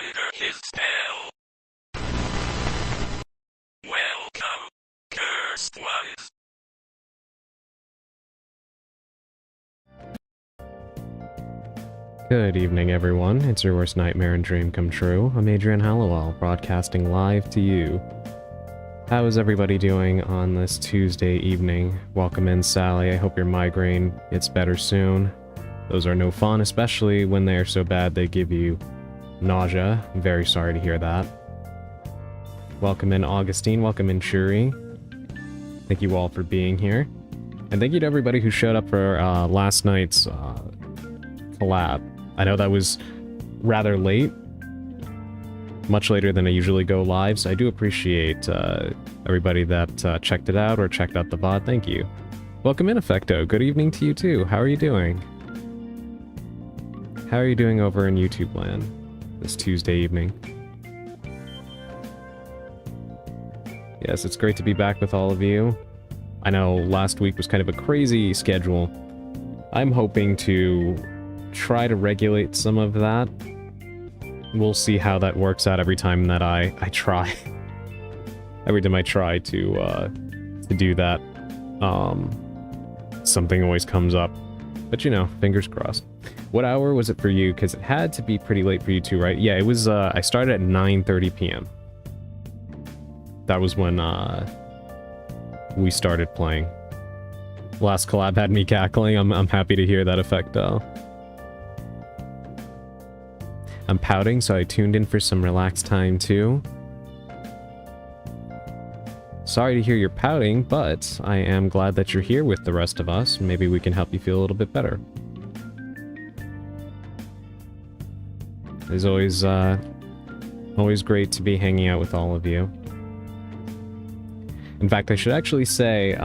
under his spell. Welcome, cursed ones. Good evening, everyone. It's your worst nightmare and dream come true. I'm Adrian Hallowell, broadcasting live to you. How is everybody doing on this Tuesday evening? Welcome in, Sally. I hope your migraine gets better soon. Those are no fun, especially when they are so bad they give you nausea. I'm very sorry to hear that. Welcome in, Augustine. Welcome in, Shuri. Thank you all for being here. And thank you to everybody who showed up for last night's collab. I know that was rather late, much later than I usually go live, so I do appreciate everybody that checked it out or checked out the VOD. Thank you. Welcome in, Effecto. Good evening to you too. How are you doing? How are you doing over in YouTube land this Tuesday evening? Yes, it's great to be back with all of you. I know last week was kind of a crazy schedule. I'm hoping to try to regulate some of that. We'll see how that works out every time that I try. Every time I try to do that, something always comes up. But you know, fingers crossed. What hour was it for you? Because it had to be pretty late for you too, right? Yeah, it was, I started at 9:30 p.m. That was when we started playing. Last collab had me cackling. I'm happy to hear that effect though. I'm pouting, so I tuned in for some relaxed time too. Sorry to hear you're pouting, but I am glad that you're here with the rest of us. Maybe we can help you feel a little bit better. It's always great to be hanging out with all of you. In fact, I should actually say,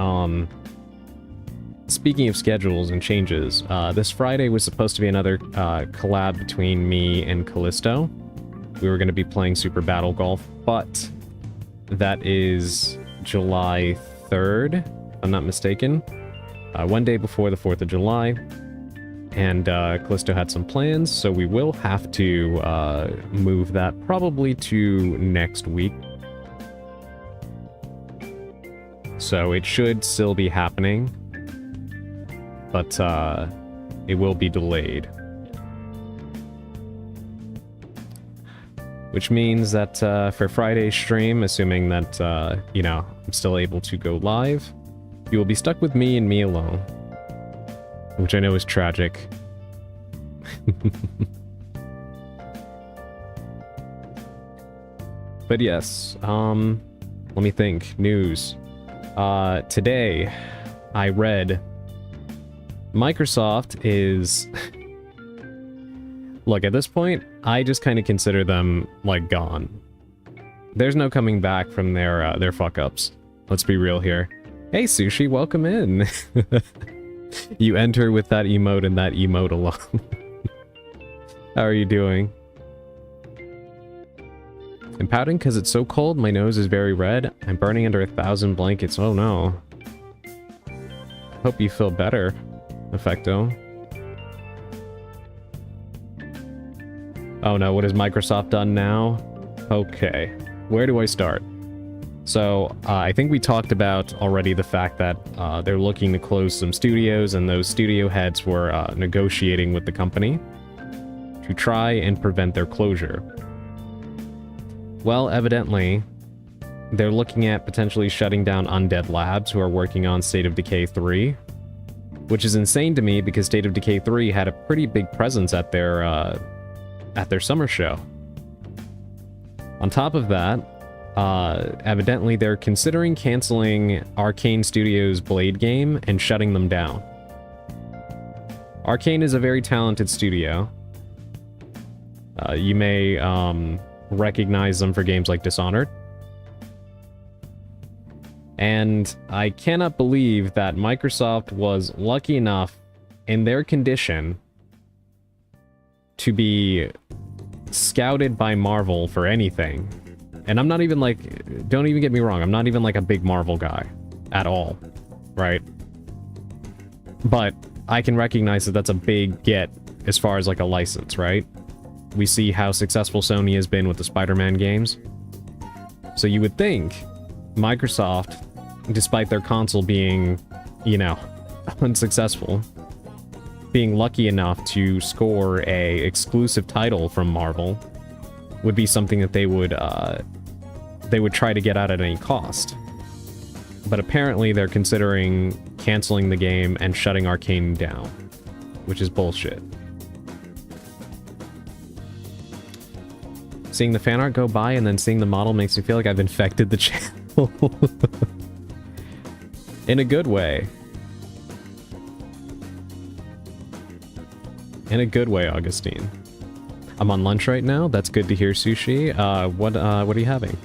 speaking of schedules and changes, this Friday was supposed to be another collab between me and Callisto. We were going to be playing Super Battle Golf, but that is July 3rd, if I'm not mistaken. One day before the 4th of July. And Callisto had some plans, so we will have to move that probably to next week. So it should still be happening, but it will be delayed. Which means that for Friday's stream, assuming that, you know, I'm still able to go live, you will be stuck with me and me alone. Which I know is tragic. But yes, let me think. News. Today, I read Microsoft is... Look, at this point, I just kind of consider them, like, gone. There's no coming back from their fuck-ups. Let's be real here. Hey, Sushi, welcome in! You enter with that emote and that emote alone. How are you doing? I'm pouting because it's so cold, my nose is very red. I'm burning under 1,000 blankets, oh no. Hope you feel better, Effecto. Oh no, what has Microsoft done now? Okay, where do I start? So, I think we talked about already the fact that they're looking to close some studios, and those studio heads were negotiating with the company to try and prevent their closure. Well, evidently, they're looking at potentially shutting down Undead Labs, who are working on State of Decay 3, which is insane to me because State of Decay 3 had a pretty big presence at their summer show. On top of that, evidently they're considering canceling Arcane Studios' Blade game and shutting them down. Arcane is a very talented studio. You may recognize them for games like Dishonored. And I cannot believe that Microsoft was lucky enough in their condition to be scouted by Marvel for anything. And I'm not even like, don't even get me wrong, I'm not even like a big Marvel guy at all, right? But I can recognize that that's a big get as far as like a license, right? we see how successful Sony has been with the Spider-Man games. So you would think Microsoft, despite their console being, you know, unsuccessful, being lucky enough to score a exclusive title from Marvel, would be something that they would try to get out at any cost. But apparently they're considering canceling the game and shutting Arcane down, which is bullshit. Seeing the fan art go by and then seeing the model makes me feel like I've infected the channel. In a good way. In a good way, Augustine. I'm on lunch right now. That's good to hear, Sushi. What are you having?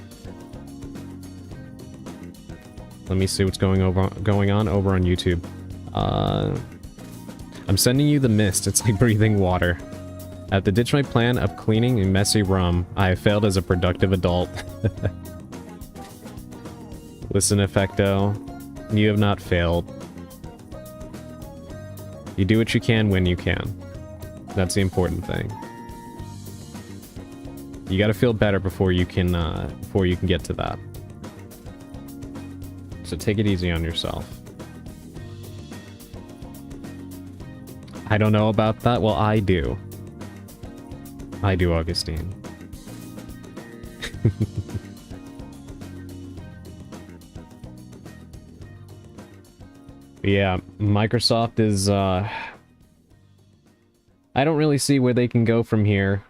Let me see what's going on over on YouTube. I'm sending you the mist. It's like breathing water. I have to ditch my plan of cleaning a messy room. I have failed as a productive adult. Listen, Effecto. You have not failed. You do what you can when you can. That's the important thing. You gotta feel better before you can get to that. So take it easy on yourself. I don't know about that. Well, I do. I do, Augustine. Yeah, Microsoft is, I don't really see where they can go from here.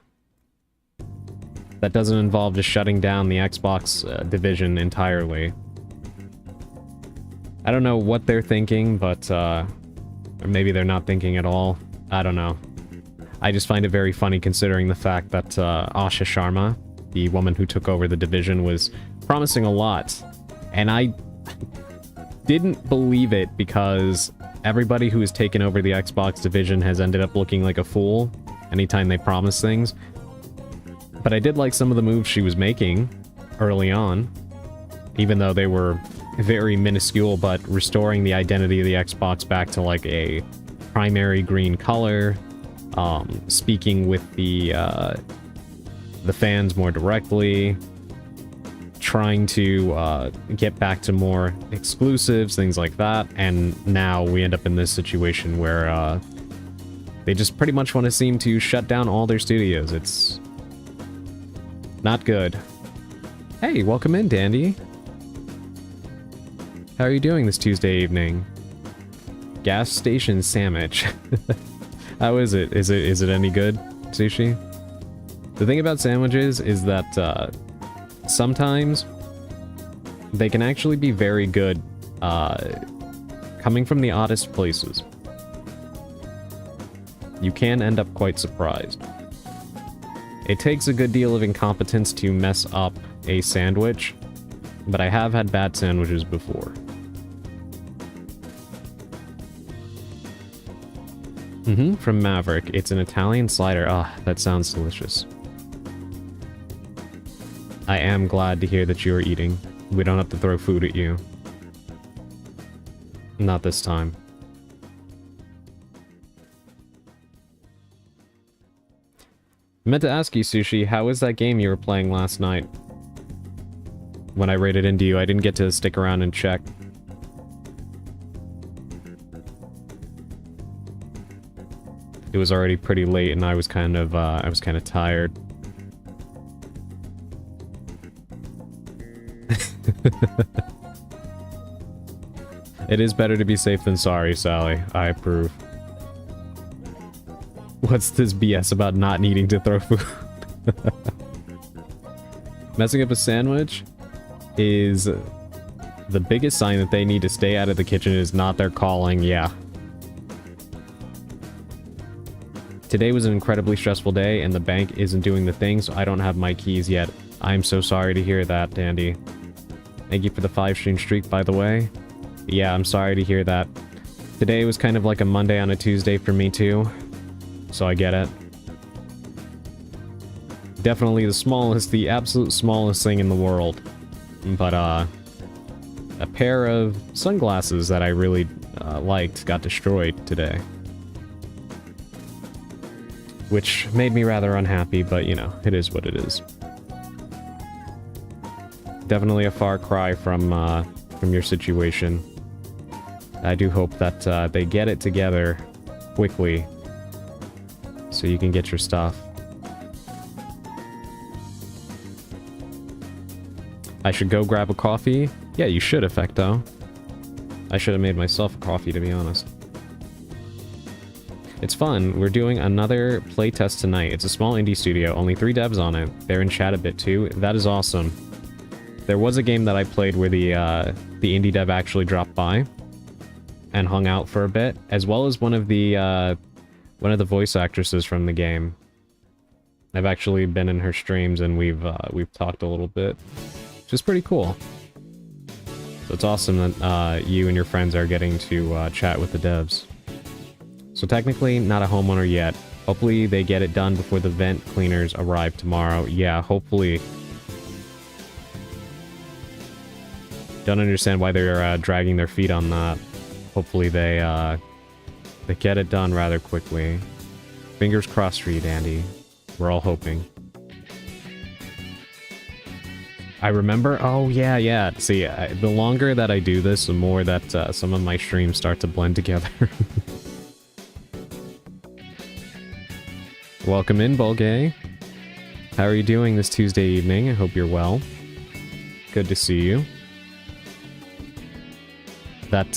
That doesn't involve just shutting down the Xbox division entirely. I don't know what they're thinking, but, or maybe they're not thinking at all. I don't know. I just find it very funny considering the fact that Asha Sharma, the woman who took over the division, was promising a lot. And I didn't believe it because everybody who has taken over the Xbox division has ended up looking like a fool anytime they promise things. But I did like some of the moves she was making early on, even though they were very minuscule, but restoring the identity of the Xbox back to like a primary green color, speaking with the fans more directly, trying to get back to more exclusives, things like that, and now we end up in this situation where they just pretty much want to seem to shut down all their studios. It's not good. Hey, welcome in, Dandy. How are you doing this Tuesday evening? Gas station sandwich. How is it? Is it any good, Sushi? The thing about sandwiches is that sometimes they can actually be very good coming from the oddest places. You can end up quite surprised. It takes a good deal of incompetence to mess up a sandwich, but I have had bad sandwiches before. From Maverick. It's an Italian slider. Ah, that sounds delicious. I am glad to hear that you are eating. We don't have to throw food at you. Not this time. I meant to ask you, Sushi, how was that game you were playing last night? When I raided into you, I didn't get to stick around and check. It was already pretty late, and I was kind of tired. It is better to be safe than sorry, Sally. I approve. What's this BS about not needing to throw food? Messing up a sandwich is the biggest sign that they need to stay out of the kitchen. Is not their calling, yeah. Today was an incredibly stressful day, and the bank isn't doing the thing, so I don't have my keys yet. I'm so sorry to hear that, Dandy. Thank you for the 5-stream streak, by the way. Yeah, I'm sorry to hear that. Today was kind of like a Monday on a Tuesday for me, too. So I get it. Definitely the absolute smallest thing in the world. But, a pair of sunglasses that I really liked got destroyed today. which made me rather unhappy, but you know, it is what it is. Definitely a far cry from your situation. I do hope that they get it together quickly so you can get your stuff. I should go grab a coffee? Yeah, you should, Effecto. I should have made myself a coffee, to be honest. It's fun. We're doing another playtest tonight. It's a small indie studio, only 3 devs on it. They're in chat a bit too. That is awesome. There was a game that I played where the indie dev actually dropped by and hung out for a bit, as well as one of the voice actresses from the game. I've actually been in her streams and we've talked a little bit, which is pretty cool. So it's awesome that you and your friends are getting to chat with the devs. So technically, not a homeowner yet. Hopefully they get it done before the vent cleaners arrive tomorrow. Yeah, hopefully. Don't understand why they're dragging their feet on that. Hopefully they get it done rather quickly. Fingers crossed for you, Dandy. We're all hoping. I remember... Oh, yeah. See, the longer that I do this, the more that some of my streams start to blend together. Welcome in, Bulgay. How are you doing this Tuesday evening? I hope you're well. Good to see you. That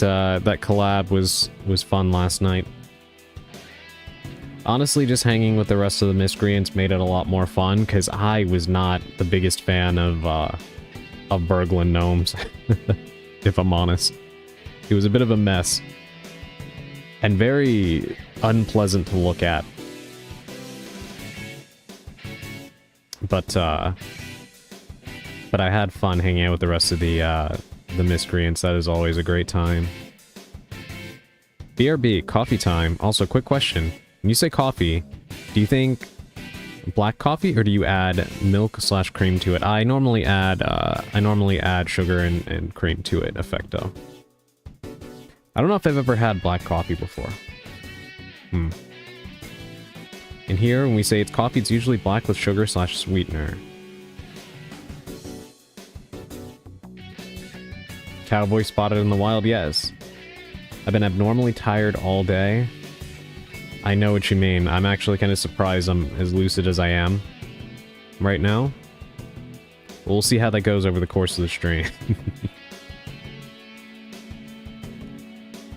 collab was fun last night. Honestly, just hanging with the rest of the miscreants made it a lot more fun, because I was not the biggest fan of Berglund gnomes, if I'm honest. It was a bit of a mess. And very unpleasant to look at. But I had fun hanging out with the rest of the miscreants. That is always a great time. BRB, coffee time. Also, quick question. When you say coffee, do you think black coffee or do you add milk/cream to it? I normally add sugar and cream to it, Effecto. I don't know if I've ever had black coffee before. And here, when we say it's coffee, it's usually black with sugar/sweetener. Cowboy spotted in the wild, yes. I've been abnormally tired all day. I know what you mean. I'm actually kind of surprised I'm as lucid as I am right now. We'll see how that goes over the course of the stream.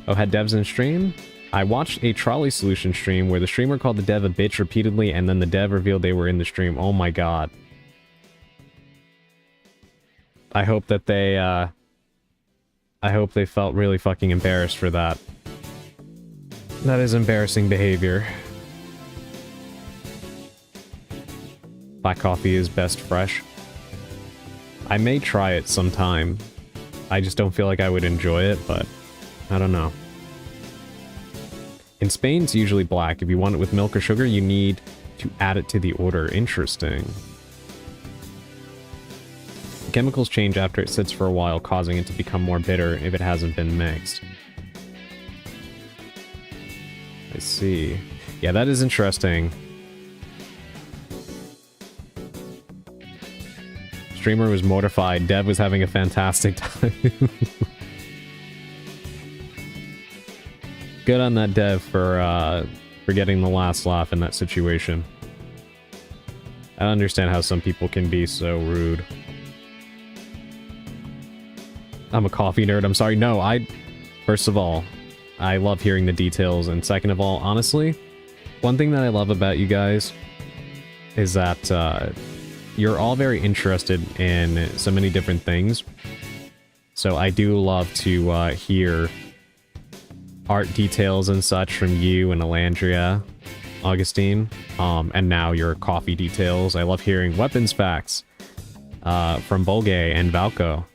Oh, had devs in stream? I watched a Trolley Solution stream where the streamer called the dev a bitch repeatedly and then the dev revealed they were in the stream. Oh my god. I hope that they, felt really fucking embarrassed for that. That is embarrassing behavior. Black coffee is best fresh. I may try it sometime. I just don't feel like I would enjoy it, but I don't know. In Spain, it's usually black. If you want it with milk or sugar, you need to add it to the order. Interesting. The chemicals change after it sits for a while, causing it to become more bitter if it hasn't been mixed. I see. Yeah, that is interesting. Streamer was mortified. Dev was having a fantastic time. Good on that dev for getting the last laugh in that situation. I don't understand how some people can be so rude. I'm a coffee nerd. I'm sorry. No, first of all, I love hearing the details. And second of all, honestly, one thing that I love about you guys is that you're all very interested in so many different things. So I do love to hear art details and such from you and Elandria, Augustine, and now your coffee details. I love hearing weapons facts from Bulgay and Valko.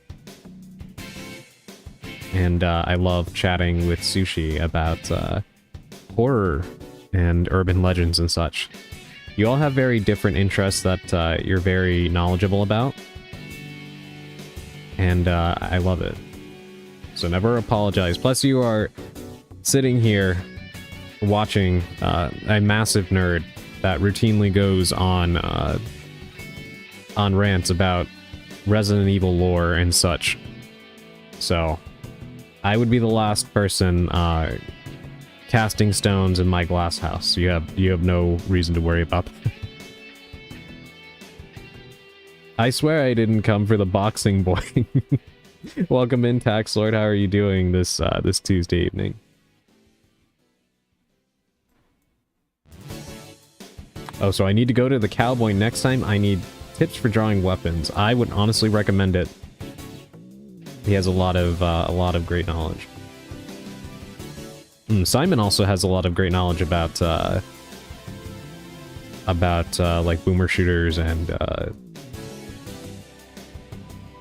And I love chatting with Sushi about horror and urban legends and such. You all have very different interests that you're very knowledgeable about. And I love it. So never apologize. Plus you are sitting here watching a massive nerd that routinely goes on rants about Resident Evil lore and such. So, I would be the last person casting stones in my glass house. You have no reason to worry about that. I swear I didn't come for the boxing boy. Welcome in, Tax Lord. How are you doing this this Tuesday evening? Oh, so I need to go to the cowboy next time. I need tips for drawing weapons. I would honestly recommend it. He has a lot of great knowledge. Simon also has a lot of great knowledge about like boomer shooters and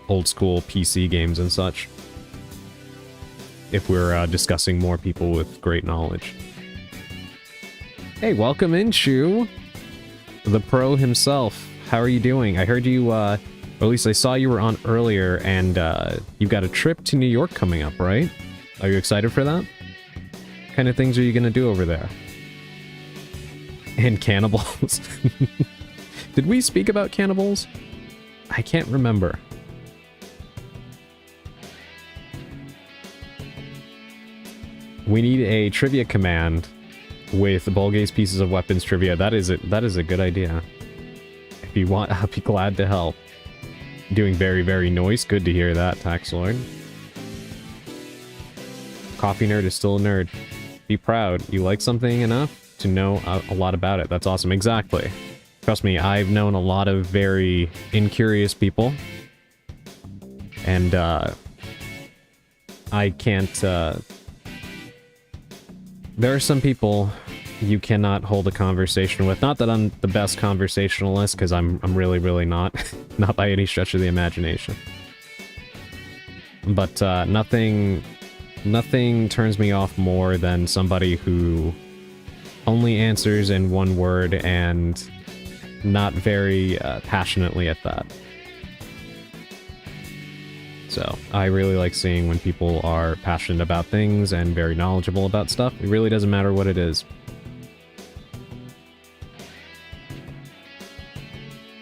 old school PC games and such. If we're discussing more people with great knowledge. Hey, welcome in, Shu. The pro himself. How are you doing? I heard you, or at least I saw you were on earlier, and you've got a trip to New York coming up, right? Are you excited for that? What kind of things are you gonna do over there? And cannibals. Did we speak about cannibals? I can't remember. We need a trivia command with Bolga's pieces of weapons trivia. That is a good idea. If you want, I'll be glad to help. Doing very, very nice. Good to hear that, Tax Lord. Coffee nerd is still a nerd. Be proud. You like something enough to know a lot about it. That's awesome. Exactly. Trust me, I've known a lot of very incurious people. And, I can't, there are some people you cannot hold a conversation with. Not that I'm the best conversationalist, because I'm really, really not. Not by any stretch of the imagination. But nothing turns me off more than somebody who only answers in one word and not very passionately at that. So, I really like seeing when people are passionate about things and very knowledgeable about stuff. It really doesn't matter what it is.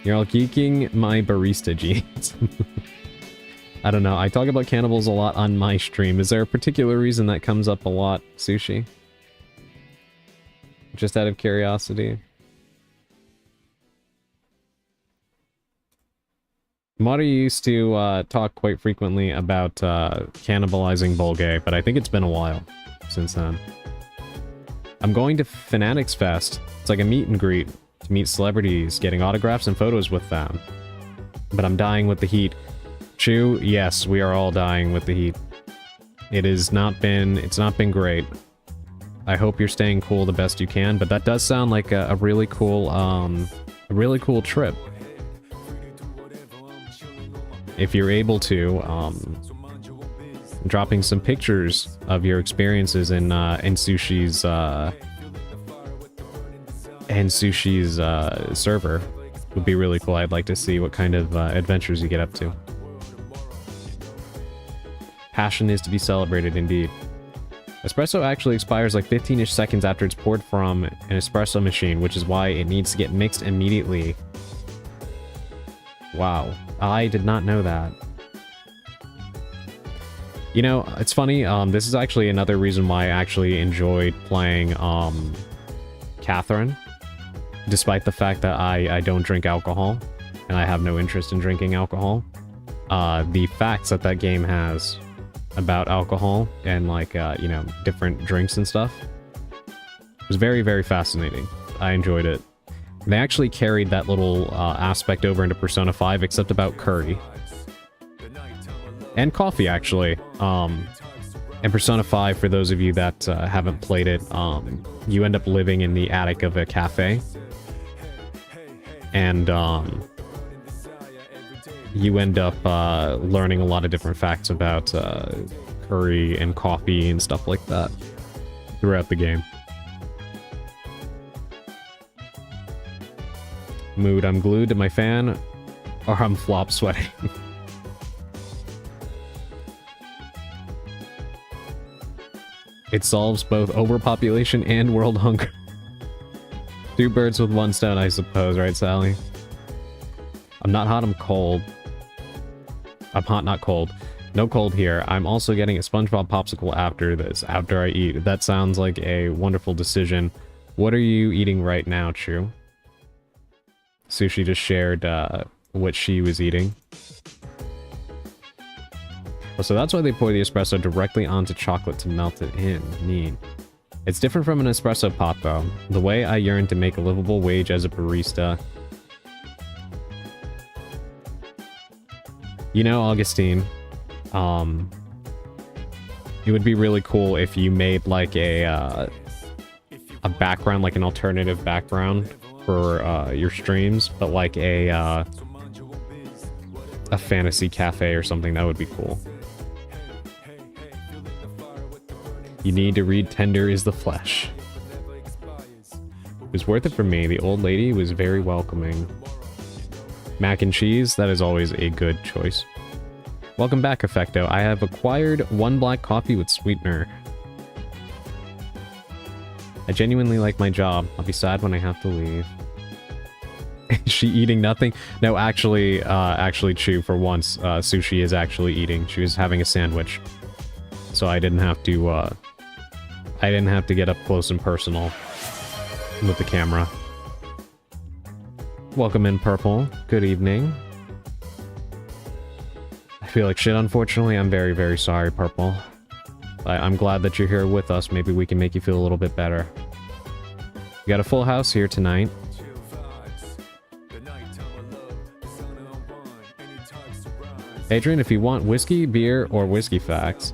You're all geeking my barista jeans. I don't know, I talk about cannibals a lot on my stream. Is there a particular reason that comes up a lot, Sushi? Just out of curiosity. Mari used to talk quite frequently about cannibalizing Bolgay, but I think it's been a while since then. I'm going to Fanatics Fest. It's like a meet and greet to meet celebrities, getting autographs and photos with them. But I'm dying with the heat. Chew, yes, we are all dying with the heat. It's not been great. I hope you're staying cool the best you can, but that does sound like a really cool trip. If you're able to, dropping some pictures of your experiences in Sushi's server would be really cool. I'd like to see what kind of adventures you get up to. Passion is to be celebrated, indeed. Espresso actually expires like 15-ish seconds after it's poured from an espresso machine, which is why it needs to get mixed immediately. Wow. I did not know that. You know, it's funny, this is actually another reason why I actually enjoyed playing, Catherine. Despite the fact that I don't drink alcohol, and I have no interest in drinking alcohol. The facts that game has about alcohol and, like, you know, different drinks and stuff was very, very fascinating. I enjoyed it. They actually carried that little aspect over into Persona 5, except about curry. And coffee, actually. And Persona 5, for those of you that haven't played it, you end up living in the attic of a cafe. And you end up learning a lot of different facts about curry and coffee and stuff like that throughout the game. Mood, I'm glued to my fan, or I'm flop sweating. It solves both overpopulation and world hunger. Two birds with one stone, I suppose, right, Sally? I'm not hot, I'm cold. I'm hot, not cold. No cold here. I'm also getting a SpongeBob popsicle after this, after I eat. That sounds like a wonderful decision. What are you eating right now, Chu? Sushi just shared what she was eating. Oh, so that's why they pour the espresso directly onto chocolate to melt it in. Neat. It's different from an espresso pot, though. The way I yearn to make a livable wage as a barista. You know, Augustine, it would be really cool if you made like a background, like an alternative background for your streams, but like a fantasy cafe or something. That would be cool. You need to read Tender is the Flesh. It was worth it for me. The old lady was very welcoming. Mac and cheese, that is always a good choice. Welcome back, Effecto. I have acquired one black coffee with sweetener. I genuinely like my job. I'll be sad when I have to leave. Is she eating nothing? No, actually, Chu, for once, Sushi is actually eating. She was having a sandwich. So I didn't have to get up close and personal with the camera. Welcome in, Purple. Good evening. I feel like shit, unfortunately. I'm very, very sorry, Purple. I'm glad that you're here with us. Maybe we can make you feel a little bit better. We got a full house here tonight. Adrian, if you want whiskey, beer, or whiskey facts,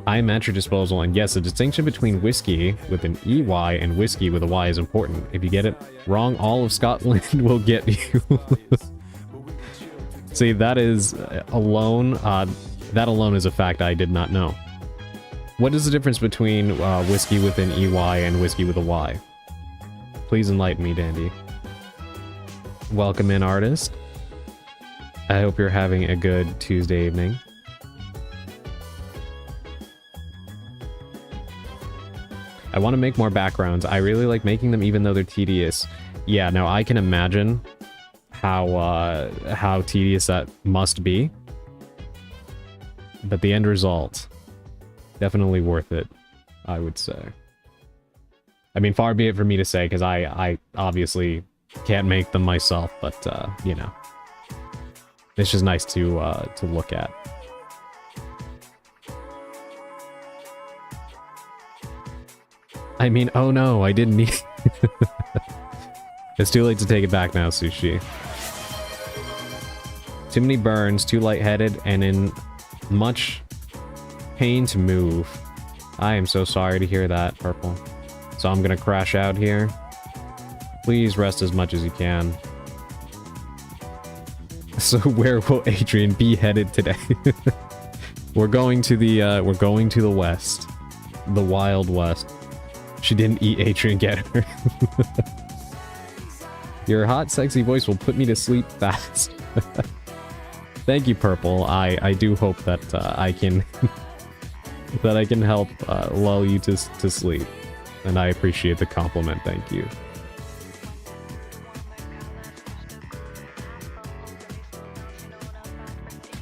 I am at your disposal. And yes, the distinction between whiskey with an EY and whiskey with a Y is important. If you get it wrong, all of Scotland will get you. See, that is alone, that alone is a fact I did not know. What is the difference between whiskey with an EY and whiskey with a Y? Please enlighten me, Dandy. Welcome in, artist. I hope you're having a good Tuesday evening. I want to make more backgrounds. I really like making them even though they're tedious. Yeah, no, I can imagine how tedious that must be. But the end result, definitely worth it, I would say. I mean, far be it for me to say, because I obviously can't make them myself, but, you know. It's just nice to look at. I mean, oh no, I didn't need... It's too late to take it back now, Sushi. Too many burns, too lightheaded, and in much pain to move. I am so sorry to hear that, Purple. So I'm gonna crash out here. Please rest as much as you can. So where will Adrian be headed today? We're going to the west. The Wild West. She didn't eat Adrian, get her. Your hot, sexy voice will put me to sleep fast. Thank you, Purple. I do hope that I can that I can help lull you to sleep. And I appreciate the compliment, thank you.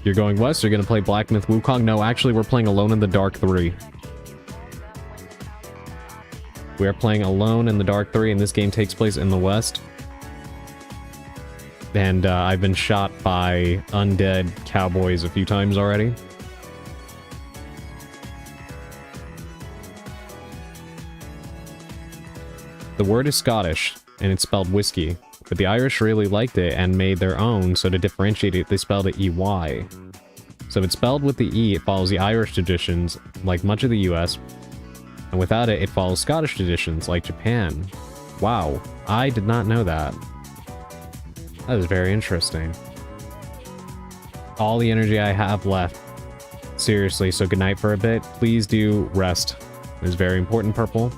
You're going west, you're gonna play Black Myth Wukong? No, actually we're playing Alone in the Dark 3. We are playing Alone in the Dark 3, and this game takes place in the west. And I've been shot by undead cowboys a few times already. The word is Scottish, and it's spelled whiskey. But the Irish really liked it and made their own, so to differentiate it, they spelled it EY. So if it's spelled with the E, it follows the Irish traditions, like much of the US. And without it, it follows Scottish traditions, like Japan. Wow, I did not know that. That is very interesting. All the energy I have left. Seriously, so good night for a bit. Please do rest. It is very important, Purple.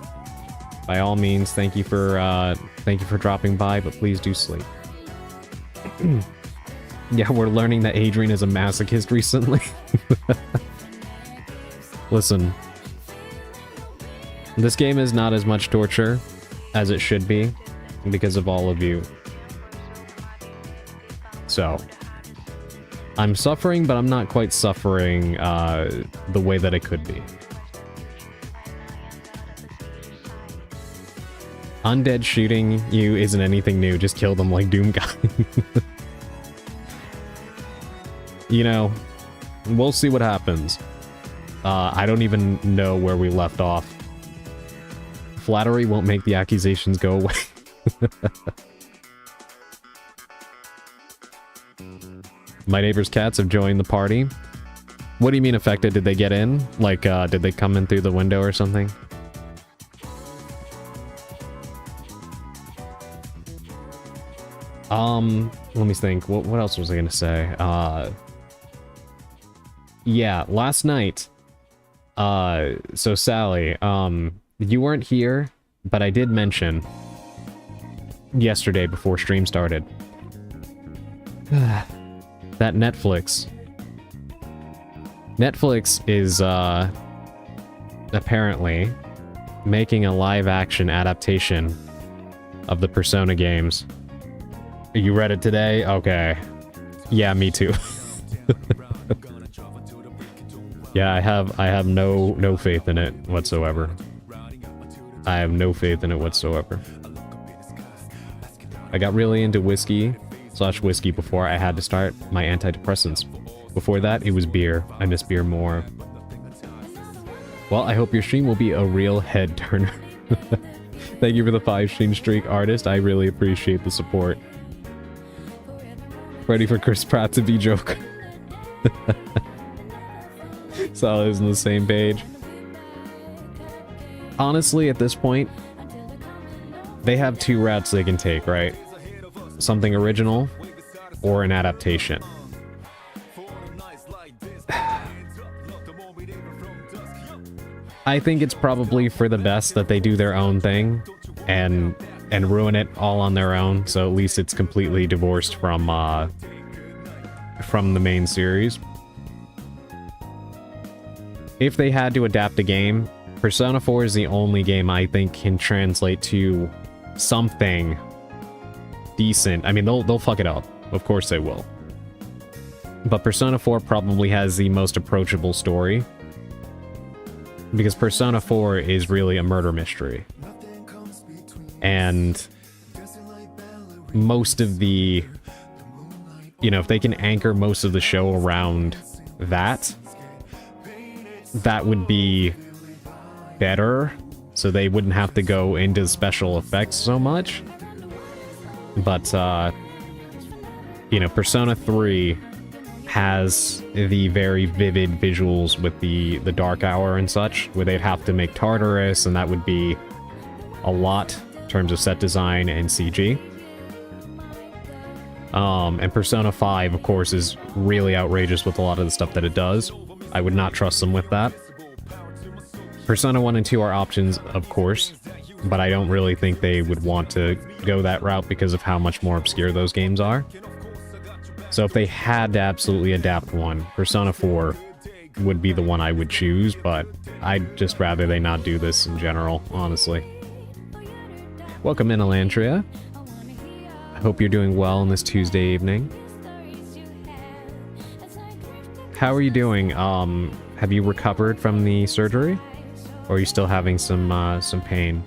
By all means, thank you for dropping by, but please do sleep. Yeah, we're learning that Adrian is a masochist recently. Listen. This game is not as much torture as it should be. because of all of you. So, I'm suffering, but I'm not quite suffering the way that it could be. Undead shooting you isn't anything new, just kill them like Doom Guy. You know, we'll see what happens. I don't even know where we left off. Flattery won't make the accusations go away. My neighbor's cats have joined the party. What do you mean affected? Did they get in? Like, did they come in through the window or something? Let me think. What else was I gonna say? Yeah, last night. So Sally, you weren't here, but I did mention yesterday before stream started that Netflix is, apparently making a live-action adaptation of the Persona games. You read it today? Okay. Yeah, me too. Yeah, I have no faith in it whatsoever. I have no faith in it whatsoever. I got really into whiskey before I had to start my antidepressants. Before that, it was beer. I miss beer more. Well, I hope your stream will be a real head turner. Thank you for the 5-stream streak, artist. I really appreciate the support. Ready for Chris Pratt to be Joker. Solid is on the same page. Honestly, at this point, they have two routes they can take, right? Something original or an adaptation. I think it's probably for the best that they do their own thing and ruin it all on their own, so at least it's completely divorced from the main series. If they had to adapt a game, Persona 4 is the only game I think can translate to something decent. I mean, they'll fuck it up. Of course they will. But Persona 4 probably has the most approachable story. Because Persona 4 is really a murder mystery. And most of the... You know, if they can anchor most of the show around that, that would be better, so they wouldn't have to go into special effects so much. But, you know, Persona 3 has the very vivid visuals with the Dark Hour and such, where they'd have to make Tartarus, and that would be a lot in terms of set design and CG. And Persona 5, of course, is really outrageous with a lot of the stuff that it does. I would not trust them with that. Persona 1 and 2 are options, of course, but I don't really think they would want to go that route because of how much more obscure those games are. So if they had to absolutely adapt one, Persona 4 would be the one I would choose, but I'd just rather they not do this in general, honestly. Welcome in, Elantria. I hope you're doing well on this Tuesday evening. How are you doing? Have you recovered from the surgery? Or are you still having some pain?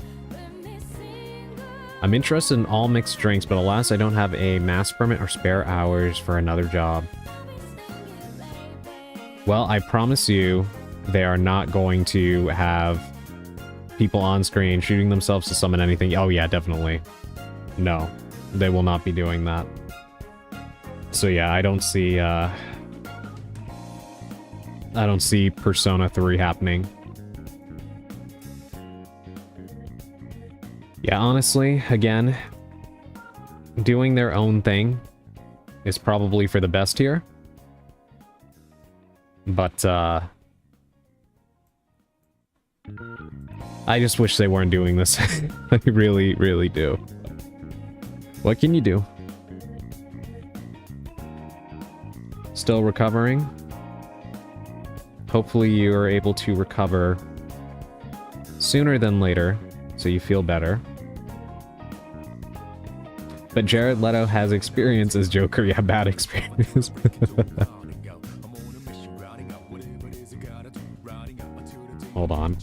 I'm interested in all mixed drinks, but alas, I don't have a mask permit or spare hours for another job. Well, I promise you, they are not going to have people on screen shooting themselves to summon anything. Oh yeah, definitely. No, they will not be doing that. So yeah, I don't see Persona 3 happening. Yeah, honestly, again, doing their own thing is probably for the best here. But, I just wish they weren't doing this. I really, really do. What can you do? Still recovering? Hopefully you are able to recover sooner than later, so you feel better. But Jared Leto has experience as Joker. Yeah, bad experience. Hold on.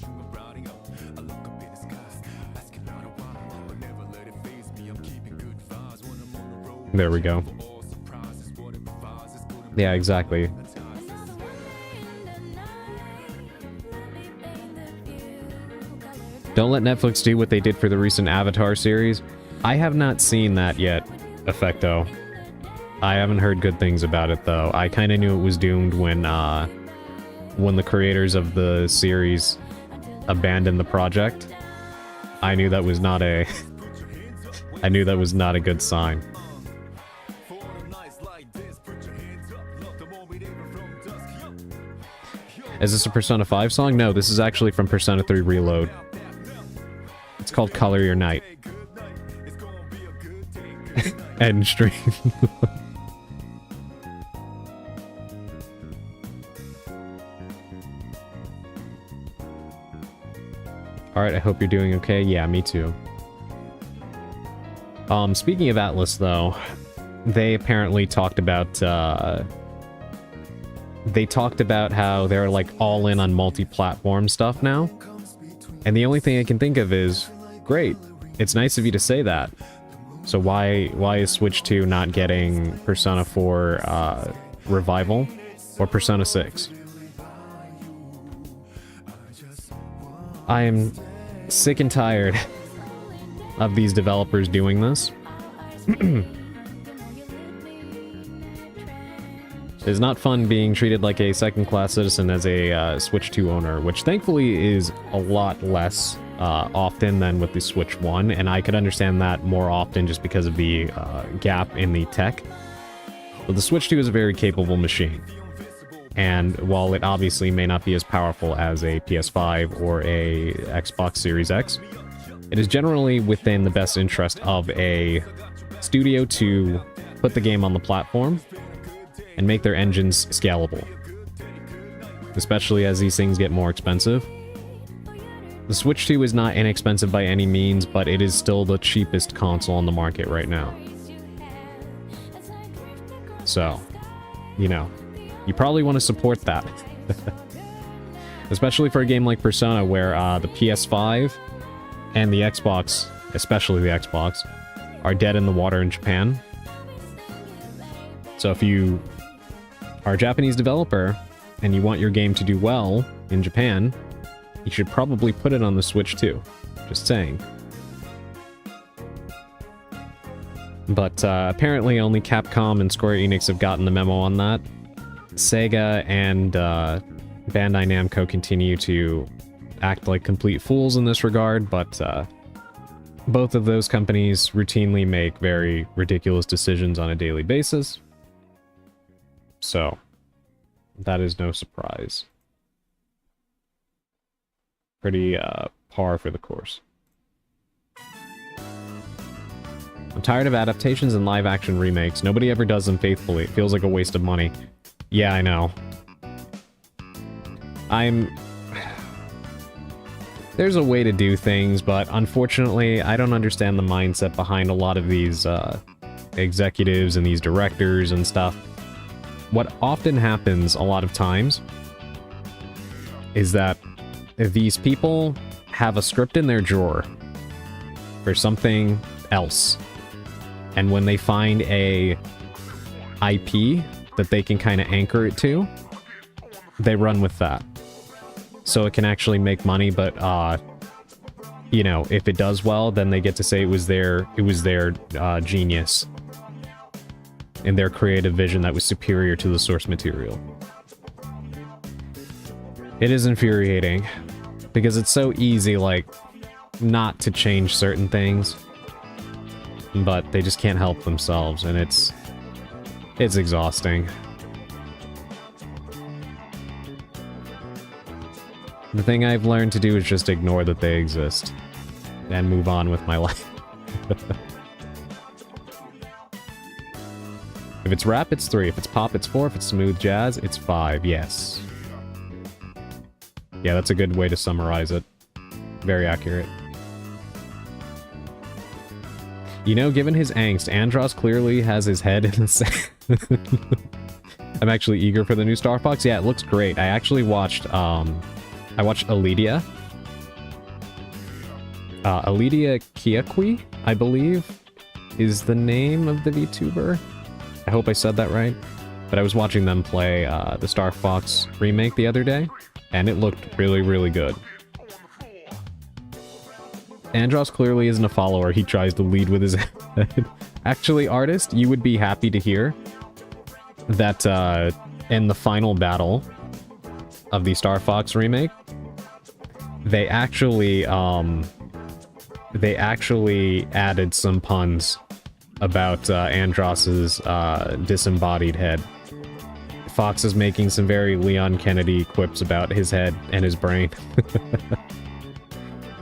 There we go. Yeah, exactly. Don't let Netflix do what they did for the recent Avatar series. I have not seen that yet, Effecto. I haven't heard good things about it, though. I kind of knew it was doomed when the creators of the series abandoned the project. I knew that was not a... I knew that was not a good sign. Is this a Persona 5 song? No, this is actually from Persona 3 Reload. It's called Color Your Night. End stream. Alright, I hope you're doing okay. Yeah, me too. Speaking of Atlas, though, they apparently talked about, how they're, like, all in on multi-platform stuff now. And the only thing I can think of is, great, it's nice of you to say that. So why is Switch 2 not getting Persona 4, Revival? Or Persona 6? I am sick and tired of these developers doing this. It's not fun being treated like a second-class citizen as a Switch 2 owner, which thankfully is a lot less often than with the Switch 1, and I could understand that more often just because of the gap in the tech. But the Switch 2 is a very capable machine, and while it obviously may not be as powerful as a PS5 or a Xbox Series X, it is generally within the best interest of a studio to put the game on the platform and make their engines scalable, especially as these things get more expensive. The Switch 2 is not inexpensive by any means, but it is still the cheapest console on the market right now. So, you know, you probably want to support that. Especially for a game like Persona, where the PS5 and the Xbox, especially the Xbox, are dead in the water in Japan. So if you are a Japanese developer and you want your game to do well in Japan, you should probably put it on the Switch too. Just saying. But apparently only Capcom and Square Enix have gotten the memo on that. Sega and Bandai Namco continue to act like complete fools in this regard, but both of those companies routinely make very ridiculous decisions on a daily basis. So, that is no surprise. Pretty par for the course. I'm tired of adaptations and live-action remakes. Nobody ever does them faithfully. It feels like a waste of money. Yeah, I know. There's a way to do things, but unfortunately, I don't understand the mindset behind a lot of these executives and these directors and stuff. What often happens a lot of times is that these people have a script in their drawer for something else. And when they find a IP that they can kind of anchor it to, they run with that. So it can actually make money, but you know, if it does well, then they get to say it was their genius and their creative vision that was superior to the source material. It is infuriating because it's so easy, like, not to change certain things, but they just can't help themselves, and it's exhausting. The thing I've learned to do is just ignore that they exist and move on with my life. If it's rap, it's 3. If it's pop, it's 4. If it's smooth jazz, it's 5. Yes. Yeah, that's a good way to summarize it. Very accurate. You know, given his angst, Andros clearly has his head in the sand. I'm actually eager for the new Star Fox. Yeah, it looks great. I actually watched, I watched Aledia. Aledia Kiakui, I believe, is the name of the VTuber. I hope I said that right. But I was watching them play the Star Fox remake the other day, and it looked really, really good. Andros clearly isn't a follower, he tries to lead with his head. Actually, artist, you would be happy to hear that in the final battle of the Star Fox remake, they actually added some puns about Andros's disembodied head. Fox is making some very Leon Kennedy quips about his head and his brain.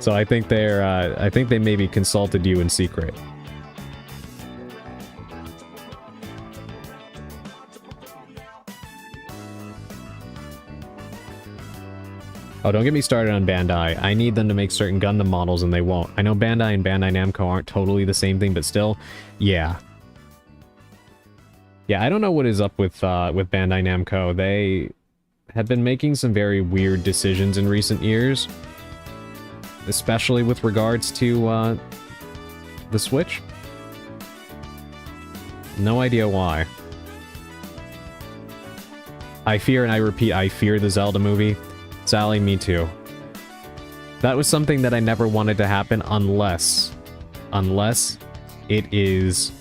So I think they maybe consulted you in secret. Oh, don't get me started on Bandai. I need them to make certain Gundam models and they won't. I know Bandai and Bandai Namco aren't totally the same thing, but still, yeah. Yeah, I don't know what is up with Bandai Namco. They have been making some very weird decisions in recent years. Especially with regards to, the Switch. No idea why. I fear, and I repeat, I fear the Zelda movie. Sally, me too. That was something that I never wanted to happen unless it is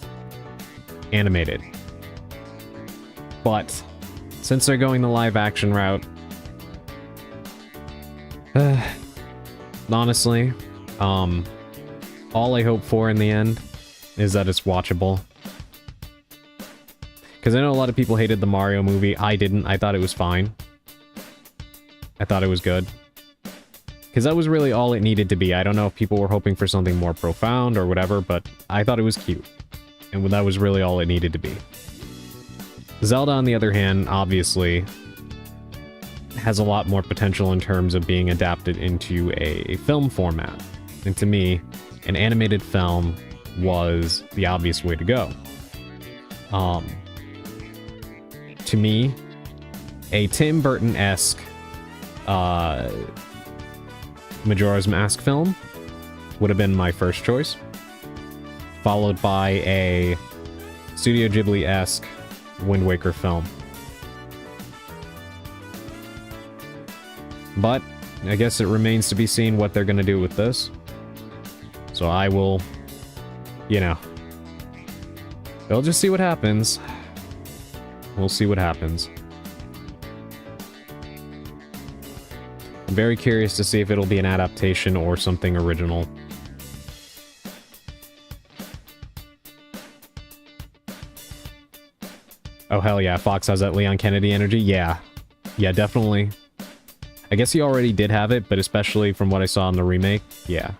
animated. But since they're going the live action route, honestly, all I hope for in the end is that it's watchable. Because I know a lot of people hated the Mario movie. I didn't. I thought it was fine. I thought it was good. Because that was really all it needed to be. I don't know if people were hoping for something more profound or whatever, but I thought it was cute. And that was really all it needed to be. Zelda, on the other hand, obviously has a lot more potential in terms of being adapted into a film format. And to me, an animated film was the obvious way to go. To me, a Tim Burton-esque Majora's Mask film would have been my first choice, followed by a Studio Ghibli-esque Wind Waker film. But I guess it remains to be seen what they're going to do with this. So I will, you know, we'll just see what happens. We'll see what happens. I'm very curious to see if it'll be an adaptation or something original. Oh, hell yeah, Fox has that Leon Kennedy energy? Yeah. Yeah, definitely. I guess he already did have it, but especially from what I saw in the remake, yeah.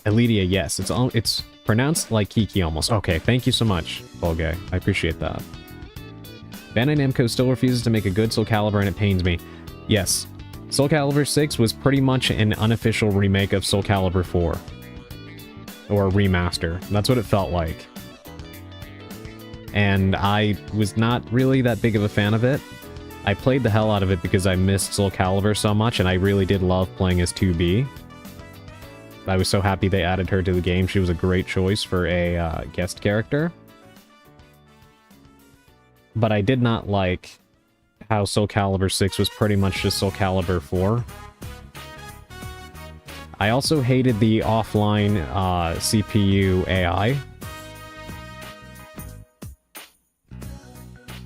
Aledia, yes. It's pronounced like Kiki almost. Okay, thank you so much, Volgay. I appreciate that. Bandai Namco still refuses to make a good Soul Calibur and it pains me. Yes. Soul Calibur 6 was pretty much an unofficial remake of Soul Calibur 4. Or a remaster. That's what it felt like. And I was not really that big of a fan of it. I played the hell out of it because I missed Soul Calibur so much, and I really did love playing as 2B. I was so happy they added her to the game. She was a great choice for a guest character. But I did not like how Soul Calibur 6 was pretty much just Soul Calibur 4. I also hated the offline CPU AI.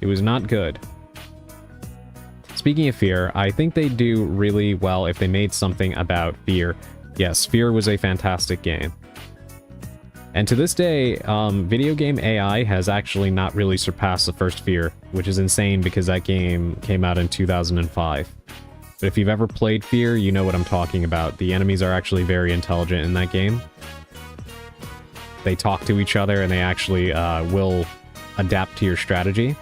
It was not good. Speaking of Fear, I think they do really well if they made something about Fear. Yes, Fear was a fantastic game. And to this day, video game AI has actually not really surpassed the first Fear, which is insane because that game came out in 2005. But if you've ever played Fear, you know what I'm talking about. The enemies are actually very intelligent in that game. They talk to each other and they actually will adapt to your strategy.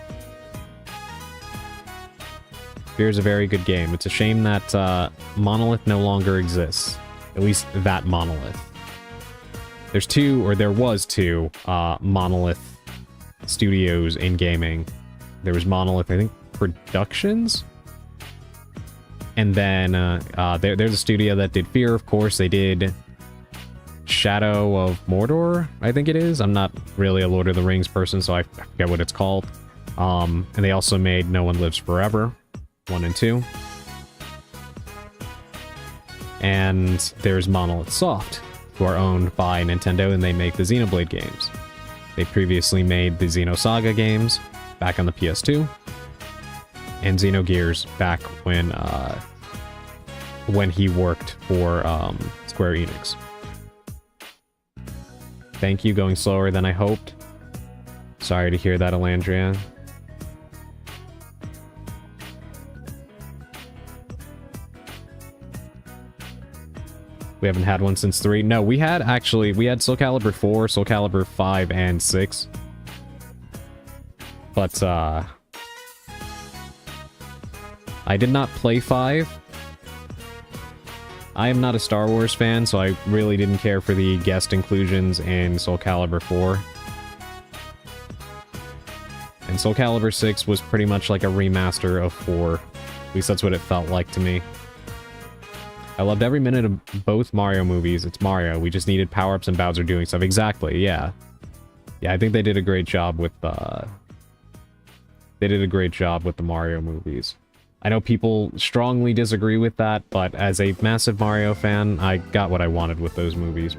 Fear is a very good game. It's a shame that Monolith no longer exists. At least that Monolith. There's two, or there was two, Monolith studios in gaming. There was Monolith, I think, Productions? And then, there's a studio that did Fear, of course. They did Shadow of Mordor, I think it is. I'm not really a Lord of the Rings person, so I forget what it's called. And they also made No One Lives Forever, 1 and 2. And there's Monolith Soft, who are owned by Nintendo, and they make the Xenoblade games. They previously made the Xenosaga games back on the PS2, and Xenogears back when he worked for Square Enix. Thank you, going slower than I hoped. Sorry to hear that, Elandria. We haven't had one since 3. No, we had Soul Calibur 4, Soul Calibur 5, and 6. But, I did not play 5. I am not a Star Wars fan, so I really didn't care for the guest inclusions in Soul Calibur 4. And Soul Calibur 6 was pretty much like a remaster of 4. At least that's what it felt like to me. I loved every minute of both Mario movies. It's Mario. We just needed power-ups and Bowser doing stuff. Exactly, yeah. Yeah, I think they did a great job with, the Mario movies. I know people strongly disagree with that, but as a massive Mario fan, I got what I wanted with those movies.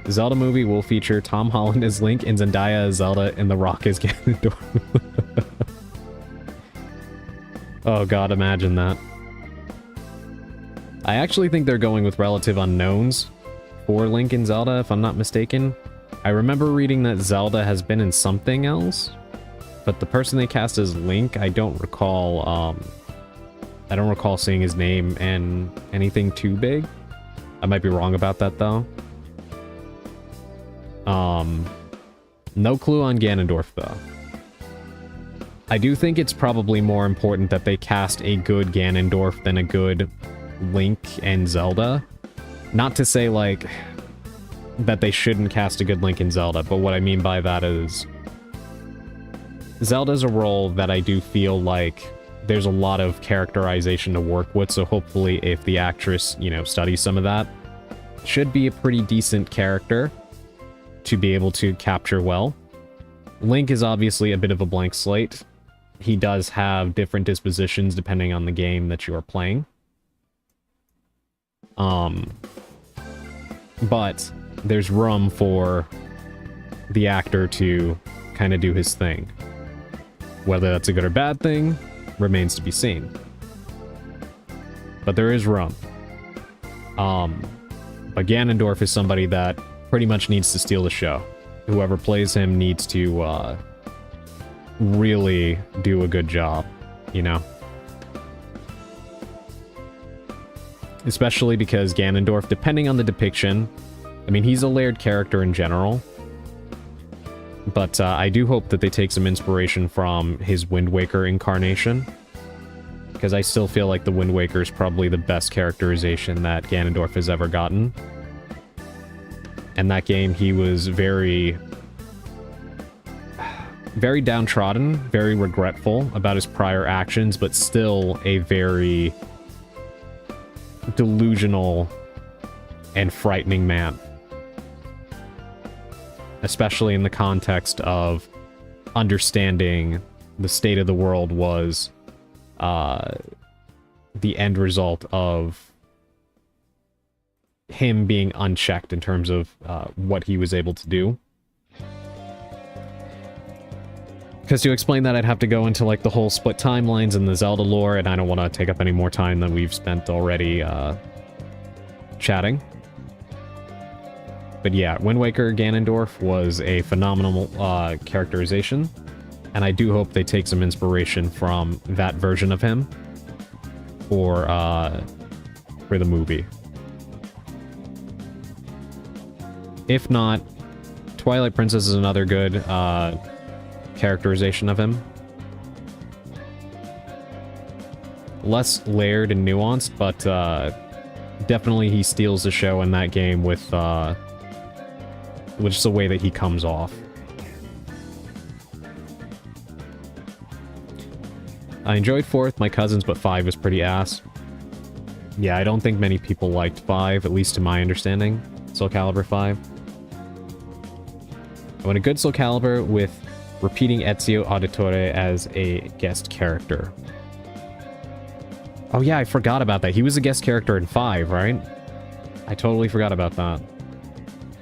The Zelda movie will feature Tom Holland as Link and Zendaya as Zelda and The Rock as Ganondorf. Oh god, imagine that. I actually think they're going with relative unknowns for Link and Zelda, if I'm not mistaken. I remember reading that Zelda has been in something else, but the person they cast as Link, I don't recall seeing his name in anything too big. I might be wrong about that, though. No clue on Ganondorf, though. I do think it's probably more important that they cast a good Ganondorf than a good Link and Zelda. Not to say, like, that they shouldn't cast a good Link and Zelda, but what I mean by that is Zelda's a role that I do feel like there's a lot of characterization to work with, so hopefully if the actress, you know, studies some of that, should be a pretty decent character to be able to capture well. Link is obviously a bit of a blank slate. He does have different dispositions depending on the game that you are playing. But there's room for the actor to kind of do his thing. Whether that's a good or bad thing remains to be seen. But there is room. But Ganondorf is somebody that pretty much needs to steal the show. Whoever plays him needs to really do a good job, you know? Especially because Ganondorf, depending on the depiction, I mean, he's a layered character in general, but I do hope that they take some inspiration from his Wind Waker incarnation, because I still feel like the Wind Waker is probably the best characterization that Ganondorf has ever gotten. And that game, he was very downtrodden, very regretful about his prior actions, but still a very delusional and frightening man. Especially in the context of understanding the state of the world was the end result of him being unchecked in terms of what he was able to do. Because to explain that, I'd have to go into, like, the whole split timelines and the Zelda lore, and I don't want to take up any more time than we've spent already chatting. But yeah, Wind Waker Ganondorf was a phenomenal characterization, and I do hope they take some inspiration from that version of him for the movie. If not, Twilight Princess is another good characterization of him. Less layered and nuanced, but definitely he steals the show in that game with which is the way that he comes off. I enjoyed 4th, my cousins, but 5 was pretty ass. Yeah, I don't think many people liked 5, at least to my understanding. Soul Calibur 5. I want a good Soul Calibur with repeating Ezio Auditore as a guest character. Oh yeah, I forgot about that. He was a guest character in 5, right? I totally forgot about that.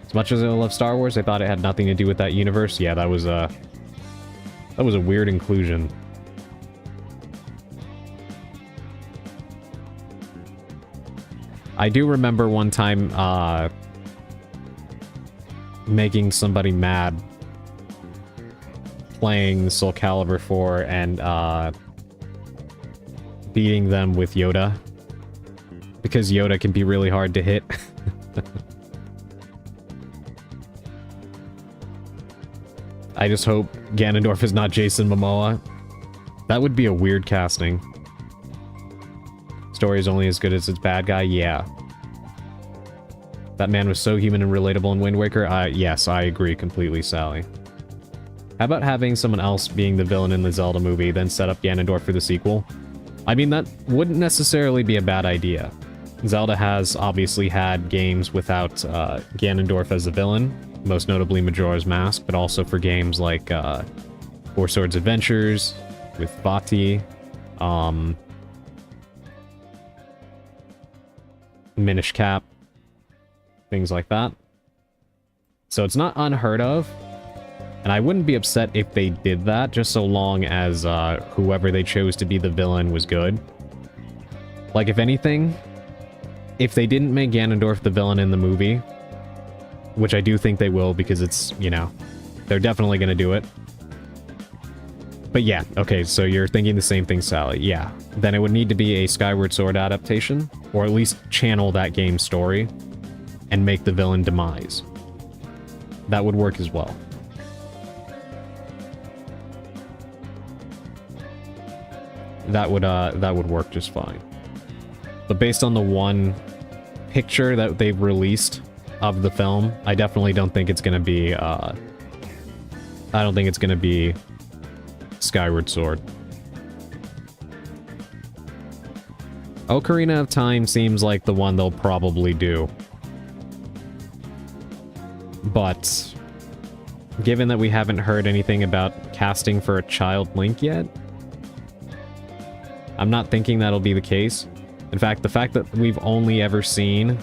As much as I love Star Wars, I thought it had nothing to do with that universe. Yeah, that was a weird inclusion. I do remember one time, making somebody mad playing Soul Calibur 4 and, beating them with Yoda. Because Yoda can be really hard to hit. I just hope Ganondorf is not Jason Momoa. That would be a weird casting. Story is only as good as its bad guy? Yeah. That man was so human and relatable in Wind Waker? Yes, I agree completely, Sally. How about having someone else being the villain in the Zelda movie, then set up Ganondorf for the sequel? I mean, that wouldn't necessarily be a bad idea. Zelda has obviously had games without Ganondorf as the villain, most notably Majora's Mask, but also for games like Four Swords Adventures, with Vati, Minish Cap, things like that. So it's not unheard of, and I wouldn't be upset if they did that, just so long as whoever they chose to be the villain was good. Like, if anything, if they didn't make Ganondorf the villain in the movie, which I do think they will because it's, you know, they're definitely going to do it. But yeah, okay, so you're thinking the same thing, Sally. Yeah, then it would need to be a Skyward Sword adaptation, or at least channel that game's story and make the villain Demise. That would work as well. That would work just fine. But based on the one picture that they've released of the film, I definitely don't think it's gonna be, I don't think it's gonna be Skyward Sword. Ocarina of Time seems like the one they'll probably do. But given that we haven't heard anything about casting for a child Link yet, I'm not thinking that'll be the case. In fact, the fact that we've only ever seen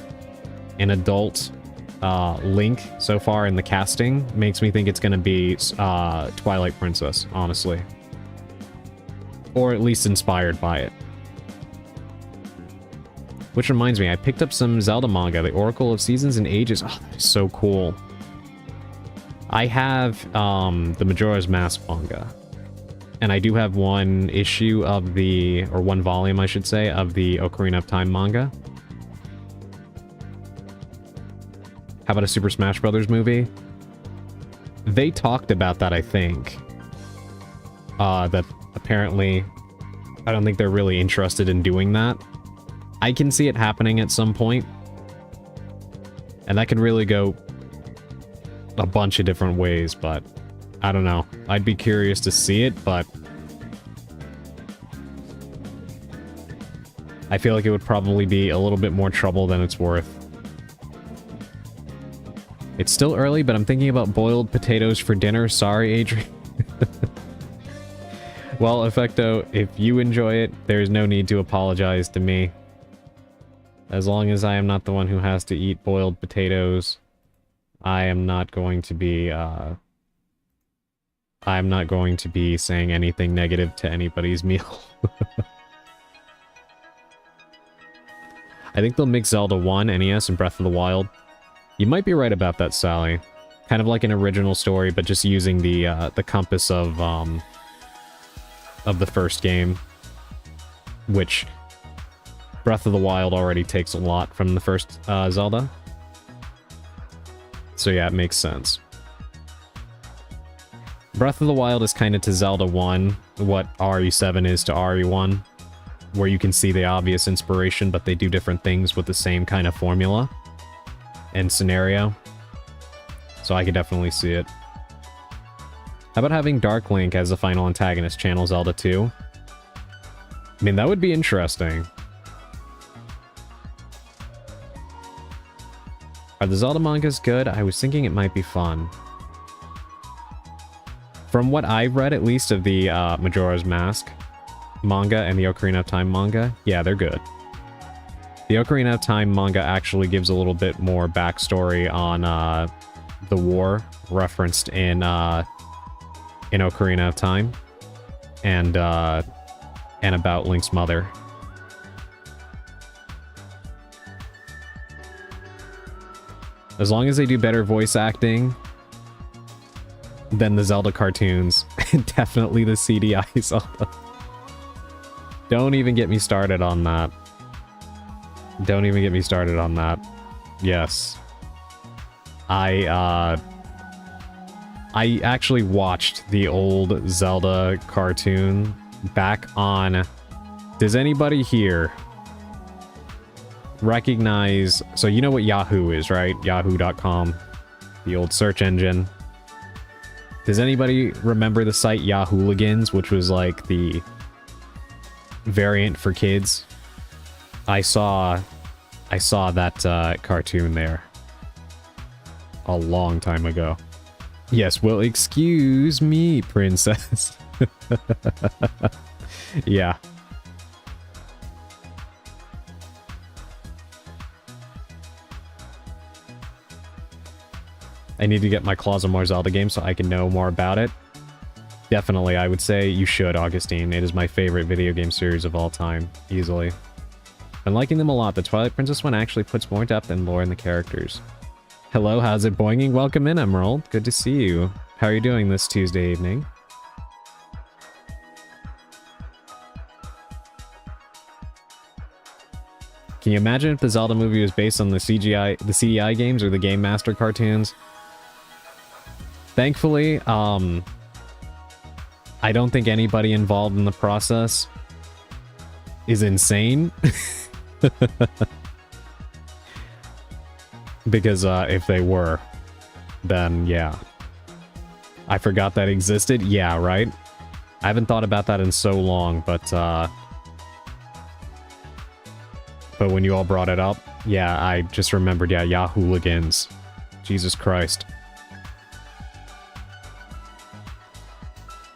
an adult Link so far in the casting makes me think it's going to be Twilight Princess, honestly. Or at least inspired by it. Which reminds me, I picked up some Zelda manga, The Oracle of Seasons and Ages. Oh, that is so cool. I have the Majora's Mask manga. And I do have one issue of the, or one volume, I should say, of the Ocarina of Time manga. How about a Super Smash Brothers movie? They talked about that, I think. That apparently, I don't think they're really interested in doing that. I can see it happening at some point. And that can really go a bunch of different ways, but I don't know. I'd be curious to see it, but I feel like it would probably be a little bit more trouble than it's worth. It's still early, but I'm thinking about boiled potatoes for dinner. Sorry, Adrian. Well, Effecto, if you enjoy it, there's no need to apologize to me. As long as I am not the one who has to eat boiled potatoes, I am not going to be, I'm not going to be saying anything negative to anybody's meal. I think they'll make Zelda 1, NES, and Breath of the Wild. You might be right about that, Sally. Kind of like an original story, but just using the compass of the first game. Which, Breath of the Wild already takes a lot from the first Zelda. So yeah, it makes sense. Breath of the Wild is kind of to Zelda 1 what RE7 is to RE1. where you can see the obvious inspiration, but they do different things with the same kind of formula and scenario. So I could definitely see it. How about having Dark Link as the final antagonist channel Zelda 2? I mean, that would be interesting. Are the Zelda mangas good? I was thinking it might be fun. From what I've read, at least, of the Majora's Mask manga and the Ocarina of Time manga, yeah, they're good. The Ocarina of Time manga actually gives a little bit more backstory on the war referenced in Ocarina of Time, and about Link's mother. As long as they do better voice acting than the Zelda cartoons, definitely the CDI Zelda. Don't even get me started on that. Don't even get me started on that. Yes. I actually watched the old Zelda cartoon back on... Does anybody here recognize... So you know what Yahoo is, right? Yahoo.com. The old search engine. Does anybody remember the site Yahooligans, which was like the variant for kids? I saw that cartoon there a long time ago. Yes, well, excuse me, princess. Yeah. I need to get my claws on more Zelda games so I can know more about it. Definitely, I would say you should, Augustine. It is my favorite video game series of all time, easily. Been liking them a lot. The Twilight Princess one actually puts more depth and lore in the characters. Hello, how's it boinging? Welcome in, Emerald. Good to see you. How are you doing this Tuesday evening? Can you imagine if the Zelda movie was based on the CDI games or the Game Master cartoons? Thankfully, I don't think anybody involved in the process is insane. Because if they were, then yeah. I forgot that existed. Yeah, right? I haven't thought about that in so long, but when you all brought it up, yeah, I just remembered, yeah, Yahooligans. Jesus Christ.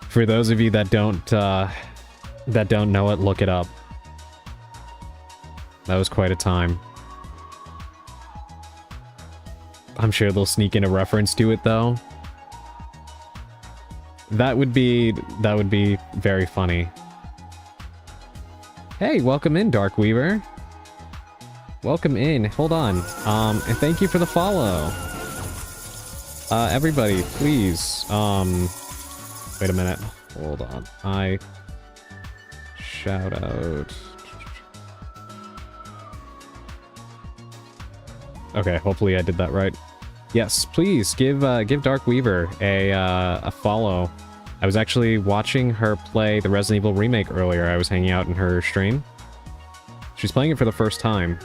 For those of you that don't know it, look it up. That was quite a time. I'm sure they'll sneak in a reference to it, though. That would be very funny. Hey, welcome in, Darkweaver. Welcome in. Hold on. And thank you for the follow. Everybody, please. Wait a minute. Hold on. Shout out. Okay, hopefully I did that right. Yes, please give Darkweaver a follow. I was actually watching her play the Resident Evil remake earlier. I was hanging out in her stream. She's playing it for the first time.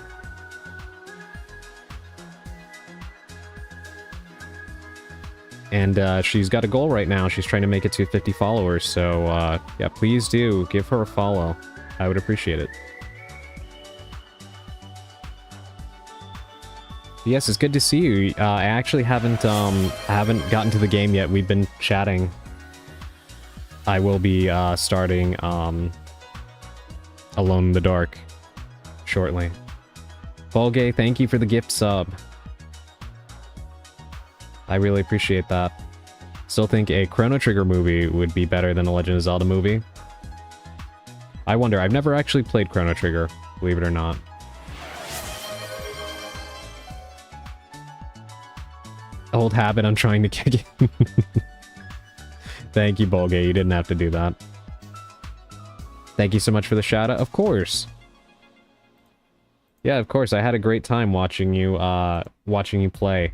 And she's got a goal right now. She's trying to make it to 50 followers. So yeah, please do give her a follow. I would appreciate it. Yes, it's good to see you. I actually haven't gotten to the game yet. We've been chatting. I will be starting Alone in the Dark shortly. Volgay, thank you for the gift sub. I really appreciate that. Still think a Chrono Trigger movie would be better than a Legend of Zelda movie. I wonder. I've never actually played Chrono Trigger, believe it or not. Old habit, I'm trying to kick it. Thank you, Bolgay. You didn't have to do that. Thank you so much for the shout out. Of course. Yeah, of course. I had a great time watching you play.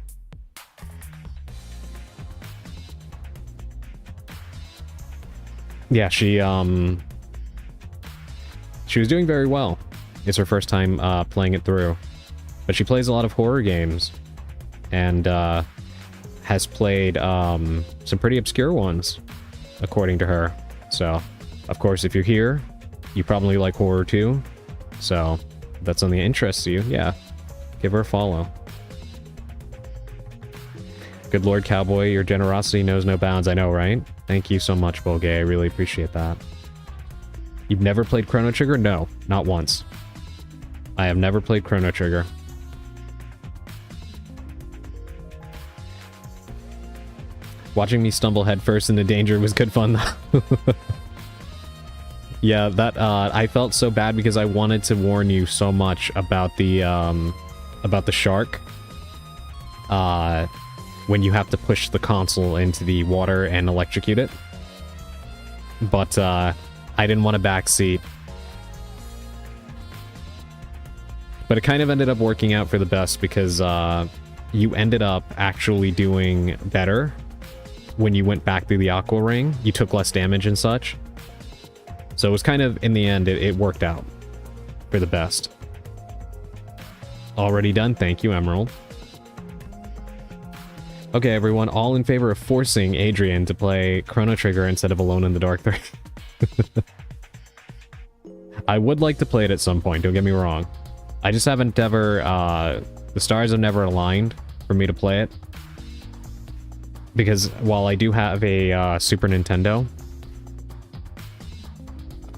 she She was doing very well. It's her first time playing it through. But she plays a lot of horror games. And has played some pretty obscure ones, according to her. So, of course, if you're here, you probably like horror too. So, if that's something that interests you, yeah, give her a follow. Good Lord Cowboy, your generosity knows no bounds. I know, right? Thank you so much, Bolgay. I really appreciate that. You've never played Chrono Trigger? No, not once. I have never played Chrono Trigger. Watching me stumble headfirst into danger was good fun, though. Yeah, that, I felt so bad because I wanted to warn you so much about the shark. When you have to push the console into the water and electrocute it. But, I didn't want a backseat. But it kind of ended up working out for the best because, you ended up actually doing better when you went back through the aqua ring. You took less damage and such. So it was kind of, in the end, it worked out for the best. Already done. Thank you, Emerald. Okay, everyone, all in favor of forcing Adrian to play Chrono Trigger instead of Alone in the Dark 3. I would like to play it at some point, don't get me wrong. I just haven't ever, the stars have never aligned for me to play it. Because while I do have a Super Nintendo,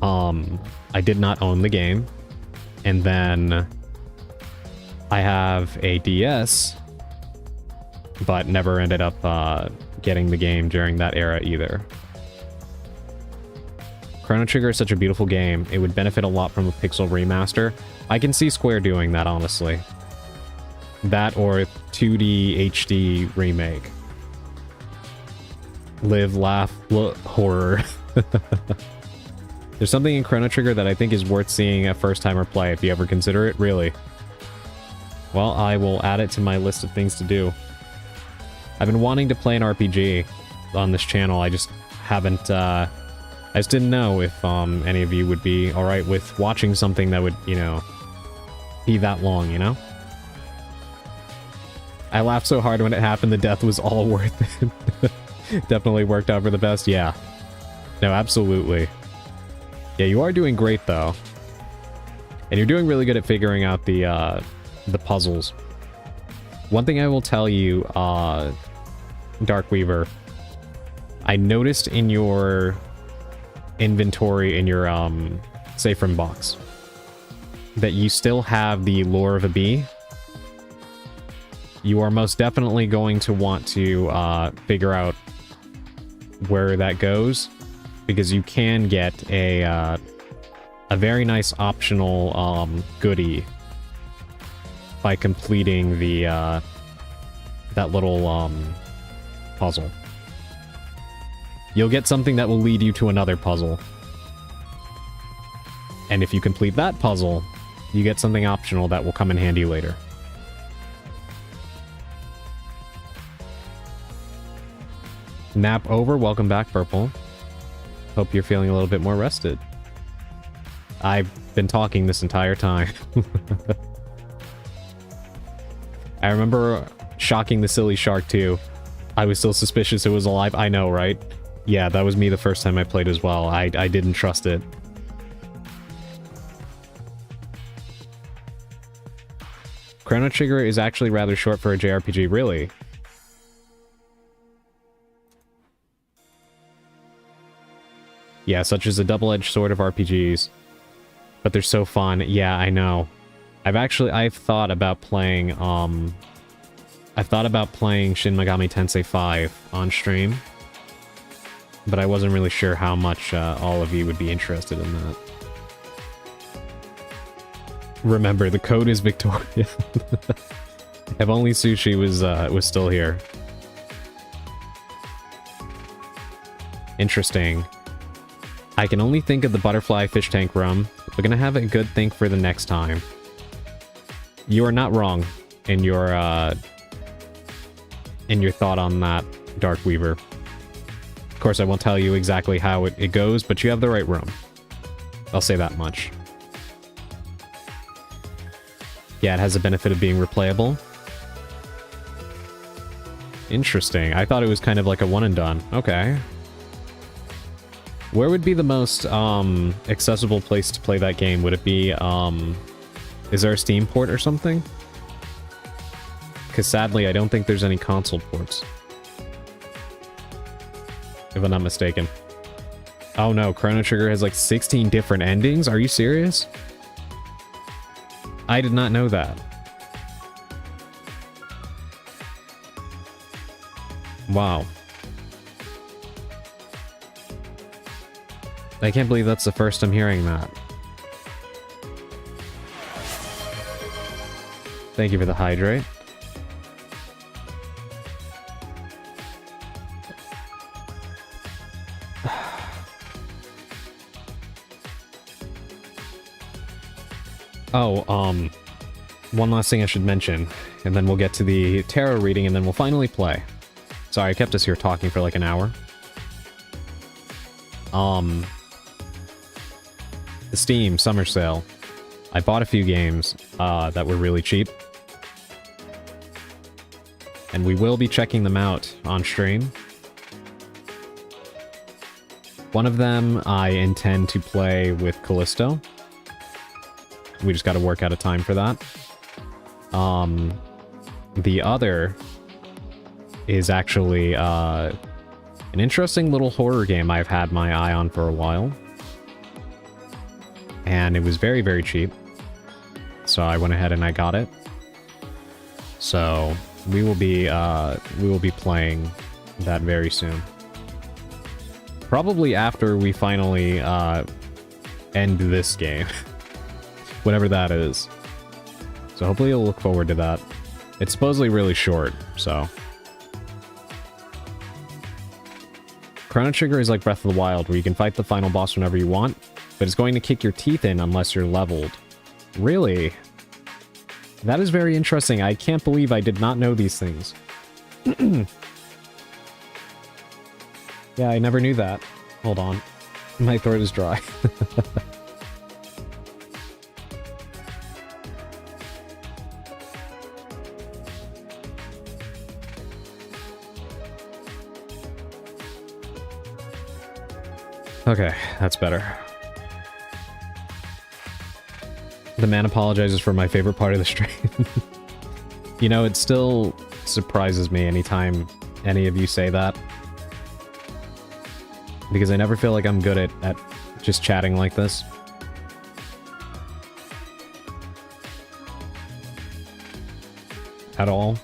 I did not own the game. And then I have a DS, but never ended up getting the game during that era either. Chrono Trigger is such a beautiful game. It would benefit a lot from a pixel remaster. I can see Square doing that, honestly. That or 2D HD remake. Live, laugh, horror. There's something in Chrono Trigger that I think is worth seeing a first-timer play if you ever consider it, really. Well, I will add it to my list of things to do. I've been wanting to play an RPG on this channel. I just haven't, I just didn't know if any of you would be alright with watching something that would, you know, be that long, you know? I laughed so hard when it happened, the death was all worth it. Definitely worked out for the best, yeah. No, absolutely. Yeah, you are doing great, though. And you're doing really good at figuring out the puzzles. One thing I will tell you, Darkweaver, I noticed in your inventory, in your, safe room box, that you still have the Lure of a Bee. You are most definitely going to want to, figure out where that goes, because you can get a very nice optional, goodie by completing the, that little, puzzle. You'll get something that will lead you to another puzzle. And if you complete that puzzle, you get something optional that will come in handy later. Nap over. Welcome back, Purple. Hope you're feeling a little bit more rested. I've been talking this entire time. I remember shocking the silly shark too. I was still suspicious it was alive. I know, right? Yeah, that was me the first time I played as well. I didn't trust it. Chrono Trigger is actually rather short for a JRPG, really. Yeah, such as a double-edged sword of RPGs. But they're so fun. Yeah, I know. I've thought about playing, I've thought about playing Shin Megami Tensei 5 on stream. But I wasn't really sure how much all of you would be interested in that. Remember, the code is Victoria. If only Sushi was still here. Interesting. I can only think of the butterfly fish tank rum. We're gonna have a good think for the next time. You are not wrong in your thought on that, Darkweaver. Of course, I won't tell you exactly how it goes, but you have the right room. I'll say that much. Yeah, it has the benefit of being replayable. Interesting. I thought it was kind of like a one and done. Okay. Where would be the most accessible place to play that game? Would it be is there a Steam port or something? Because sadly, I don't think there's any console ports. If I'm not mistaken. Oh no, Chrono Trigger has like 16 different endings? Are you serious? I did not know that. Wow. I can't believe that's the first I'm hearing that. Thank you for the hydrate. Oh, one last thing I should mention, and then we'll get to the tarot reading, and then we'll finally play. Sorry, I kept us here talking for like an hour. The Steam Summer Sale. I bought a few games that were really cheap. And we will be checking them out on stream. One of them I intend to play with Callisto. We just gotta work out a time for that. The other is actually an interesting little horror game I've had my eye on for a while. And it was very, very cheap. So I went ahead and I got it. So we will be playing that very soon. Probably after we finally end this game. Whatever that is. So hopefully you'll look forward to that. It's supposedly really short, so. Chrono Trigger is like Breath of the Wild, where you can fight the final boss whenever you want, but it's going to kick your teeth in unless you're leveled. Really? That is very interesting. I can't believe I did not know these things. Yeah, I never knew that. Hold on. My throat is dry. Okay, that's better. The man apologizes for my favorite part of the stream. You know, it still surprises me anytime any of you say that. Because I never feel like I'm good at just chatting like this. At all.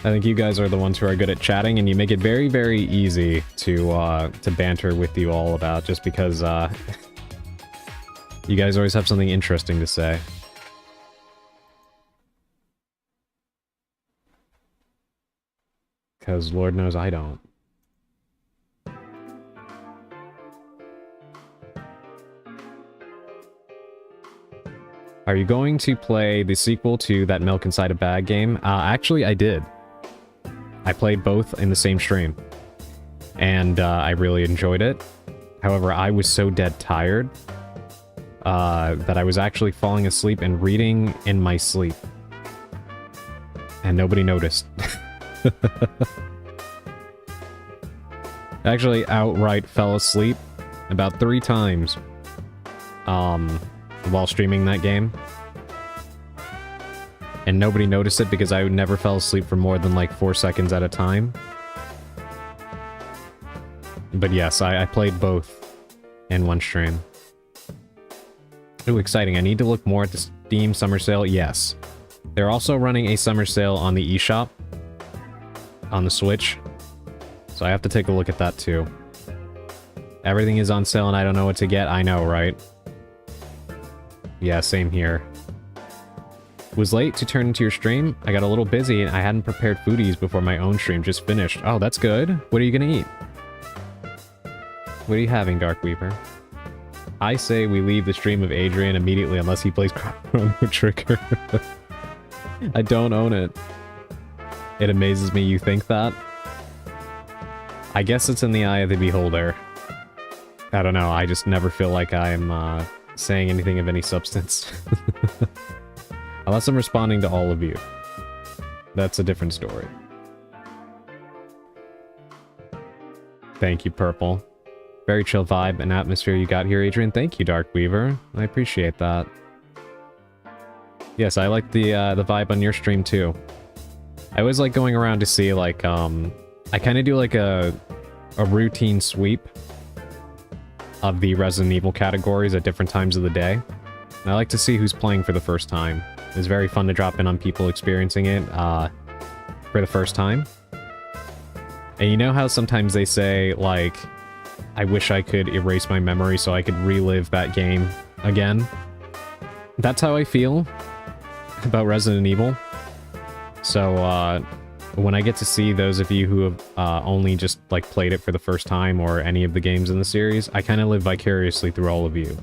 I think you guys are the ones who are good at chatting, and you make it very, very easy to banter with you all about, just because you guys always have something interesting to say. Because Lord knows I don't. Are you going to play the sequel to that Milk Inside a Bag game? Actually, I did. I played both in the same stream, and I really enjoyed it. However, I was so dead tired that I was actually falling asleep and reading in my sleep. And nobody noticed. Actually, outright fell asleep about 3 times while streaming that game. And nobody noticed it because I never fell asleep for more than like 4 seconds at a time. But yes, I played both in one stream. Ooh, exciting. I need to look more at the Steam Summer Sale. Yes. They're also running a Summer Sale on the eShop. On the Switch. So I have to take a look at that too. Everything is on sale and I don't know what to get. I know, right? Yeah, same here. Was late to turn into your stream. I got a little busy and I hadn't prepared foodies before my own stream just finished. Oh, that's good. What are you gonna eat? What are you having, Dark Weaver? I say we leave the stream of Adrian immediately unless he plays Chrono Trigger. I don't own it. It amazes me you think that. I guess it's in the eye of the beholder. I don't know, I just never feel like I'm saying anything of any substance. Unless I'm responding to all of you. That's a different story. Thank you, Purple. Very chill vibe and atmosphere you got here, Adrian. Thank you, Dark Weaver. I appreciate that. Yes, I like the vibe on your stream too. I always like going around to see like I kind of do like a routine sweep of the Resident Evil categories at different times of the day. And I like to see who's playing for the first time. It's very fun to drop in on people experiencing it for the first time. And you know how sometimes they say, like, I wish I could erase my memory so I could relive that game again? That's how I feel about Resident Evil. So, when I get to see those of you who have only just, like, played it for the first time or any of the games in the series, I kind of live vicariously through all of you.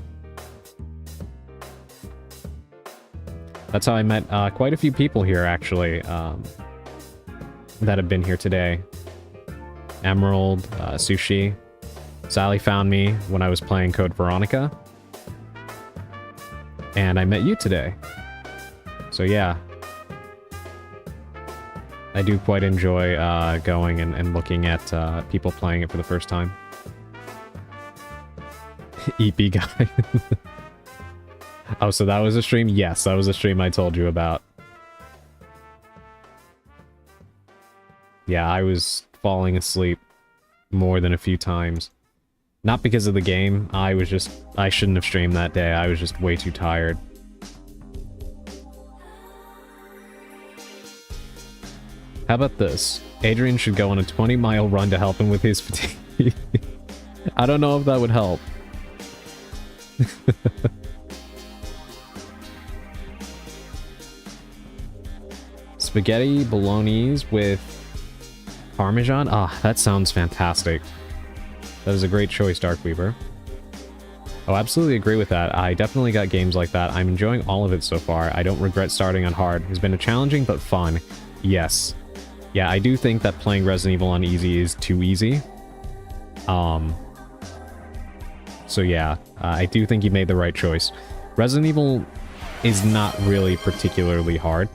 That's how I met quite a few people here, actually, that have been here today. Emerald, Sushi. Sally found me when I was playing Code Veronica. And I met you today. So yeah. I do quite enjoy going and looking at people playing it for the first time. EP guy. Oh, so that was a stream? Yes, that was a stream I told you about. Yeah, I was falling asleep more than a few times. Not because of the game, I shouldn't have streamed that day, I was just way too tired. How about this? Adrian should go on a 20-mile run to help him with his fatigue. I don't know if that would help. Spaghetti bolognese with Parmesan? Ah, that sounds fantastic. That is a great choice, Darkweaver. Oh, absolutely agree with that. I definitely got games like that. I'm enjoying all of it so far. I don't regret starting on hard. It's been a challenging but fun. Yes. Yeah, I do think that playing Resident Evil on easy is too easy. So yeah, I do think you made the right choice. Resident Evil is not really particularly hard.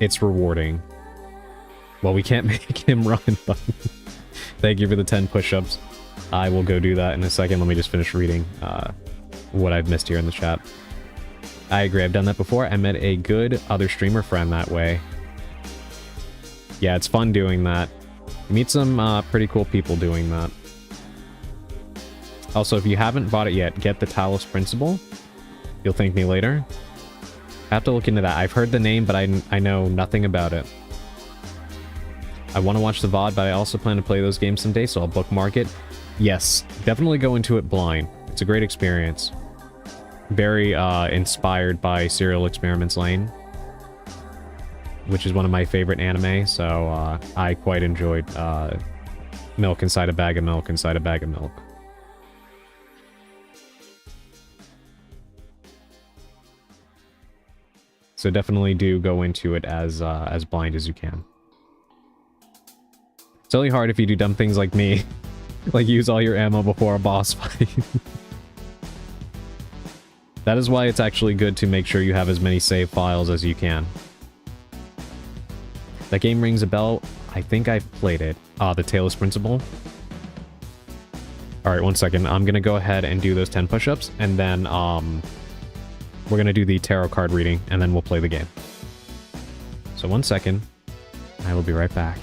It's rewarding. Well, we can't make him run, but thank you for the 10 push-ups. I will go do that in a second. Let me just finish reading what I've missed here in the chat. I agree, I've done that before. I met a good other streamer friend that way. Yeah, it's fun doing that. You meet some pretty cool people doing that. Also, if you haven't bought it yet, get the Talos Principle. You'll thank me later. I have to look into that. I've heard the name, but I know nothing about it. I want to watch the VOD, but I also plan to play those games someday, so I'll bookmark it. Yes, definitely go into it blind. It's a great experience. Very inspired by Serial Experiments Lane, which is one of my favorite anime, so I quite enjoyed Milk Inside a Bag of Milk Inside a Bag of Milk. So definitely do go into it as blind as you can. It's only hard if you do dumb things like me. Like use all your ammo before a boss fight. That is why it's actually good to make sure you have as many save files as you can. That game rings a bell. I think I've played it. The Talos Principle. Alright, one second. I'm gonna go ahead and do those 10 push-ups, and then, we're gonna do the tarot card reading, and then we'll play the game. So 1 second. I will be right back.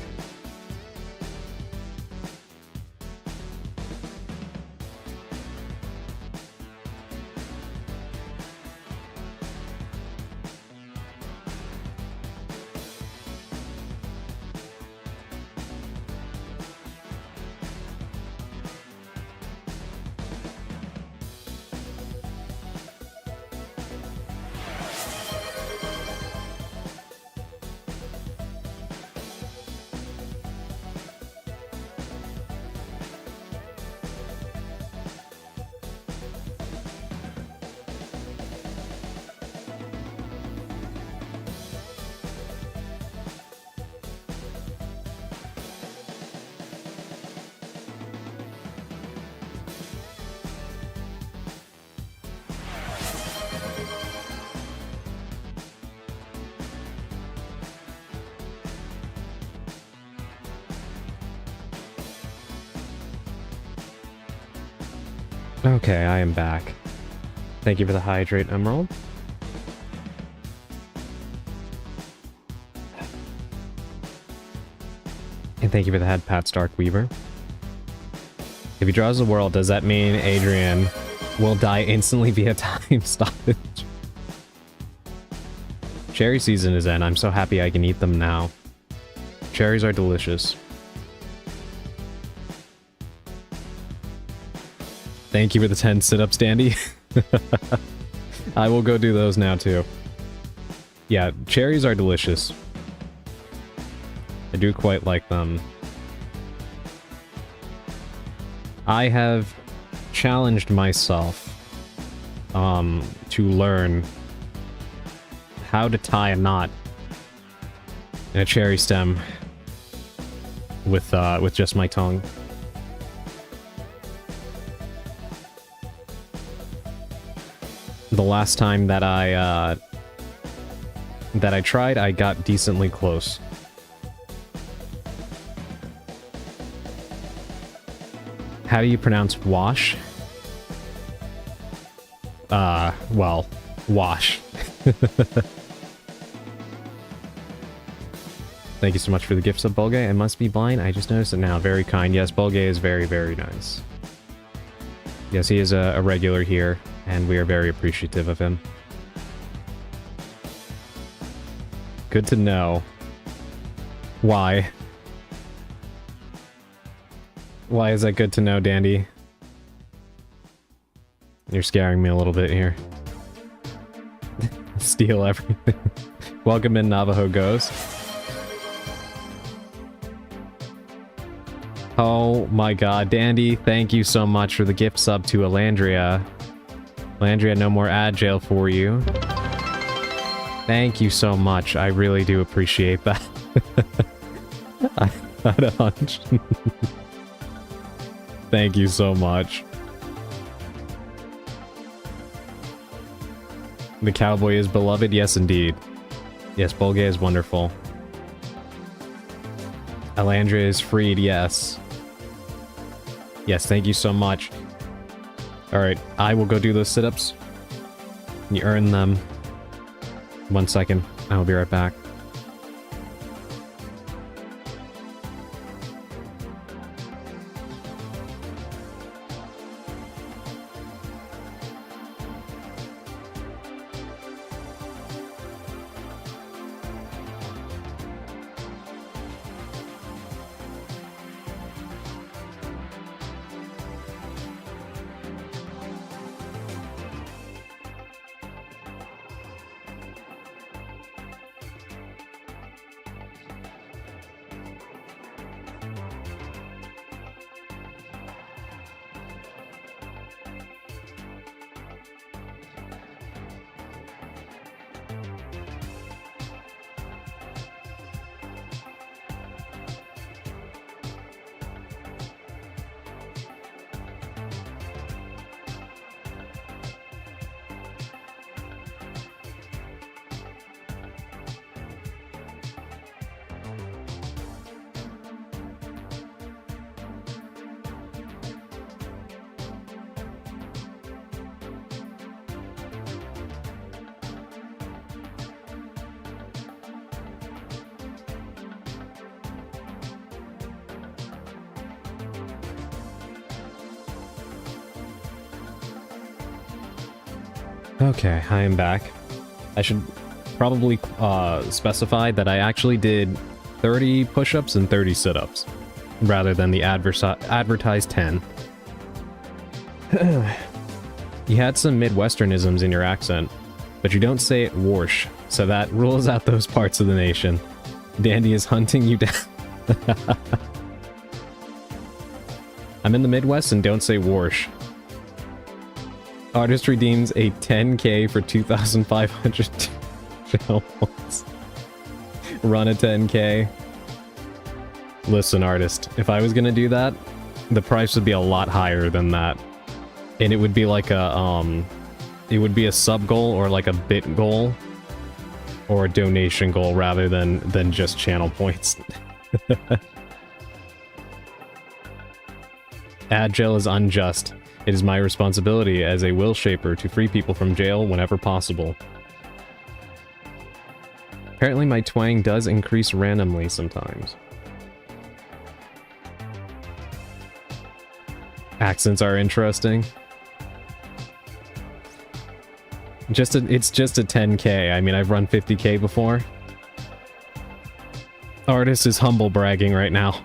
Okay, I am back. Thank you for the hydrate, Emerald. And thank you for the head pat, Stark Weaver. If he draws the world, does that mean Adrian will die instantly via time stoppage? Cherry season is in. I'm so happy I can eat them now. Cherries are delicious. Thank you for the 10 sit-ups, Dandy. I will go do those now, too. Yeah, cherries are delicious. I do quite like them. I have challenged myself to learn how to tie a knot in a cherry stem with just my tongue. The last time that I tried, I got decently close. How do you pronounce wash? Well, wash. Thank you so much for the gift sub, Bulgay. I must be blind. I just noticed it now. Very kind. Yes, Bulgay is very, very nice. Yes, he is a regular here, and we are very appreciative of him. Good to know. Why? Why is that good to know, Dandy? You're scaring me a little bit here. Steal everything. Welcome in, Navajo Ghost. Oh my god, Dandy, thank you so much for the gift sub to Alandria. Alandria, no more ad jail for you. Thank you so much. I really do appreciate that. I had a hunch. Thank you so much. The cowboy is beloved? Yes, indeed. Yes, Bulgay is wonderful. Alandria is freed, yes. Yes, thank you so much. Alright, I will go do those sit-ups. You earn them. 1 second. I will be right back. Okay, I am back. I should probably specify that I actually did 30 push-ups and 30 sit-ups, rather than the advertised 10. You had some Midwesternisms in your accent, but you don't say it warsh, so that rules out those parts of the nation. Dandy is hunting you down. I'm in the Midwest and don't say warsh. Artist redeems a 10k for 2,500 shells. Run a 10k. Listen, artist, if I was gonna do that, the price would be a lot higher than that. And it would be like a, it would be a sub goal or like a bit goal. Or a donation goal rather than just channel points. Agile is unjust. It is my responsibility as a will shaper to free people from jail whenever possible. Apparently my twang does increase randomly sometimes. Accents are interesting. It's just a 10k. I mean, I've run 50k before. Artist is humble bragging right now.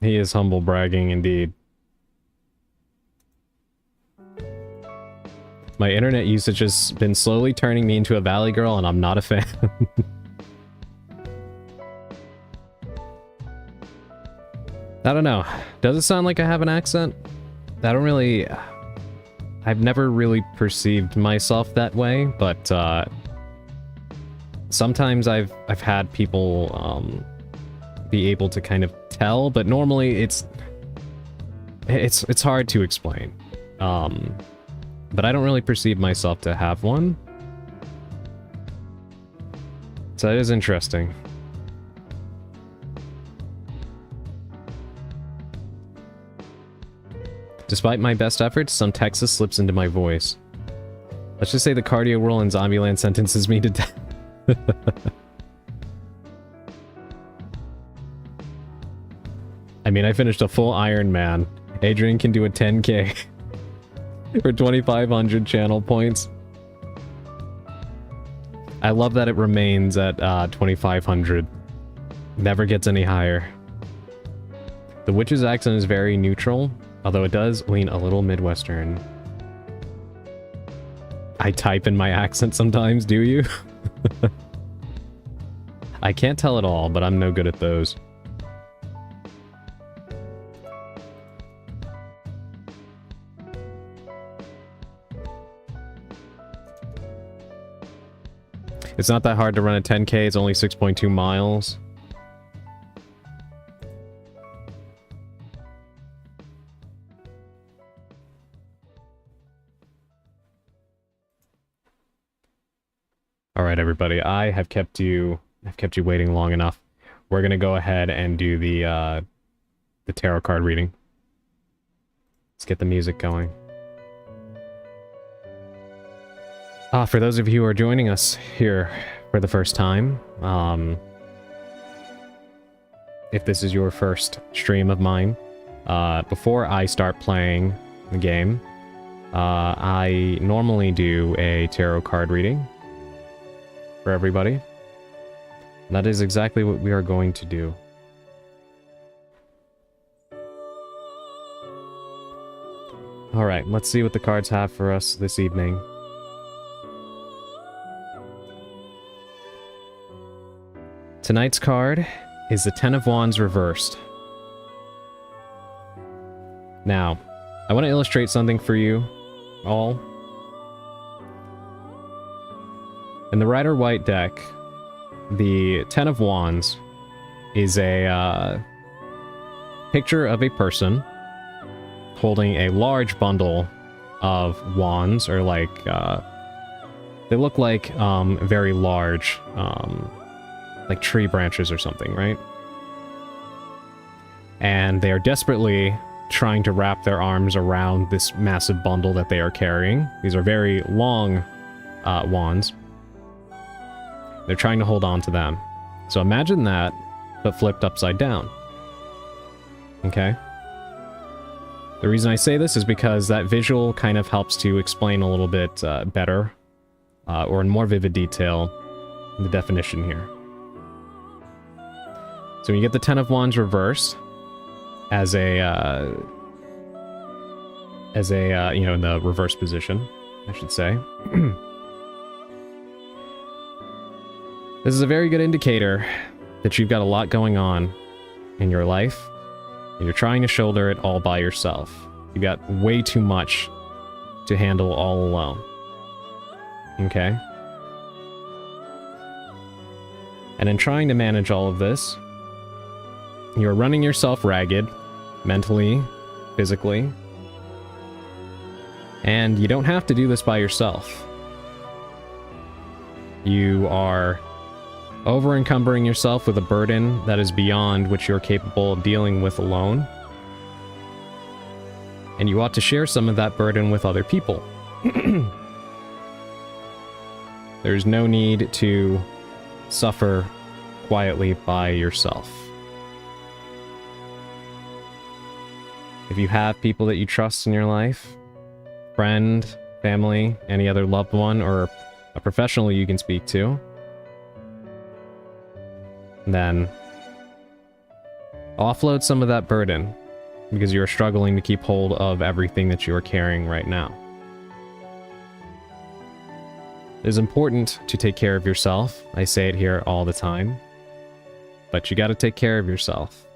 He is humble bragging indeed. My internet usage has been slowly turning me into a valley girl, and I'm not a fan. I don't know. Does it sound like I have an accent? I don't really... I've never really perceived myself that way, but sometimes I've had people be able to kind of tell, but normally it's hard to explain. But I don't really perceive myself to have one. So it is interesting. Despite my best efforts, some Texas slips into my voice. Let's just say the cardio roll in Zombieland sentences me to death. I mean, I finished a full Iron Man. Adrian can do a 10k. For 2,500 channel points. I love that it remains at 2,500. Never gets any higher. The witch's accent is very neutral, although it does lean a little Midwestern. I type in my accent sometimes, do you? I can't tell it all, but I'm no good at those. It's not that hard to run a 10k, it's only 6.2 miles. Alright everybody, I've kept you waiting long enough. We're gonna go ahead and do the tarot card reading. Let's get the music going. For those of you who are joining us here for the first time, if this is your first stream of mine, before I start playing the game, I normally do a tarot card reading for everybody. And that is exactly what we are going to do. Alright, let's see what the cards have for us this evening. Tonight's card is the Ten of Wands reversed. Now, I want to illustrate something for you all. In the Rider-Waite deck, the Ten of Wands is a picture of a person holding a large bundle of wands, or like, they look like very large, like tree branches or something, right? And they are desperately trying to wrap their arms around this massive bundle that they are carrying. These are very long wands. They're trying to hold on to them. So imagine that, but flipped upside down. Okay? The reason I say this is because that visual kind of helps to explain a little bit better, or in more vivid detail, the definition here. So when you get the Ten of Wands reversed, as a, you know, in the reverse position, I should say. This is a very good indicator that you've got a lot going on in your life, and you're trying to shoulder it all by yourself. You've got way too much to handle all alone. Okay? And in trying to manage all of this, you're running yourself ragged, mentally, physically, and you don't have to do this by yourself. You are over-encumbering yourself with a burden that is beyond what you're capable of dealing with alone. And you ought to share some of that burden with other people. There's no need to suffer quietly by yourself. If you have people that you trust in your life, friend, family, any other loved one, or a professional you can speak to, then offload some of that burden, because you are struggling to keep hold of everything that you are carrying right now. It is important to take care of yourself. I say it here all the time. But you gotta take care of yourself.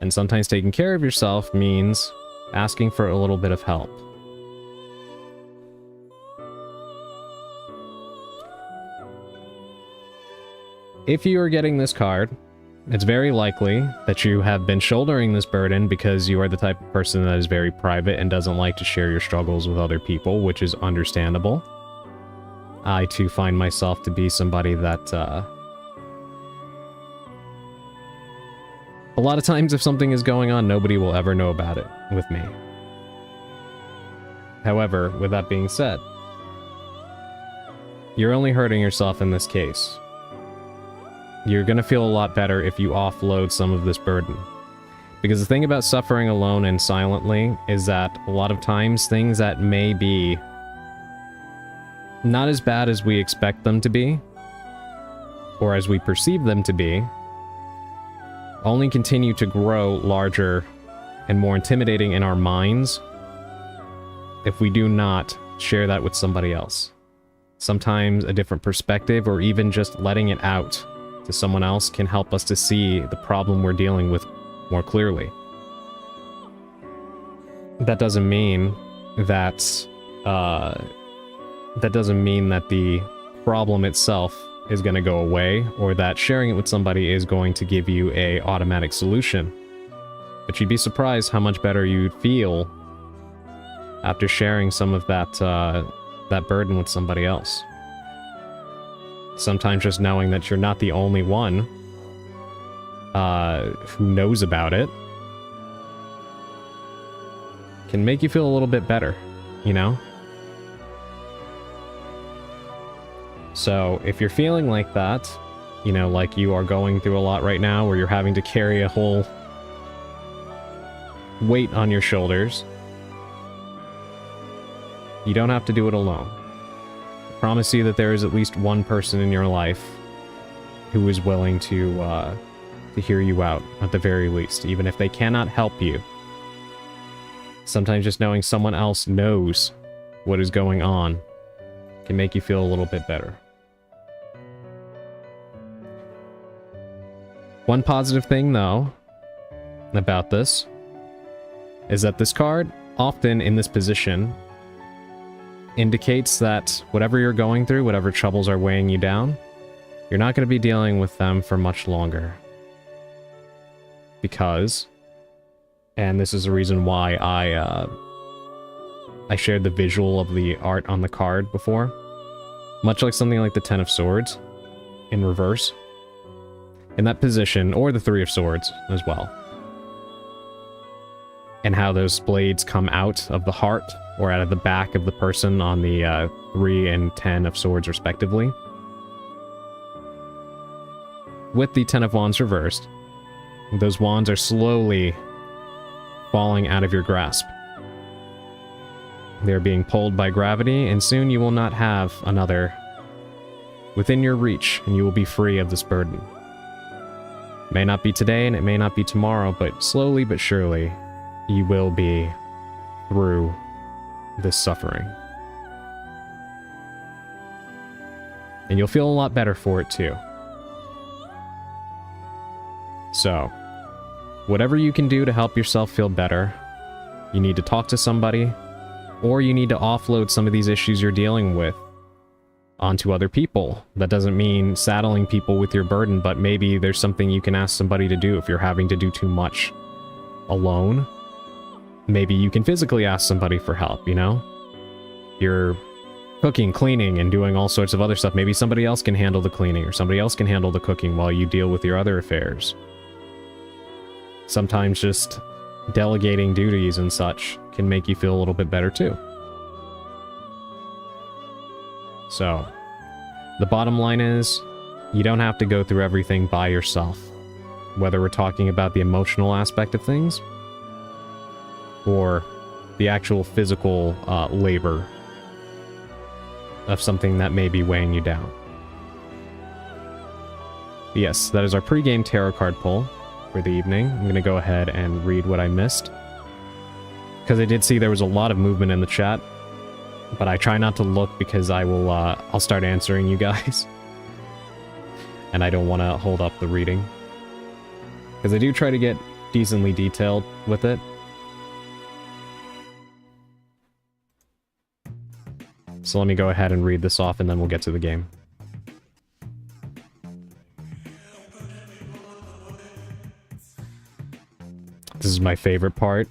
And sometimes taking care of yourself means asking for a little bit of help. If you are getting this card, it's very likely that you have been shouldering this burden because you are the type of person that is very private and doesn't like to share your struggles with other people, which is understandable. I, too, find myself to be somebody that, a lot of times if something is going on, nobody will ever know about it with me. However, with that being said, you're only hurting yourself in this case. You're gonna feel a lot better if you offload some of this burden. Because the thing about suffering alone and silently is that a lot of times things that may be not as bad as we expect them to be, or as we perceive them to be, only continue to grow larger and more intimidating in our minds if we do not share that with somebody else. Sometimes a different perspective, or even just letting it out to someone else, can help us to see the problem we're dealing with more clearly. That doesn't mean that the problem itself is going to go away, or that sharing it with somebody is going to give you a automatic solution. But you'd be surprised how much better you'd feel after sharing some of that burden with somebody else. Sometimes just knowing that you're not the only one who knows about it can make you feel a little bit better, you know? So if you're feeling like that, you know, like you are going through a lot right now, where you're having to carry a whole weight on your shoulders, you don't have to do it alone. I promise you that there is at least one person in your life who is willing to hear you out, at the very least, even if they cannot help you. Sometimes just knowing someone else knows what is going on can make you feel a little bit better. One positive thing, though, about this is that this card, often in this position, indicates that whatever you're going through, whatever troubles are weighing you down, you're not going to be dealing with them for much longer. Because, and this is the reason why I shared the visual of the art on the card before, much like something like the Ten of Swords in reverse, in that position, or the Three of Swords as well, and how those blades come out of the heart or out of the back of the person on the 3 and 10 of Swords respectively. With the 10 of Wands reversed, those wands are slowly falling out of your grasp. They're being pulled by gravity, and soon you will not have another within your reach, and you will be free of this burden. It may not be today, and it may not be tomorrow, but slowly but surely, you will be through this suffering. And you'll feel a lot better for it too. So, whatever you can do to help yourself feel better, you need to talk to somebody, or you need to offload some of these issues you're dealing with onto other people. That doesn't mean saddling people with your burden, but maybe there's something you can ask somebody to do if you're having to do too much alone. Maybe you can physically ask somebody for help, you know? You're cooking, cleaning, and doing all sorts of other stuff. Maybe somebody else can handle the cleaning, or somebody else can handle the cooking while you deal with your other affairs. Sometimes just delegating duties and such can make you feel a little bit better too. So, the bottom line is, you don't have to go through everything by yourself. Whether we're talking about the emotional aspect of things, or the actual physical labor of something that may be weighing you down. Yes, that is our pre-game tarot card pull for the evening. I'm going to go ahead and read what I missed, because I did see there was a lot of movement in the chat, but I try not to look because I'll start answering you guys, and I don't want to hold up the reading, because I do try to get decently detailed with it. So let me go ahead and read this off, and then we'll get to the game. This is my favorite part.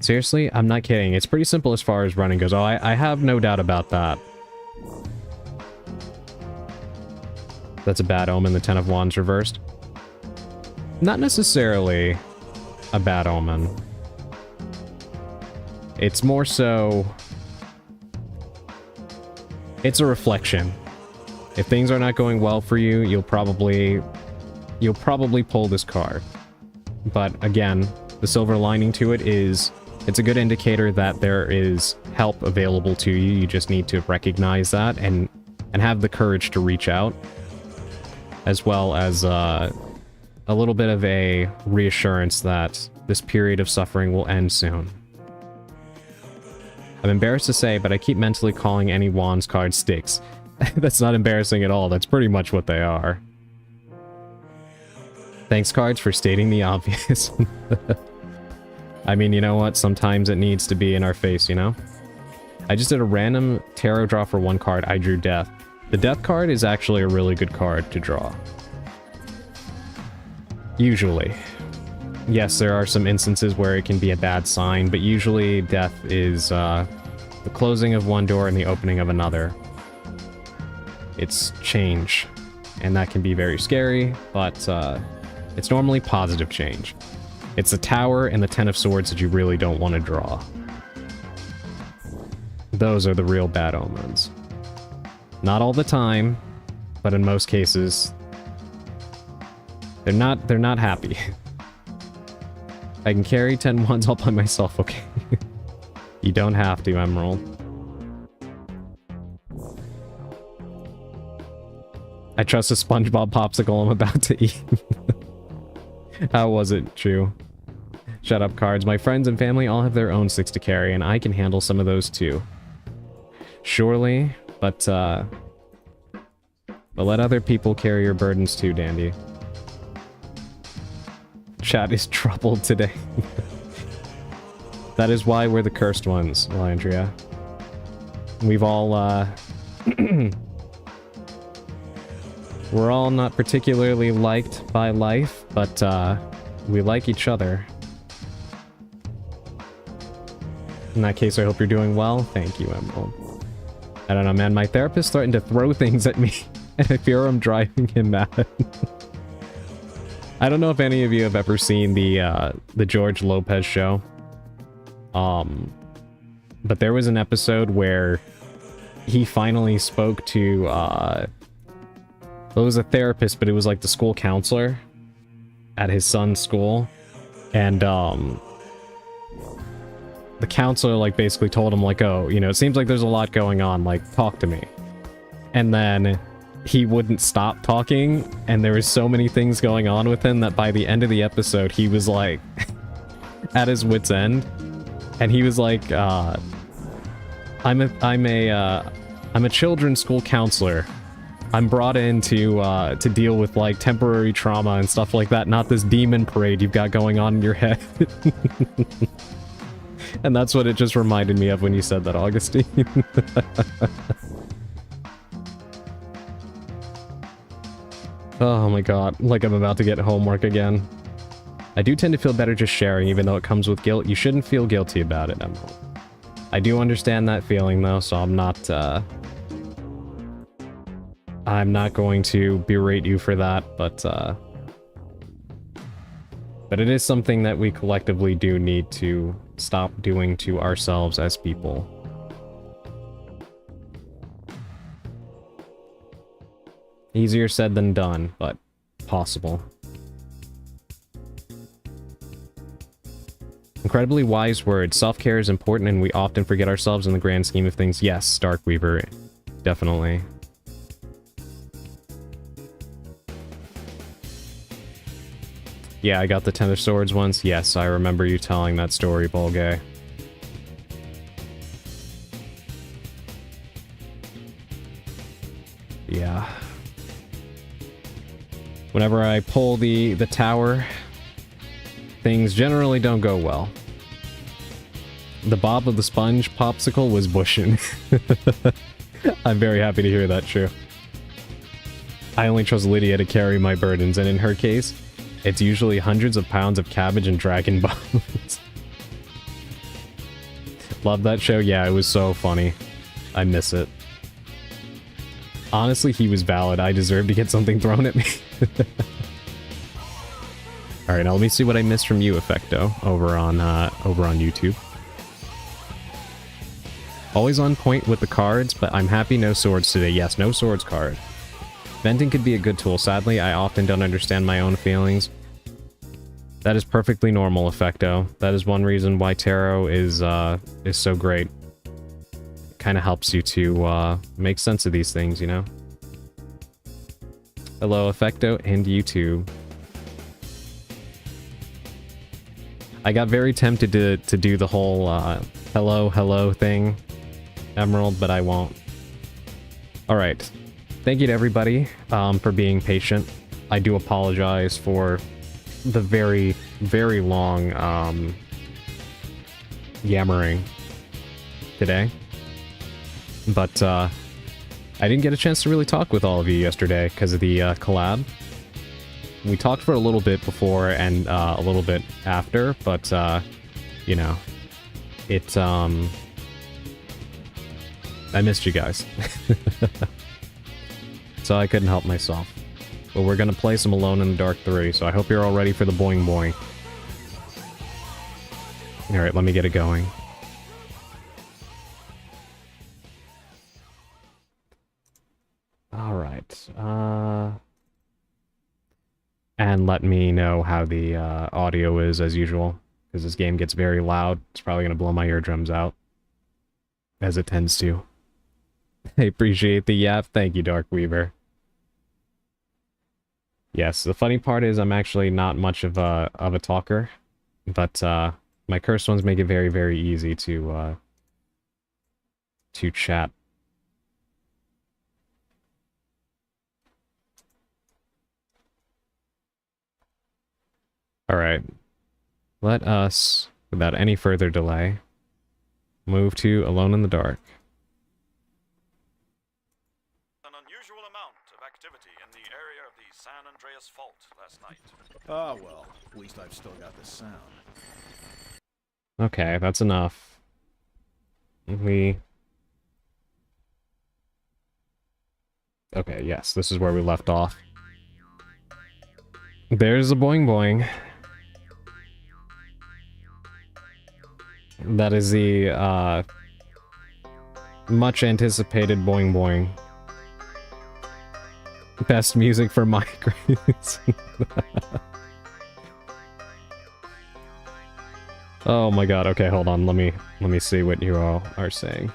Seriously? I'm not kidding. It's pretty simple as far as running goes. Oh, I have no doubt about that. That's a bad omen, the Ten of Wands reversed. Not necessarily a bad omen. It's more so... it's a reflection. If things are not going well for you, you'll probably pull this card. But again, the silver lining to it is it's a good indicator that there is help available to you. You just need to recognize that and have the courage to reach out, as well as a little bit of a reassurance that this period of suffering will end soon. I'm embarrassed to say, but I keep mentally calling any Wands card sticks. That's not embarrassing at all. That's pretty much what they are. Thanks, cards, for stating the obvious. I mean, you know what? Sometimes it needs to be in our face, you know? I just did a random tarot draw for one card. I drew Death. The Death card is actually a really good card to draw. Usually. Yes, there are some instances where it can be a bad sign, but usually Death is the closing of one door and the opening of another. It's change, and that can be very scary, but it's normally positive change. It's the Tower and the Ten of Swords that you really don't want to draw. Those are the real bad omens. Not all the time, but in most cases, they're not happy. I can carry 10 wands all by myself, okay? You don't have to, Emerald. I trust a SpongeBob popsicle I'm about to eat. How was it, Chew? Shut up, cards. My friends and family all have their own sticks to carry, and I can handle some of those too. Surely, but let other people carry your burdens too, Dandy. Chat is troubled today. That is why we're the cursed ones, Elandria. We've all, we're all not particularly liked by life, but, we like each other. In that case, I hope you're doing well. Thank you, Emerald. I don't know, man. My therapist threatened to throw things at me, and I fear I'm driving him mad. I don't know if any of you have ever seen the George Lopez show. But there was an episode where he finally spoke to, it was a therapist, but it was like the school counselor at his son's school. And, the counselor, like, basically told him, like, oh, you know, it seems like there's a lot going on, like, talk to me. And then he wouldn't stop talking, and there was so many things going on with him that by the end of the episode, he was, like, at his wit's end. And he was like, I'm a children's school counselor. I'm brought in to deal with, like, temporary trauma and stuff like that, not this demon parade you've got going on in your head. And that's what it just reminded me of when you said that, Augustine. Oh my god, like I'm about to get homework again. I do tend to feel better just sharing, even though it comes with guilt. You shouldn't feel guilty about it, Emerald. I do understand that feeling though, so I'm not going to berate you for that, but it is something that we collectively do need to stop doing to ourselves as people. Easier said than done, but possible. Incredibly wise words. Self-care is important and we often forget ourselves in the grand scheme of things. Yes, Darkweaver. Definitely. Yeah, I got the Ten of Swords once. Yes, I remember you telling that story, Bolgay. Yeah. Whenever I pull the tower, things generally don't go well. The Bob of the Sponge popsicle was bushing. I'm very happy to hear that, true. I only trust Lydia to carry my burdens, and in her case, it's usually hundreds of pounds of cabbage and dragon bones. Love that show. Yeah, it was so funny. I miss it. Honestly, he was valid. I deserve to get something thrown at me. Alright, now let me see what I missed from you, Effecto, over on YouTube. Always on point with the cards, but I'm happy no swords today. Yes, no swords card. Venting could be a good tool. Sadly, I often don't understand my own feelings. That is perfectly normal, Effecto. That is one reason why tarot is so great. It kind of helps you to make sense of these things, you know? Hello, Effecto and YouTube. I got very tempted to do the whole hello thing, Emerald, but I won't. Alright. Thank you to everybody for being patient. I do apologize for the very, very long yammering today. But I didn't get a chance to really talk with all of you yesterday because of the collab. We talked for a little bit before and a little bit after, but you know, I missed you guys. So I couldn't help myself. But we're gonna play some Alone in the Dark 3, so I hope you're all ready for the boing boing. Alright, let me get it going. Alright, and let me know how the audio is as usual, because this game gets very loud. It's probably gonna blow my eardrums out, as it tends to. I appreciate the yap. Thank you, Darkweaver. Yes, the funny part is I'm actually not much of a talker, but my cursed ones make it very, very easy to chat. All right, let us, without any further delay, move to Alone in the Dark. Oh, well, at least I've still got the sound. Okay, that's enough. Okay, yes, this is where we left off. There's a boing boing. That is the, much anticipated boing boing. Best music for migraines. Oh my god, okay, hold on, let me see what you all are saying.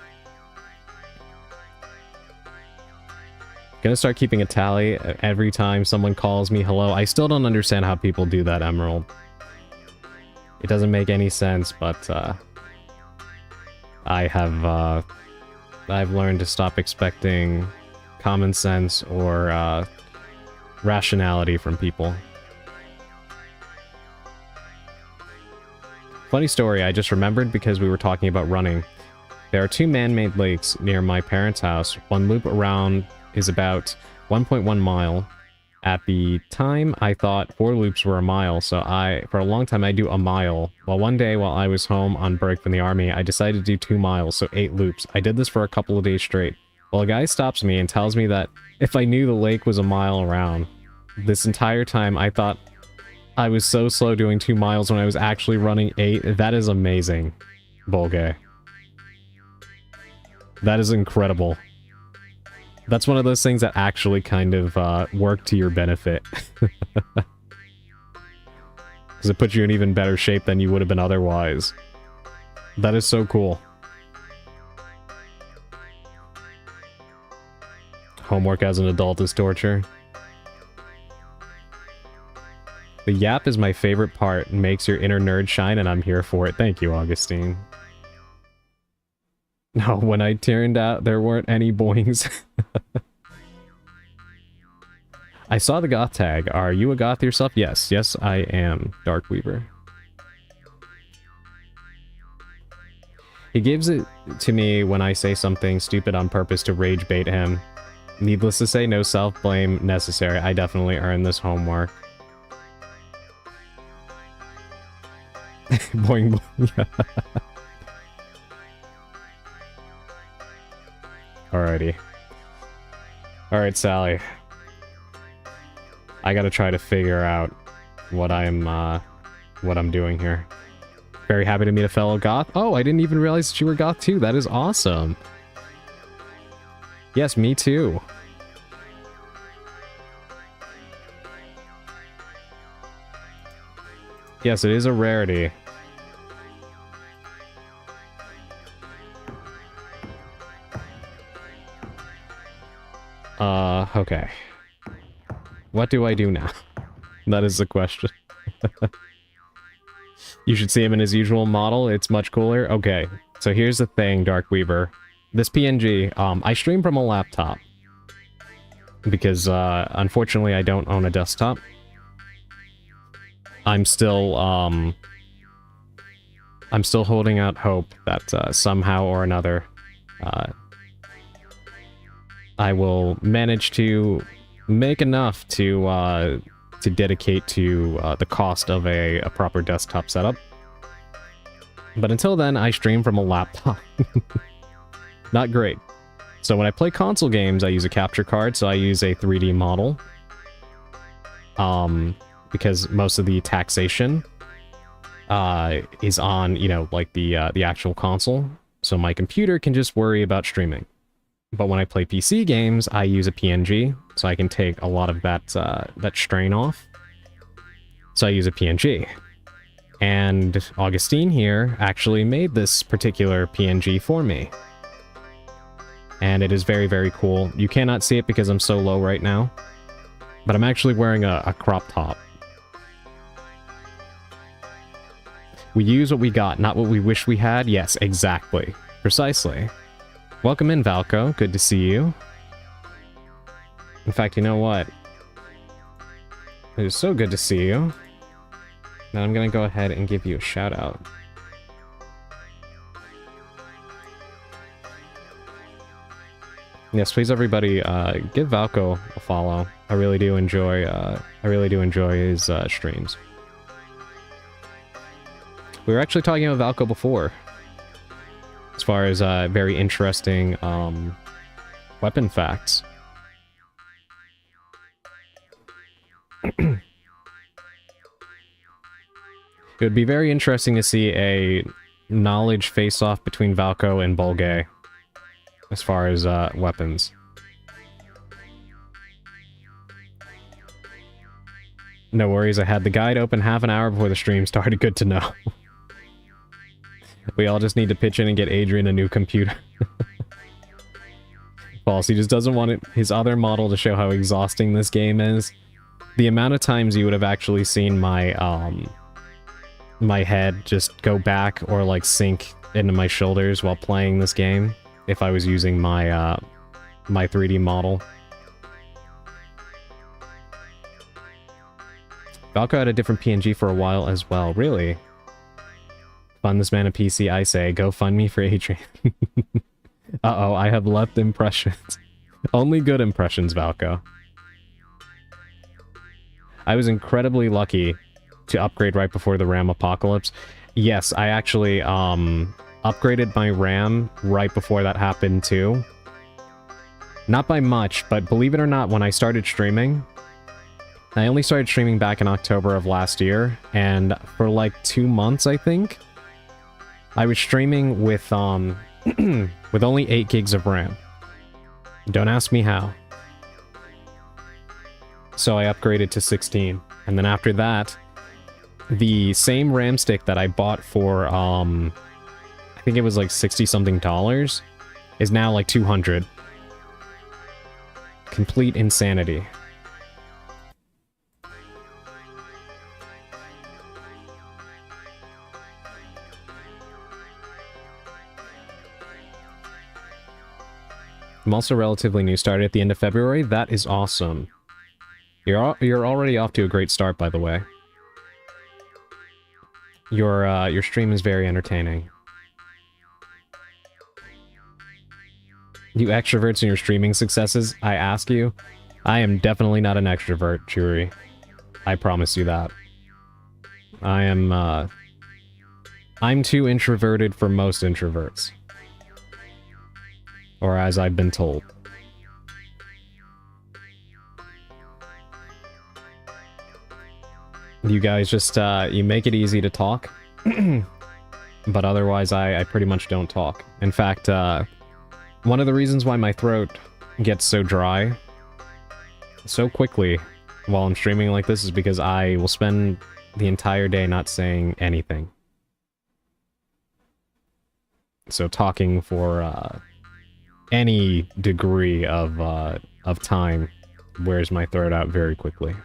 Gonna start keeping a tally every time someone calls me hello. I still don't understand how people do that, Emerald. It doesn't make any sense, but I've learned to stop expecting common sense or rationality from people. Funny story, I just remembered because we were talking about running. There are 2 man-made lakes near my parents' house. One loop around is about 1.1 mile. At the time, I thought 4 loops were a mile, so for a long time, I do a mile. Well, one day while I was home on break from the army, I decided to do 2 miles, so 8 loops. I did this for a couple of days straight. Well, a guy stops me and tells me that if I knew the lake was a mile around, this entire time I thought I was so slow doing 2 miles when I was actually running 8. That is amazing, Bolgay. That is incredible. That's one of those things that actually kind of work to your benefit. Because it puts you in even better shape than you would have been otherwise. That is so cool. Homework as an adult is torture. The yap is my favorite part and makes your inner nerd shine, and I'm here for it. Thank you, Augustine. No, when I turned out, there weren't any boings. I saw the goth tag. Are you a goth yourself? Yes. Yes, I am, Darkweaver. He gives it to me when I say something stupid on purpose to rage bait him. Needless to say, no self-blame necessary. I definitely earned this homework. Boing boing. Alrighty. Alright, Sally. I gotta try to figure out what I'm doing here. Very happy to meet a fellow goth. Oh, I didn't even realize that you were goth too. That is awesome. Yes, me too. Yes, it is a rarity. Okay. What do I do now? That is the question. You should see him in his usual model. It's much cooler. Okay, so here's the thing, Darkweaver. This PNG, I stream from a laptop. Because, unfortunately, I don't own a desktop. I'm still holding out hope that, somehow or another, I will manage to make enough to dedicate to the cost of a proper desktop setup. But until then, I stream from a laptop. Not great. So when I play console games, I use a capture card, so I use a 3D model. Because most of the taxation is on, you know, like the actual console. So my computer can just worry about streaming. But when I play PC games, I use a PNG, so I can take a lot of that strain off. So I use a PNG. And Augustine here actually made this particular PNG for me. And it is very, very cool. You cannot see it because I'm so low right now. But I'm actually wearing a crop top. We use what we got, not what we wish we had. Yes, exactly. Precisely. Welcome in, Valko. Good to see you. In fact, you know what? It is so good to see you. Now I'm gonna go ahead and give you a shout out. Yes, please everybody, give Valko a follow. I really do enjoy his streams. We were actually talking about Valko before. As far as very interesting weapon facts. It would be very interesting to see a knowledge face-off between Valko and Bolgay. As far as weapons. No worries, I had the guide open half an hour before the stream started. Good to know. We all just need to pitch in and get Adrian a new computer. False, he just doesn't want his other model to show how exhausting this game is. The amount of times you would have actually seen my, my head just go back or, like, sink into my shoulders while playing this game, if I was using my, my 3D model. Valko had a different PNG for a while as well, really? Fund this man a PC, I say. Go fund me for Adrian. Uh-oh, I have left impressions. Only good impressions, Valko. I was incredibly lucky to upgrade right before the RAM apocalypse. Yes, I actually upgraded my RAM right before that happened too. Not by much, but believe it or not, when I started streaming, I only started streaming back in October of last year, and for like 2 months, I think, I was streaming with with only 8 gigs of RAM. Don't ask me how. So I upgraded to 16, and then after that, the same RAM stick that I bought for I think it was like $60-something is now like 200. Complete insanity. I'm also relatively new, started at the end of February. That is awesome. You're already off to a great start, by the way. Your stream is very entertaining. You extroverts and your streaming successes, I ask you. I am definitely not an extrovert, Churi. I promise you that. I'm too introverted for most introverts. Or as I've been told. You guys just, you make it easy to talk. But otherwise, I pretty much don't talk. In fact, one of the reasons why my throat gets so dry so quickly while I'm streaming like this is because I will spend the entire day not saying anything. So talking for, any degree of time wears my throat out very quickly.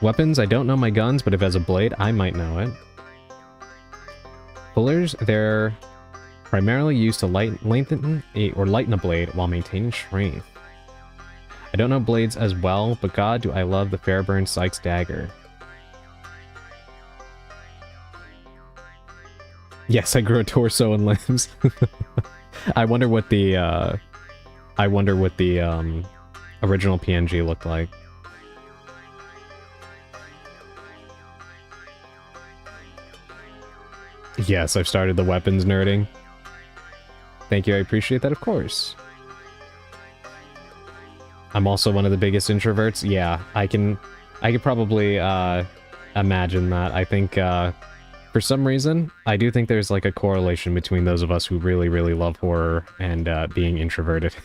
Weapons, I don't know my guns, but if it has a blade, I might know it. Pullers, they're primarily used to lighten a blade while maintaining strength. I don't know blades as well, but god, do I love the Fairburn Sykes dagger. Yes, I grew a torso and limbs. I wonder what the original PNG looked like. Yes, I've started the weapons nerding. Thank you, I appreciate that, of course. I'm also one of the biggest introverts. Yeah, I could probably imagine that. I think for some reason, I do think there's like a correlation between those of us who really, really love horror and being introverted.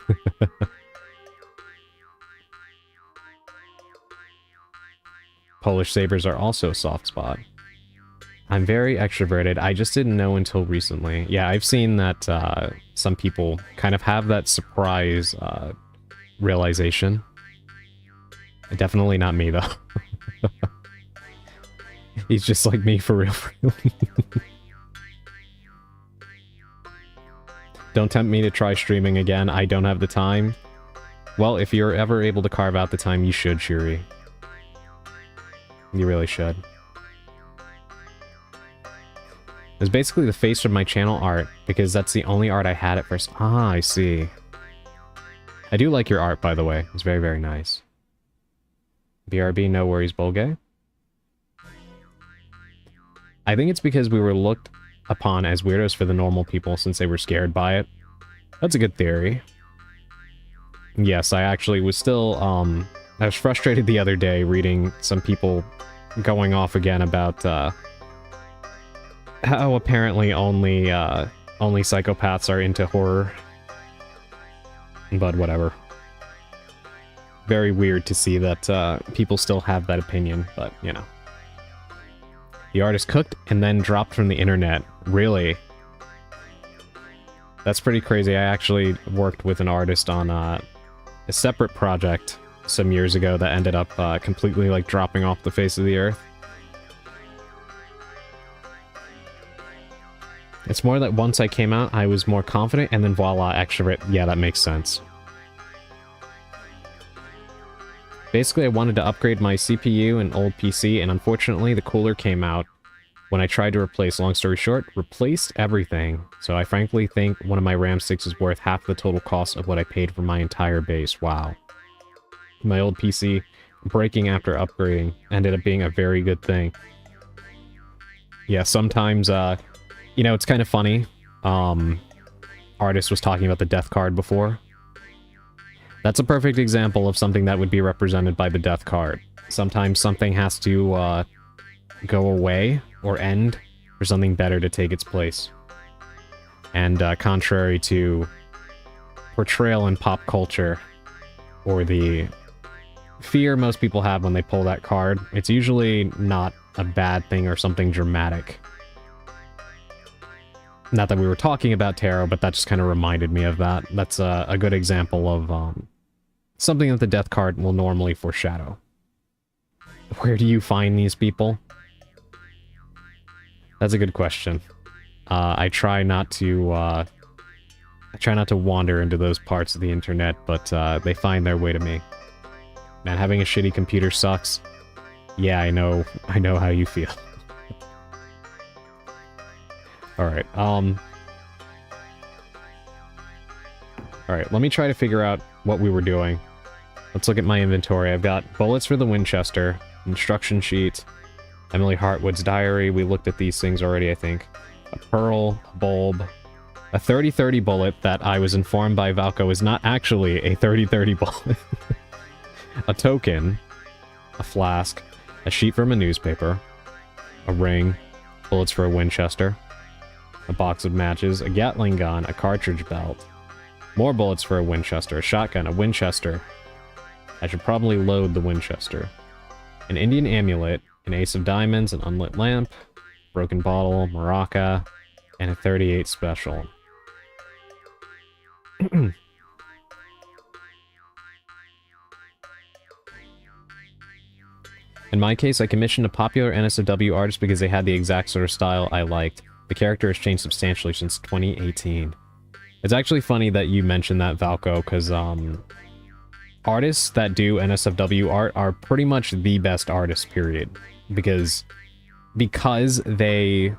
Polish sabers are also a soft spot. I'm very extroverted. I just didn't know until recently. Yeah, I've seen that some people kind of have that surprise realization. Definitely not me, though. He's just like me for real, for real. Don't tempt me to try streaming again. I don't have the time. Well, if you're ever able to carve out the time, you should, Shuri. You really should. It's basically the face of my channel art, because that's the only art I had at first. Ah, I see. I do like your art, by the way. It's very, very nice. BRB, no worries, Bolgay. I think it's because we were looked upon as weirdos for the normal people since they were scared by it. That's a good theory. Yes, I actually was still, I was frustrated the other day reading some people going off again about, how apparently only psychopaths are into horror. But whatever. Very weird to see that, people still have that opinion, but, you know. The art is cooked and then dropped from the internet. Really? That's pretty crazy. I actually worked with an artist on a separate project some years ago that ended up completely like dropping off the face of the earth. It's more that once I came out, I was more confident, and then voila, extrovert. Yeah, that makes sense. Basically, I wanted to upgrade my CPU and old PC, and unfortunately, the cooler came out. When I tried to replace, long story short, replaced everything. So I frankly think one of my RAM sticks is worth half the total cost of what I paid for my entire base. Wow. My old PC breaking after upgrading ended up being a very good thing. Yeah, sometimes, you know, it's kind of funny. Artist was talking about the death card before. That's a perfect example of something that would be represented by the death card. Sometimes something has to, go away or end for something better to take its place. And contrary to portrayal in pop culture or the fear most people have when they pull that card, it's usually not a bad thing or something dramatic. Not that we were talking about tarot, but that just kind of reminded me of that. That's a good example of something that the death card will normally foreshadow. Where do you find these people? That's a good question. I try not to wander into those parts of the internet, but they find their way to me. Man, having a shitty computer sucks. Yeah, I know how you feel. Alright, Alright, let me try to figure out what we were doing. Let's look at my inventory. I've got bullets for the Winchester, instruction sheet, Emily Hartwood's diary. We looked at these things already, I think. A pearl, a bulb, a 30-30 bullet that I was informed by Valko is not actually a 30-30 bullet. A token, a flask, a sheet from a newspaper, a ring, bullets for a Winchester, a box of matches, a Gatling gun, a cartridge belt, more bullets for a Winchester, a shotgun, a Winchester. I should probably load the Winchester. An Indian amulet, an ace of diamonds, an unlit lamp, broken bottle, maraca, and a 38 special. In my case, I commissioned a popular NSFW artist because they had the exact sort of style I liked. The character has changed substantially since 2018. It's actually funny that you mentioned that, Valko, because artists that do NSFW art are pretty much the best artists, period. Because they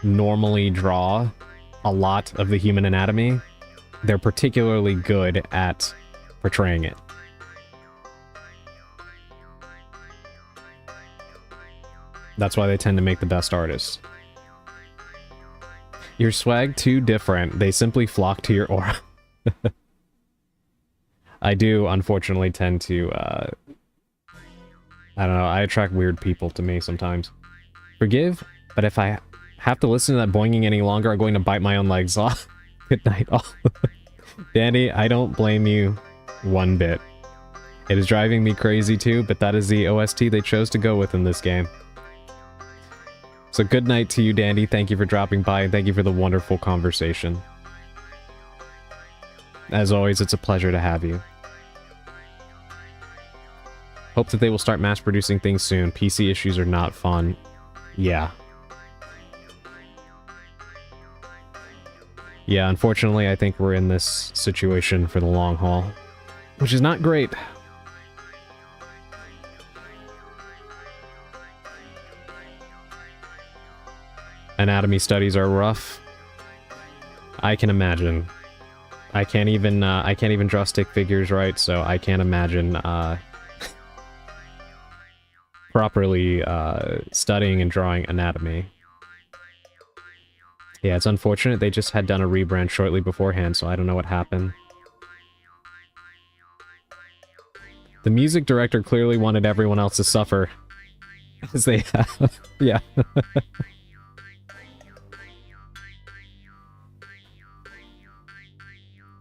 normally draw a lot of the human anatomy, they're particularly good at portraying it. That's why they tend to make the best artists. Your swag too different. They simply flock to your aura. I do, unfortunately, tend to, I don't know, I attract weird people to me sometimes. Forgive, but if I have to listen to that boinging any longer, I'm going to bite my own legs off. Good night, all. Danny, I don't blame you one bit. It is driving me crazy too, but that is the OST they chose to go with in this game. So good night to you, Dandy. Thank you for dropping by, and thank you for the wonderful conversation. As always, it's a pleasure to have you. Hope that they will start mass-producing things soon. PC issues are not fun. Yeah. Yeah, unfortunately, I think we're in this situation for the long haul, which is not great. Anatomy studies are rough. I can imagine. I can't even draw stick figures right, so I can't imagine properly studying and drawing anatomy. Yeah, it's unfortunate. They just had done a rebrand shortly beforehand, so I don't know what happened. The music director clearly wanted everyone else to suffer, as they have. Yeah.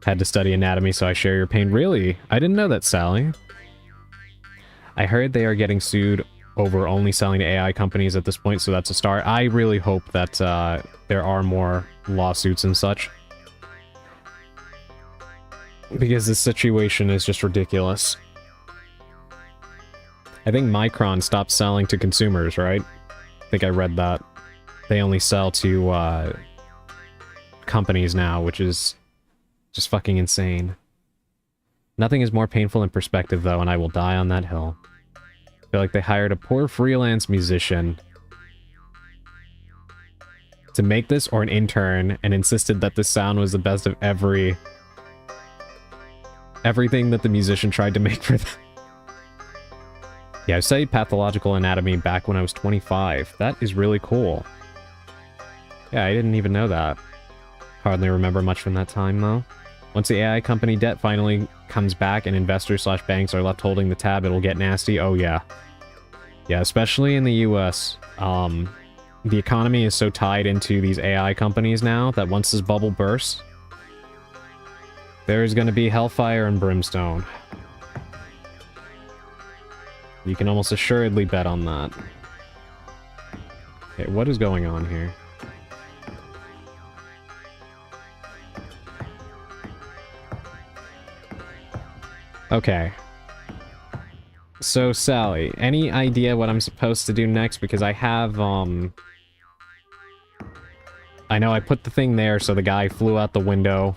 Had to study anatomy, so I share your pain. Really? I didn't know that, Sally. I heard they are getting sued over only selling to AI companies at this point, so that's a start. I really hope that there are more lawsuits and such. Because this situation is just ridiculous. I think Micron stopped selling to consumers, right? I think I read that. They only sell to companies now, which is just fucking insane. Nothing is more painful in perspective, though, and I will die on that hill. I feel like they hired a poor freelance musician to make this or an intern and insisted that the sound was the best of everything that the musician tried to make for them. Yeah, I studied pathological anatomy back when I was 25. That is really cool. Yeah, I didn't even know that. Hardly remember much from that time, though. Once the AI company debt finally comes back and investors/banks are left holding the tab, it'll get nasty. Oh, yeah. Yeah, especially in the US. The economy is so tied into these AI companies now that once this bubble bursts, there's going to be hellfire and brimstone. You can almost assuredly bet on that. Okay, what is going on here? Okay. So, Sally, any idea what I'm supposed to do next? Because I have, I know I put the thing there so the guy flew out the window.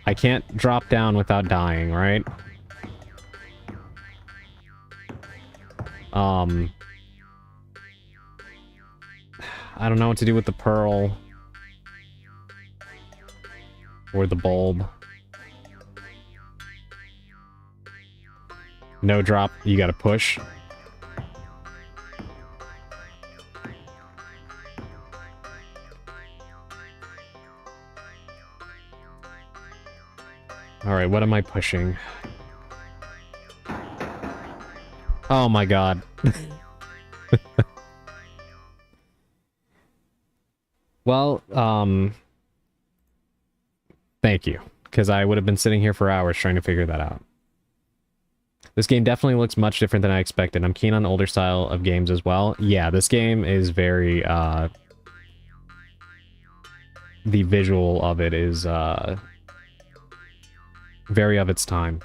I can't drop down without dying, right? I don't know what to do with the pearl. Or the bulb. No drop, you gotta push. Alright, what am I pushing? Oh my god. Well, thank you, because I would have been sitting here for hours trying to figure that out. This game definitely looks much different than I expected. I'm keen on older style of games as well. Yeah, this game is very, the visual of it is, very of its time.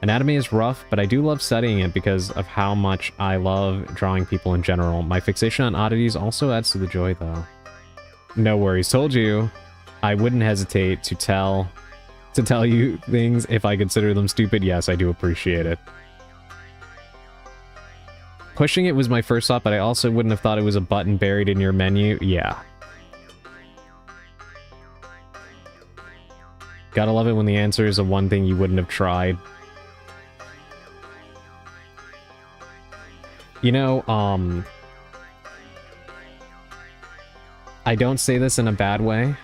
Anatomy is rough, but I do love studying it because of how much I love drawing people in general. My fixation on oddities also adds to the joy, though. No worries. Told you I wouldn't hesitate to tell you things if I consider them stupid. Yes, I do appreciate it. Pushing it was my first thought, but I also wouldn't have thought it was a button buried in your menu. Yeah. Gotta love it when the answer is a one thing you wouldn't have tried. You know, I don't say this in a bad way,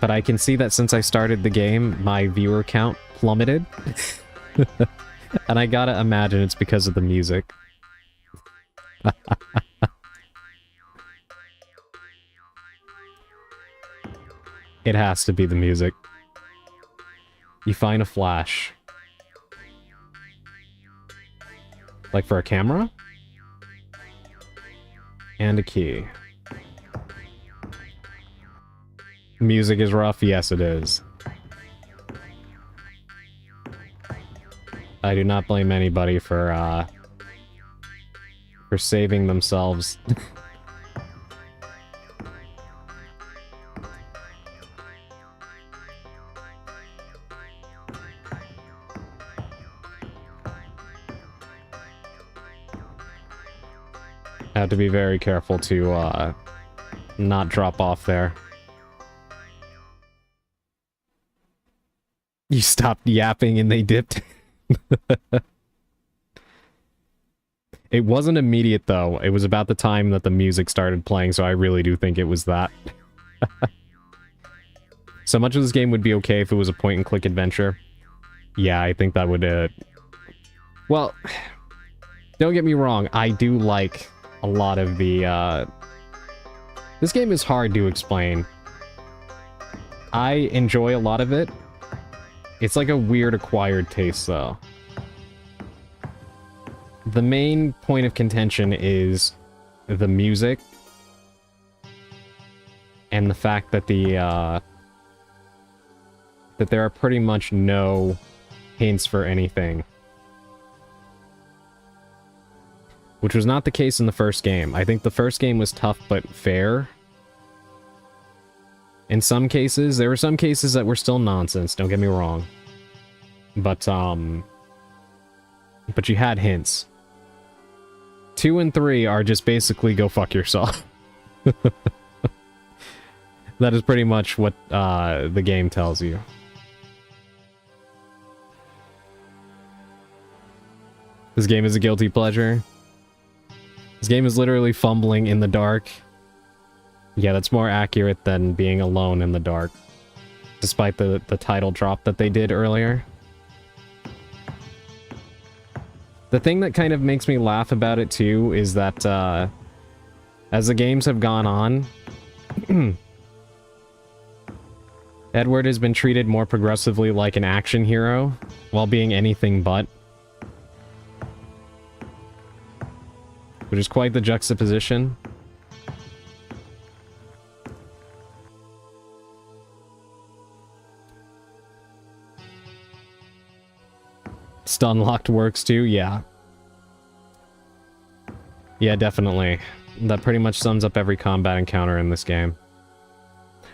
but I can see that since I started the game, my viewer count plummeted. And I gotta imagine it's because of the music. It has to be the music. You find a flash. Like for a camera? And a key. Music is rough? Yes, it is. I do not blame anybody for saving themselves. Have to be very careful to not drop off there. You stopped yapping and they dipped. It wasn't immediate though. It was about the time that the music started playing, so I really do think it was that. So much of this game would be okay if it was a point-and-click adventure. Yeah, I think that would, well, don't get me wrong, I do like a lot of the, this game is hard to explain. I enjoy a lot of it. It's like a weird acquired taste, though. The main point of contention is the music and the fact that that there are pretty much no hints for anything. Which was not the case in the first game. I think the first game was tough but fair. In some cases, there were some cases that were still nonsense, don't get me wrong. But, but you had hints. 2 and 3 are just basically go fuck yourself. That is pretty much what the game tells you. This game is a guilty pleasure. This game is literally fumbling in the dark. Yeah, that's more accurate than being alone in the dark. Despite the title drop that they did earlier. The thing that kind of makes me laugh about it too is that as the games have gone on, Edward has been treated more progressively like an action hero, while being anything but. Which is quite the juxtaposition. Stun locked works too, yeah. Yeah, definitely. That pretty much sums up every combat encounter in this game.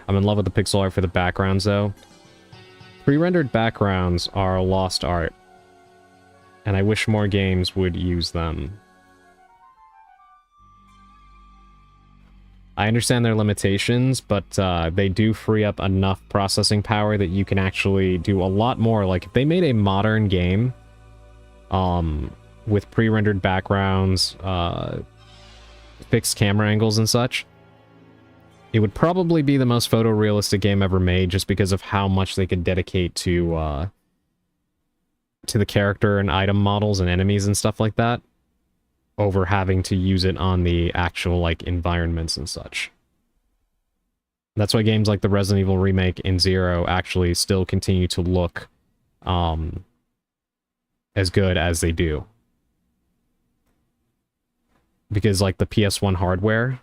I'm in love with the pixel art for the backgrounds, though. Pre-rendered backgrounds are a lost art, and I wish more games would use them. I understand their limitations, but they do free up enough processing power that you can actually do a lot more. Like, if they made a modern game with pre-rendered backgrounds, fixed camera angles and such, it would probably be the most photorealistic game ever made, just because of how much they could dedicate to the character and item models and enemies and stuff like that, over having to use it on the actual, like, environments and such. That's why games like the Resident Evil remake and Zero actually still continue to look as good as they do. Because, like, the PS1 hardware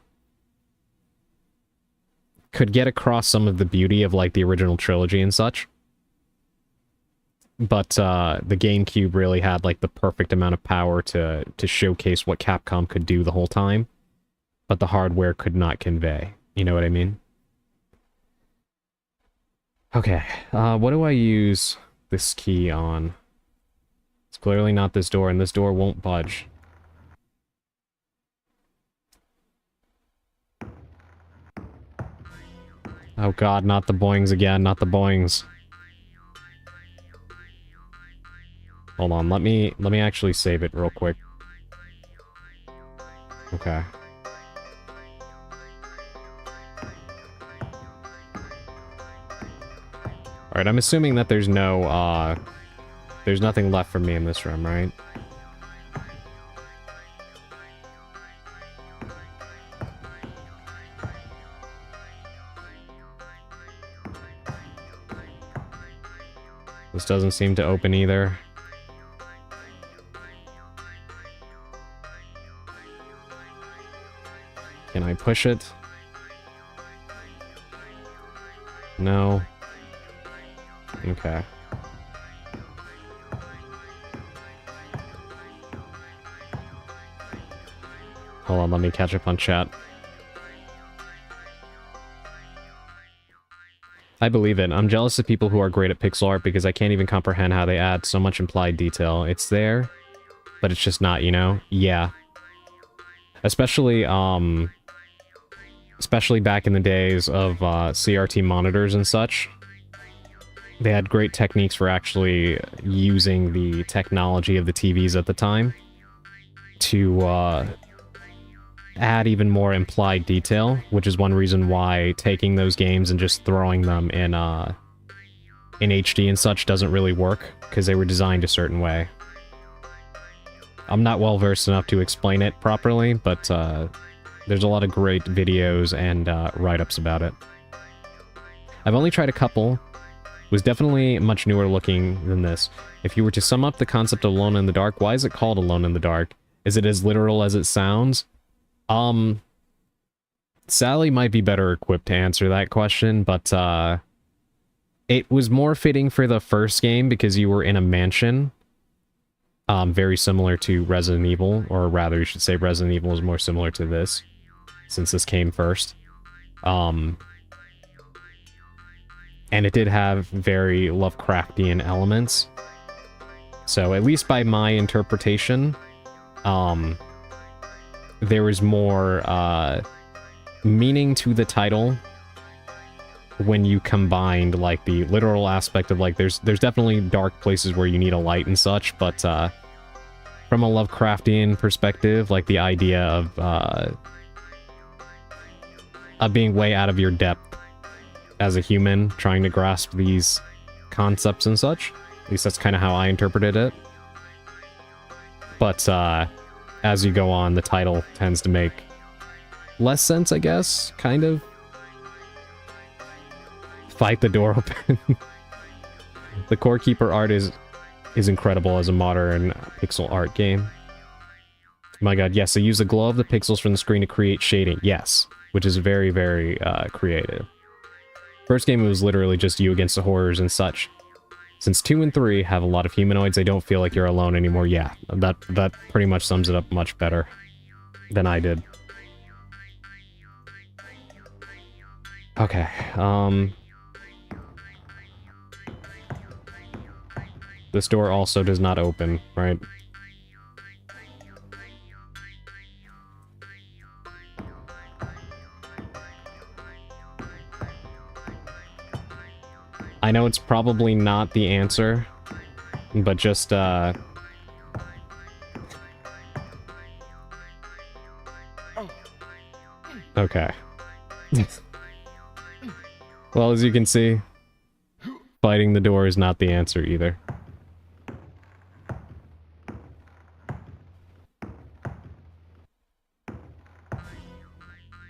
could get across some of the beauty of, like, the original trilogy and such. But the GameCube really had, like, the perfect amount of power to showcase what Capcom could do the whole time. But the hardware could not convey. You know what I mean? Okay, what do I use this key on? It's clearly not this door, and this door won't budge. Oh god, not the boings again, not the boings. Hold on, let me actually save it real quick. Okay. Alright, I'm assuming that there's no, there's nothing left for me in this room, right? This doesn't seem to open either. Can I push it? No. Okay. Hold on, let me catch up on chat. I believe it. I'm jealous of people who are great at pixel art because I can't even comprehend how they add so much implied detail. It's there, but it's just not, you know? Yeah. Especially back in the days of CRT monitors and such. They had great techniques for actually using the technology of the TVs at the time to add even more implied detail, which is one reason why taking those games and just throwing them in HD and such doesn't really work, because they were designed a certain way. I'm not well versed enough to explain it properly, but there's a lot of great videos and write-ups about it. I've only tried a couple. It was definitely much newer looking than this. If you were to sum up the concept of Alone in the Dark, why is it called Alone in the Dark? Is it as literal as it sounds? Sally might be better equipped to answer that question, but it was more fitting for the first game because you were in a mansion. Very similar to Resident Evil, or rather you should say Resident Evil is more similar to this, since this came first. And it did have very Lovecraftian elements. So at least by my interpretation, there was more meaning to the title when you combined like the literal aspect of like there's definitely dark places where you need a light and such, but from a Lovecraftian perspective, like the idea of being way out of your depth as a human, trying to grasp these concepts and such. At least that's kind of how I interpreted it. But as you go on, the title tends to make less sense, I guess, kind of. Fight the door open. The Core Keeper art is incredible as a modern pixel art game. My god, yes, they use the glow of the pixels from the screen to create shading. Yes, which is very, very creative. First game, it was literally just you against the horrors and such. Since 2 and 3 have a lot of humanoids, I don't feel like you're alone anymore. Yeah, that pretty much sums it up much better than I did. Okay, this door also does not open, right? I know it's probably not the answer, but just, okay. Well, as you can see, fighting the door is not the answer either.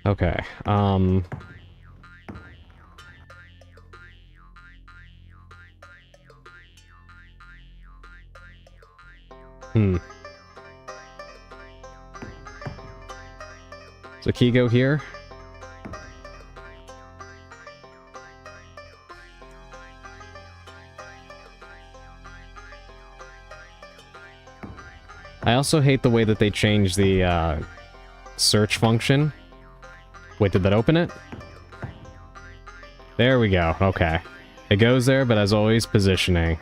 Okay, So key go here. I also hate the way that they changed the search function. Wait, did that open it? There we go. Okay. It goes there, but as always, positioning.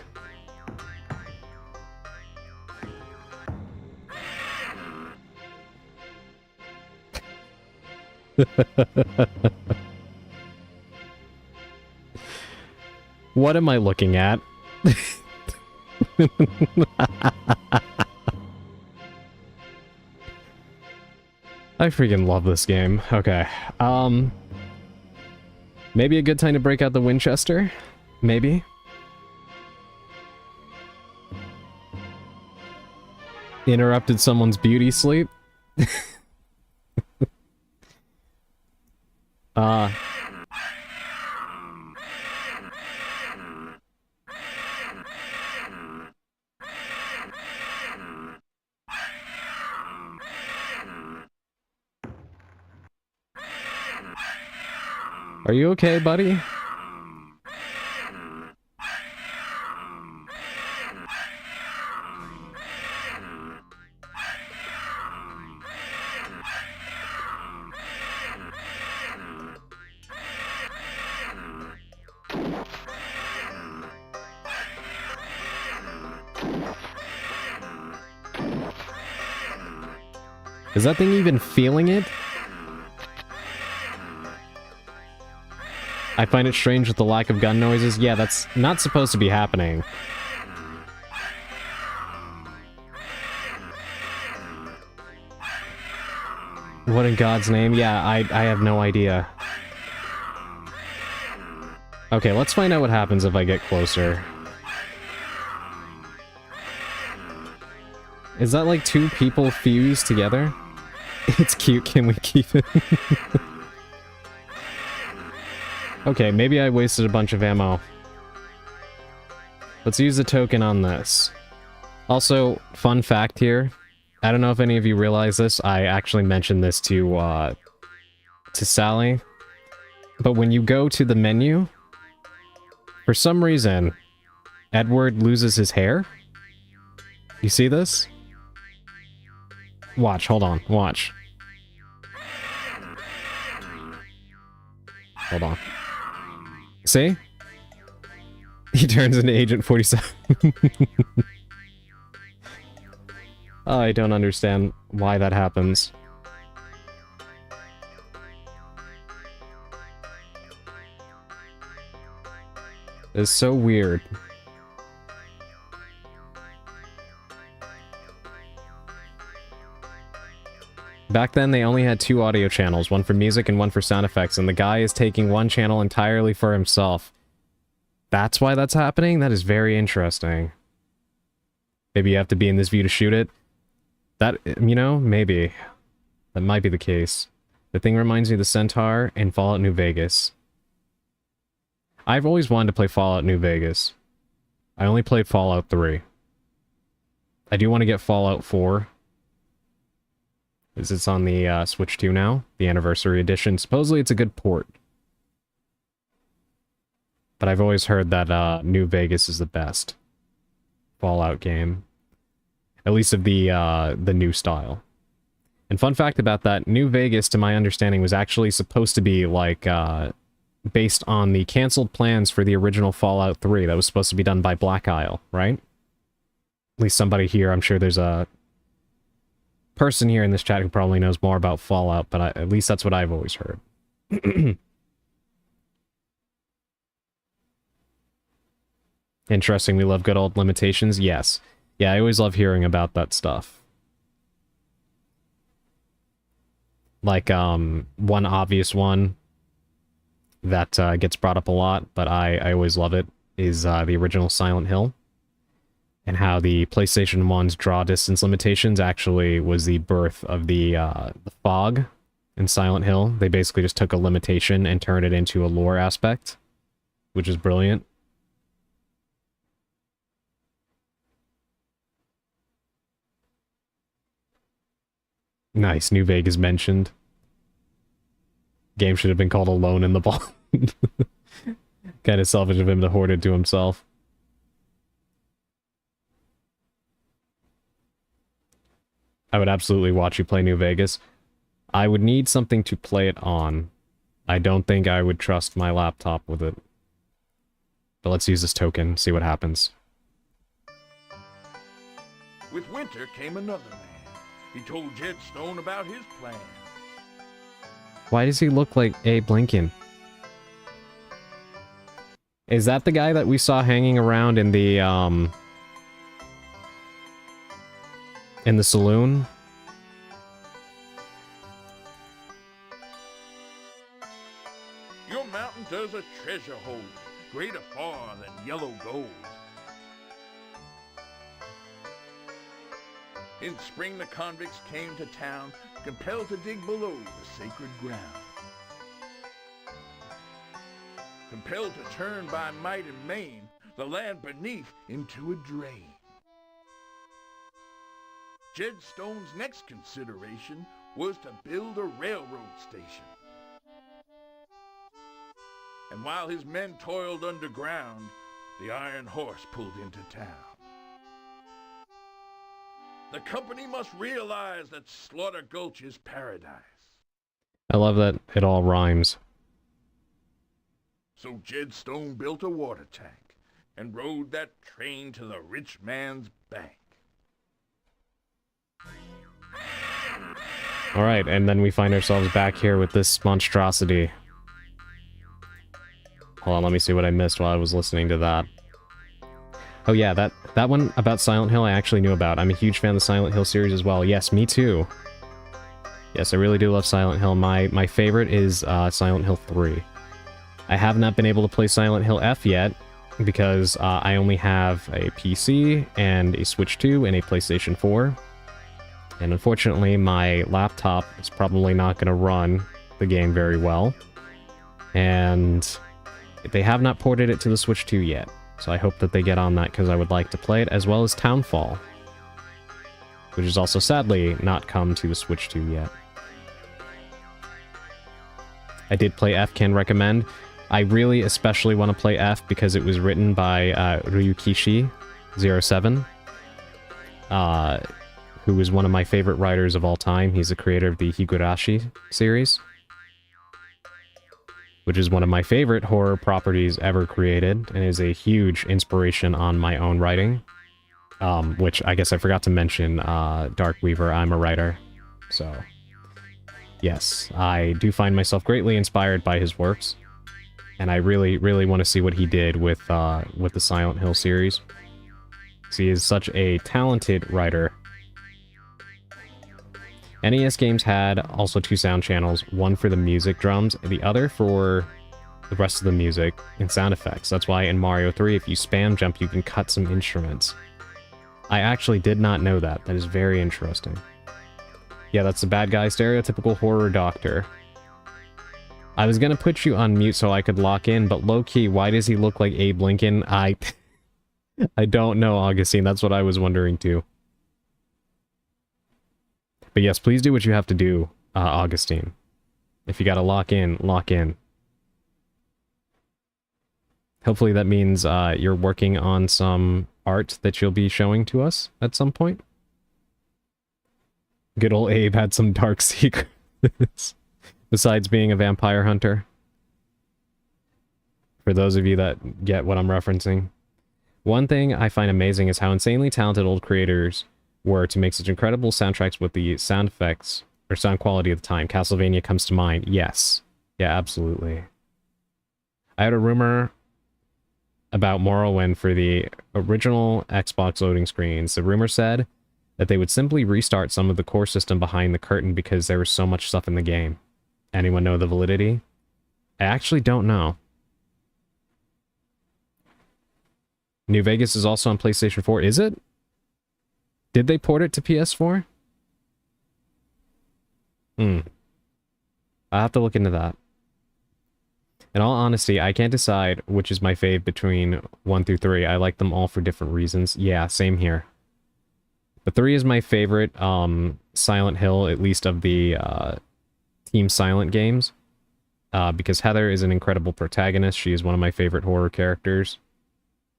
What am I looking at? I freaking love this game. Okay. Maybe a good time to break out the Winchester? Maybe? Interrupted someone's beauty sleep? Are you okay, buddy? Is that thing even feeling it? I find it strange with the lack of gun noises. Yeah, that's not supposed to be happening. What in God's name? Yeah, I have no idea. Okay, let's find out what happens if I get closer. Is that like two people fused together? It's cute, can we keep it? Okay, maybe I wasted a bunch of ammo. Let's use the token on this. Also, fun fact here. I don't know if any of you realize this. I actually mentioned this to Sally. But when you go to the menu, for some reason, Edward loses his hair. You see this? Watch, hold on, watch. Hold on. See? He turns into Agent 47. I don't understand why that happens. It's so weird. Back then, they only had 2 audio channels, one for music and one for sound effects, and the guy is taking one channel entirely for himself. That's why that's happening? That is very interesting. Maybe you have to be in this view to shoot it. That, you know, maybe. That might be the case. The thing reminds me of the Centaur and Fallout New Vegas. I've always wanted to play Fallout New Vegas. I only played Fallout 3. I do want to get Fallout 4. It's on the Switch 2 now, the Anniversary Edition. Supposedly it's a good port. But I've always heard that New Vegas is the best Fallout game. At least of the new style. And fun fact about that, New Vegas, to my understanding, was actually supposed to be, like, based on the canceled plans for the original Fallout 3 that was supposed to be done by Black Isle, right? At least somebody here, I'm sure there's a person here in this chat who probably knows more about Fallout, but at least that's what I've always heard. Interesting, we love good old limitations? Yes. Yeah, I always love hearing about that stuff. Like, one obvious one that gets brought up a lot, but I always love it, is the original Silent Hill. And how the PlayStation 1's draw distance limitations actually was the birth of the fog in Silent Hill. They basically just took a limitation and turned it into a lore aspect, which is brilliant. Nice, New Vegas mentioned. Game should have been called Alone in the Ball. Kind of selfish of him to hoard it to himself. I would absolutely watch you play New Vegas. I would need something to play it on. I don't think I would trust my laptop with it. But let's use this token, see what happens. With winter came another man. He told Jed Stone about his plan. Why does he look like Abe Lincoln? Is that the guy that we saw hanging around in the saloon? Your mountain does a treasure hold, greater far than yellow gold. In spring the convicts came to town, compelled to dig below the sacred ground. Compelled to turn by might and main the land beneath into a drain. Jed Stone's next consideration was to build a railroad station. And while his men toiled underground, the Iron Horse pulled into town. The company must realize that Slaughter Gulch is paradise. I love that it all rhymes. So Jed Stone built a water tank and rode that train to the rich man's bank. Alright, and then we find ourselves back here with this monstrosity. Hold on, let me see what I missed while I was listening to that. Oh yeah, that one about Silent Hill I actually knew about. I'm a huge fan of the Silent Hill series as well. Yes, me too. Yes, I really do love Silent Hill. My favorite is Silent Hill 3. I have not been able to play Silent Hill F yet, because I only have a PC, and a Switch 2, and a PlayStation 4. And unfortunately, my laptop is probably not going to run the game very well. And they have not ported it to the Switch 2 yet. So I hope that they get on that, because I would like to play it, as well as Townfall, which has also sadly not come to the Switch 2 yet. I did play F, can recommend. I really especially want to play F because it was written by Ryukishi07, who is one of my favorite writers of all time. He's the creator of the Higurashi series, which is one of my favorite horror properties ever created, and is a huge inspiration on my own writing. Which I guess I forgot to mention, Darkweaver, I'm a writer. So, yes, I do find myself greatly inspired by his works. And I really, really want to see what he did with the Silent Hill series. He is such a talented writer. NES games had also 2 sound channels, one for the music drums, and the other for the rest of the music and sound effects. That's why in Mario 3, if you spam jump, you can cut some instruments. I actually did not know that. That is very interesting. Yeah, that's the bad guy, stereotypical horror doctor. I was gonna put you on mute so I could lock in, but low-key, why does he look like Abe Lincoln? I don't know, Augustine. That's what I was wondering, too. But yes, please do what you have to do, Augustine. If you gotta lock in, lock in. Hopefully that means you're working on some art that you'll be showing to us at some point. Good old Abe had some dark secrets. Besides being a vampire hunter. For those of you that get what I'm referencing. One thing I find amazing is how insanely talented old creators were to make such incredible soundtracks with the sound effects or sound quality of the time. Castlevania comes to mind. Yes. Yeah, absolutely. I had a rumor about Morrowind for the original Xbox loading screens. The rumor said that they would simply restart some of the core system behind the curtain because there was so much stuff in the game. Anyone know the validity? I actually don't know. New Vegas is also on PlayStation 4. Is it? Did they port it to PS4? I'll have to look into that. In all honesty, I can't decide which is my fave between 1 through 3. I like them all for different reasons. Yeah, same here. But 3 is my favorite Silent Hill, at least of the Team Silent games. Because Heather is an incredible protagonist. She is one of my favorite horror characters.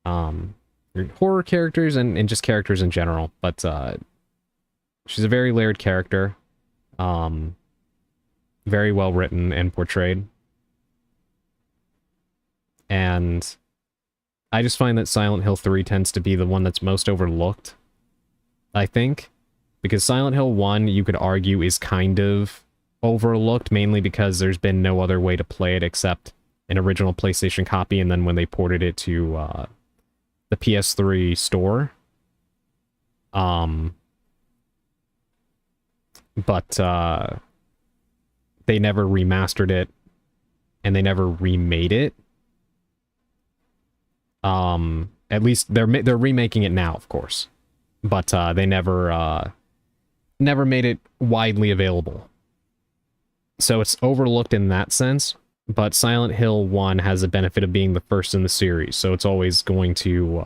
Horror characters and just characters in general. But she's a very layered character. Very well written and portrayed. And I just find that Silent Hill 3 tends to be the one that's most overlooked, I think. Because Silent Hill 1, you could argue, is kind of overlooked, mainly because there's been no other way to play it except an original PlayStation copy, and then when they ported it to the PS3 store. But they never remastered it, and they never remade it. At least they're remaking it now, of course, but they never made it widely available. So it's overlooked in that sense. But Silent Hill 1 has the benefit of being the first in the series, so it's always going to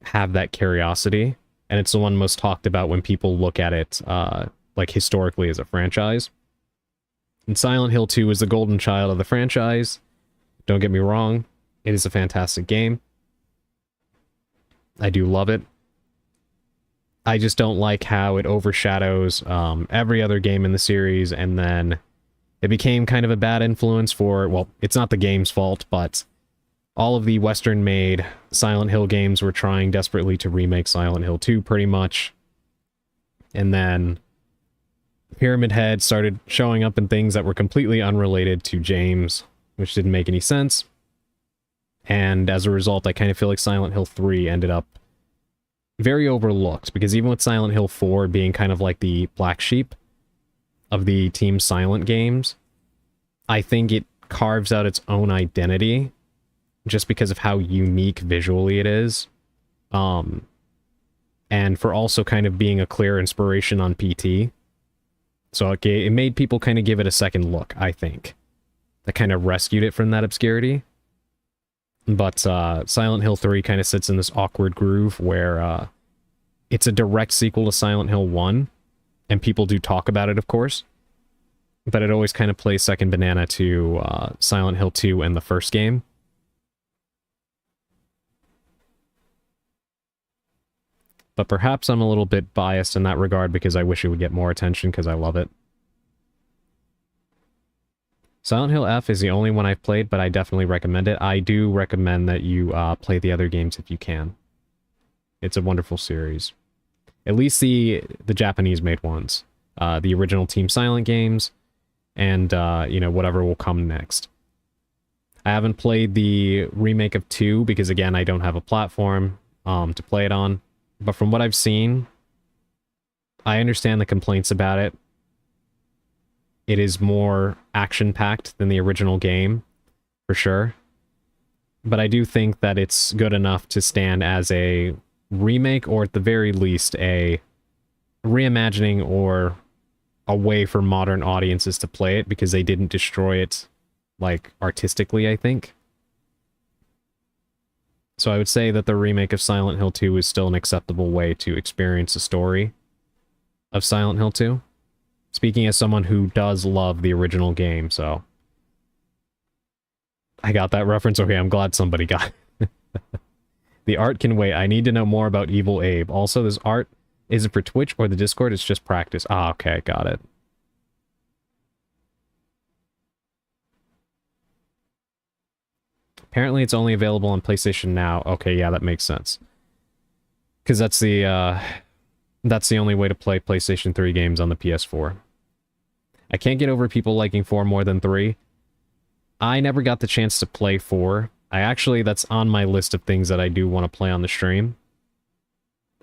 have that curiosity, and it's the one most talked about when people look at it like historically as a franchise. And Silent Hill 2 is the golden child of the franchise. Don't get me wrong. It is a fantastic game. I do love it. I just don't like how it overshadows every other game in the series, and then it became kind of a bad influence for, well, it's not the game's fault, but all of the Western-made Silent Hill games were trying desperately to remake Silent Hill 2, pretty much. And then Pyramid Head started showing up in things that were completely unrelated to James, which didn't make any sense. And as a result, I kind of feel like Silent Hill 3 ended up very overlooked, because even with Silent Hill 4 being kind of like the black sheep of the Team Silent games, I think it carves out its own identity just because of how unique visually it is. And for also kind of being a clear inspiration on PT. So it made people kind of give it a second look, I think. That kind of rescued it from that obscurity. But Silent Hill 3 kind of sits in this awkward groove where it's a direct sequel to Silent Hill 1, and people do talk about it, of course, but it always kind of plays second banana to Silent Hill 2 and the first game. But perhaps I'm a little bit biased in that regard because I wish it would get more attention because I love it. Silent Hill F is the only one I've played, but I definitely recommend it. I do recommend that you play the other games if you can. It's a wonderful series. At least the Japanese-made ones. The original Team Silent games, and, you know, whatever will come next. I haven't played the remake of 2 because, again, I don't have a platform to play it on. But from what I've seen, I understand the complaints about it. It is more action-packed than the original game, for sure. But I do think that it's good enough to stand as a remake, or at the very least, a reimagining or a way for modern audiences to play it, because they didn't destroy it, like, artistically, I think. So I would say that the remake of Silent Hill 2 is still an acceptable way to experience the story of Silent Hill 2. Speaking as someone who does love the original game, so... I got that reference? Okay, I'm glad somebody got it. The art can wait. I need to know more about Evil Abe. Also, this art isn't for Twitch or the Discord, it's just practice. Ah, okay, got it. Apparently it's only available on PlayStation Now. Okay, yeah, that makes sense. Because that's the only way to play PlayStation 3 games on the PS4. I can't get over people liking 4 more than 3. I never got the chance to play 4. That's on my list of things that I do want to play on the stream.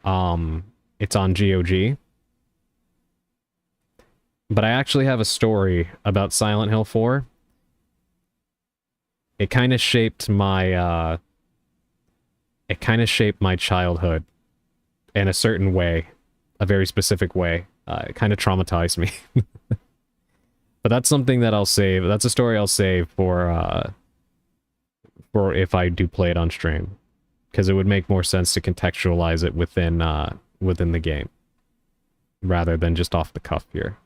It's on GOG. But I actually have a story about Silent Hill 4. It kind of shaped my, childhood in a certain way. A very specific way. It kind of traumatized me. But that's something that I'll save. That's a story I'll save for if I do play it on stream. Because it would make more sense to contextualize it within the game. Rather than just off the cuff here.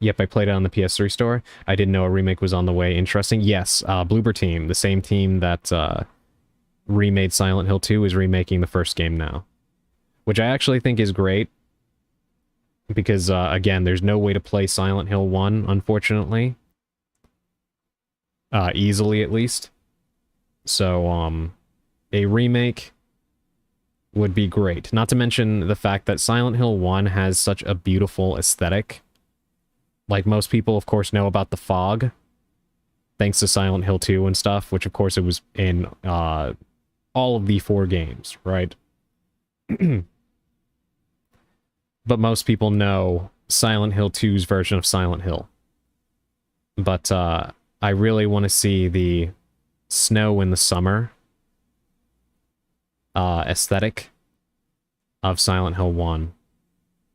Yep, I played it on the PS3 store. I didn't know a remake was on the way. Interesting. Yes, Bloober Team, the same team that remade Silent Hill 2, is remaking the first game now. Which I actually think is great. Because, again, there's no way to play Silent Hill 1, unfortunately. Easily, at least. So, a remake would be great. Not to mention the fact that Silent Hill 1 has such a beautiful aesthetic. Like, most people, of course, know about the fog, thanks to Silent Hill 2 and stuff, which, of course, it was in all of the 4 games, right? But most people know Silent Hill 2's version of Silent Hill. But I really want to see the snow in the summer aesthetic of Silent Hill 1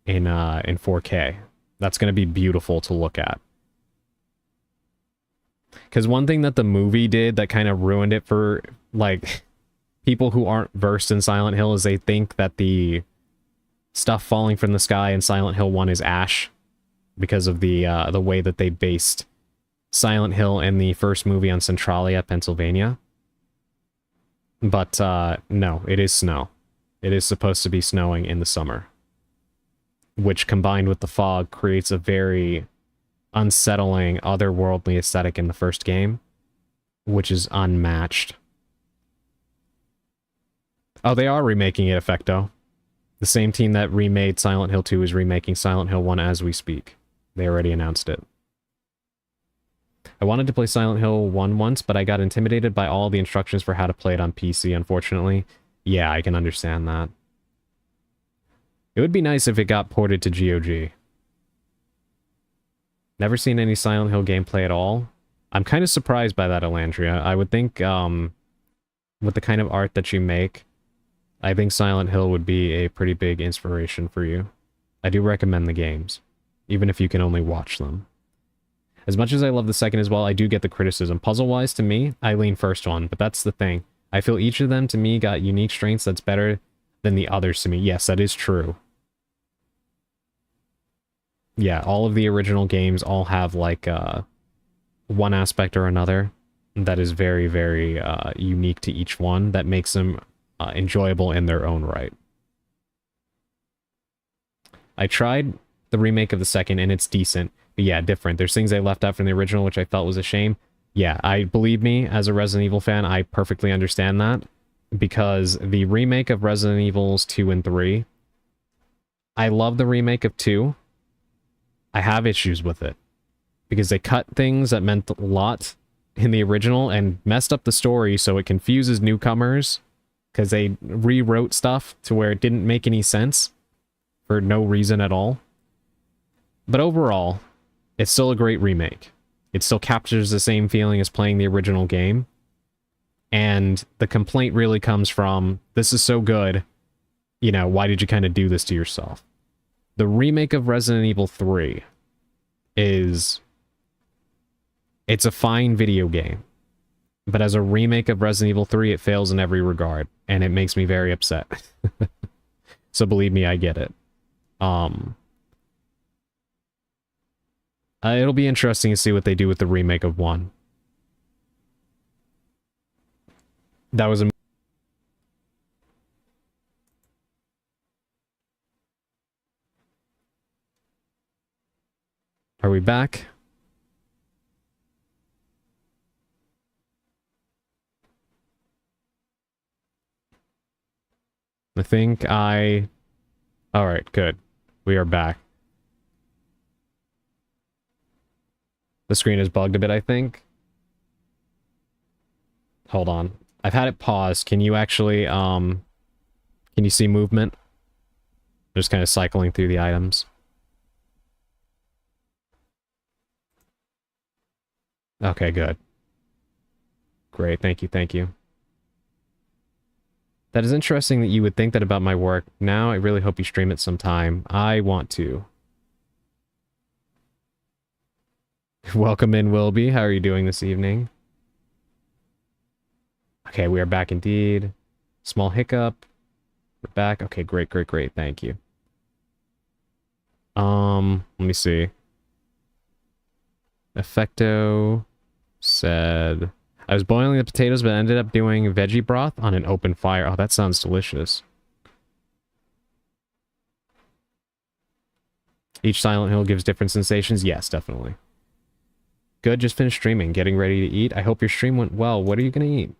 in 4K. That's going to be beautiful to look at. Because one thing that the movie did that kind of ruined it for, like, people who aren't versed in Silent Hill is they think that the stuff falling from the sky in Silent Hill 1 is ash. Because of the way that they based Silent Hill in the first movie on Centralia, Pennsylvania. But, no, it is snow. It is supposed to be snowing in the summer. Which, combined with the fog, creates a very unsettling, otherworldly aesthetic in the first game, which is unmatched. Oh, they are remaking it, Effecto. The same team that remade Silent Hill 2 is remaking Silent Hill 1 as we speak. They already announced it. I wanted to play Silent Hill 1 once, but I got intimidated by all the instructions for how to play it on PC, unfortunately. Yeah, I can understand that. It would be nice if it got ported to GOG. Never seen any Silent Hill gameplay at all. I'm kind of surprised by that, Elandria. I would think, with the kind of art that you make, I think Silent Hill would be a pretty big inspiration for you. I do recommend the games, even if you can only watch them. As much as I love the second as well, I do get the criticism. Puzzle-wise, to me, I lean first one, but that's the thing. I feel each of them, to me, got unique strengths that's better than the others to me. Yes, that is true. Yeah, all of the original games all have, like, one aspect or another that is very, very unique to each one that makes them enjoyable in their own right. I tried the remake of the second, and it's decent. But yeah, different. There's things I left out from the original, which I felt was a shame. Yeah, believe me, as a Resident Evil fan, I perfectly understand that. because the remake of Resident Evils 2 and 3, I love the remake of 2. I have issues with it because they cut things that meant a lot in the original and messed up the story so it confuses newcomers because they rewrote stuff to where it didn't make any sense for no reason at all. But overall, it's still a great remake. It still captures the same feeling as playing the original game. And the complaint really comes from, this is so good, you know, why did you kind of do this to yourself? The remake of Resident Evil 3 is... it's a fine video game. But as a remake of Resident Evil 3, it fails in every regard. And it makes me very upset. So believe me, I get it. It'll be interesting to see what they do with the remake of 1. That was a... Are we back? I think I... Alright, good. We are back. The screen is bugged a bit, I think. Hold on. I've had it paused. Can you actually, can you see movement? Just kind of cycling through the items. Okay, good. Great, thank you, thank you. That is interesting that you would think that about my work. Now, I really hope you stream it sometime. I want to. Welcome in, Wilby. How are you doing this evening? Okay, we are back indeed. Small hiccup. We're back. Okay, great, great, great. Thank you. Let me see. Effecto said... I was boiling the potatoes, but ended up doing veggie broth on an open fire. Oh, that sounds delicious. Each Silent Hill gives different sensations. Yes, definitely. Good, just finished streaming. Getting ready to eat. I hope your stream went well. What are you going to eat?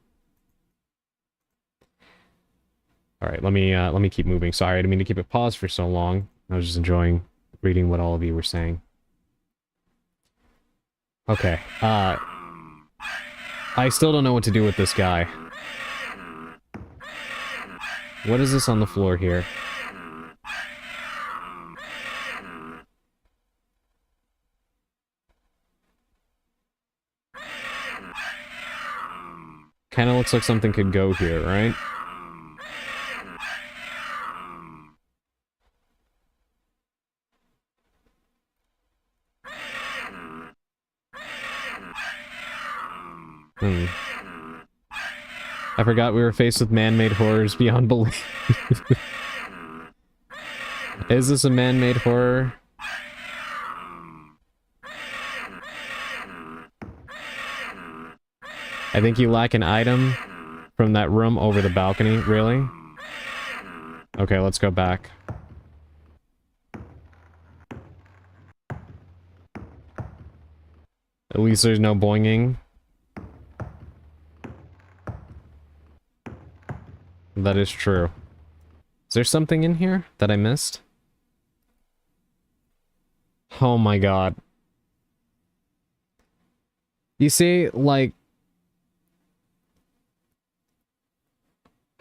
Alright, let me keep moving. Sorry, I didn't mean to keep it paused for so long. I was just enjoying reading what all of you were saying. Okay, I still don't know what to do with this guy. What is this on the floor here? Kinda looks like something could go here, right? I forgot we were faced with man-made horrors beyond belief. Is this a man-made horror? I think you lack an item from that room over the balcony. Really? Okay, let's go back. At least there's no boinging. That is true. Is there something in here that I missed? Oh my god. You see, like...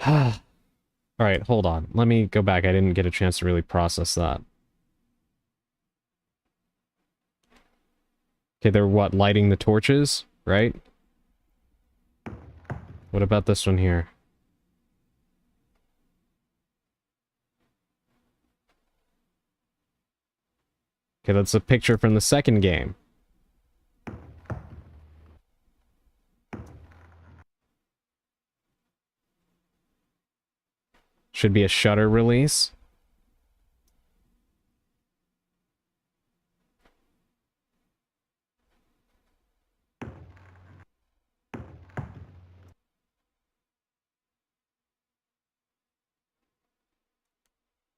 Alright, hold on. Let me go back. I didn't get a chance to really process that. Okay, they're what? Lighting the torches, right? What about this one here? Okay, that's a picture from the second game. Should be a shutter release.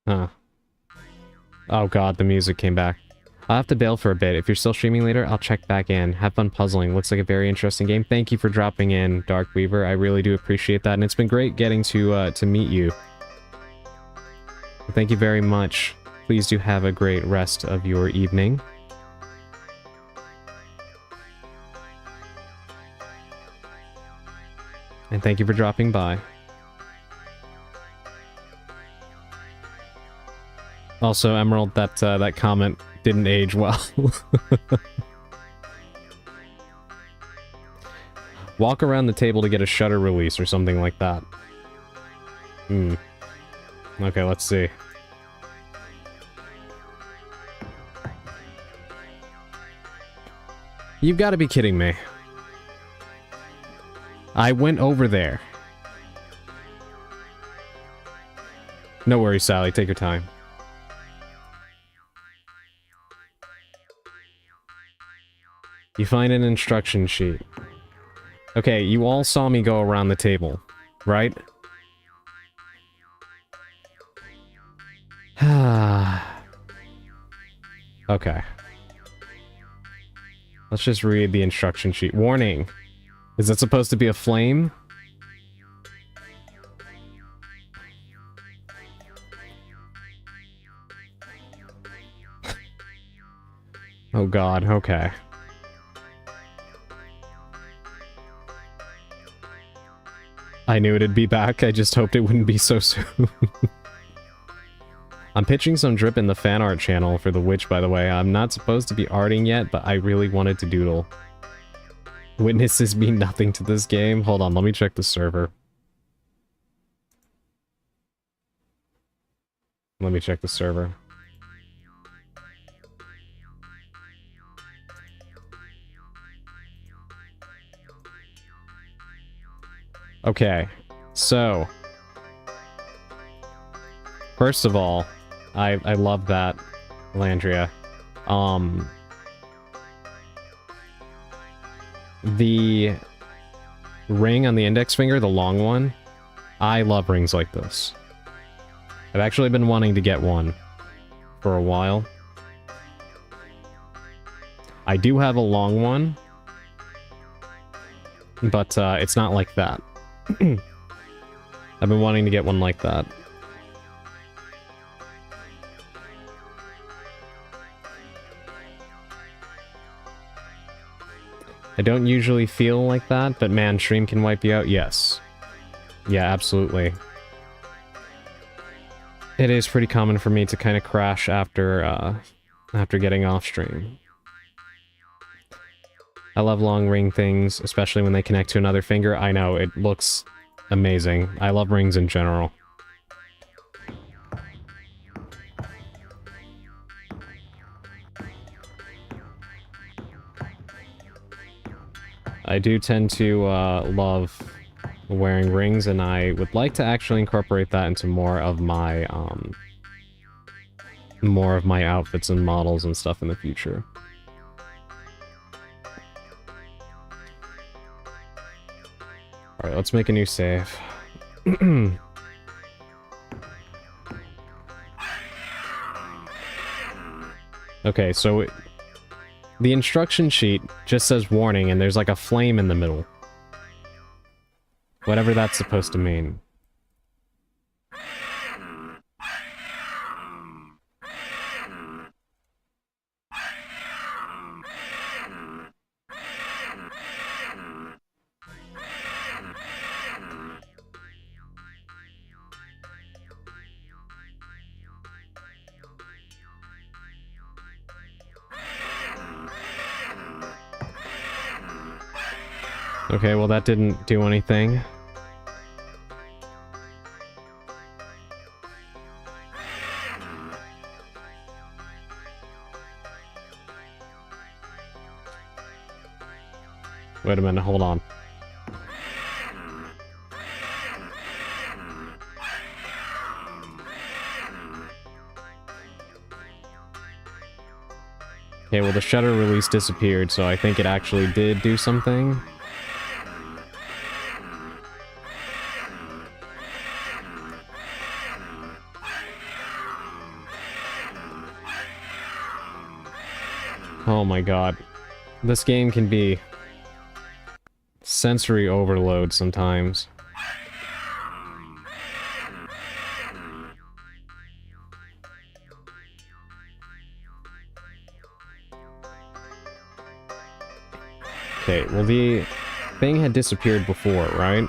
Huh. Oh god, the music came back. I'll have to bail for a bit. If you're still streaming later, I'll check back in. Have fun puzzling. Looks like a very interesting game. Thank you for dropping in, Dark Weaver. I really do appreciate that, and it's been great getting to meet you. Thank you very much. Please do have a great rest of your evening. And thank you for dropping by. Also, Emerald, that comment didn't age well. Walk around the table to get a shutter release or something like that. Okay, let's see. You've got to be kidding me. I went over there. No worries, Sally. Take your time. You find an instruction sheet. Okay, you all saw me go around the table, right? Okay. Let's just read the instruction sheet. Warning. Is that supposed to be a flame? Oh god, okay. I knew it'd be back, I just hoped it wouldn't be so soon. I'm pitching some drip in the fan art channel for the witch, by the way. I'm not supposed to be arting yet, but I really wanted to doodle. Witnesses mean nothing to this game. Hold on, let me check the server. Let me check the server. Okay, so... First of all, I love that, Landria. The ring on the index finger, the long one, I love rings like this. I've actually been wanting to get one for a while. I do have a long one, but it's not like that. I've been wanting to get one like that. I don't usually feel like that, but man, stream can wipe you out. Yes. Yeah, absolutely. It is pretty common for me to kind of crash after getting off stream. I love long ring things, especially when they connect to another finger. I know, it looks amazing. I love rings in general. I do tend to love wearing rings, and I would like to actually incorporate that into more of my outfits and models and stuff in the future. Alright, let's make a new save. Okay, so the instruction sheet just says warning, and there's like a flame in the middle. Whatever that's supposed to mean. Okay, well that didn't do anything. Wait a minute, hold on. Okay, well the shutter release disappeared, so I think it actually did do something. Oh my god. This game can be sensory overload sometimes. Okay, well the thing had disappeared before, right?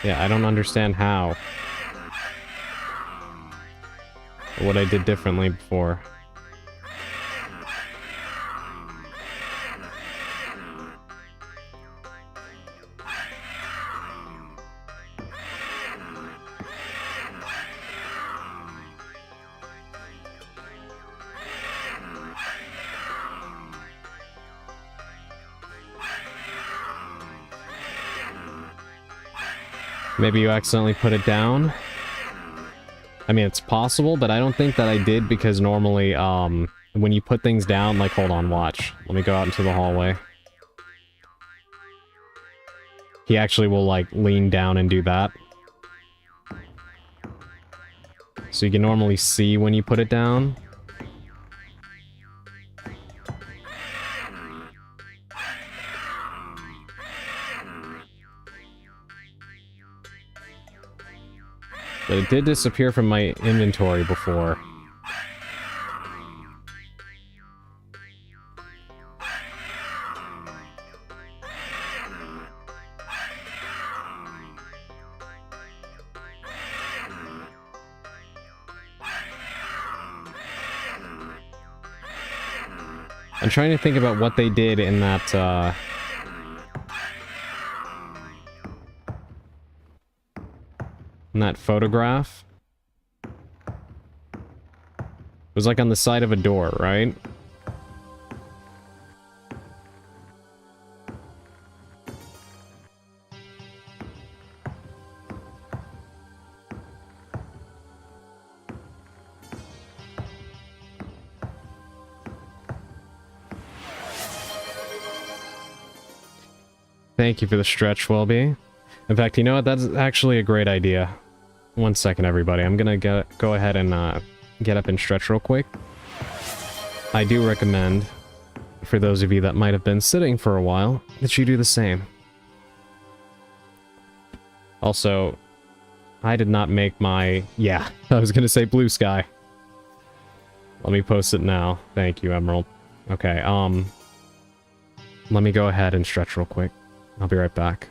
Yeah, I don't understand how. What I did differently before. Maybe you accidentally put it down? I mean, it's possible, but I don't think that I did because normally, when you put things down, like, hold on, watch. Let me go out into the hallway. He actually will, like, lean down and do that. So you can normally see when you put it down. But it did disappear from my inventory before. I'm trying to think about what they did in that, in that photograph. It was like on the side of a door, right? Thank you for the stretch, Welby. In fact, you know what? That's actually a great idea. One second, everybody. I'm gonna go ahead and get up and stretch real quick. I do recommend, for those of you that might have been sitting for a while, that you do the same. Also, I did not make my... Yeah, I was gonna say blue sky. Let me post it now. Thank you, Emerald. Okay, let me go ahead and stretch real quick. I'll be right back.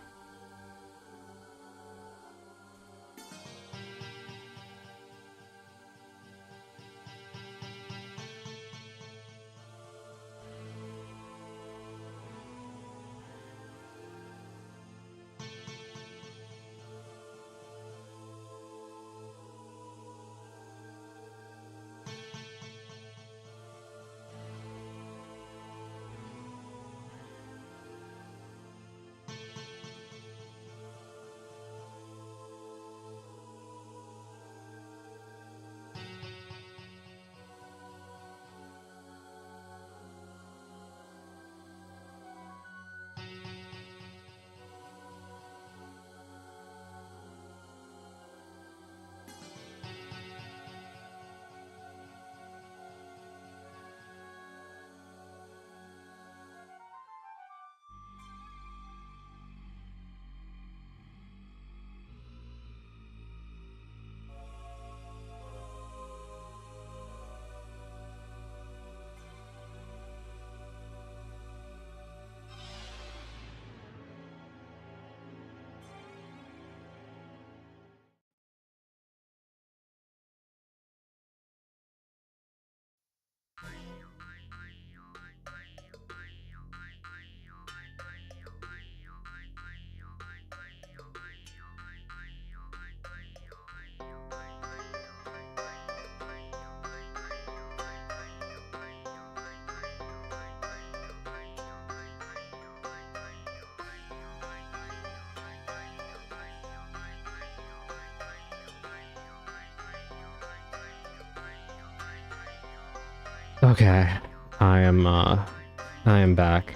Okay, I am back.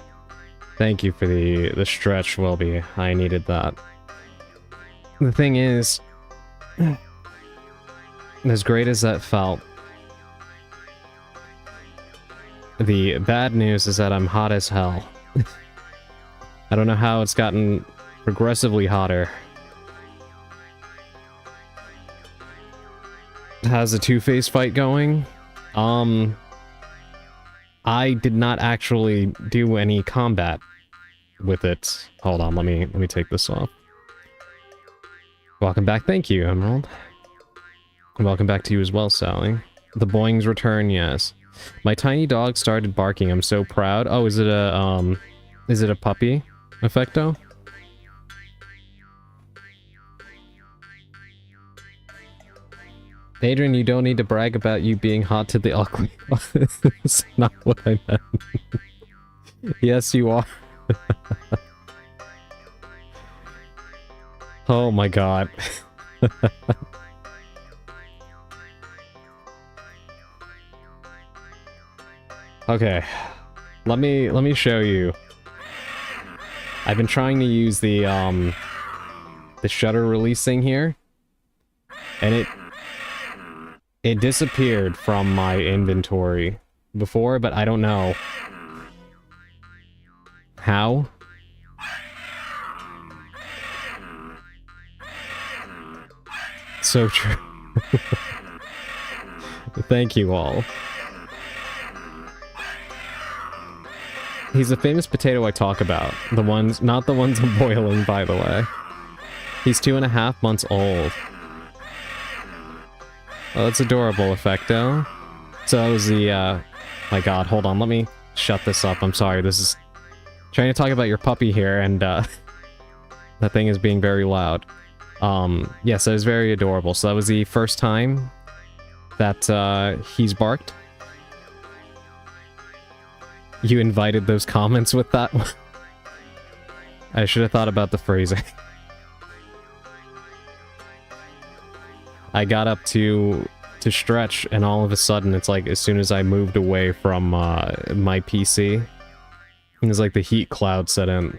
Thank you for the stretch, Welby. I needed that. The thing is, As great as that felt, the bad news is that I'm hot as hell. I don't know how it's gotten progressively hotter. How's the Two-Face fight going? I did not actually do any combat with it. Hold on, let me take this off. Welcome back. Thank you, Emerald. Welcome back to you as well, Sally. The boings return, yes. My tiny dog started barking. I'm so proud. Oh, is it a puppy, Effecto? Adrian, you don't need to brag about you being hot to the ugly. That's not what I meant. Yes, you are. Oh my god. Okay. Let me show you. I've been trying to use the shutter release thing here, and it disappeared from my inventory before, but I don't know how. So true. Thank you all. He's a famous potato I talk about. The ones, not the ones I'm boiling, by the way. He's 2.5 months old. Oh, that's adorable, Effecto. So that was the, my god, hold on, let me shut this up. I'm sorry, this is... trying to talk about your puppy here, and, that thing is being very loud. Yes, that was very adorable. So that was the first time that, he's barked. You invited those comments with that one. I should have thought about the phrasing. I got up to stretch, and all of a sudden, it's like, as soon as I moved away from, my PC, it was like the heat cloud set in.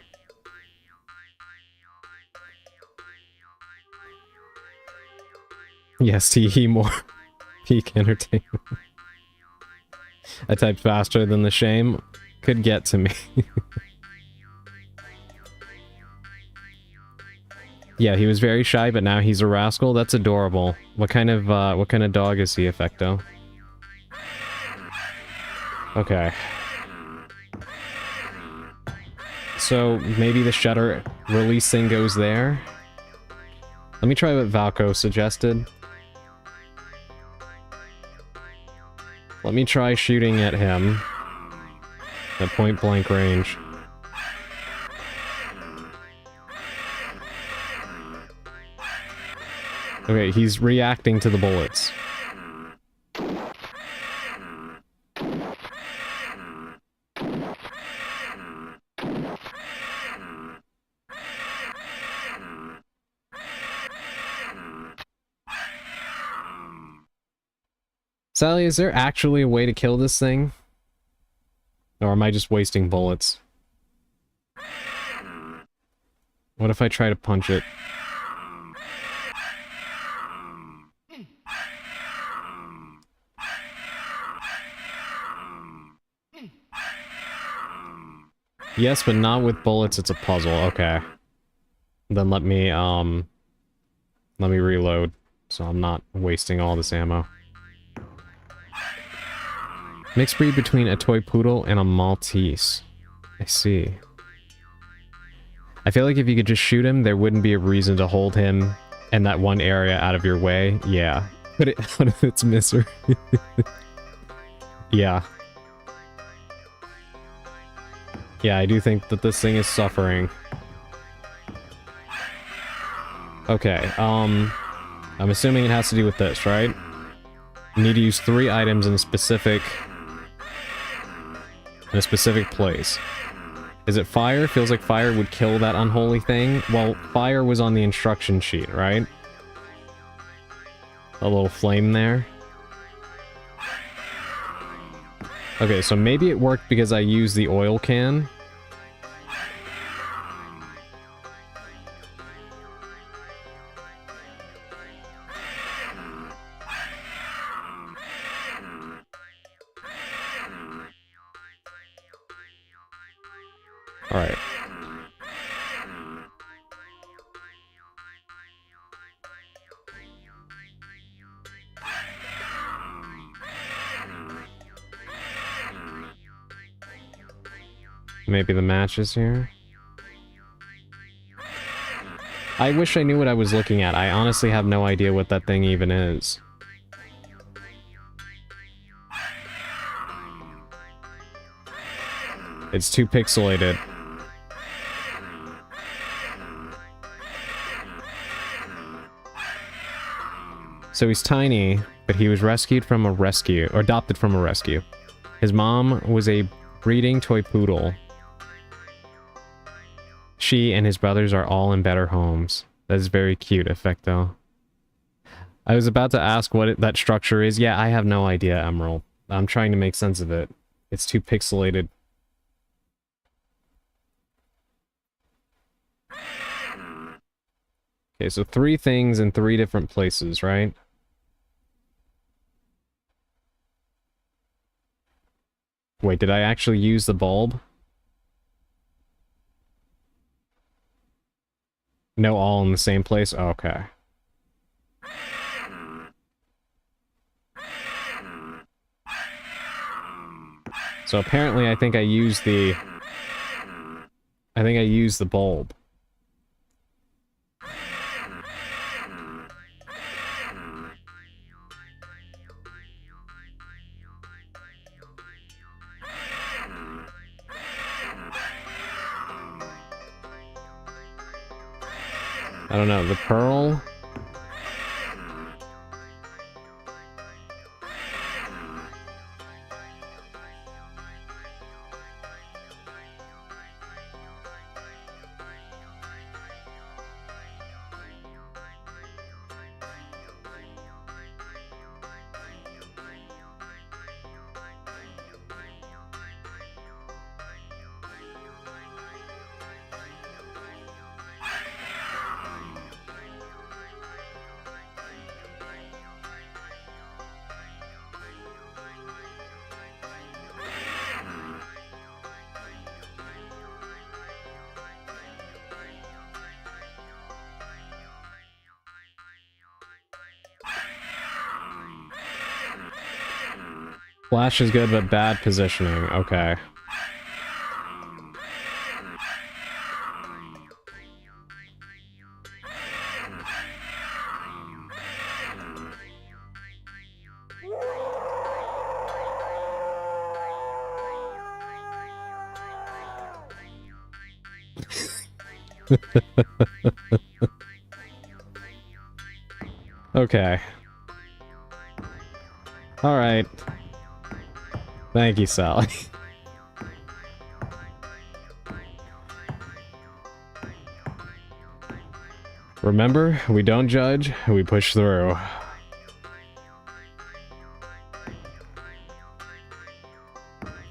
Yes, TE more. Peak entertainment. I typed faster than the shame could get to me. Yeah, he was very shy, but now he's a rascal. That's adorable. What kind of dog is he, Effecto? Okay. So maybe the shutter release thing goes there. Let me try what Valko suggested. Let me try shooting at him at point blank range. Okay, he's reacting to the bullets. Sally, is there actually a way to kill this thing? Or am I just wasting bullets? What if I try to punch it? Yes, but not with bullets, it's a puzzle. Okay. Then let me reload, so I'm not wasting all this ammo. Mixed breed between a toy poodle and a Maltese. I see. I feel like if you could just shoot him, there wouldn't be a reason to hold him in that one area out of your way. Yeah. Put it out of its misery. Yeah. Yeah, I do think that this thing is suffering. Okay, I'm assuming it has to do with this, right? You need to use 3 items in a specific place. Is it fire? Feels like fire would kill that unholy thing. Well, fire was on the instruction sheet, right? A little flame there. Okay, so maybe it worked because I used the oil can. Alright. Maybe the match is here? I wish I knew what I was looking at. I honestly have no idea what that thing even is. It's too pixelated. So he's tiny, but he was rescued from a rescue, or adopted from a rescue. His mom was a breeding toy poodle. She and his brothers are all in better homes. That is very cute, Effecto. I was about to ask what that structure is. Yeah, I have no idea, Emerald. I'm trying to make sense of it. It's too pixelated. Okay, so 3 things in 3 different places, right? Wait, did I actually use the bulb? No, all in the same place? Oh, okay. So apparently I think I used the... bulb. I don't know, the pearl? Flash is good, but bad positioning. Okay. Okay. Alright. Thank you, Sally. Remember, we don't judge, we push through.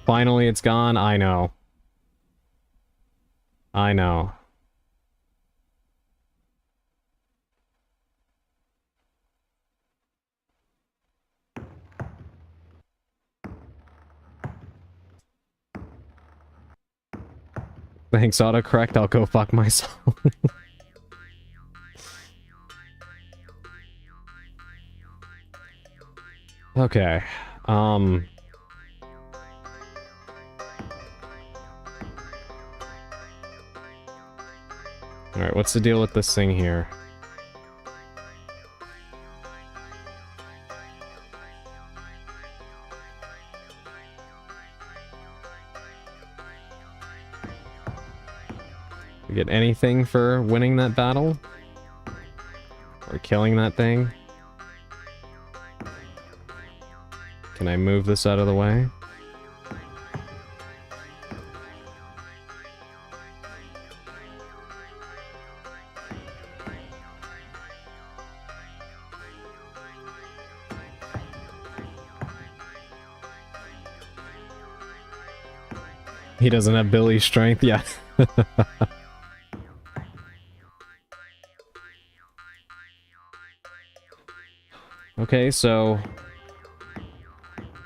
Finally, it's gone. I know. I know. Thanks, autocorrect. I'll go fuck myself. Okay. Alright, what's the deal with this thing here? We get anything for winning that battle? Or killing that thing? Can I move this out of the way? He doesn't have Billy's strength, yeah. Okay, so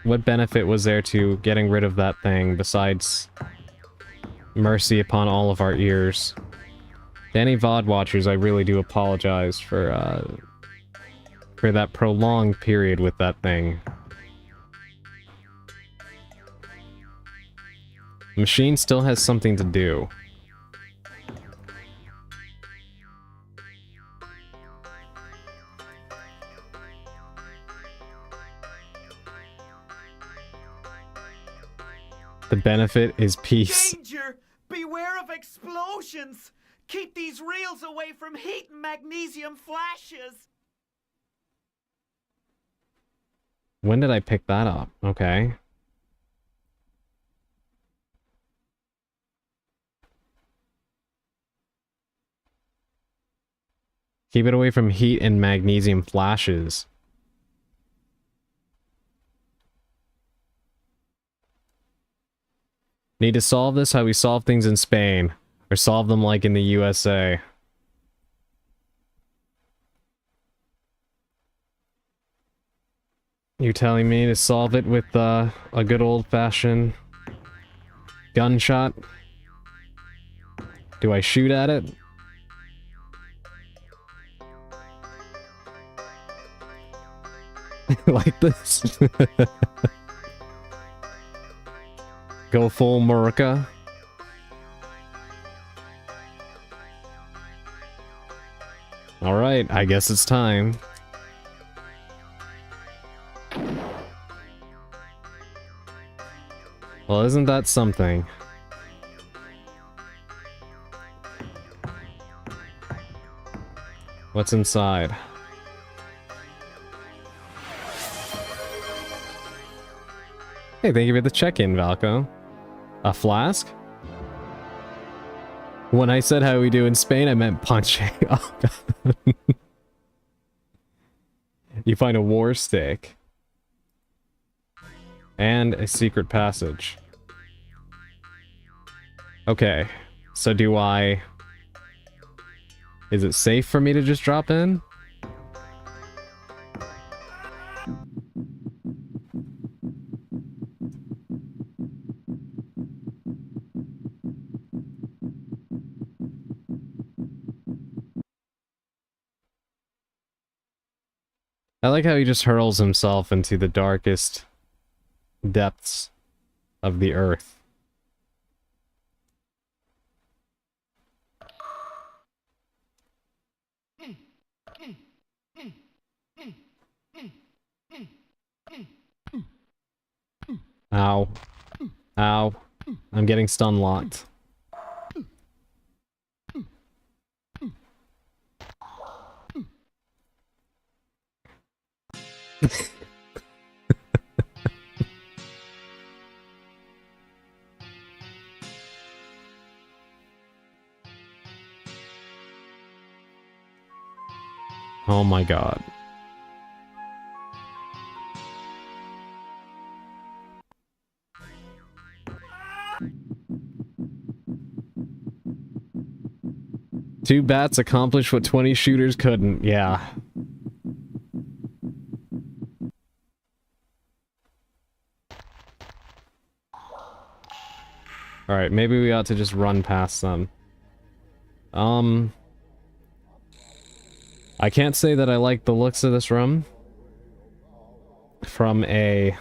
what benefit was there to getting rid of that thing besides Mercy upon all of our ears. To any VOD watchers, I really do apologize for that prolonged period with that thing. Machine still has something to do. The benefit is peace. Danger! Beware of explosions! Keep these reels away from heat and magnesium flashes! When did I pick that up? Okay. Keep it away from heat and magnesium flashes. Need to solve this how we solve things in Spain. Or solve them like in the USA. You telling me to solve it with a good old-fashioned gunshot? Do I shoot at it? Like this? Go full Murica? Alright, I guess it's time. Well, isn't that something? What's inside? Hey, thank you for the check-in, Valco. A flask? When I said how we do in Spain, I meant punching. Oh, God. You find a war stick. And a secret passage. Okay. So do I... Is it safe for me to just drop in? I like how he just hurls himself into the darkest depths of the earth. Ow. Ow. I'm getting stun locked. Oh my God. Two bats accomplished what 20 shooters couldn't. Yeah. Alright, maybe we ought to just run past them. I can't say that I like the looks of this room. From the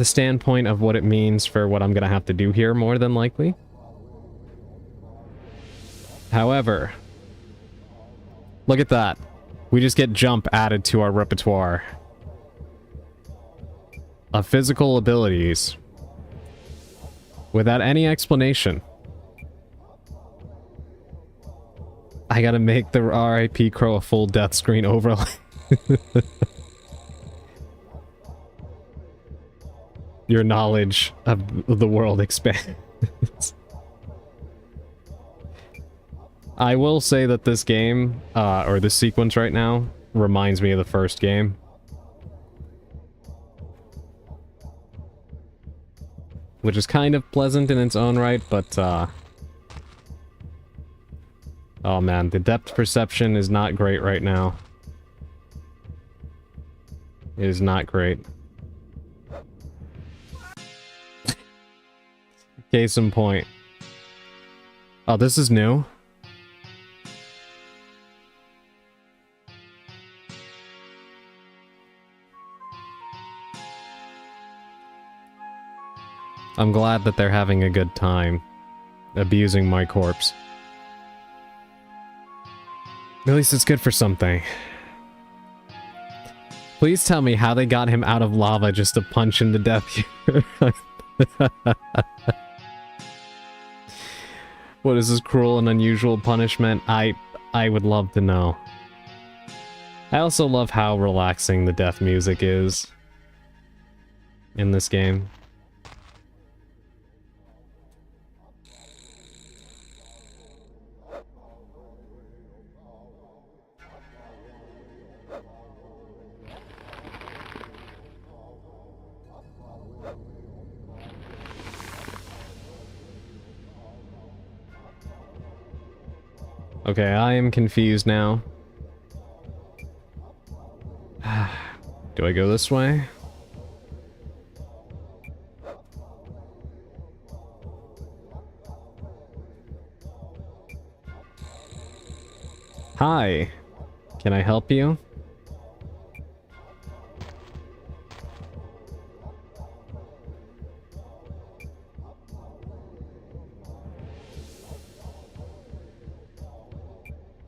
standpoint of what it means for what I'm gonna have to do here, more than likely. However, look at that. We just get jump added to our repertoire of physical abilities without any explanation. I gotta make the RIP Crow a full death screen overlay. Your knowledge of the world expands. I will say that this game, or this sequence right now, reminds me of the first game. Which is kind of pleasant in its own right, but, oh man, the depth perception is not great right now. It is not great. Case in point. Oh, this is new? I'm glad that they're having a good time abusing my corpse. At least it's good for something. Please tell me how they got him out of lava just to punch him to death here. What is this cruel and unusual punishment? I would love to know. I also love how relaxing the death music is in this game. Okay, I am confused now. Do I go this way? Hi. Can I help you?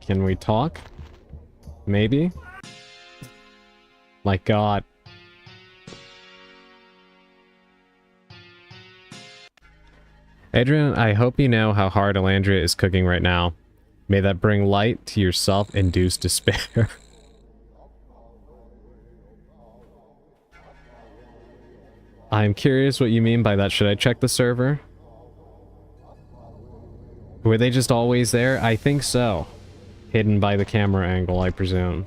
Can we talk? Maybe? My god. Adrian, I hope you know how hard Elandria is cooking right now. May that bring light to your self-induced despair. I'm curious what you mean by that. Should I check the server? Were they just always there? I think so. Hidden by the camera angle, I presume.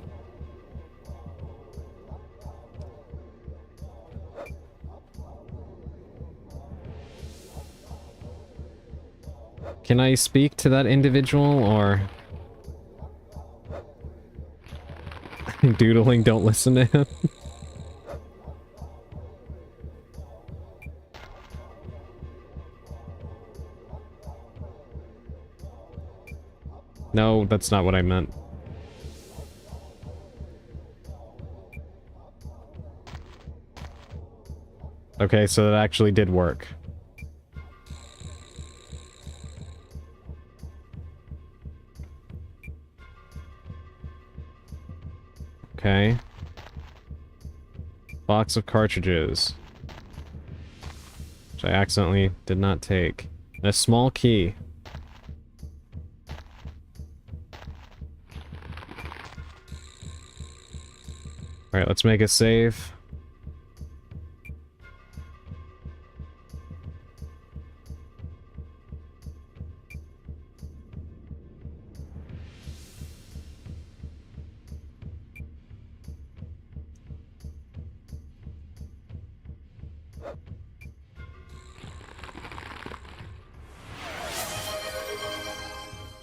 Can I speak to that individual, or... Doodling, don't listen to him? No, that's not what I meant. Okay, so that actually did work. Okay. Box of cartridges. Which I accidentally did not take. And a small key. Alright, let's make a save.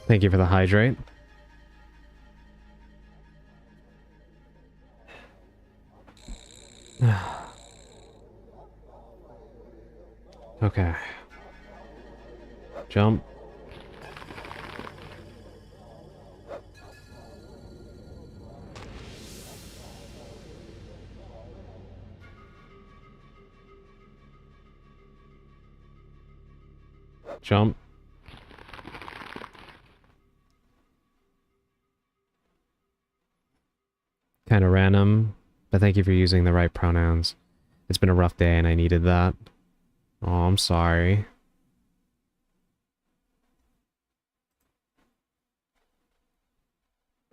Thank you for the hydrate. Okay. Jump. Jump. Kind of random, but thank you for using the right pronouns. It's been a rough day and I needed that. Oh, I'm sorry.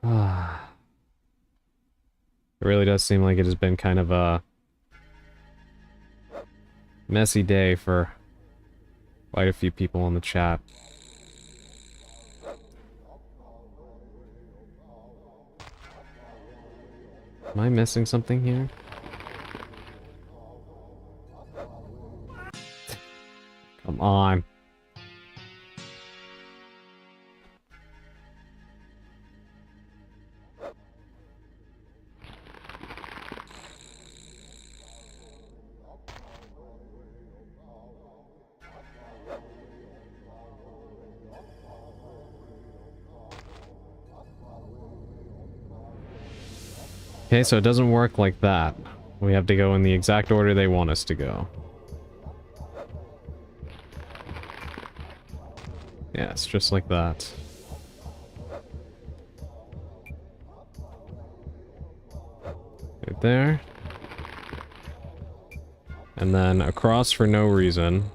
It really does seem like it has been kind of a messy day for quite a few people in the chat. Am I missing something here? Come on. Okay, so it doesn't work like that. We have to go in the exact order they want us to go. Yeah, it's just like that. Right there. And then across for no reason.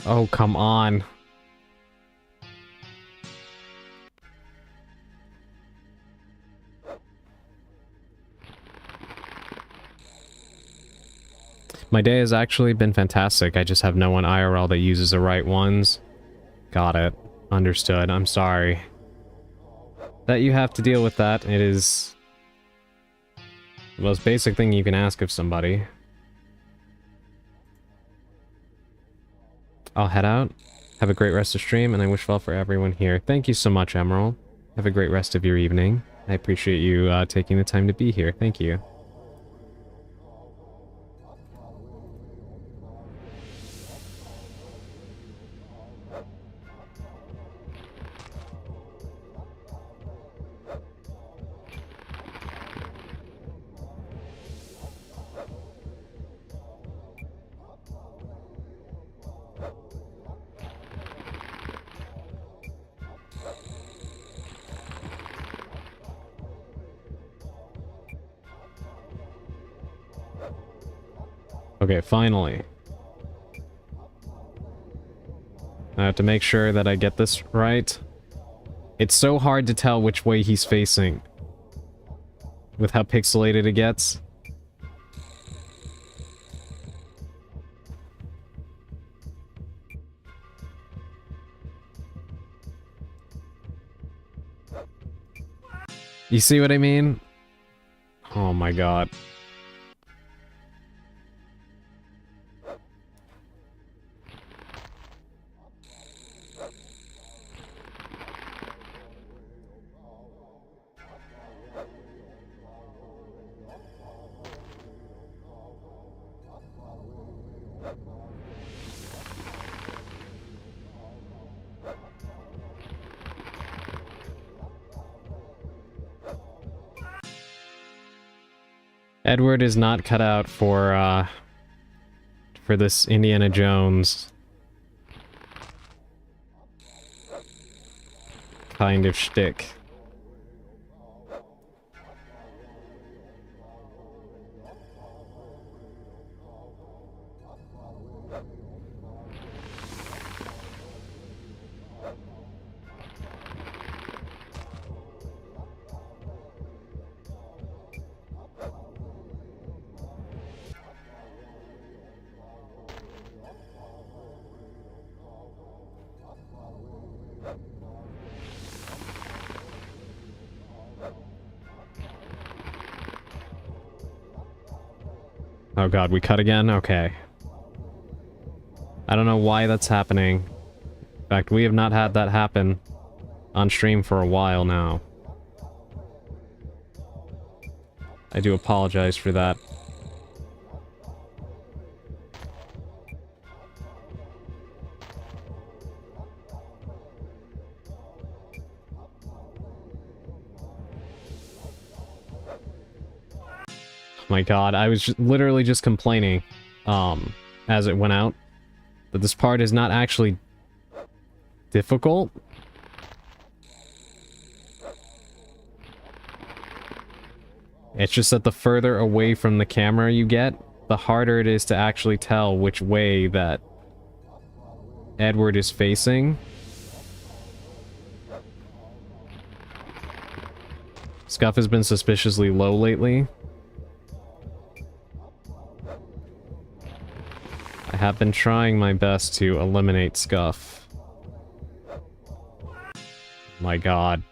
Oh, come on. My day has actually been fantastic. I just have no one IRL that uses the right ones. Got it. Understood. I'm sorry that you have to deal with that. It is the most basic thing you can ask of somebody. I'll head out. Have a great rest of stream, and I wish well for everyone here. Thank you so much, Emerald. Have a great rest of your evening. I appreciate you taking the time to be here. Thank you. Okay, finally. I have to make sure that I get this right. It's so hard to tell which way he's facing with how pixelated it gets. You see what I mean? Oh my god. Edward is not cut out for this Indiana Jones kind of shtick. Oh god, we cut again? Okay. I don't know why that's happening. In fact, we have not had that happen on stream for a while now. I do apologize for that. My god, I was literally just complaining, as it went out, that this part is not actually difficult. It's just that the further away from the camera you get, the harder it is to actually tell which way that Edward is facing. Scuff has been suspiciously low lately. I have been trying my best to eliminate Scuff. My god.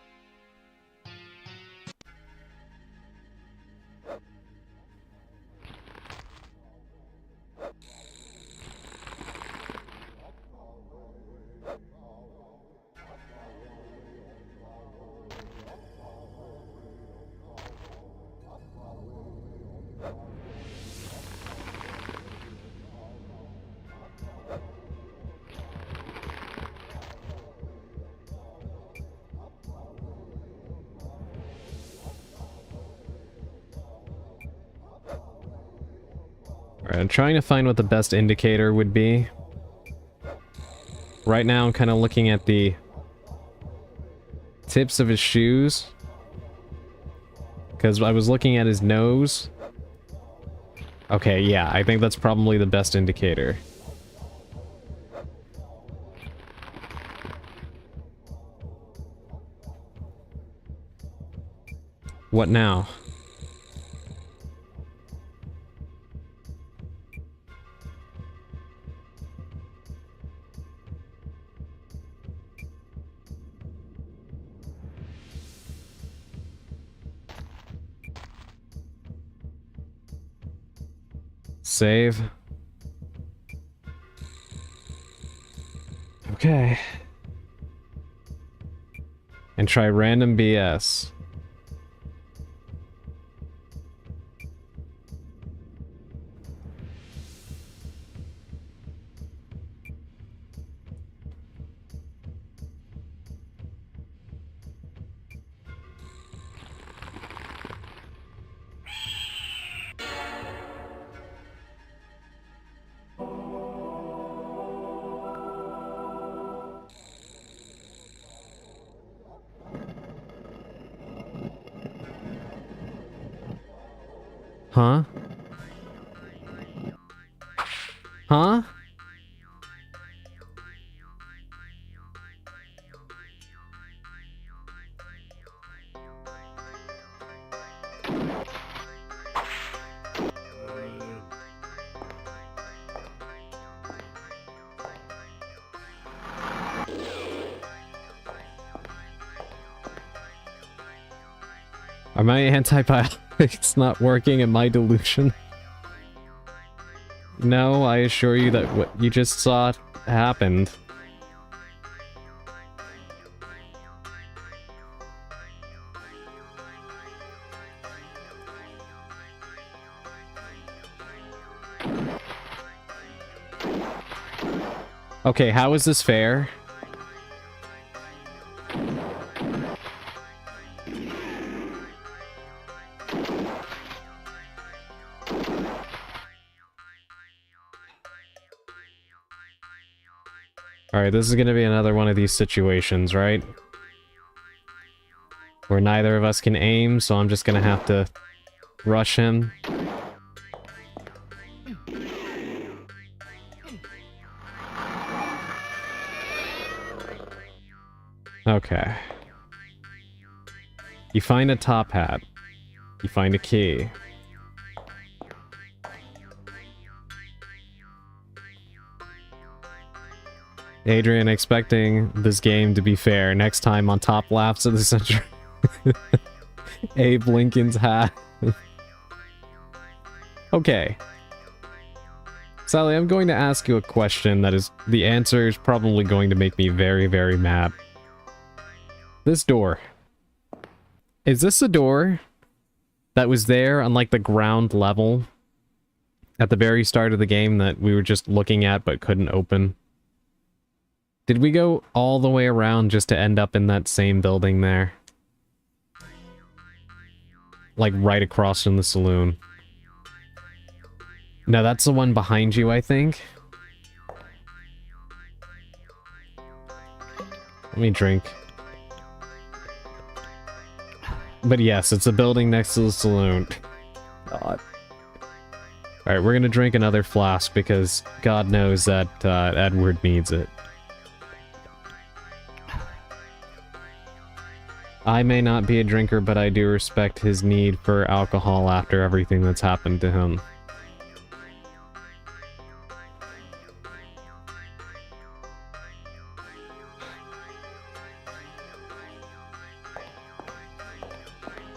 Alright, I'm trying to find what the best indicator would be. Right now I'm kind of looking at the tips of his shoes. Because I was looking at his nose. Okay, yeah, I think that's probably the best indicator. What now? Save. Okay. And try random BS. Huh? Huh? Are my antibiotics not working? Am I delusion? No, I assure you that what you just saw happened. Okay, how is this fair? Alright, this is gonna be another one of these situations, right? Where neither of us can aim, so I'm just gonna have to rush him. Okay. You find a top hat. You find a key. Adrian, expecting this game to be fair. Next time on top laps of the century. Abe Lincoln's hat. Okay. Sally, I'm going to ask you a question that is... The answer is probably going to make me very, very mad. This door. Is this a door that was there on, like, the ground level at the very start of the game that we were just looking at but couldn't open? Did we go all the way around just to end up in that same building there? Like, right across from the saloon. No, that's the one behind you, I think. Let me drink. But yes, it's a building next to the saloon. God. Alright, we're gonna drink another flask because God knows that Edward needs it. I may not be a drinker, but I do respect his need for alcohol after everything that's happened to him.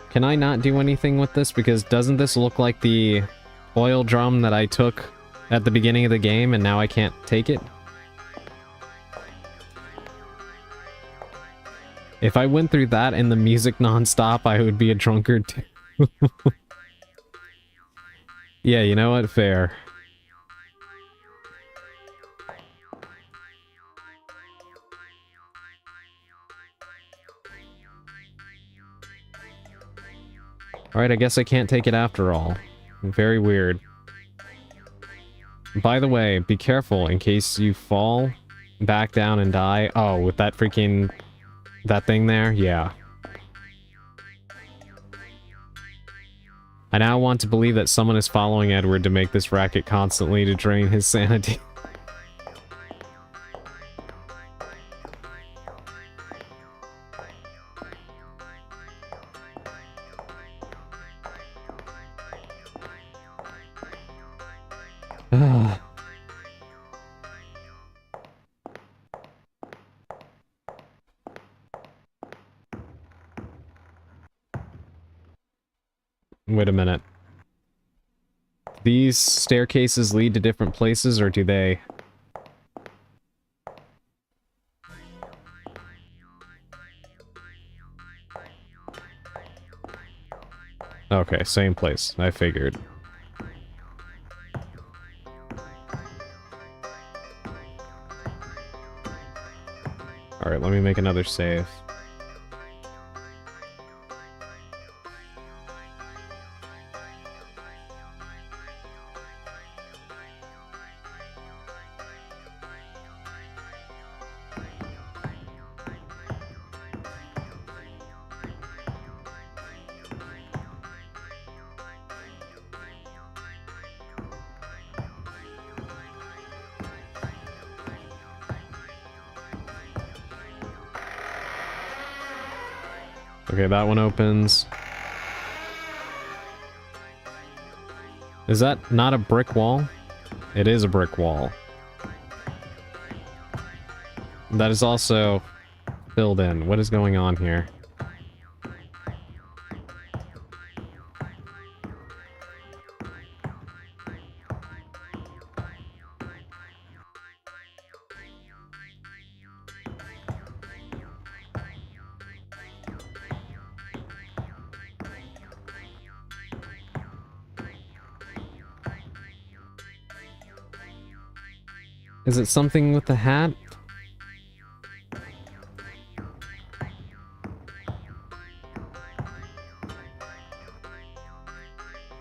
Can I not do anything with this? Because doesn't this look like the oil drum that I took at the beginning of the game and now I can't take it? If I went through that and the music non-stop, I would be a drunkard too. Yeah, you know what? Fair. Alright, I guess I can't take it after all. Very weird. By the way, be careful in case you fall back down and die. Oh, with that freaking... that thing there? Yeah. I now want to believe that someone is following Edward to make this racket constantly to drain his sanity. Wait a minute. These staircases lead to different places, or do they? Okay, same place. I figured. Alright, let me make another save. Okay, that one opens. Is that not a brick wall? It is a brick wall. That is also filled in. What is going on here? Is it something with the hat?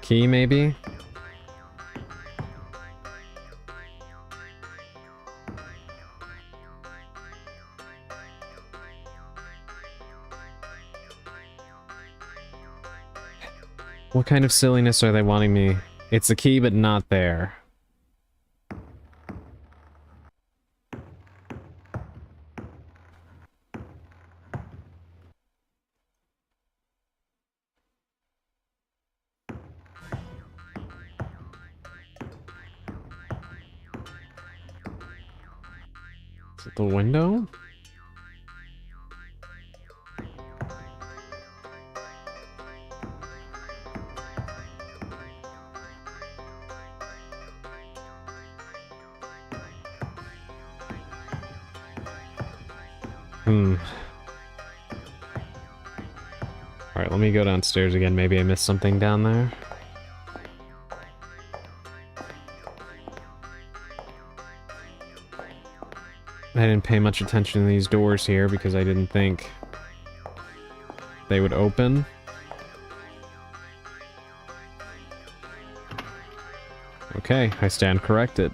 Key, maybe? What kind of silliness are they wanting me? It's a key, but not there. Is it the window? Alright, let me go downstairs again. Maybe I missed something down there. I didn't pay much attention to these doors here because I didn't think they would open. Okay, I stand corrected.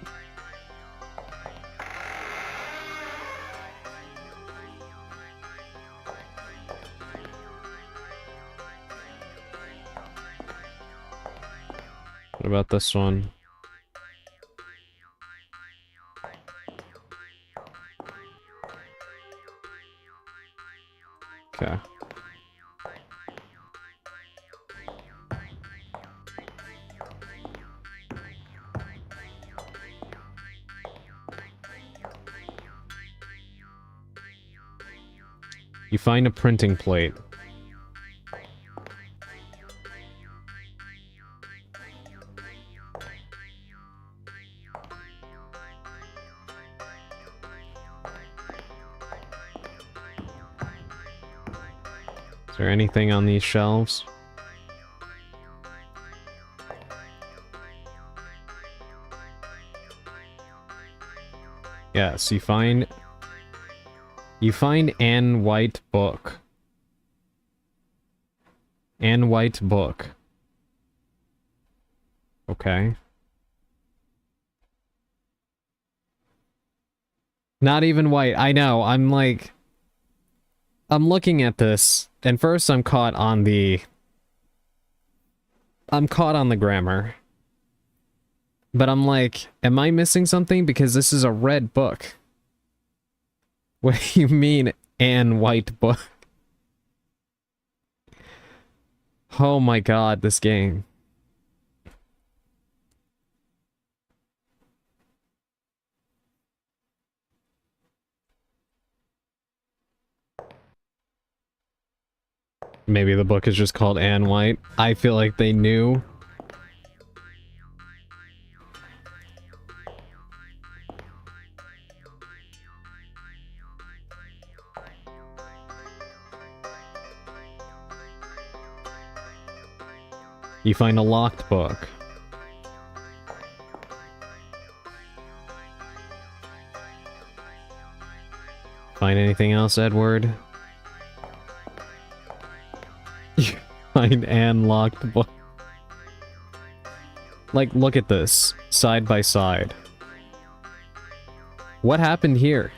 What about this one? Okay. You find a printing plate. Is there anything on these shelves? Yes, you find Anne White book. Anne White book. Okay. Not even white. I know. I'm like... I'm looking at this, and first I'm caught on the... I'm caught on the grammar. But I'm like, am I missing something? Because this is a red book. What do you mean, an white book? Oh my god, this game. Maybe the book is just called Anne White. I feel like they knew. You find a locked book. Find anything else, Edward? You find an locked book. Like, look at this. Side by side. What happened here?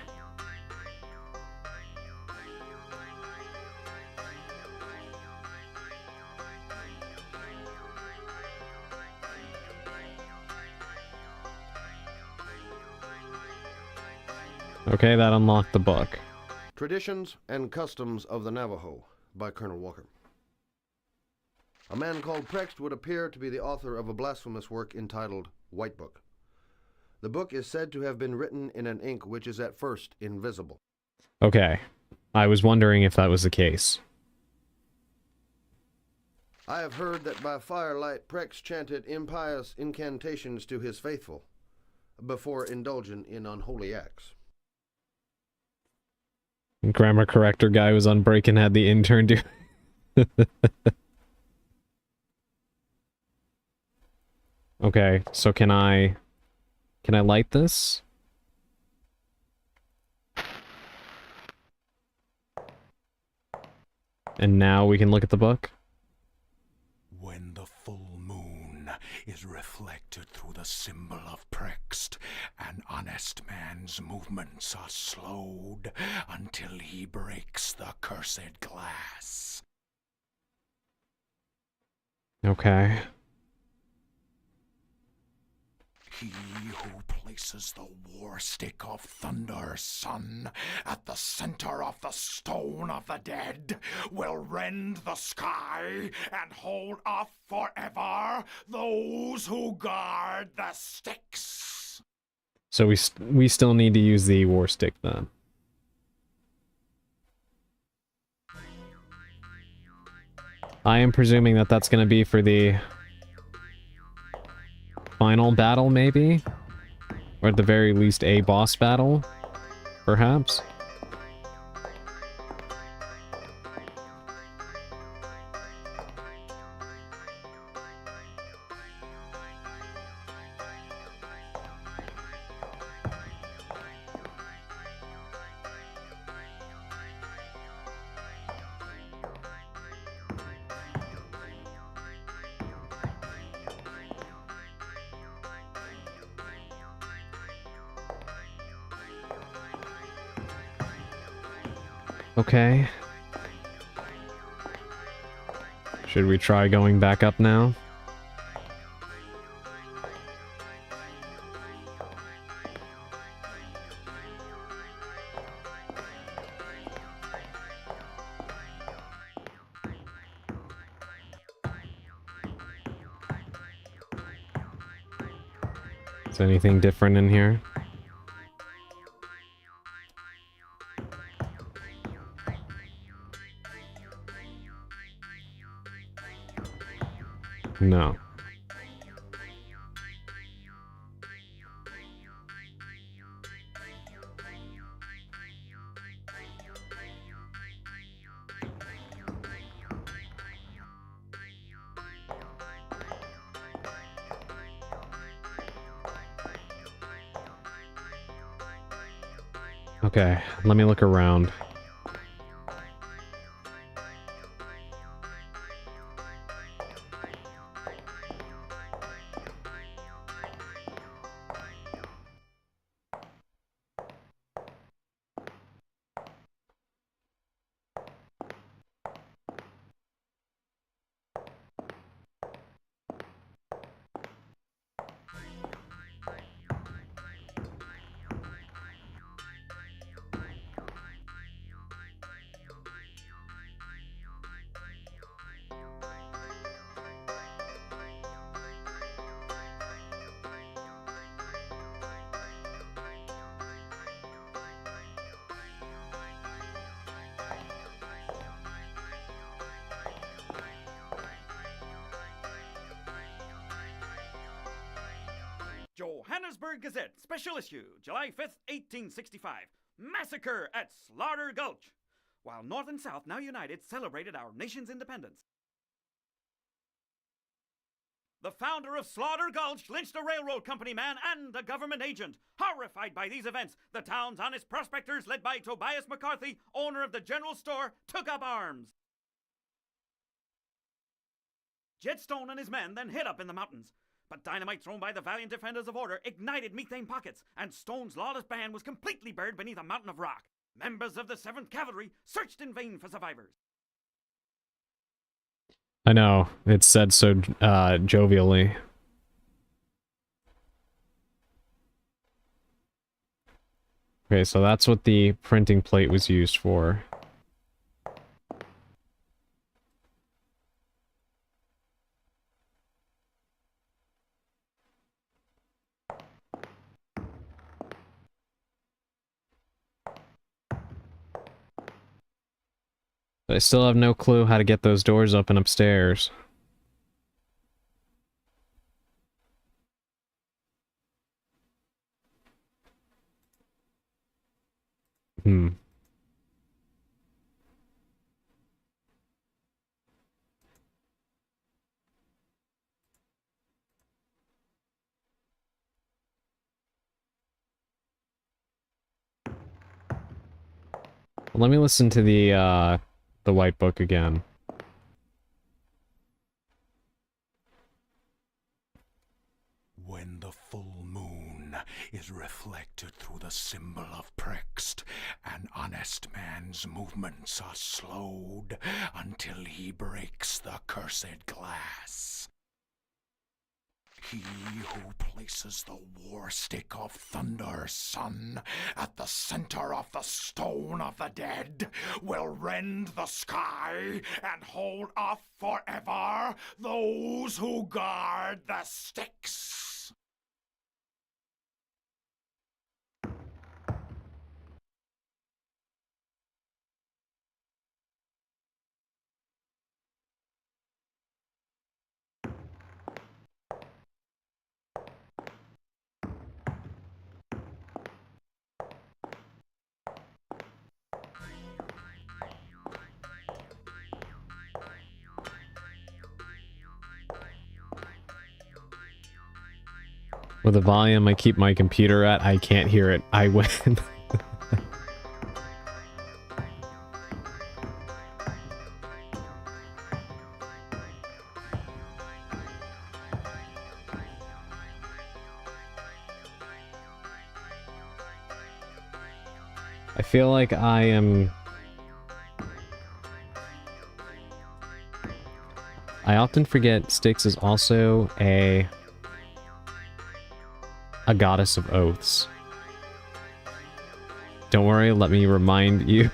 Okay, that unlocked the book. Traditions and Customs of the Navajo by Colonel Walker. A man called Prext would appear to be the author of a blasphemous work entitled White Book. The book is said to have been written in an ink which is at first invisible. Okay. I was wondering if that was the case. I have heard that by firelight Prext chanted impious incantations to his faithful before indulging in unholy acts. Grammar corrector guy was on break and had the intern do... Okay, so can I light this? And now we can look at the book? When the full moon is reflected through the symbol of Prext, an honest man's movements are slowed until he breaks the cursed glass. Okay. He who places the war stick of Thunder Sun at the center of the stone of the dead will rend the sky and hold off forever those who guard the sticks. So we still need to use the war stick then. I am presuming that that's going to be for the final battle, maybe? Or at the very least, a boss battle? Perhaps? Okay. Should we try going back up now? Is anything different in here? No. Okay, let me look around. Johannesburg Gazette, special issue, July 5th, 1865. Massacre at Slaughter Gulch. While North and South, now united, celebrated our nation's independence. The founder of Slaughter Gulch lynched a railroad company man and a government agent. Horrified by these events, the town's honest prospectors, led by Tobias McCarthy, owner of the general store, took up arms. Jetstone and his men then hid up in the mountains. But dynamite thrown by the valiant defenders of order ignited methane pockets, and Stone's lawless band was completely buried beneath a mountain of rock. Members of the 7th Cavalry searched in vain for survivors. I know, it's said so jovially. Okay, so that's what the printing plate was used for. But I still have no clue how to get those doors open upstairs. Let me listen to the White Book again. When the full moon is reflected through the symbol of Prext, an honest man's movements are slowed until he breaks the cursed glass. He who places the war stick of Thunder Sun at the center of the stone of the dead will rend the sky and hold off forever those who guard the sticks. With the volume I keep my computer at, I can't hear it. I win. I feel like I am... I often forget Styx is also a goddess of oaths. Don't worry, let me remind you.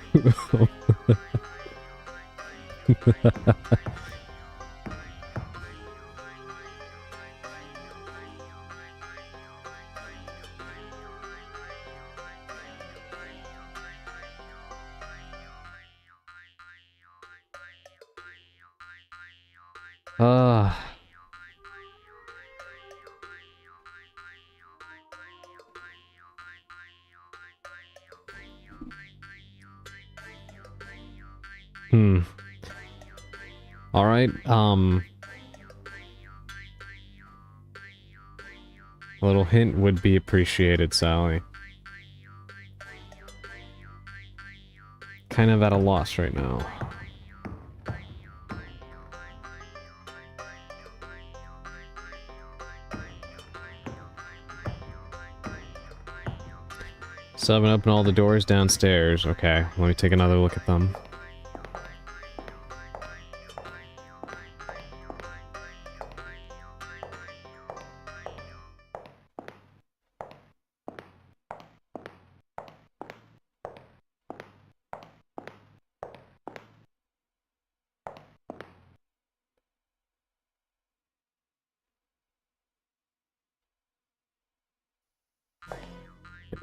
Alright, a little hint would be appreciated, Sally. Kind of at a loss right now. So I've opened all the doors downstairs. Okay, let me take another look at them.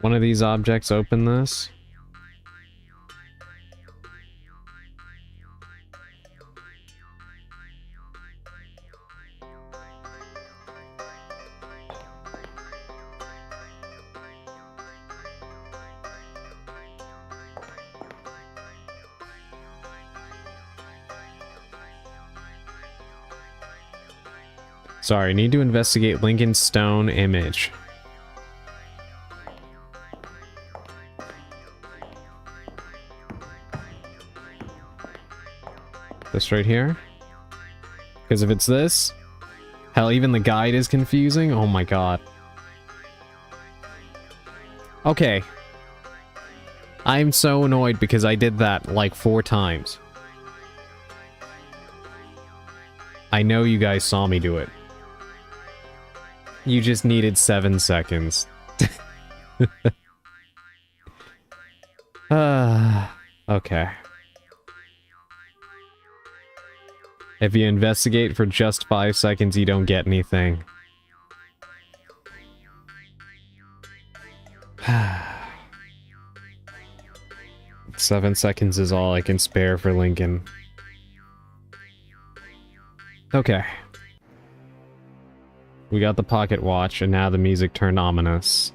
One of these objects open this. Sorry, need to investigate Lincoln's stone image. This right here? Because if it's this, hell, even the guide is confusing. Oh my god. Okay. I'm so annoyed because I did that like 4 times. I know you guys saw me do it. You just needed 7 seconds. Okay. If you investigate for just 5 seconds, you don't get anything. 7 seconds is all I can spare for Lincoln. Okay. We got the pocket watch, and now the music turned ominous.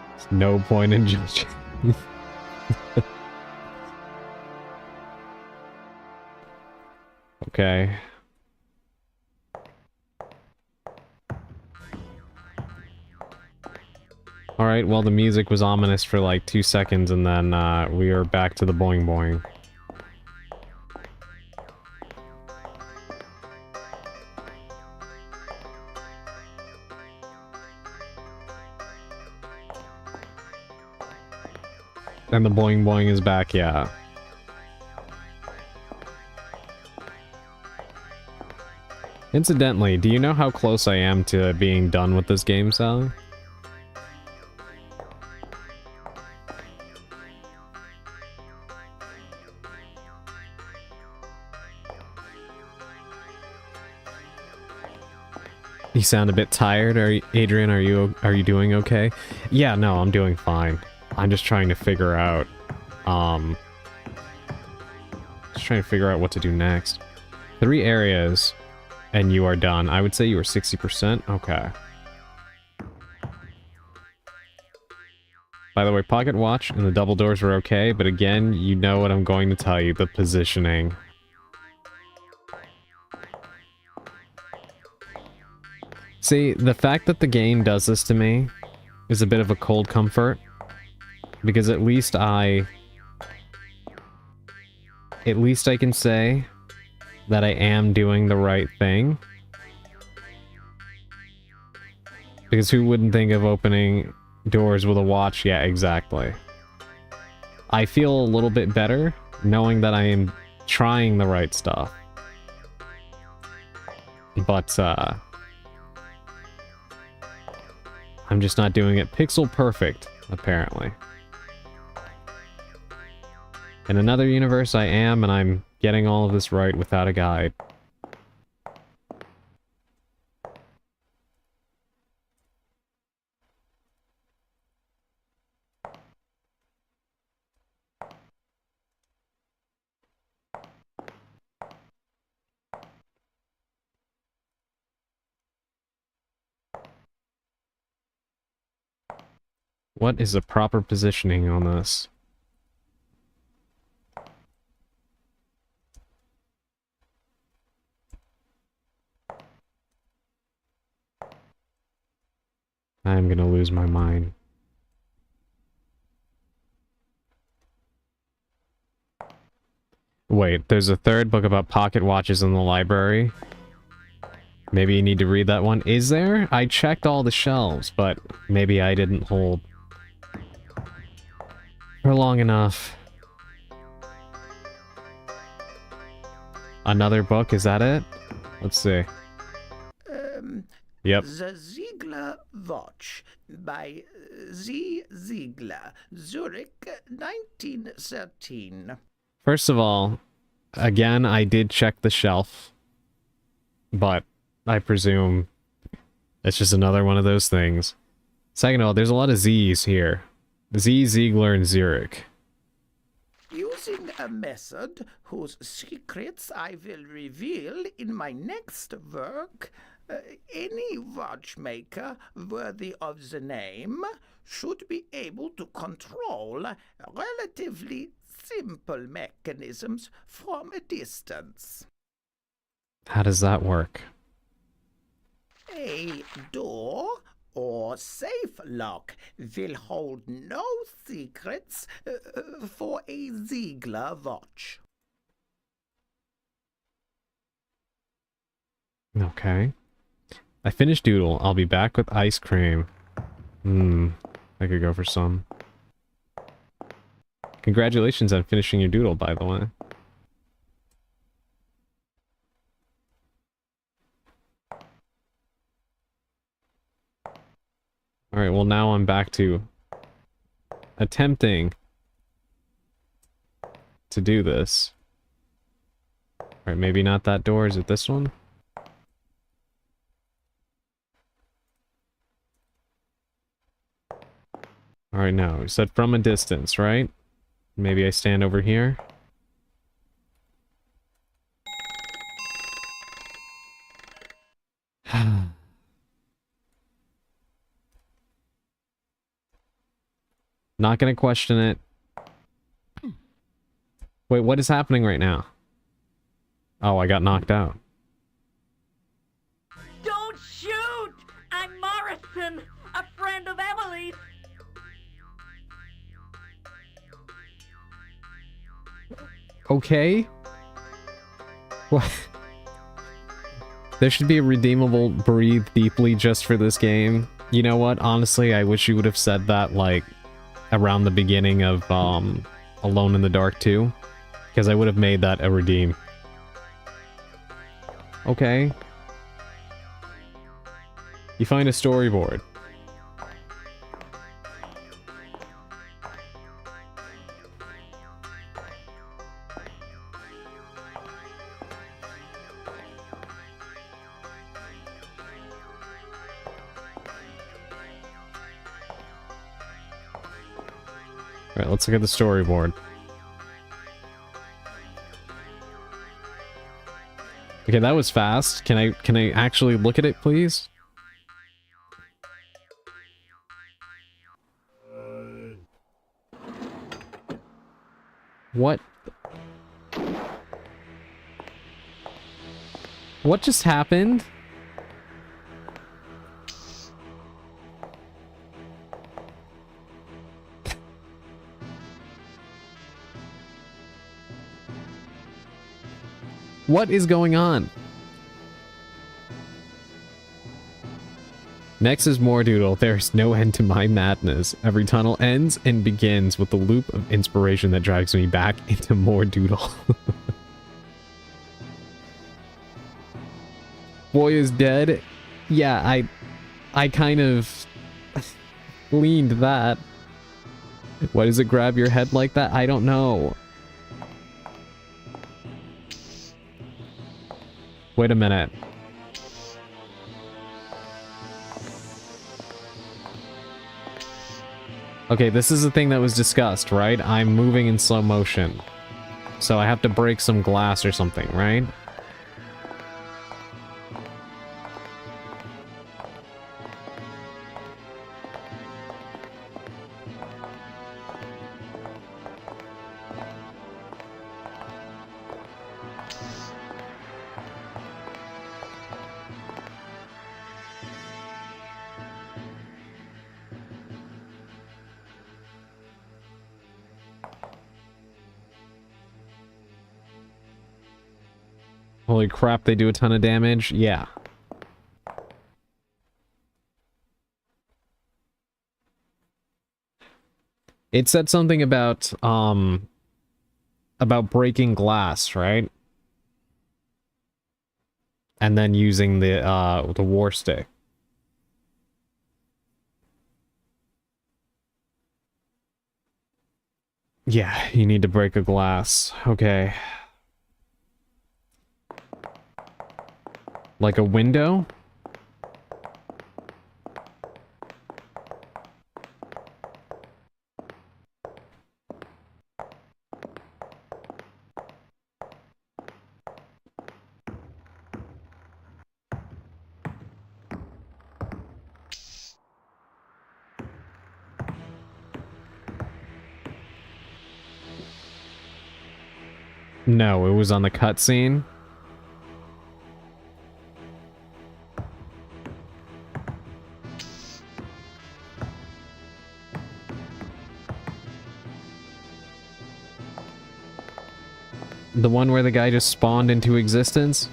There's no point in judging. Okay. Alright, well, the music was ominous for like 2 seconds, and then we were back to the boing boing. And the boing boing is back, yeah. Incidentally, do you know how close I am to being done with this game, Sally? You sound a bit tired. Adrian, are you doing okay? Yeah, no, I'm doing fine. I'm just trying to figure out what to do next. 3 areas and you are done. I would say you were 60%. Okay. By the way, pocket watch and the double doors were okay, but again, you know what I'm going to tell you, the positioning. See, the fact that the game does this to me is a bit of a cold comfort, because at least I can say that I am doing the right thing. Because who wouldn't think of opening doors with a watch? Yeah, exactly. I feel a little bit better knowing that I am trying the right stuff. But, I'm just not doing it pixel perfect, apparently. In another universe, I am, and I'm getting all of this right without a guide. What is the proper positioning on this? I'm gonna lose my mind. Wait, there's a 3rd book about pocket watches in the library. Maybe you need to read that one. Is there? I checked all the shelves, but maybe I didn't hold for long enough. Another book, is that it? Let's see. Yep. The Ziegler Watch by Z. Ziegler, Zurich, 1913. First of all, again, I did check the shelf, but I presume it's just another one of those things. Second of all, there's a lot of Z's here. Z, Ziegler, and Zurich. Using a method whose secrets I will reveal in my next work, any watchmaker worthy of the name should be able to control a relatively simple mechanisms from a distance. How does that work? A door or safe lock will hold no secrets for a Ziegler watch. Okay. I finished Doodle. I'll be back with ice cream. I could go for some. Congratulations on finishing your Doodle, by the way. Alright, well now I'm back to attempting to do this. Alright, maybe not that door. Is it this one? Alright, no. We said from a distance, right? Maybe I stand over here. Not gonna question it. Wait, what is happening right now? Oh, I got knocked out. Don't shoot! I'm Morrison, a friend of Emily's. Okay. What? There should be a redeemable breathe deeply just for this game. You know what? Honestly, I wish you would have said that, like, around the beginning of, Alone in the Dark 2. Because I would have made that a redeem. Okay. You find a storyboard. Alright, let's look at the storyboard. Okay, that was fast. Can I actually look at it, please? What? What just happened? What is going on? Next is more Doodle. There's no end to my madness. Every tunnel ends and begins with the loop of inspiration that drags me back into more Doodle. Boy is dead. Yeah, I kind of leaned that. Why does it grab your head like that? I don't know. Wait a minute. Okay, this is the thing that was discussed, right? I'm moving in slow motion. So I have to break some glass or something, right? Holy crap, they do a ton of damage? Yeah. It said something about breaking glass, right? And then using the war stick. Yeah, you need to break a glass. Okay. Like a window? No, it was on the cutscene. The one where the guy just spawned into existence?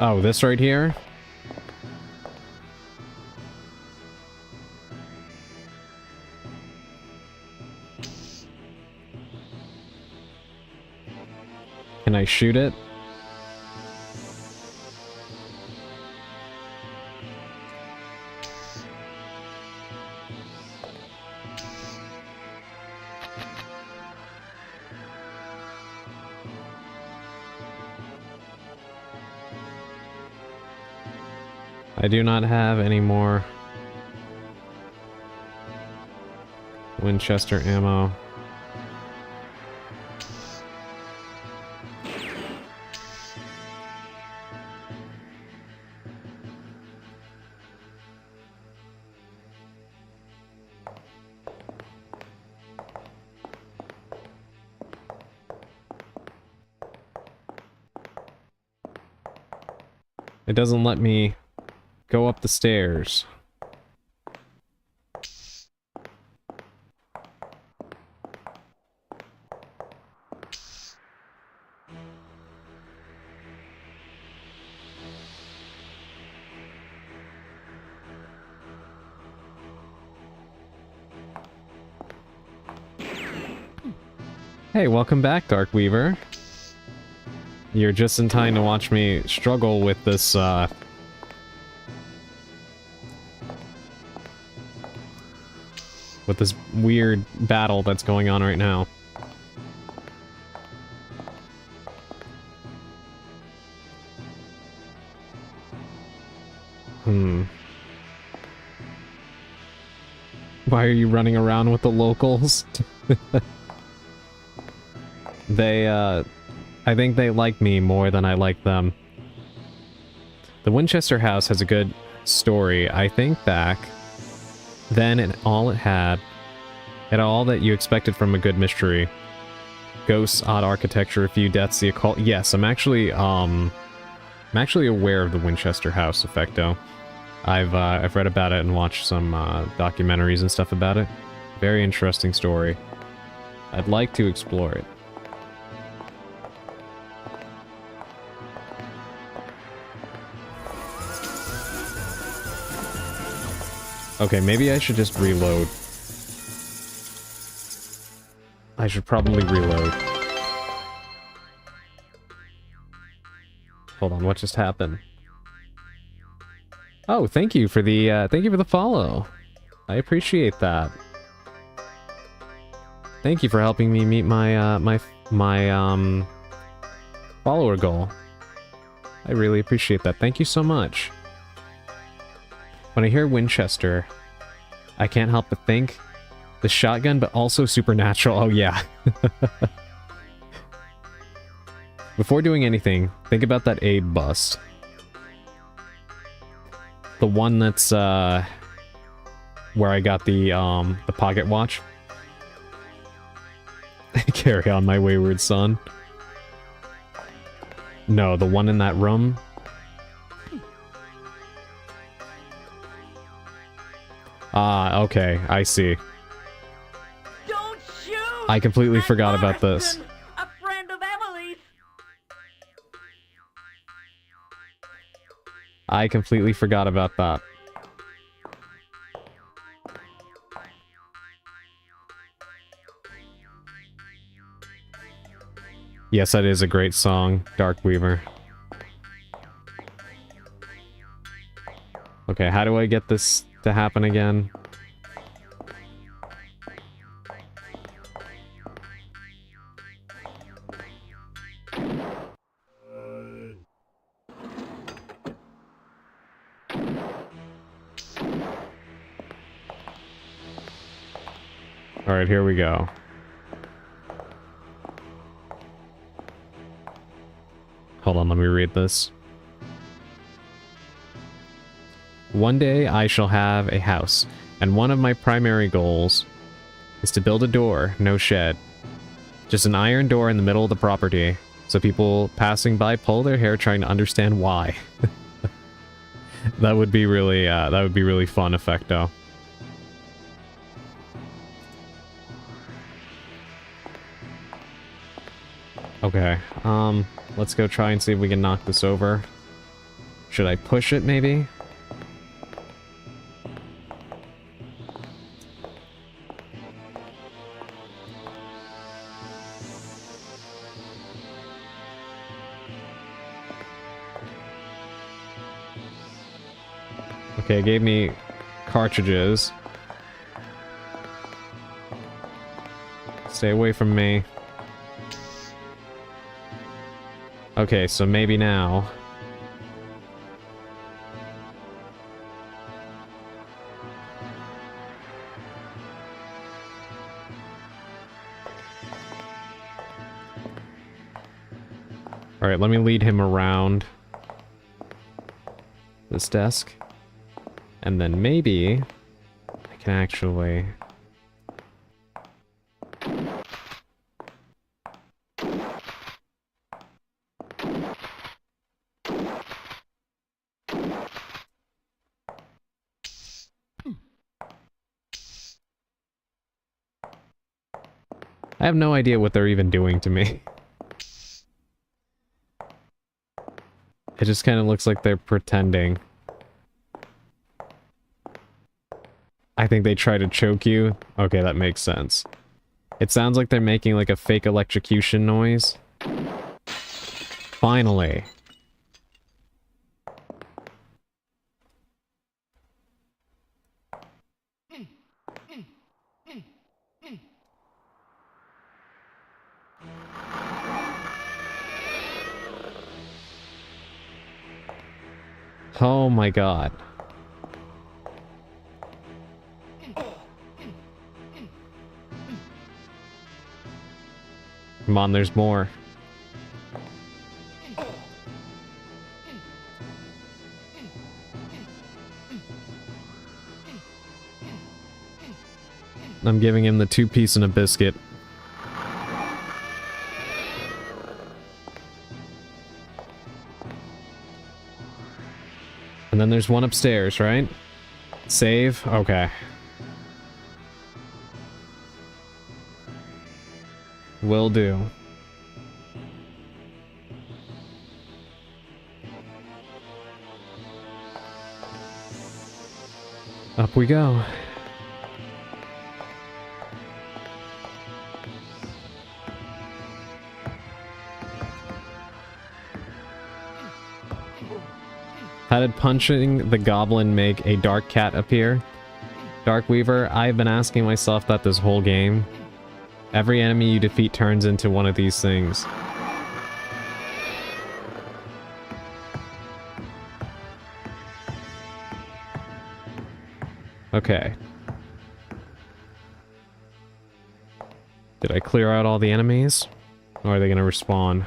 Oh, this right here? Can I shoot it? I do not have any more Winchester ammo. It doesn't let me go up the stairs. Hey, welcome back, Darkweaver. You're just in time to watch me struggle with this, with this weird battle that's going on right now. Why are you running around with the locals? I think they like me more than I like them. The Winchester house has a good story. I think back then and all it had all that you expected from a good mystery. Ghosts, odd architecture, a few deaths, the occult. Yes, I'm actually aware of the Winchester house effecto. I've read about it and watched some documentaries and stuff about it. Very interesting story. I'd like to explore it. Okay, maybe I should just reload. I should probably reload. Hold on, what just happened? Oh, thank you for the follow. I appreciate that. Thank you for helping me meet my my follower goal. I really appreciate that. Thank you so much. When I hear Winchester, I can't help but think the shotgun, but also supernatural. Oh yeah. Before doing anything, think about that Abe bust. The one that's where I got the pocket watch. Carry on, my wayward son. No, the one in that room. Ah, okay, I see. Don't shoot! I completely I'm forgot about this. Morrison, a friend of Emily's. I completely forgot about that. Yes, that is a great song, Darkweaver. Okay, how do I get this to happen again? Alright, here we go. Hold on, let me read this. One day I shall have a house, and one of my primary goals is to build a door, no shed. Just an iron door in the middle of the property, so people passing by pull their hair trying to understand why. That would be really fun effect though. Okay, let's go try and see if we can knock this over. Should I push it maybe? Okay, it gave me cartridges. Stay away from me. Okay, so maybe now. Alright, let me lead him around this desk. And then maybe I can actually... I have no idea what they're even doing to me. It just kind of looks like they're pretending. I think they try to choke you. Okay, that makes sense. It sounds like they're making like a fake electrocution noise. Finally. Oh my god. Come on, there's more. I'm giving him the 2-piece and a biscuit. And then there's one upstairs, right? Save? Okay. Will do. Up we go. How did punching the goblin make a dark cat appear? Darkweaver, I've been asking myself that this whole game. Every enemy you defeat turns into one of these things. Okay. Did I clear out all the enemies? Or are they gonna respawn?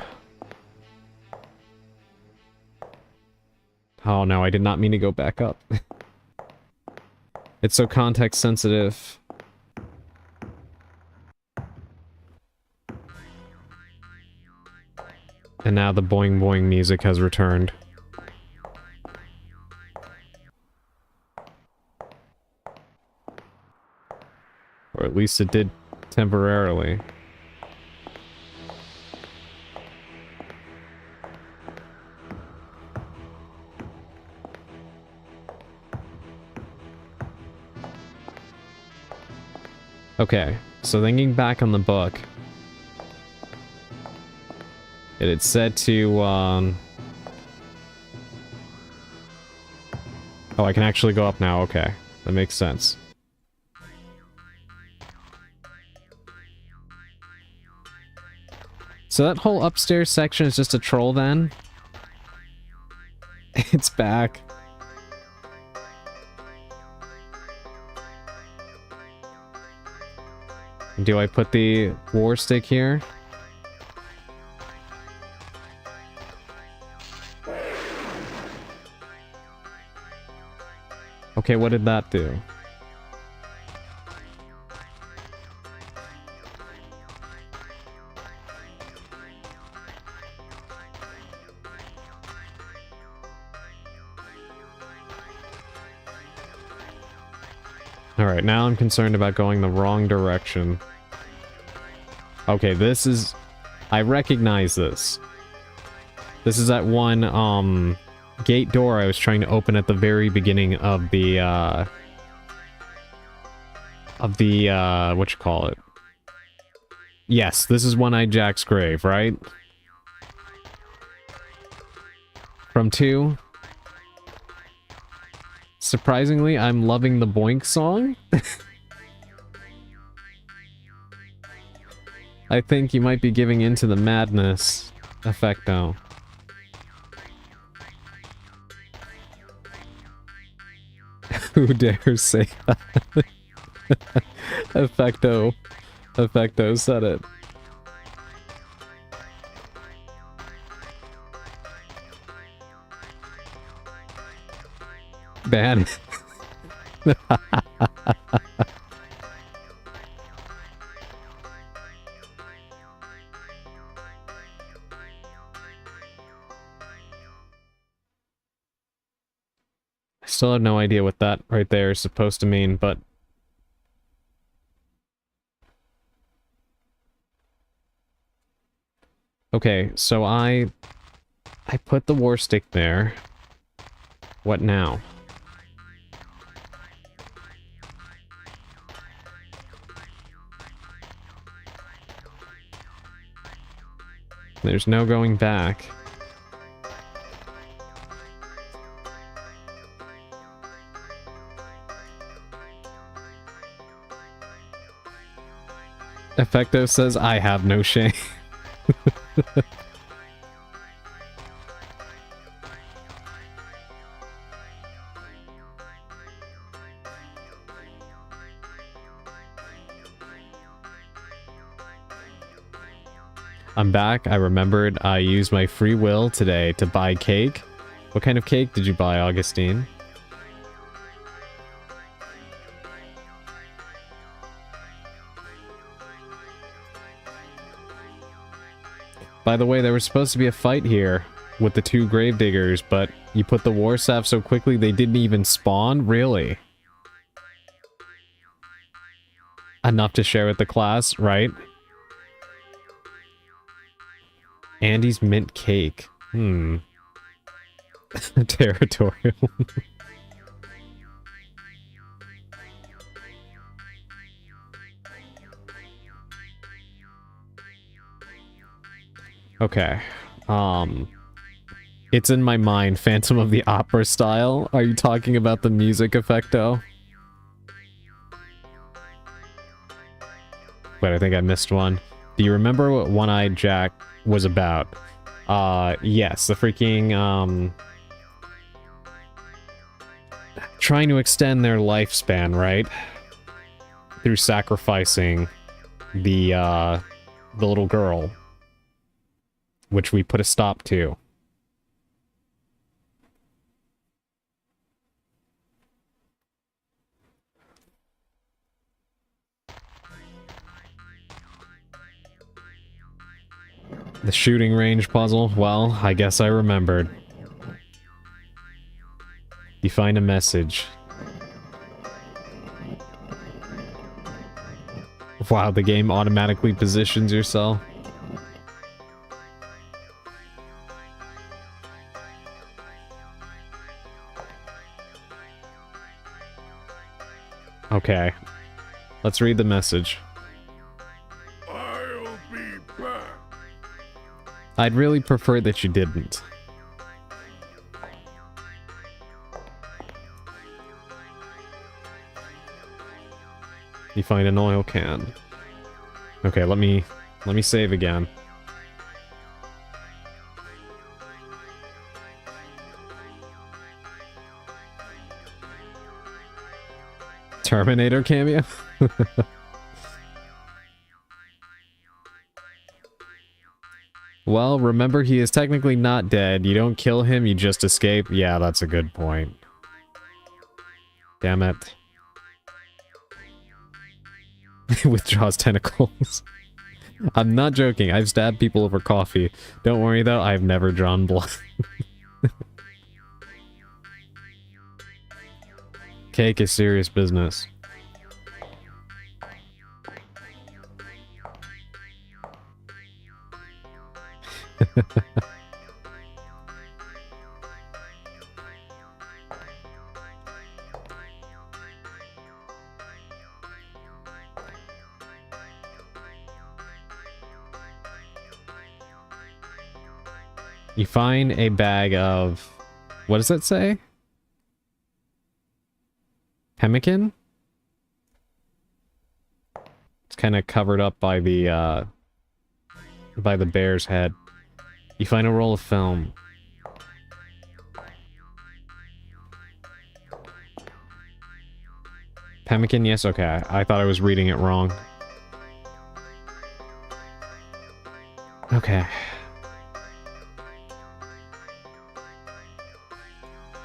Oh no, I did not mean to go back up. It's so context sensitive. And now the boing boing music has returned. Or at least it did temporarily. Okay, so thinking back on the book, it had said to, oh, I can actually go up now, okay. That makes sense. So that whole upstairs section is just a troll then? It's back. Do I put the war stick here? Okay, what did that do? Alright, now I'm concerned about going the wrong direction. Okay, this is... I recognize this. This is that one, gate door I was trying to open at the very beginning of the, what you call it? Yes, this is One-Eyed Jack's grave, right? From 2. Surprisingly, I'm loving the Boink song. I think you might be giving into the madness effect now. Who dares say that? Effecto said it. Ban. I still have no idea what that right there is supposed to mean, but... Okay, so I put the war stick there. What now? There's no going back. Effecto says, I have no shame. I'm back. I remembered I used my free will today to buy cake. What kind of cake did you buy, Augustine? By the way, there was supposed to be a fight here with the 2 gravediggers, but you put the war staff so quickly they didn't even spawn? Really? Enough to share with the class, right? Andy's mint cake. Territorial. Okay. It's in my mind, Phantom of the Opera style. Are you talking about the music effecto? Wait, I think I missed one. Do you remember what One-Eyed Jack was about? Yes, the freaking, trying to extend their lifespan, right? Through sacrificing the little girl. Which we put a stop to. The shooting range puzzle? Well, I guess I remembered. You find a message. Wow, the game automatically positions yourself. Okay. Let's read the message. I'll be back. I'd really prefer that you didn't. You find an oil can. Okay, let me save again. Terminator cameo? Well, remember, he is technically not dead. You don't kill him, you just escape. Yeah, that's a good point. Damn it. Withdraws tentacles. I'm not joking. I've stabbed people over coffee. Don't worry though, I've never drawn blood. Cake is serious business. You find a bag of... What does that say? Pemmican? It's kind of covered up by the bear's head. You find a roll of film. Pemmican, yes, okay. I thought I was reading it wrong. Okay.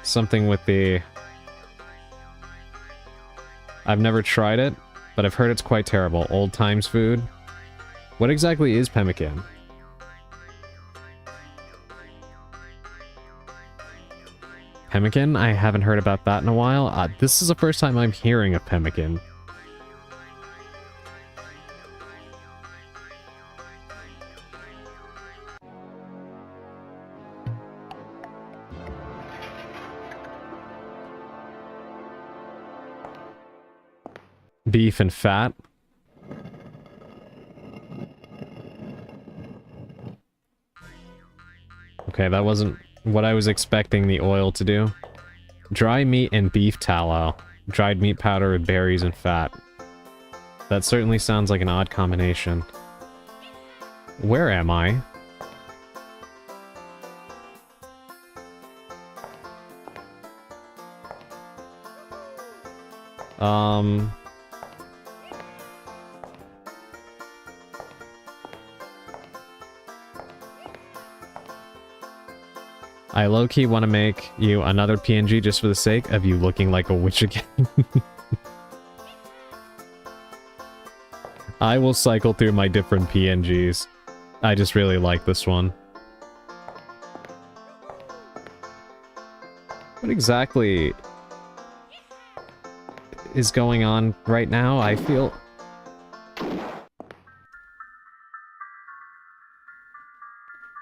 Something with the... I've never tried it, but I've heard it's quite terrible. Old times food. What exactly is pemmican? Pemmican? I haven't heard about that in a while. This is the first time I'm hearing of pemmican. Beef and fat. Okay, that wasn't what I was expecting the oil to do. Dry meat and beef tallow. Dried meat powder with berries and fat. That certainly sounds like an odd combination. Where am I? I low-key want to make you another PNG just for the sake of you looking like a witch again. I will cycle through my different PNGs. I just really like this one. What exactly is going on right now? I feel...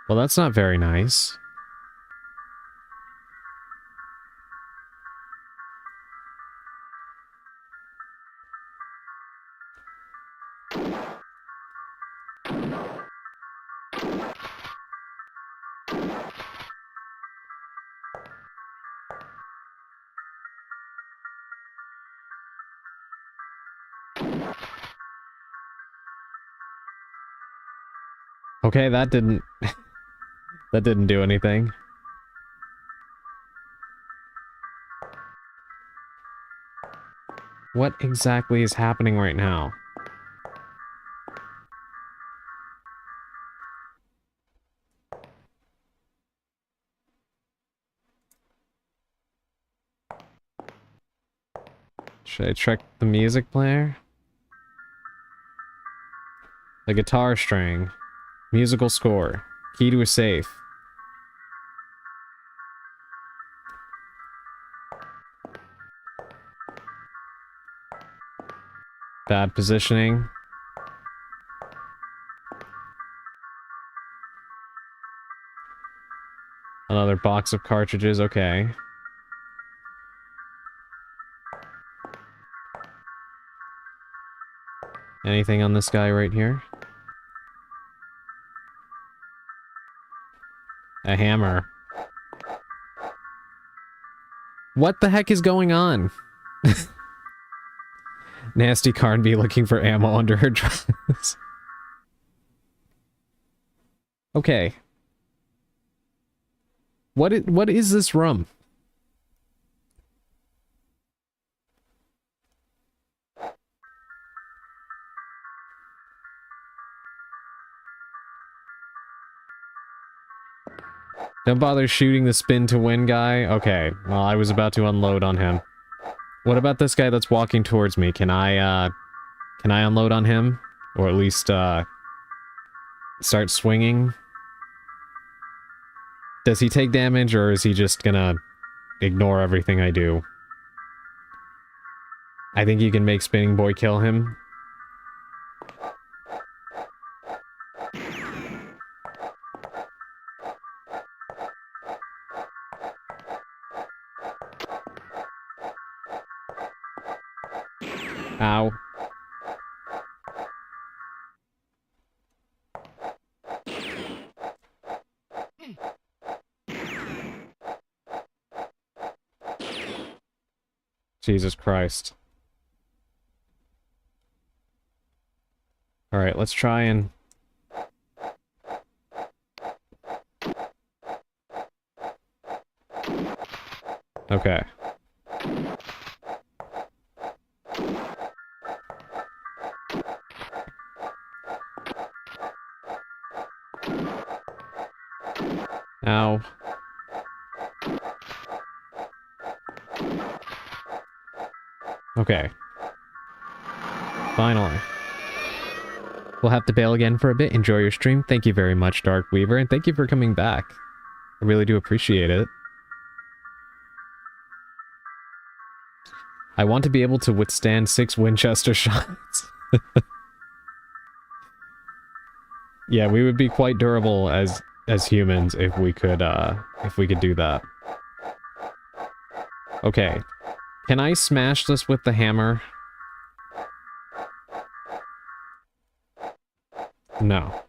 Well, that's not very nice. Okay, that didn't... that didn't do anything. What exactly is happening right now? Should I check the music player? The guitar string. Musical score. Key to a safe. Bad positioning. Another box of cartridges, okay. Anything on this guy right here? A hammer. What the heck is going on? Nasty Carnby looking for ammo under her dress. Okay. What is this room? Don't bother shooting the spin to win guy? Okay, well, I was about to unload on him. What about this guy that's walking towards me? Can I unload on him? Or at least, start swinging? Does he take damage, or is he just gonna ignore everything I do? I think you can make Spinning Boy kill him. Ow. Jesus Christ. Alright, let's try and... Okay. Ow. Okay. Finally. We'll have to bail again for a bit. Enjoy your stream. Thank you very much, Dark Weaver, and thank you for coming back. I really do appreciate it. I want to be able to withstand 6 Winchester shots. Yeah, we would be quite durable as humans if we could do that. Okay. Can I smash this with the hammer? No.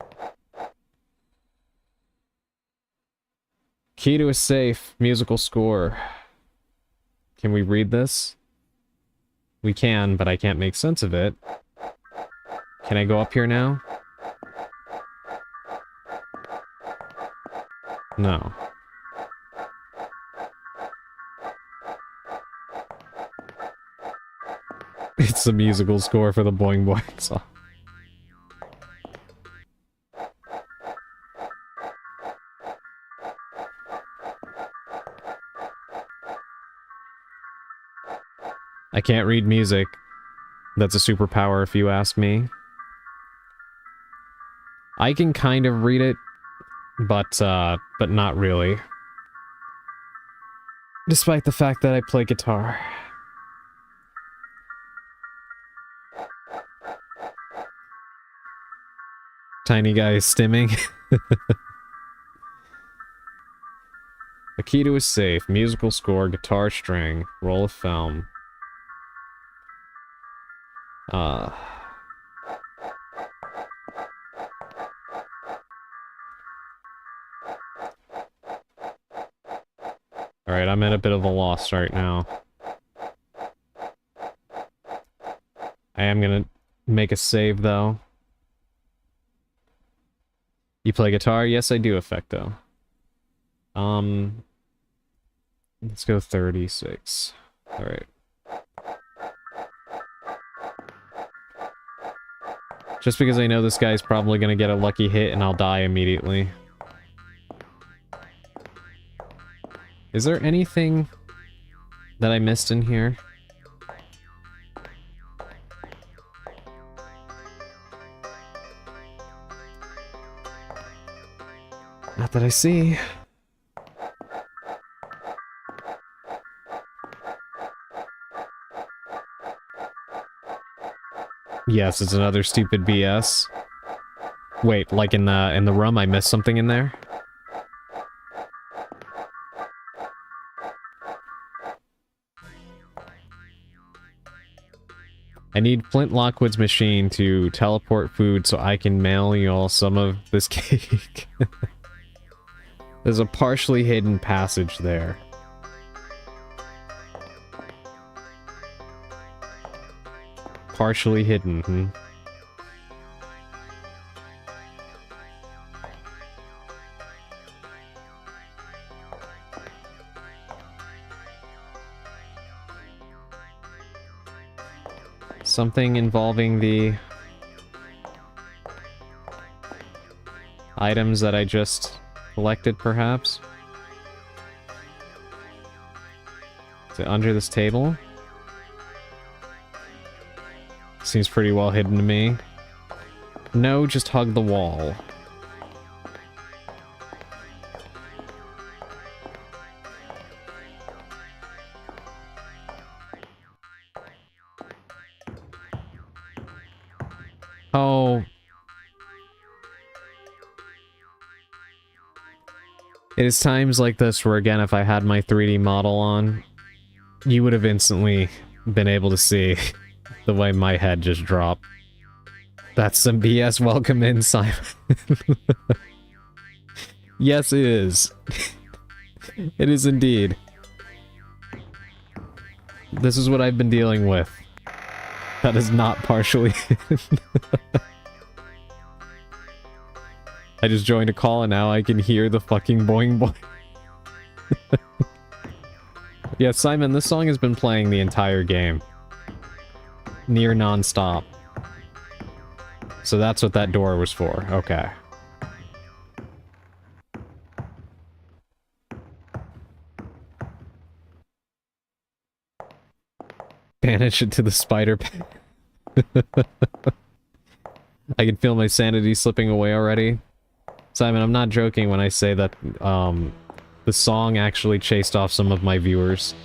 Key to a safe. Musical score. Can we read this? We can, but I can't make sense of it. Can I go up here now? No. It's the musical score for the Boing Boing song. I can't read music. That's a superpower if you ask me. I can kind of read it, but not really. Despite the fact that I play guitar. Tiny guy is stimming. A key to a safe, musical score, guitar string, roll of film. Alright, I'm at a bit of a loss right now. I am gonna make a save, though. You play guitar? Yes, I do, Effecto. Let's go 36. Alright. Just because I know this guy's probably gonna get a lucky hit and I'll die immediately. Is there anything that I missed in here? Not that I see. Yes, it's another stupid BS. Wait, like in the room, I missed something in there? I need Flint Lockwood's machine to teleport food so I can mail you all some of this cake. There's a partially hidden passage there. Partially hidden, hmm? Something involving the items that I just collected, perhaps? Is it under this table? Seems pretty well hidden to me. No, just hug the wall. Oh. It is times like this where, again, if I had my 3D model on, you would have instantly been able to see the way my head just dropped. That's some BS. Welcome in, Simon. Yes, it is. It is indeed. This is what I've been dealing with. That is not partially. I just joined a call and now I can hear the fucking boing boing. Yeah, Simon, this song has been playing the entire game. Near non-stop. So that's what that door was for. Okay. Banish it to the spider pit. I can feel my sanity slipping away already. Simon, I'm not joking when I say that the song actually chased off some of my viewers.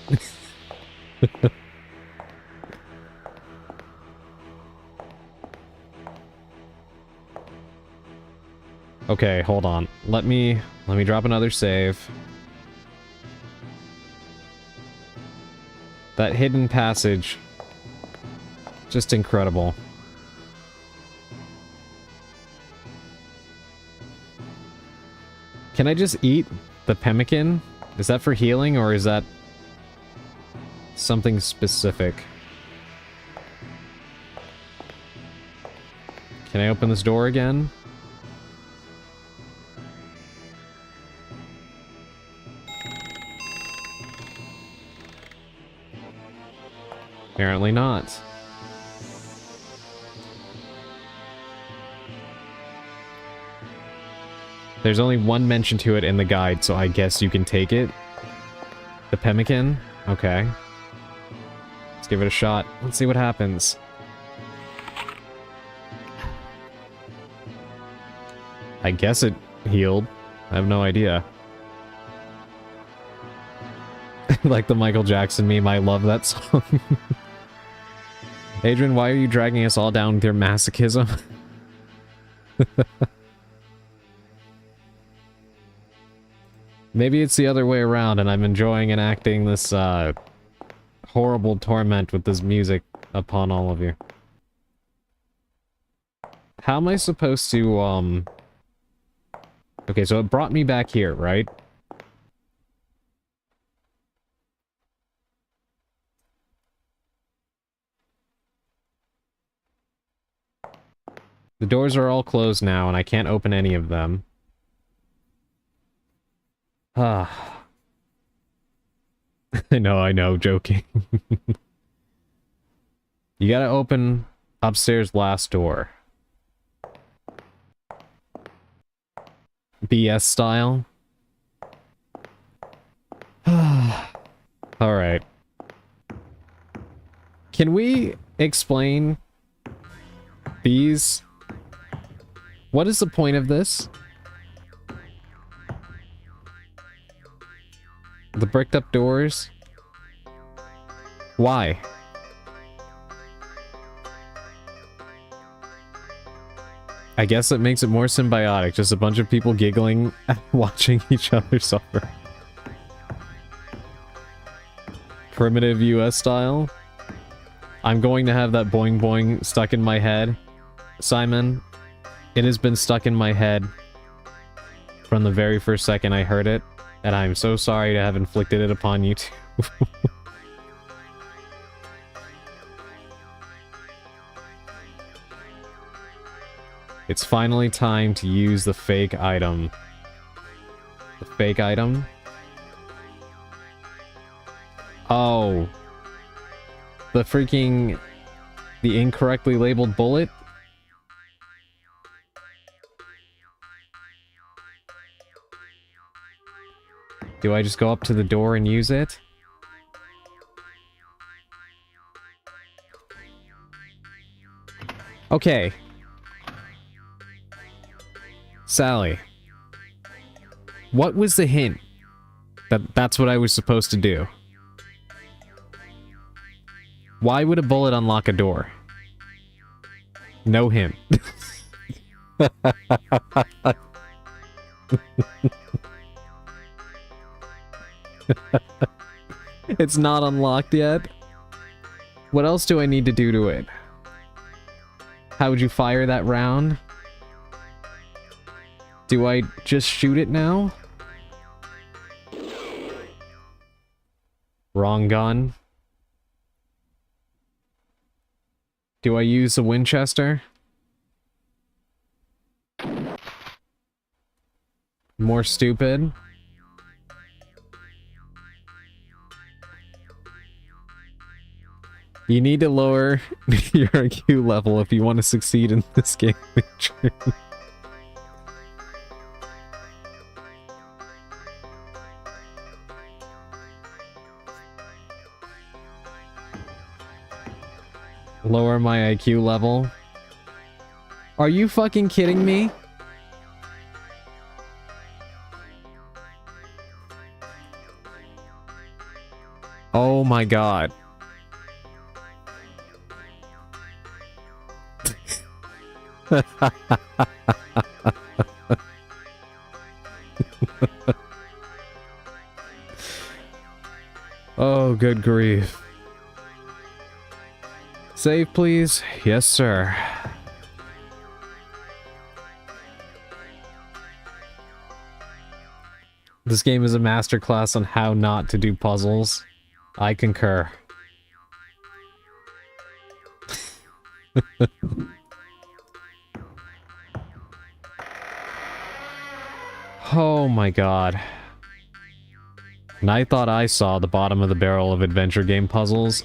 Okay, hold on. Let me drop another save. That hidden passage. Just incredible. Can I just eat the pemmican? Is that for healing, or is that something specific? Can I open this door again? Apparently not. There's only one mention to it in the guide, so I guess you can take it. The pemmican? Okay. Let's give it a shot. Let's see what happens. I guess it healed. I have no idea. Like the Michael Jackson meme, I love that song. Adrian, why are you dragging us all down with your masochism? Maybe it's the other way around and I'm enjoying enacting this horrible torment with this music upon all of you. How am I supposed to, Okay, so it brought me back here, right? The doors are all closed now, and I can't open any of them. Ah. I know, joking. You gotta open upstairs last door. BS style. Alright. Can we explain these? What is the point of this? The bricked up doors? Why? I guess it makes it more symbiotic, just a bunch of people giggling and watching each other suffer. Primitive US style? I'm going to have that boing boing stuck in my head. Simon, it has been stuck in my head from the very first second I heard it, and I'm so sorry to have inflicted it upon you too. It's finally time to use the fake item. The fake item? Oh. The freaking... The incorrectly labeled bullet? Do I just go up to the door and use it? Okay. Sally. What was the hint that that's what I was supposed to do? Why would a bullet unlock a door? No hint. It's not unlocked yet. What else do I need to do to it? How would you fire that round? Do I just shoot it now? Wrong gun. Do I use the Winchester? More stupid. You need to lower your IQ level if you want to succeed in this game. Lower my IQ level? Are you fucking kidding me? Oh my god. Oh, good grief. Save, please. Yes, sir. This game is a masterclass on how not to do puzzles. I concur. Oh my god. And I thought I saw the bottom of the barrel of adventure game puzzles.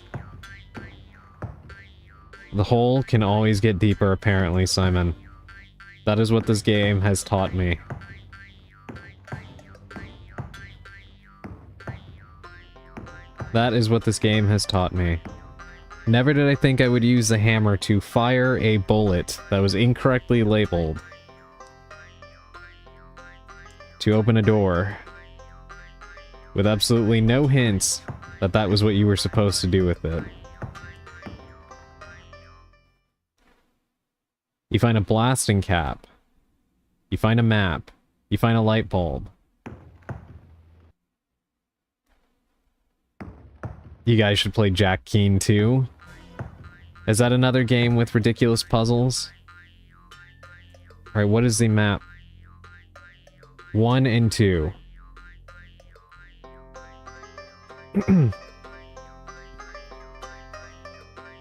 The hole can always get deeper, apparently, Simon. That is what this game has taught me. That is what this game has taught me. Never did I think I would use the hammer to fire a bullet that was incorrectly labeled to open a door with absolutely no hints that that was what you were supposed to do with it. You find a blasting cap. You find a map. You find a light bulb. You guys should play Jack Keen 2. Is that another game with ridiculous puzzles? Alright, what is the map? 1 and 2.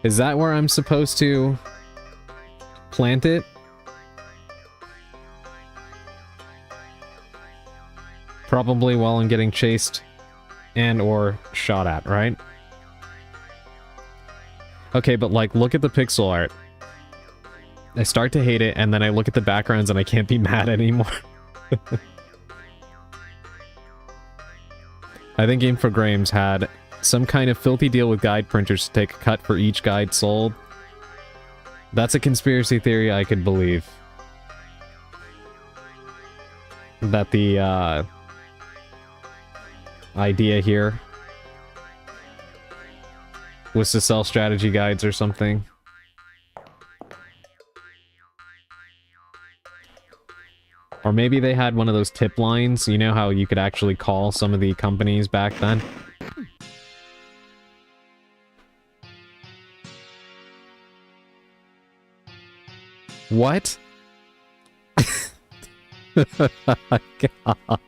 Is that where I'm supposed to plant it? Probably while I'm getting chased and or shot at, right? Okay, but like, look at the pixel art. I start to hate it, and then I look at the backgrounds and I can't be mad anymore. I think Infogrames had some kind of filthy deal with guide printers to take a cut for each guide sold. That's a conspiracy theory I could believe. That the, idea here was to sell strategy guides or something. Or maybe they had one of those tip lines. You know how you could actually call some of the companies back then? What? God.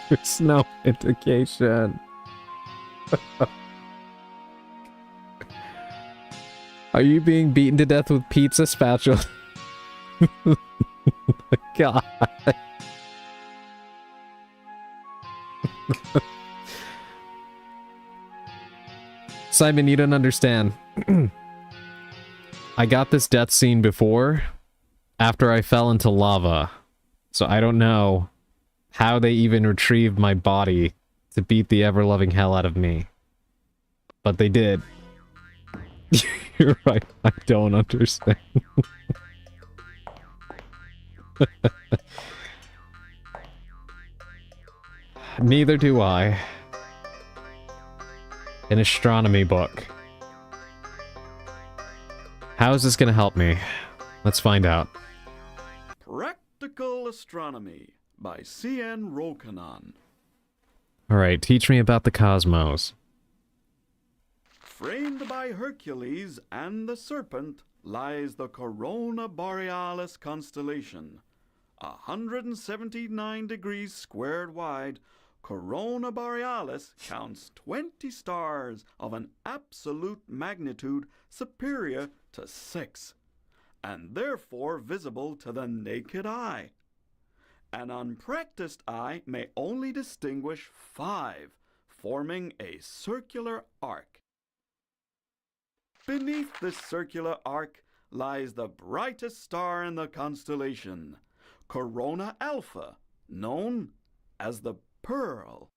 There's no indication. Are you being beaten to death with pizza spatula? God. Simon, you don't understand. I got this death scene before, after I fell into lava. So I don't know how they even retrieved my body to beat the ever-loving hell out of me. But they did. You're right, I don't understand. Neither do I. An astronomy book. How is this gonna help me? Let's find out. Practical Astronomy by C.N. Rokanon. Alright, teach me about the cosmos. Framed by Hercules and the Serpent lies the Corona Borealis constellation. 179 degrees squared wide, Corona Borealis counts 20 stars of an absolute magnitude superior to 6, and therefore visible to the naked eye. An unpracticed eye may only distinguish 5, forming a circular arc. Beneath this circular arc lies the brightest star in the constellation, Corona Alpha, known as the Pearl.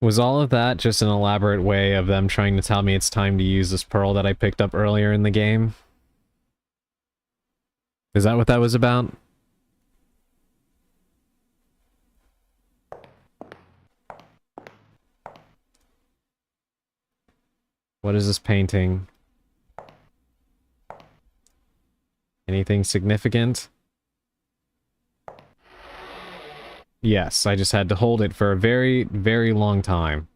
Was all of that just an elaborate way of them trying to tell me it's time to use this pearl that I picked up earlier in the game? Is that what that was about? What is this painting? Anything significant? Yes, I just had to hold it for a very, very long time.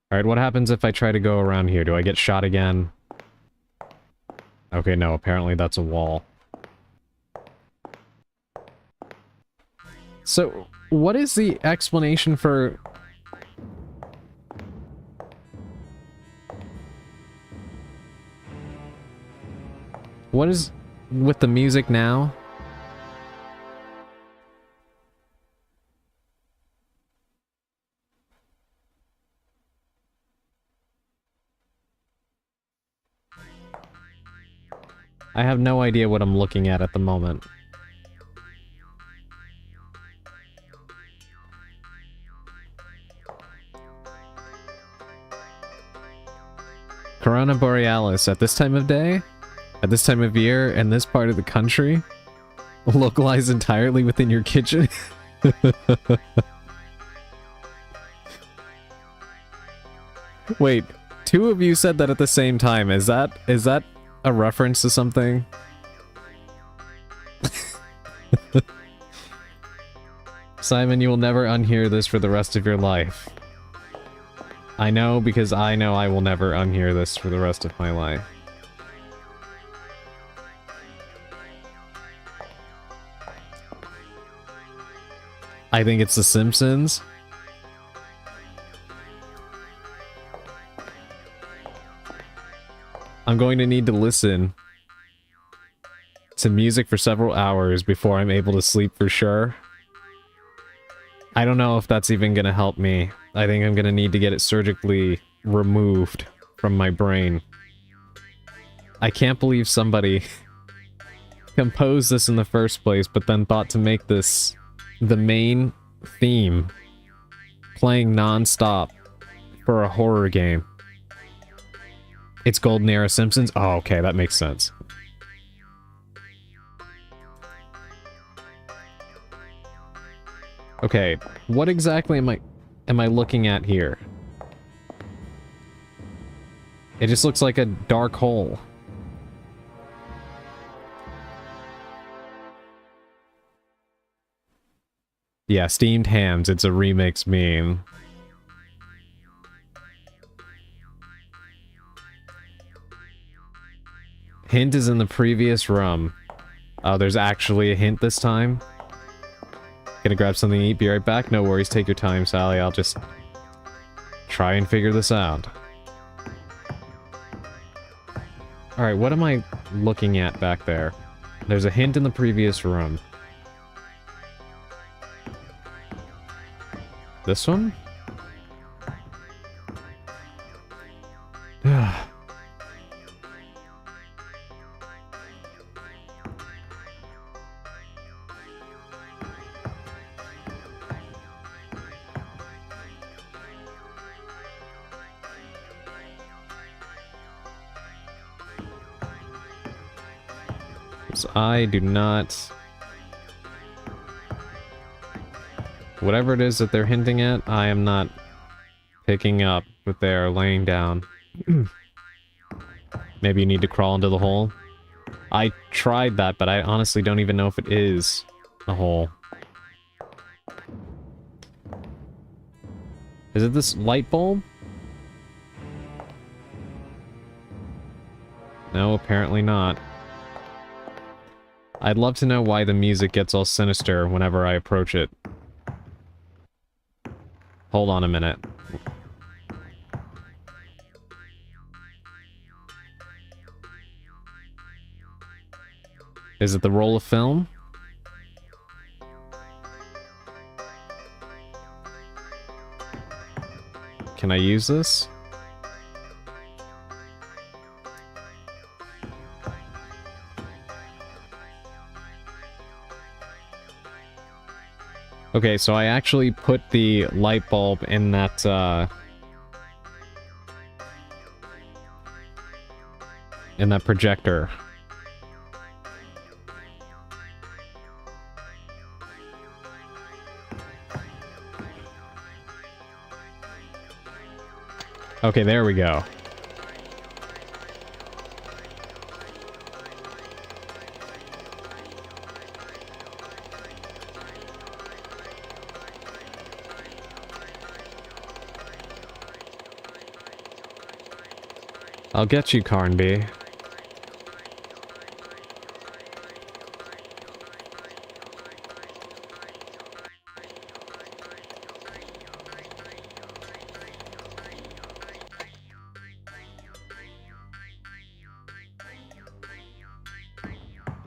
Alright, what happens if I try to go around here? Do I get shot again? Okay, no, apparently that's a wall. So, what is the explanation for... What is with the music now? I have no idea what I'm looking at the moment. Corona Borealis at this time of day? At this time of year, in this part of the country? Localized entirely within your kitchen? Wait, two of you said that at the same time. Is that a reference to something? Simon, you will never unhear this for the rest of your life. I know, because I know I will never unhear this for the rest of my life. I think it's The Simpsons. I'm going to need to listen to music for several hours before I'm able to sleep for sure. I don't know if that's even gonna help me. I think I'm gonna need to get it surgically removed from my brain. I can't believe somebody composed this in the first place, but then thought to make this the main theme, playing non-stop for a horror game. It's Golden Era Simpsons? Oh, okay, that makes sense. Okay, what exactly am I looking at here? It just looks like a dark hole. Yeah, steamed hams, it's a remix meme. Hint is in the previous room. Oh, there's actually a hint this time? Gonna grab something to eat, be right back? No worries, take your time, Sally. I'll just try and figure this out. Alright, what am I looking at back there? There's a hint in the previous room. This one? 'Cause I do not... Whatever it is that they're hinting at, I am not picking up what they're laying down. Maybe you need to crawl into the hole? I tried that, but I honestly don't even know if it is a hole. Is it this light bulb? No, apparently not. I'd love to know why the music gets all sinister whenever I approach it. Hold on a minute. Is it the roll of film? Can I use this? Okay, so I actually put the light bulb in that, projector. Okay, there we go. I'll get you, Carnby.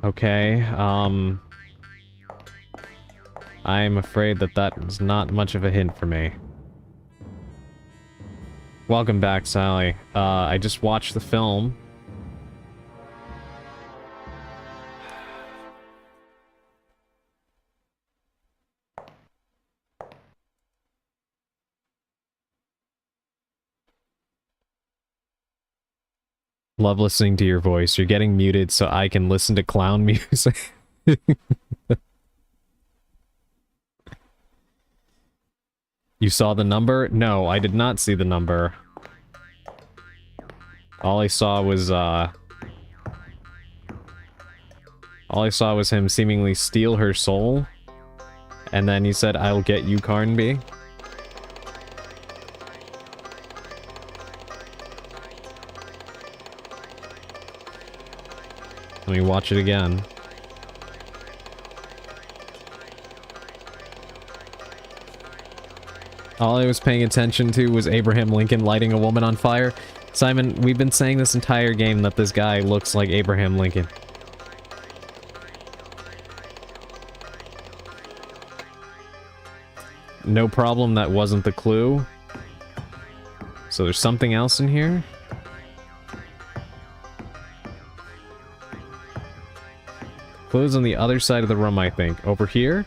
Okay, I'm afraid that that is not much of a hint for me. Welcome back, Sally. I just watched the film. Love listening to your voice. You're getting muted so I can listen to clown music. You saw the number? No, I did not see the number. All I saw was him seemingly steal her soul. And then he said, "I'll get you, Carnby." Let me watch it again. All I was paying attention to was Abraham Lincoln lighting a woman on fire. Simon, we've been saying this entire game that this guy looks like Abraham Lincoln. No problem, that wasn't the clue. So there's something else in here? Clue's on the other side of the room, I think. Over here?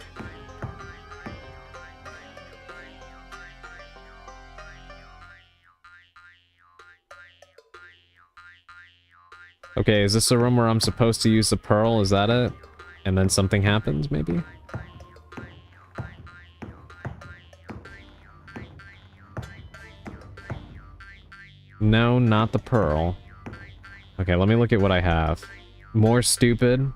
Okay, is this a room where I'm supposed to use the pearl? Is that it? And then something happens, maybe? No, not the pearl. Okay, let me look at what I have. More stupid.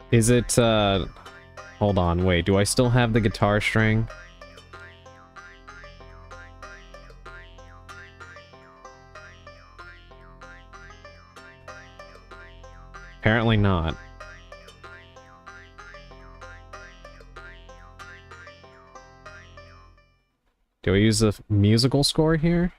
Is it, hold on, wait, do I still have the guitar string? Apparently not. Do I use the musical score here?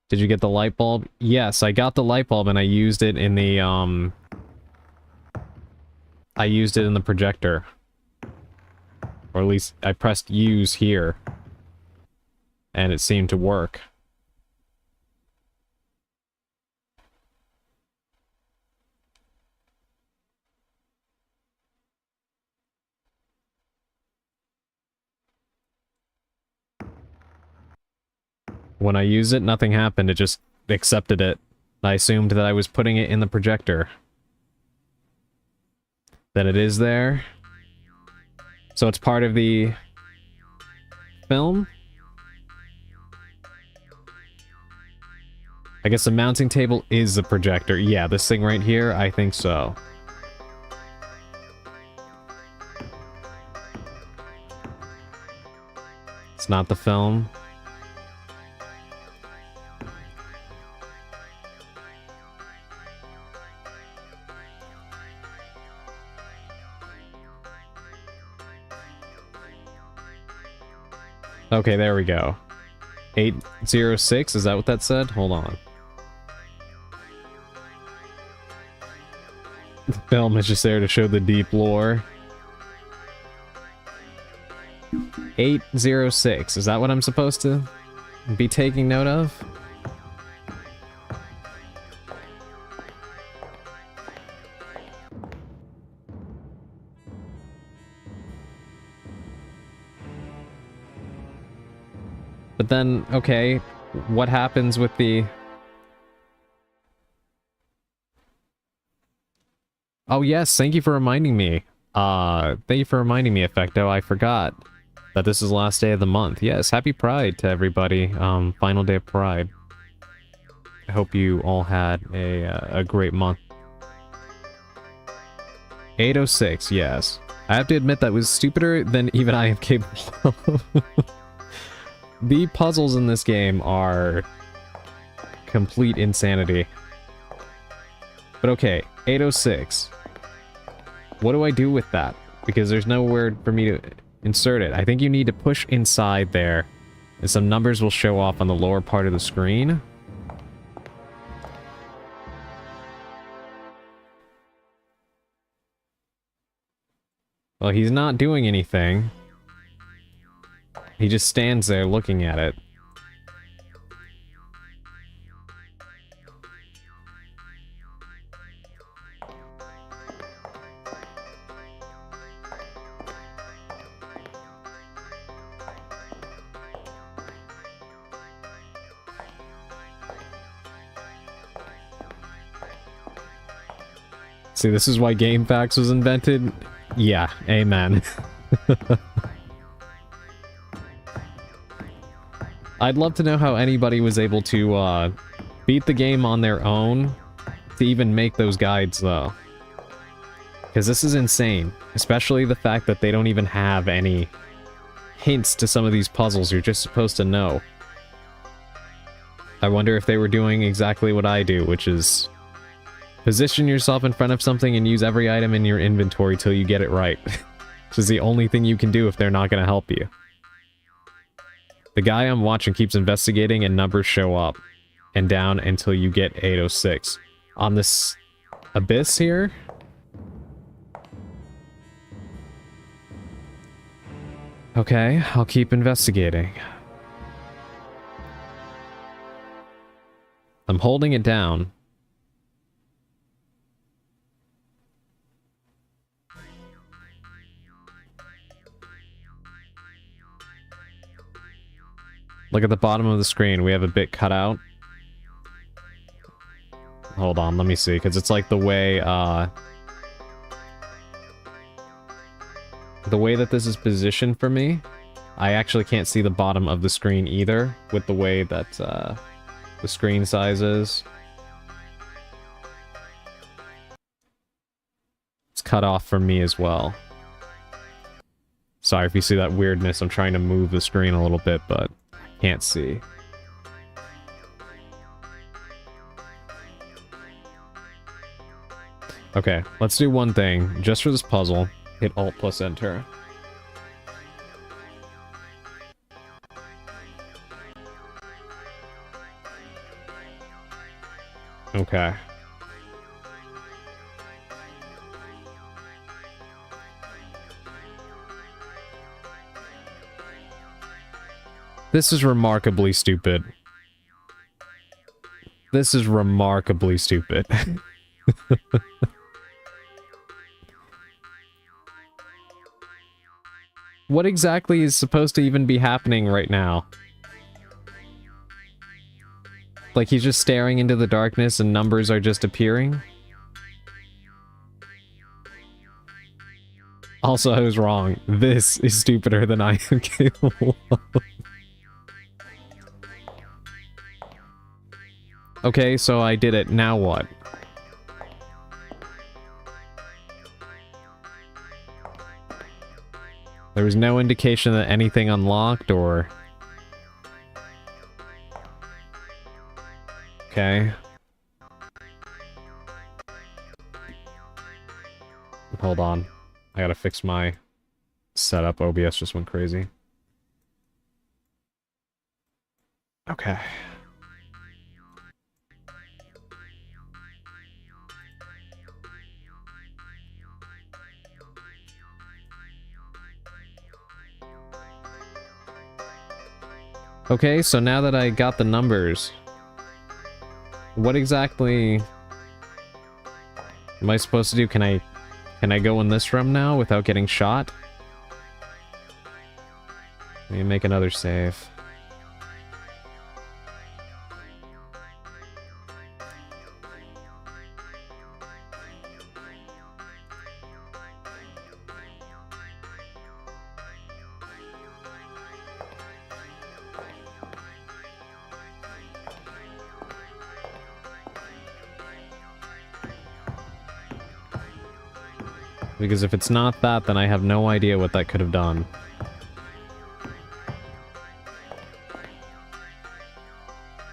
Did you get the light bulb? Yes, I got the light bulb and I used it in the, I used it in the projector. Or at least I pressed use here. and it seemed to work. When I used it, nothing happened. It just accepted it. I assumed that I was putting it in the projector. Then it is there. So it's part of the film? I guess the mounting table is the projector. Yeah, this thing right here, I think so. It's not the film. Okay, there we go. 806, is that what that said? Hold on. The film is just there to show the deep lore. 806, is that what I'm supposed to be taking note of? But then, okay, what happens with the... Oh yes, thank you for reminding me. Thank you for reminding me, Effecto. I forgot that this is the last day of the month. Yes, happy Pride to everybody. Final day of Pride. I hope you all had a great month. 806, yes. I have to admit that was stupider than even I am capable of. The puzzles in this game are complete insanity. But okay, 806. What do I do with that? Because there's nowhere for me to insert it. I think you need to push inside there, and some numbers will show off on the lower part of the screen. Well, he's not doing anything. He just stands there looking at it. See, this is why GameFAQs was invented? Yeah, amen. I'd love to know how anybody was able to beat the game on their own to even make those guides, though. Because this is insane. Especially the fact that they don't even have any hints to some of these puzzles you're just supposed to know. I wonder if they were doing exactly what I do, which is position yourself in front of something and use every item in your inventory till you get it right. Which is the only thing you can do if they're not going to help you. The guy I'm watching keeps investigating and numbers show up and down until you get 806. On this abyss here? Okay, I'll keep investigating. I'm holding it down. Look at the bottom of the screen. We have a bit cut out. Hold on, let me see, because it's like the way that this is positioned for me. I actually can't see the bottom of the screen either, with the way that the screen size is. It's cut off for me as well. Sorry if you see that weirdness. I'm trying to move the screen a little bit, but can't see. Okay, let's do one thing. Just for this puzzle, hit Alt plus Enter. Okay. This is remarkably stupid. This is remarkably stupid. What exactly is supposed to even be happening right now? Like he's just staring into the darkness and numbers are just appearing? Also, I was wrong. This is stupider than I am capable of. Okay, so I did it. Now what? There was no indication that anything unlocked or... Okay. Hold on. I gotta fix my setup. OBS just went crazy. Okay. Okay, so now that I got the numbers, what exactly am I supposed to do? Can I go in this room now without getting shot? Let me make another save. Because if it's not that, then I have no idea what that could have done.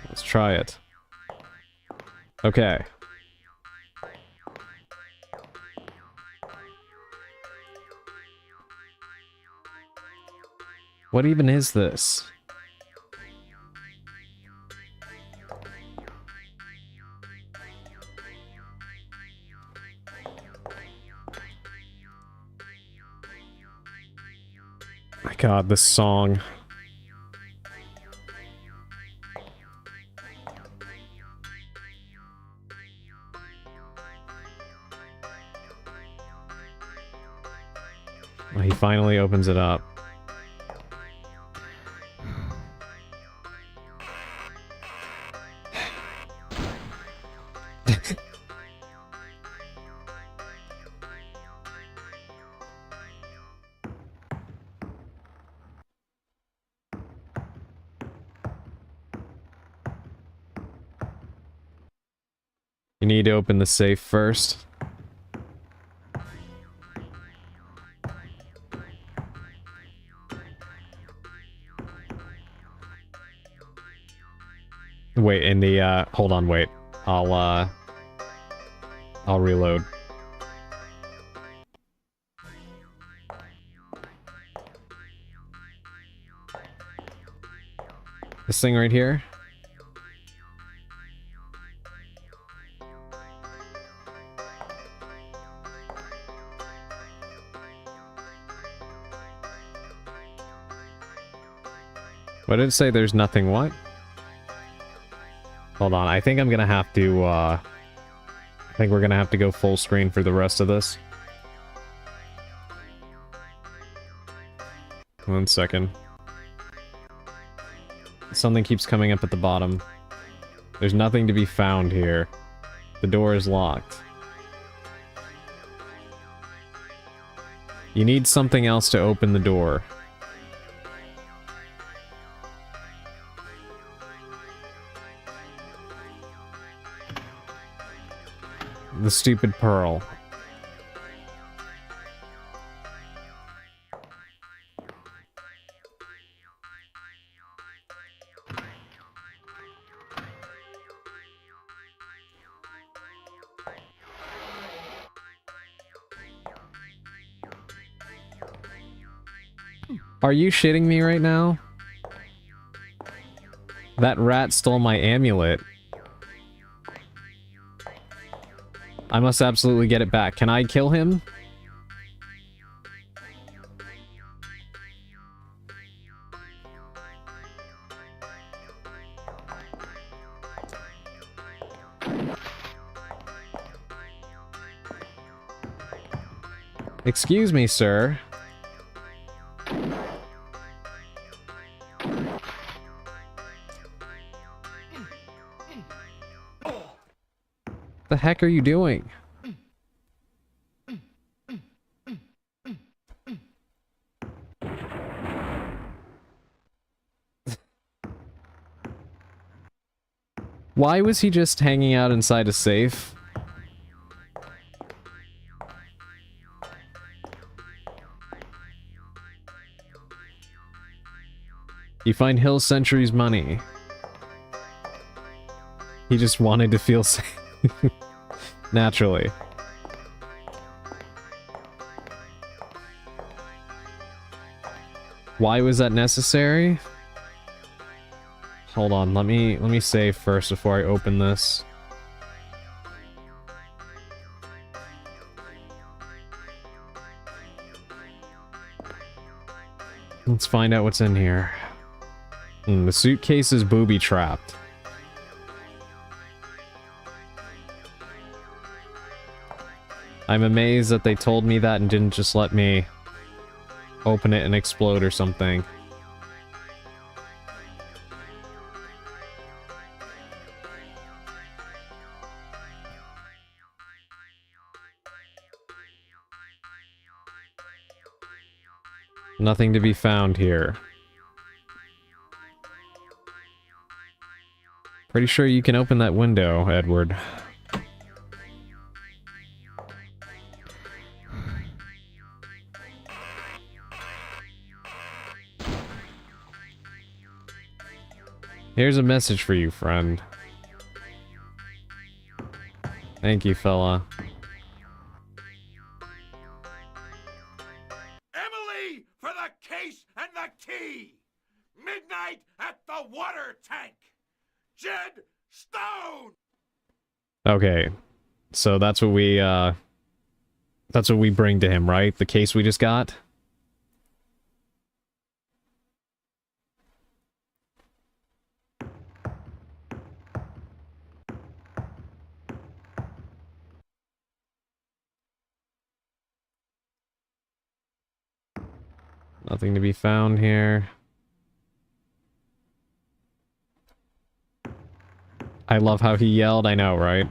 Let's try it. Okay. What even is this? My God, this song. Well, he finally opens it up. You need to open the safe first. Wait, in the, hold on, wait. I'll reload. This thing right here? What did it say? There's nothing what? Hold on, I think I'm gonna have to, I think we're gonna have to go full screen for the rest of this. 1 second. Something keeps coming up at the bottom. There's nothing to be found here. The door is locked. You need something else to open the door. The stupid pearl. Are you shitting me right now? That rat stole my amulet. I must absolutely get it back. Can I kill him? Excuse me, sir. The heck are you doing? Why was he just hanging out inside a safe? You find Hill Century's money. He just wanted to feel safe. Naturally. Why was that necessary? Hold on, let me save first before I open this. Let's find out what's in here. The suitcase is booby-trapped. I'm amazed that they told me that and didn't just let me open it and explode or something. Nothing to be found here. Pretty sure you can open that window, Edward. Here's a message for you, friend. Thank you, fella. Emily for the case and the key! Midnight at the water tank! Jed Stone! Okay. So that's what we bring to him, right? The case we just got? Nothing to be found here. I love how he yelled, I know, right?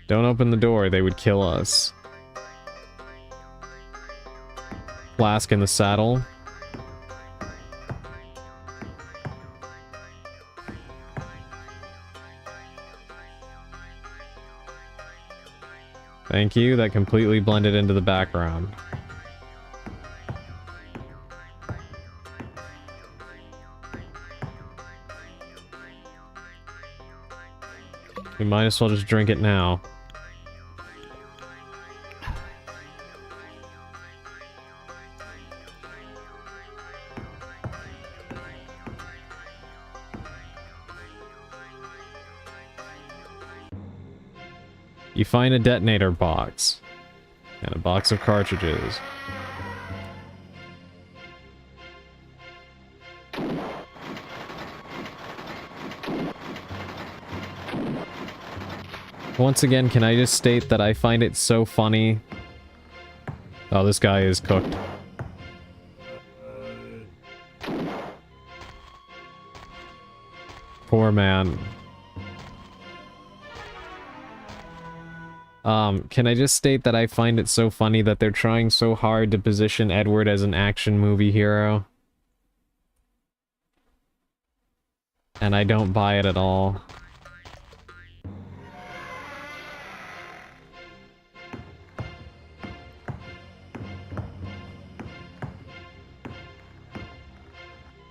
Don't open the door, they would kill us. Flask in the saddle. Thank you, that completely blended into the background. We might as well just drink it now. You find a detonator box. And a box of cartridges. Once again, can I just state that I find it so funny? Oh, this guy is cooked. Poor man. Can I just state that I find it so funny that they're trying so hard to position Edward as an action movie hero? And I don't buy it at all.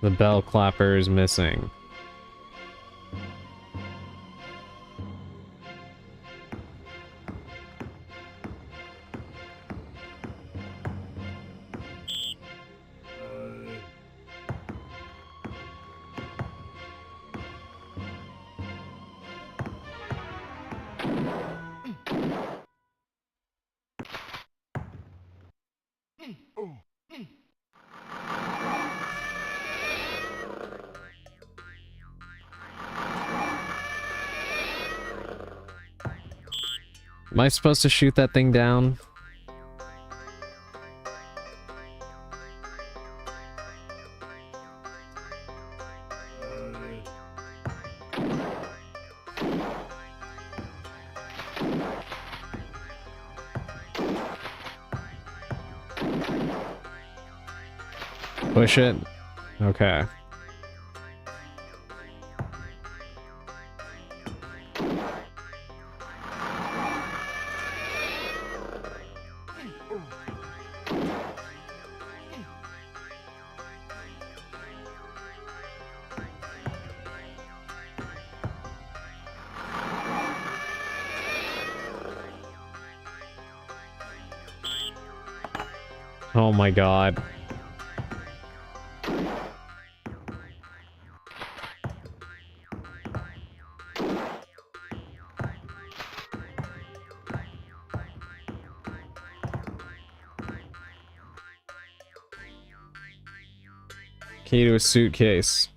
The bell clapper is missing. Am I supposed to shoot that thing down? Push it? Okay. Oh my god. Key to a suitcase.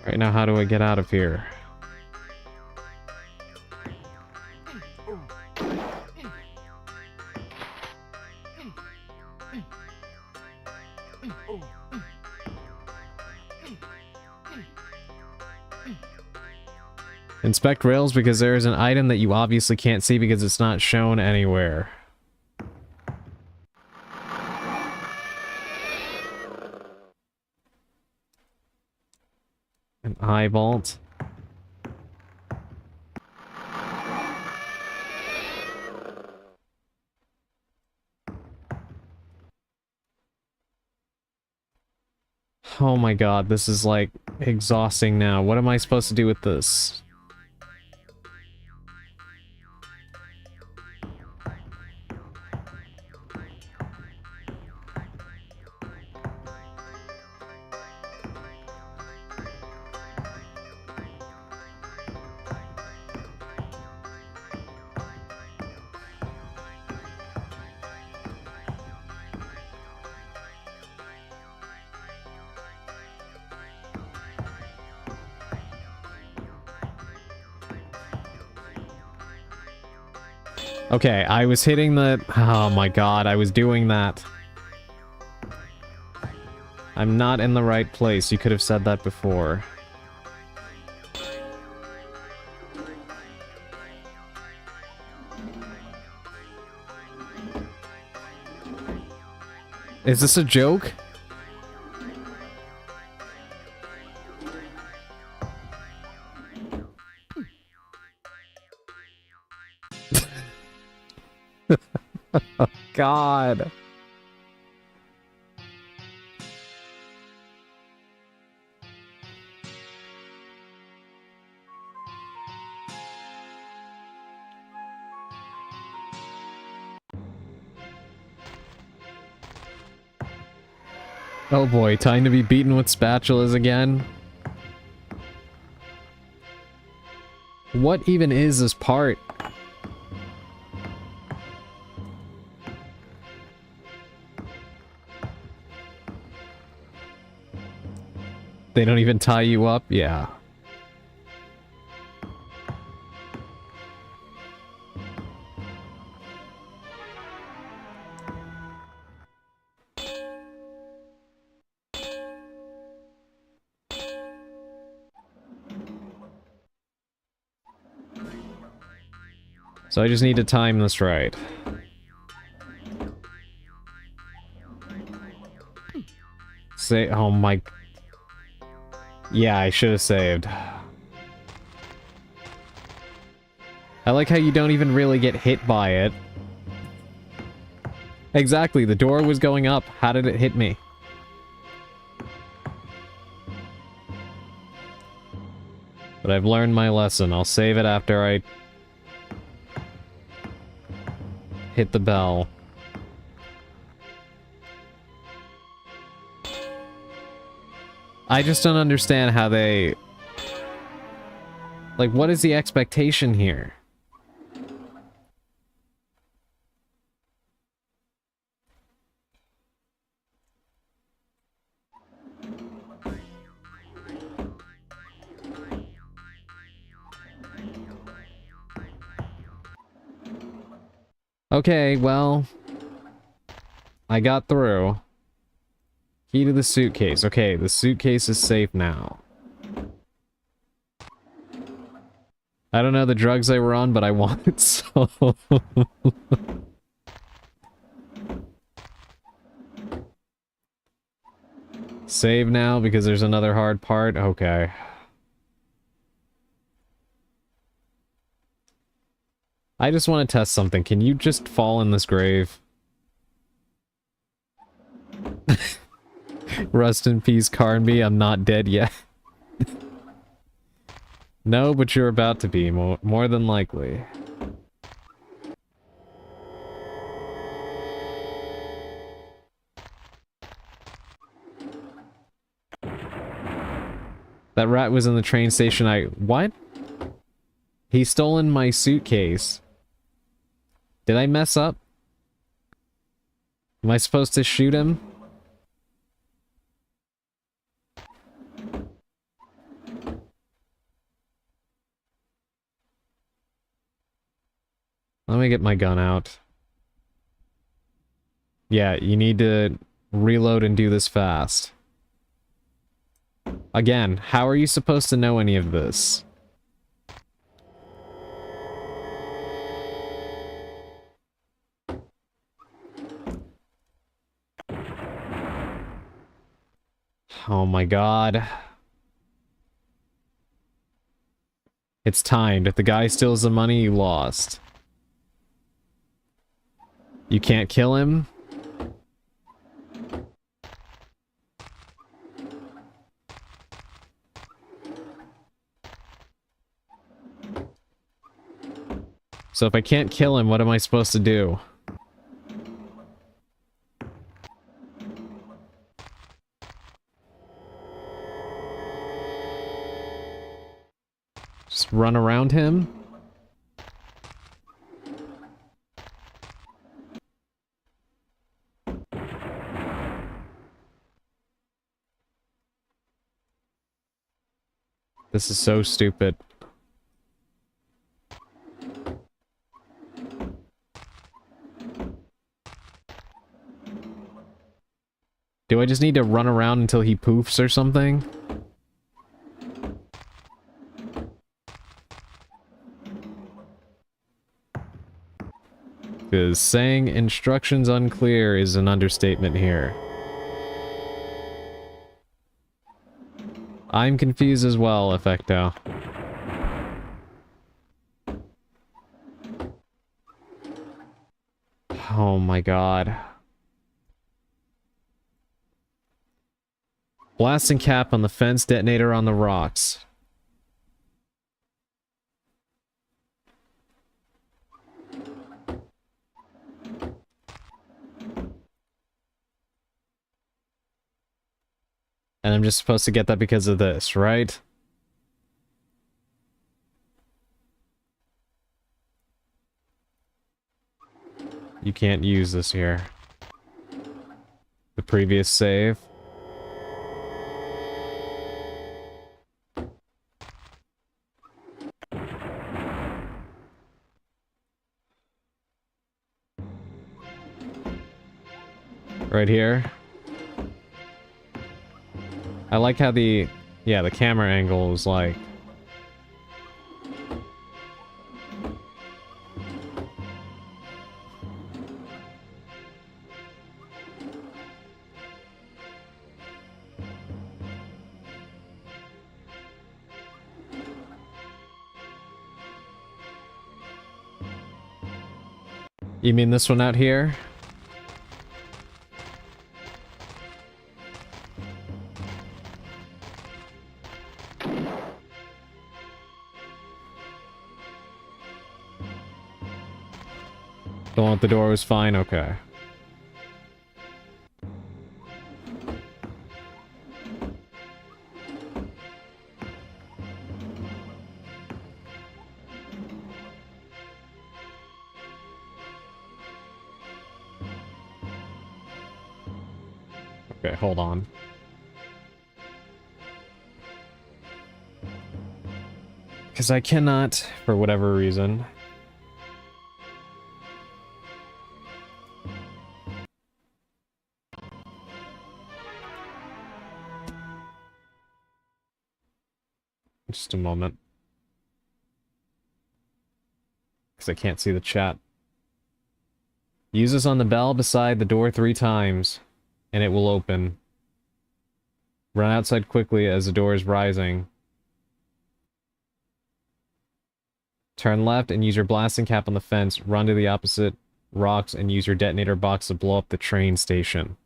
Right now, how do I get out of here? Inspect rails because there is an item that you obviously can't see because it's not shown anywhere. An eye vault. Oh my god, this is like exhausting now. What am I supposed to do with this? Okay, I was hitting the... Oh my god, I was doing that. I'm not in the right place. You could have said that before. Is this a joke? Oh, God. Oh boy, time to be beaten with spatulas again. What even is this part? They don't even tie you up? Yeah. So I just need to time this right. Say, oh my... Yeah, I should have saved. I like how you don't even really get hit by it. Exactly, the door was going up. How did it hit me? But I've learned my lesson. I'll save it after I hit the bell. I just don't understand how they... Like, what is the expectation here? Okay, well, I got through. Key to the suitcase. Okay, the suitcase is safe now. I don't know the drugs they were on, but I want it so. Save now because there's another hard part? Okay. I just want to test something. Can you just fall in this grave? Rest in peace, Carnby. I'm not dead yet. No, but you're about to be, more than likely. That rat was in the train station. What? He stolen my suitcase. Did I mess up? Am I supposed to shoot him? Let me get my gun out. Yeah, you need to reload and do this fast. Again, how are you supposed to know any of this? Oh my god. It's timed. If the guy steals the money, you lost. You can't kill him? So if I can't kill him, what am I supposed to do? Just run around him? This is so stupid. Do I just need to run around until he poofs or something? Because saying instructions unclear is an understatement here. I'm confused as well, Effecto. Oh my god. Blasting cap on the fence, detonator on the rocks. And I'm just supposed to get that because of this, right? You can't use this here. The previous save. Right here. I like how the camera angle is like... You mean this one out here? The one with the door was fine? Okay. Okay, hold on. Because I cannot, for whatever reason. Just a moment. Because I can't see the chat. Use this on the bell beside the door 3 times, and it will open. Run outside quickly as the door is rising. Turn left and use your blasting cap on the fence. Run to the opposite rocks and use your detonator box to blow up the train station.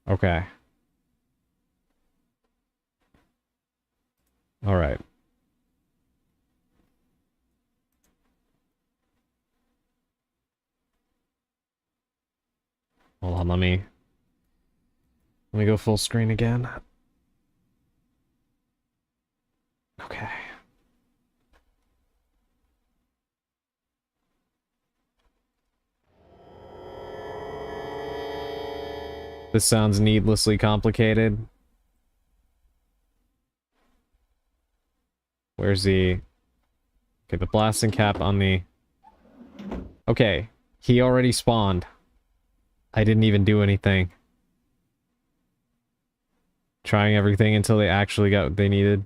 Okay. Alright. Hold on, let me go full screen again. Okay. This sounds needlessly complicated. Where's the... Okay, the blasting cap on the... Okay, he already spawned. I didn't even do anything. Trying everything until they actually got what they needed.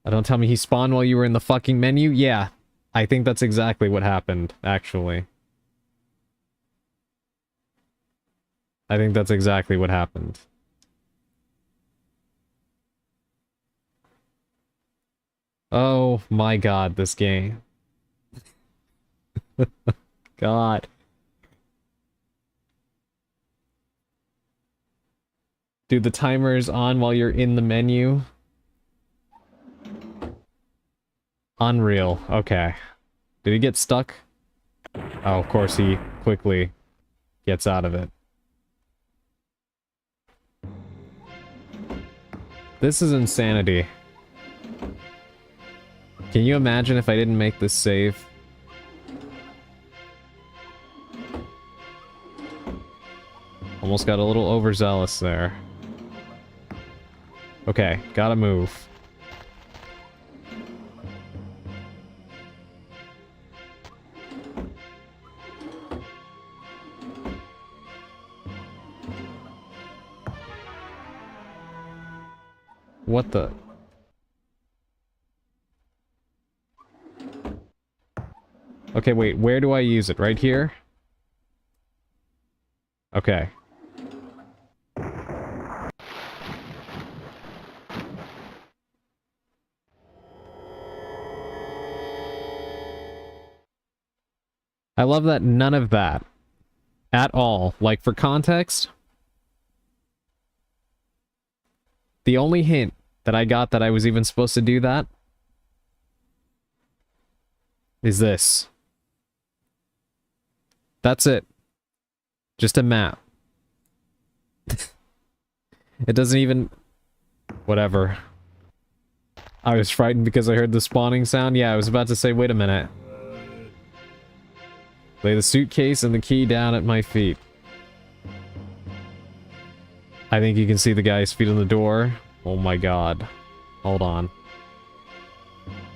Don't tell me he spawned while you were in the fucking menu? Yeah, I think that's exactly what happened, actually. I think that's exactly what happened. Oh my god, this game. God. Dude, the timer is on while you're in the menu. Unreal. Okay. Did he get stuck? Oh, of course he quickly gets out of it. This is insanity. Can you imagine if I didn't make this save? Almost got a little overzealous there. Okay, gotta move. What the... Okay, wait, where do I use it? Right here? Okay. I love that none of that. At all. Like, for context, the only hint that I got that I was even supposed to do that is this. That's it. Just a map. It doesn't even... Whatever. I was frightened because I heard the spawning sound. Yeah, I was about to say, wait a minute. Lay the suitcase and the key down at my feet. I think you can see the guy's feet on the door. Oh my god. Hold on.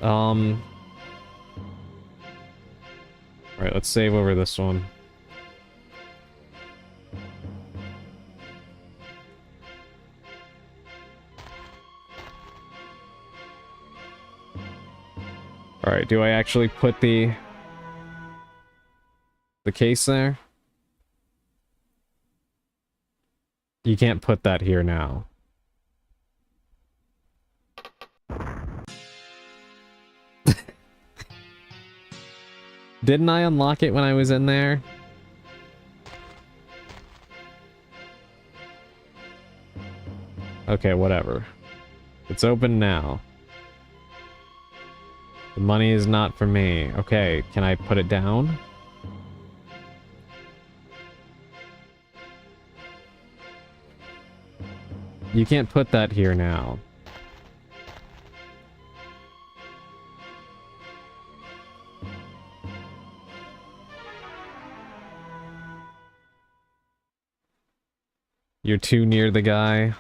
Alright, let's save over this one. Alright, do I actually put the case there? You can't put that here now. Didn't I unlock it when I was in there? Okay, whatever. It's open now. The money is not for me. Okay, can I put it down? You can't put that here now. You're too near the guy.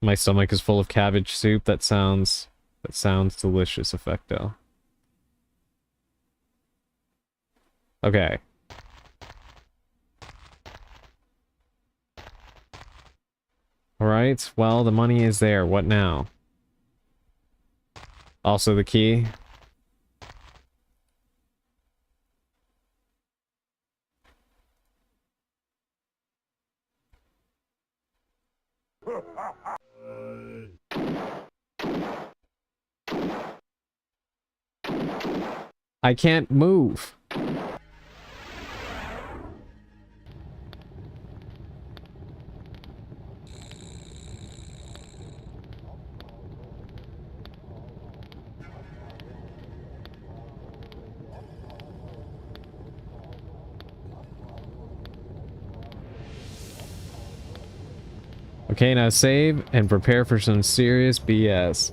My stomach is full of cabbage soup. That sounds delicious, Effecto. Okay. Alright, well, the money is there. What now? Also the key. I can't move. Okay, now save and prepare for some serious BS.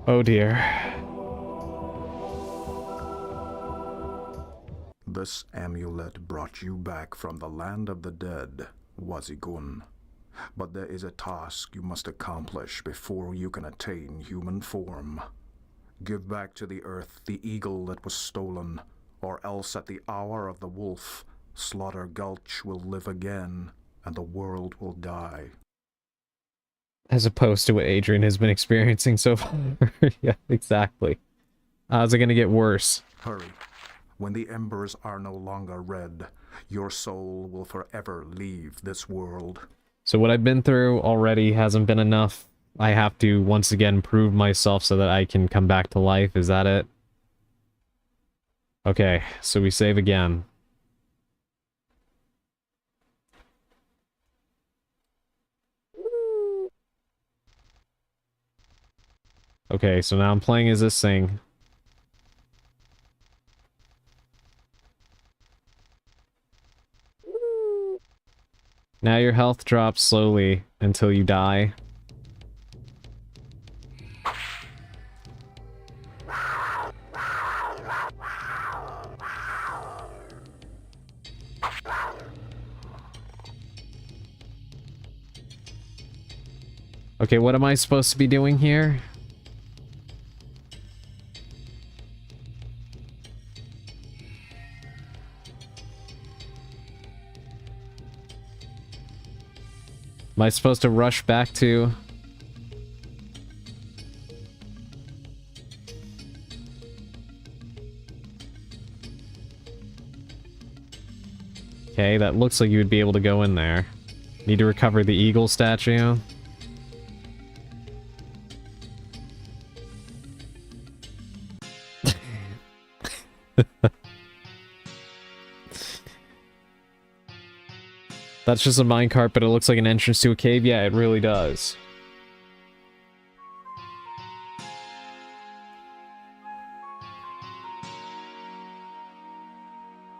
Oh dear. This amulet brought you back from the land of the dead, Wazigun. But there is a task you must accomplish before you can attain human form. Give back to the earth the eagle that was stolen, or else at the hour of the wolf, Slaughter Gulch will live again, and the world will die. As opposed to what Adrian has been experiencing so far. Yeah, exactly. How's it gonna get worse? Hurry. When the embers are no longer red, your soul will forever leave this world. So what I've been through already hasn't been enough. I have to once again prove myself so that I can come back to life. Is that it? Okay, so we save again. Okay, so now I'm playing as this thing. Now your health drops slowly until you die. Okay, what am I supposed to be doing here? Am I supposed to rush back to... Okay, that looks like you would be able to go in there. Need to recover the eagle statue. That's just a minecart, but it looks like an entrance to a cave. Yeah, it really does.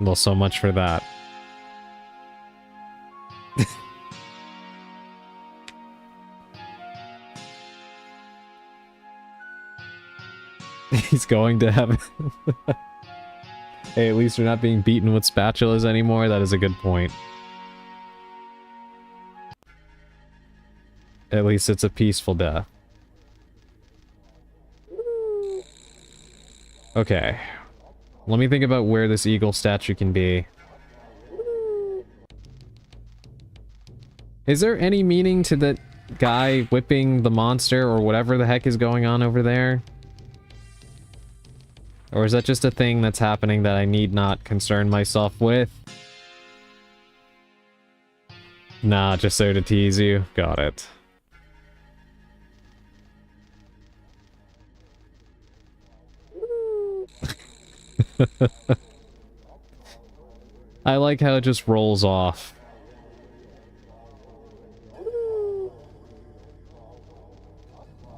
Well, so much for that. He's going to heaven. Hey, at least you're not being beaten with spatulas anymore. That is a good point. At least it's a peaceful death. Okay. Let me think about where this eagle statue can be. Is there any meaning to that guy whipping the monster or whatever the heck is going on over there? Or is that just a thing that's happening that I need not concern myself with? Nah, just there to tease you. Got it. I like how it just rolls off.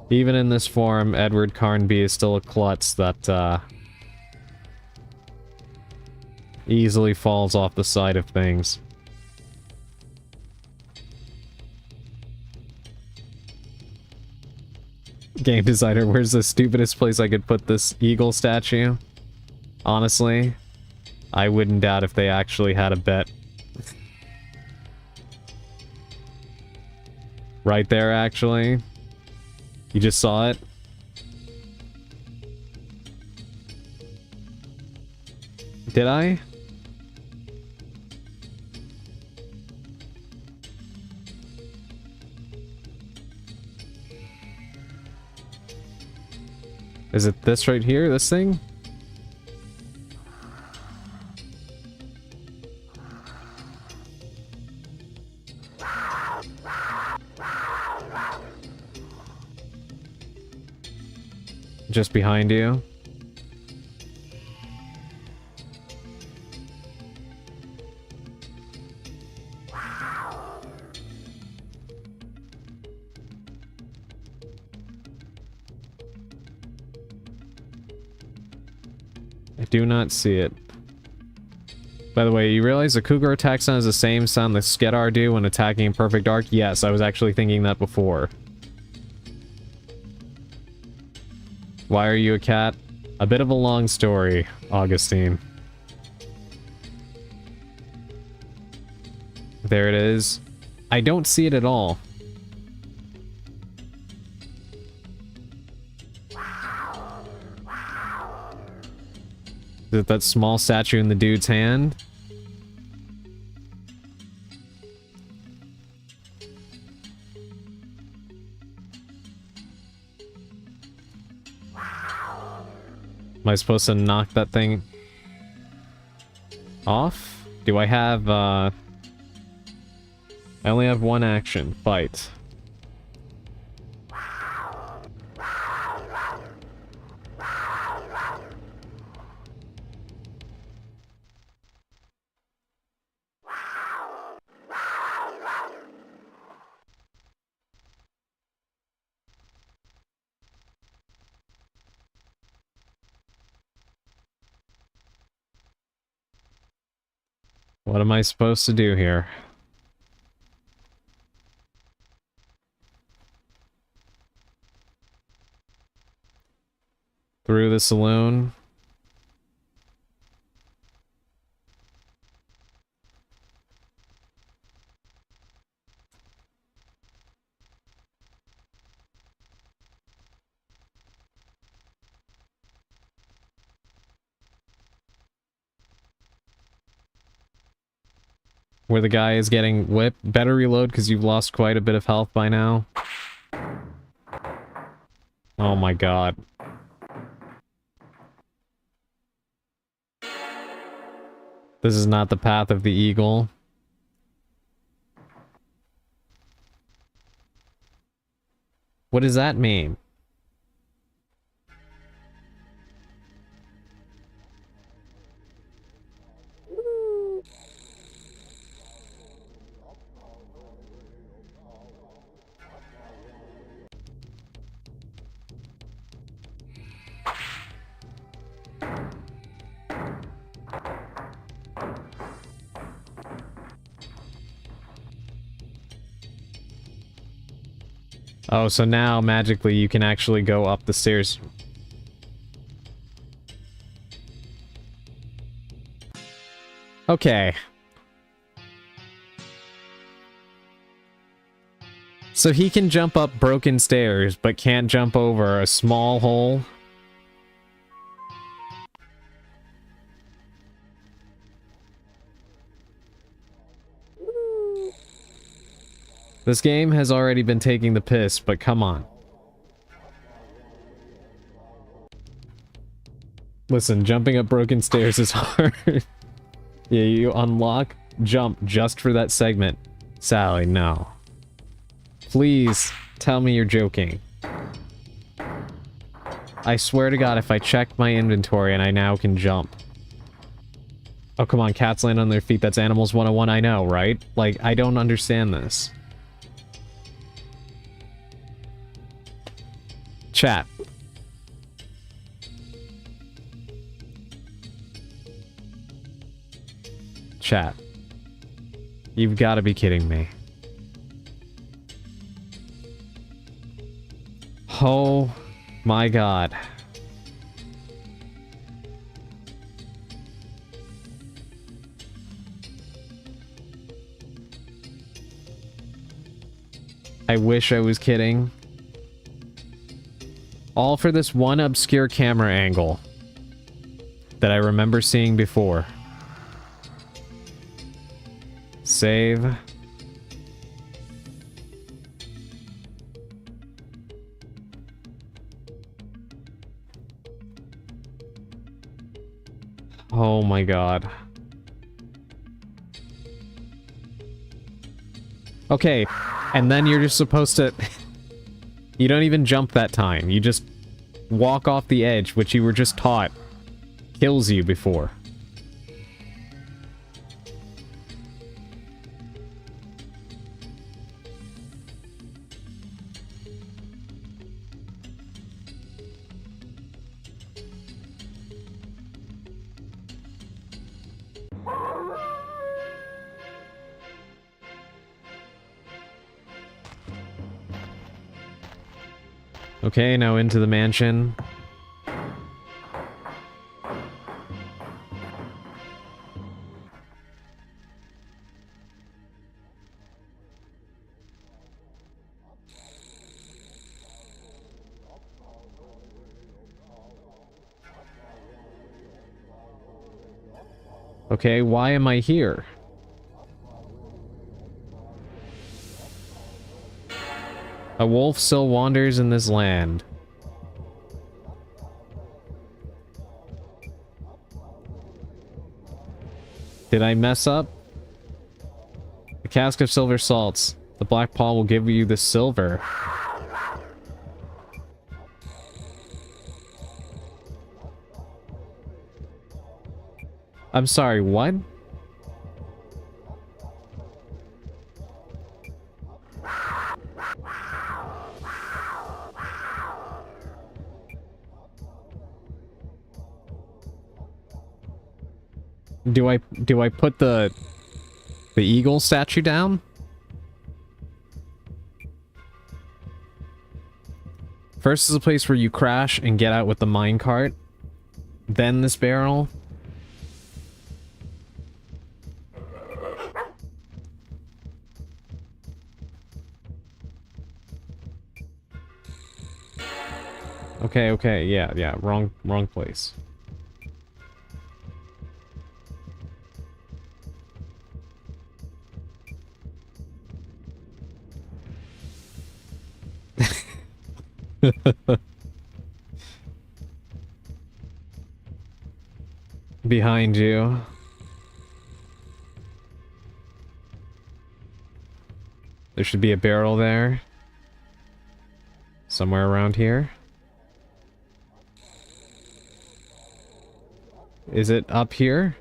Even in this form, Edward Carnby is still a klutz that, easily falls off the side of things. Game designer, where's the stupidest place I could put this eagle statue? Honestly, I wouldn't doubt if they actually had a bet. Right there, actually. You just saw it? Did I? Is it this right here? This thing? Just behind you? I do not see it. By the way, you realize the Cougar attack sound is the same sound the Skedar do when attacking in Perfect Dark? Yes, I was actually thinking that before. Why are you a cat? A bit of a long story, Augustine. There it is. I don't see it at all. Is it that small statue in the dude's hand? Am I supposed to knock that thing off? Do I have, I only have one action. Fight. What am I supposed to do here? Through the saloon? Where the guy is getting whipped. Better reload because you've lost quite a bit of health by now. Oh my god. This is not the path of the eagle. What does that mean? Oh, so now, magically, you can actually go up the stairs. Okay. So he can jump up broken stairs, but can't jump over a small hole? This game has already been taking the piss, but come on. Listen, jumping up broken stairs is hard. Yeah, you unlock jump just for that segment. Sally, no. Please tell me you're joking. I swear to God, if I check my inventory and I now can jump. Oh, come on, cats land on their feet. That's Animals 101, I know, right? Like, I don't understand this. Chat. Chat. You've got to be kidding me. Oh my god. I wish I was kidding. All for this one obscure camera angle that I remember seeing before. Save. Oh my god. Okay, and then you're just supposed to... You don't even jump that time. You just walk off the edge, which you were just taught kills you before. Okay, now into the mansion. Okay, why am I here? A wolf still wanders in this land. Did I mess up? A cask of silver salts. The black paw will give you the silver. I'm sorry, what? Do I put the eagle statue down? First is a place where you crash and get out with the minecart. Then this barrel. Okay, yeah, wrong place. Behind you. There should be a barrel there. Somewhere around here. Is it up here?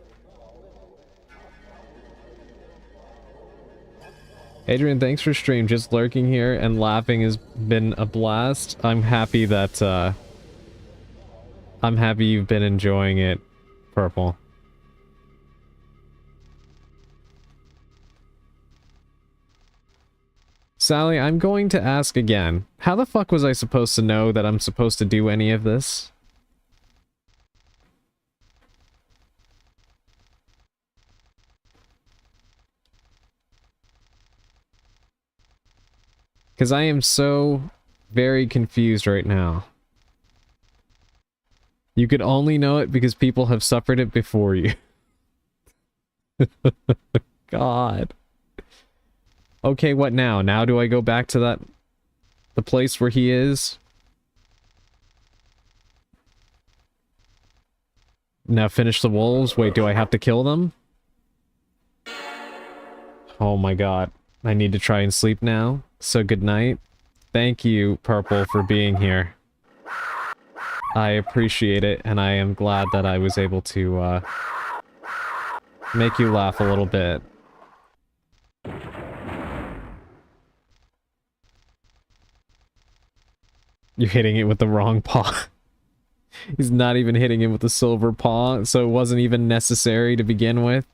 Adrian, thanks for stream. Just lurking here and laughing has been a blast. I'm happy that, I'm happy you've been enjoying it, Purple. Sally, I'm going to ask again. How the fuck was I supposed to know that I'm supposed to do any of this? Because I am so very confused right now. You could only know it because people have suffered it before you. God. Okay, what now? Now do I go back to the place where he is? Now finish the wolves? Wait, do I have to kill them? Oh my god. I need to try and sleep now. So good night. Thank you, Purple, for being here. I appreciate it, and I am glad that I was able to, make you laugh a little bit. You're hitting it with the wrong paw. He's not even hitting it with the silver paw, so it wasn't even necessary to begin with.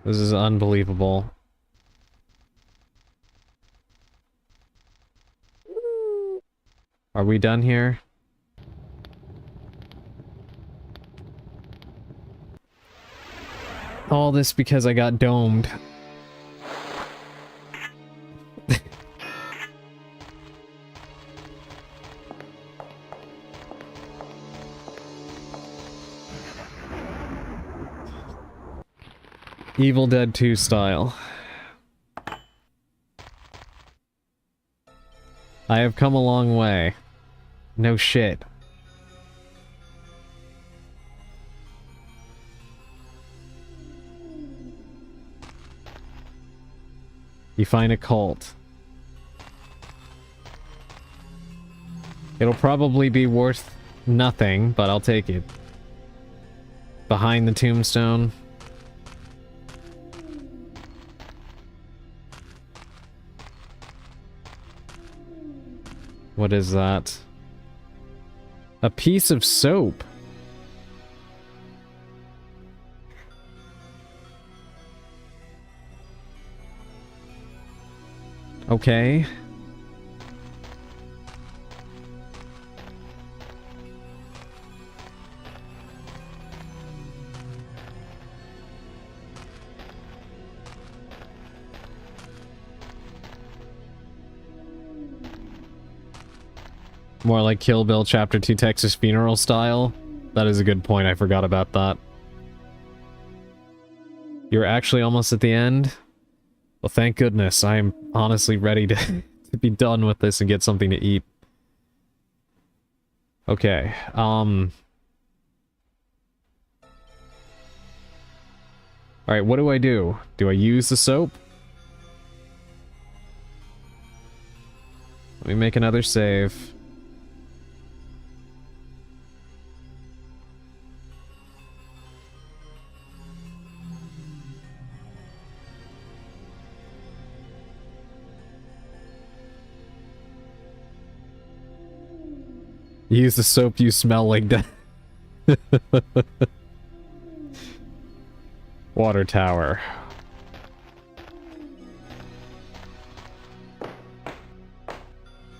This is unbelievable. Are we done here? All this because I got domed. Evil Dead 2 style. I have come a long way. No shit. You find a cult. It'll probably be worth nothing, but I'll take it. Behind the tombstone. What is that? A piece of soap. Okay. More like Kill Bill Chapter 2 Texas Funeral style. That is a good point, I forgot about that. You're actually almost at the end? Well, thank goodness. I am honestly ready to, to be done with this and get something to eat. Okay, Alright, what do I do? Do I use the soap? Let me make another save. Use the soap you smell like death. Water tower.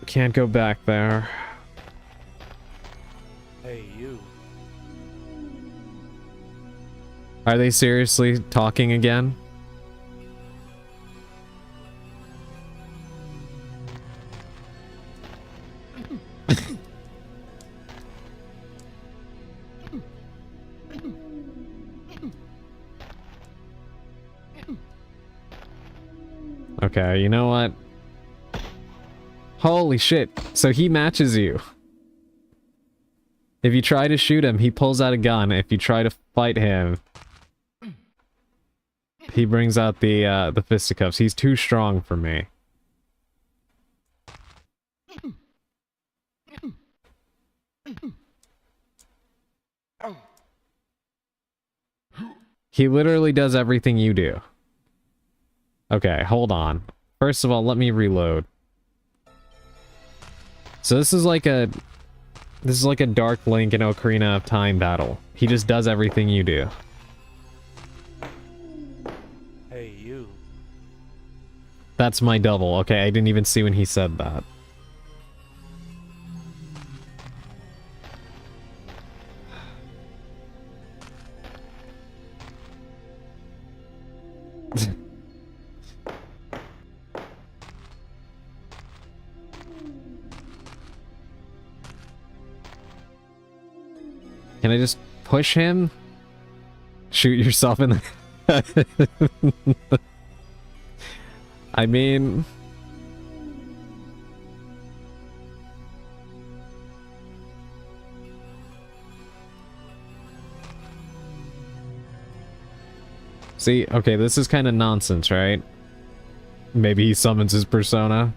Can't go back there. Hey, you. Are they seriously talking again? Okay, you know what? Holy shit. So he matches you. If you try to shoot him, he pulls out a gun. If you try to fight him, he brings out the fisticuffs. He's too strong for me. He literally does everything you do. Okay, hold on. First of all, let me reload. So this is like a Dark Link and Ocarina of Time battle. He just does everything you do. Hey, you. That's my double. Okay, I didn't even see when he said that. Can I just push him? Shoot yourself in the... I mean... See, okay, this is kind of nonsense, right? Maybe he summons his persona.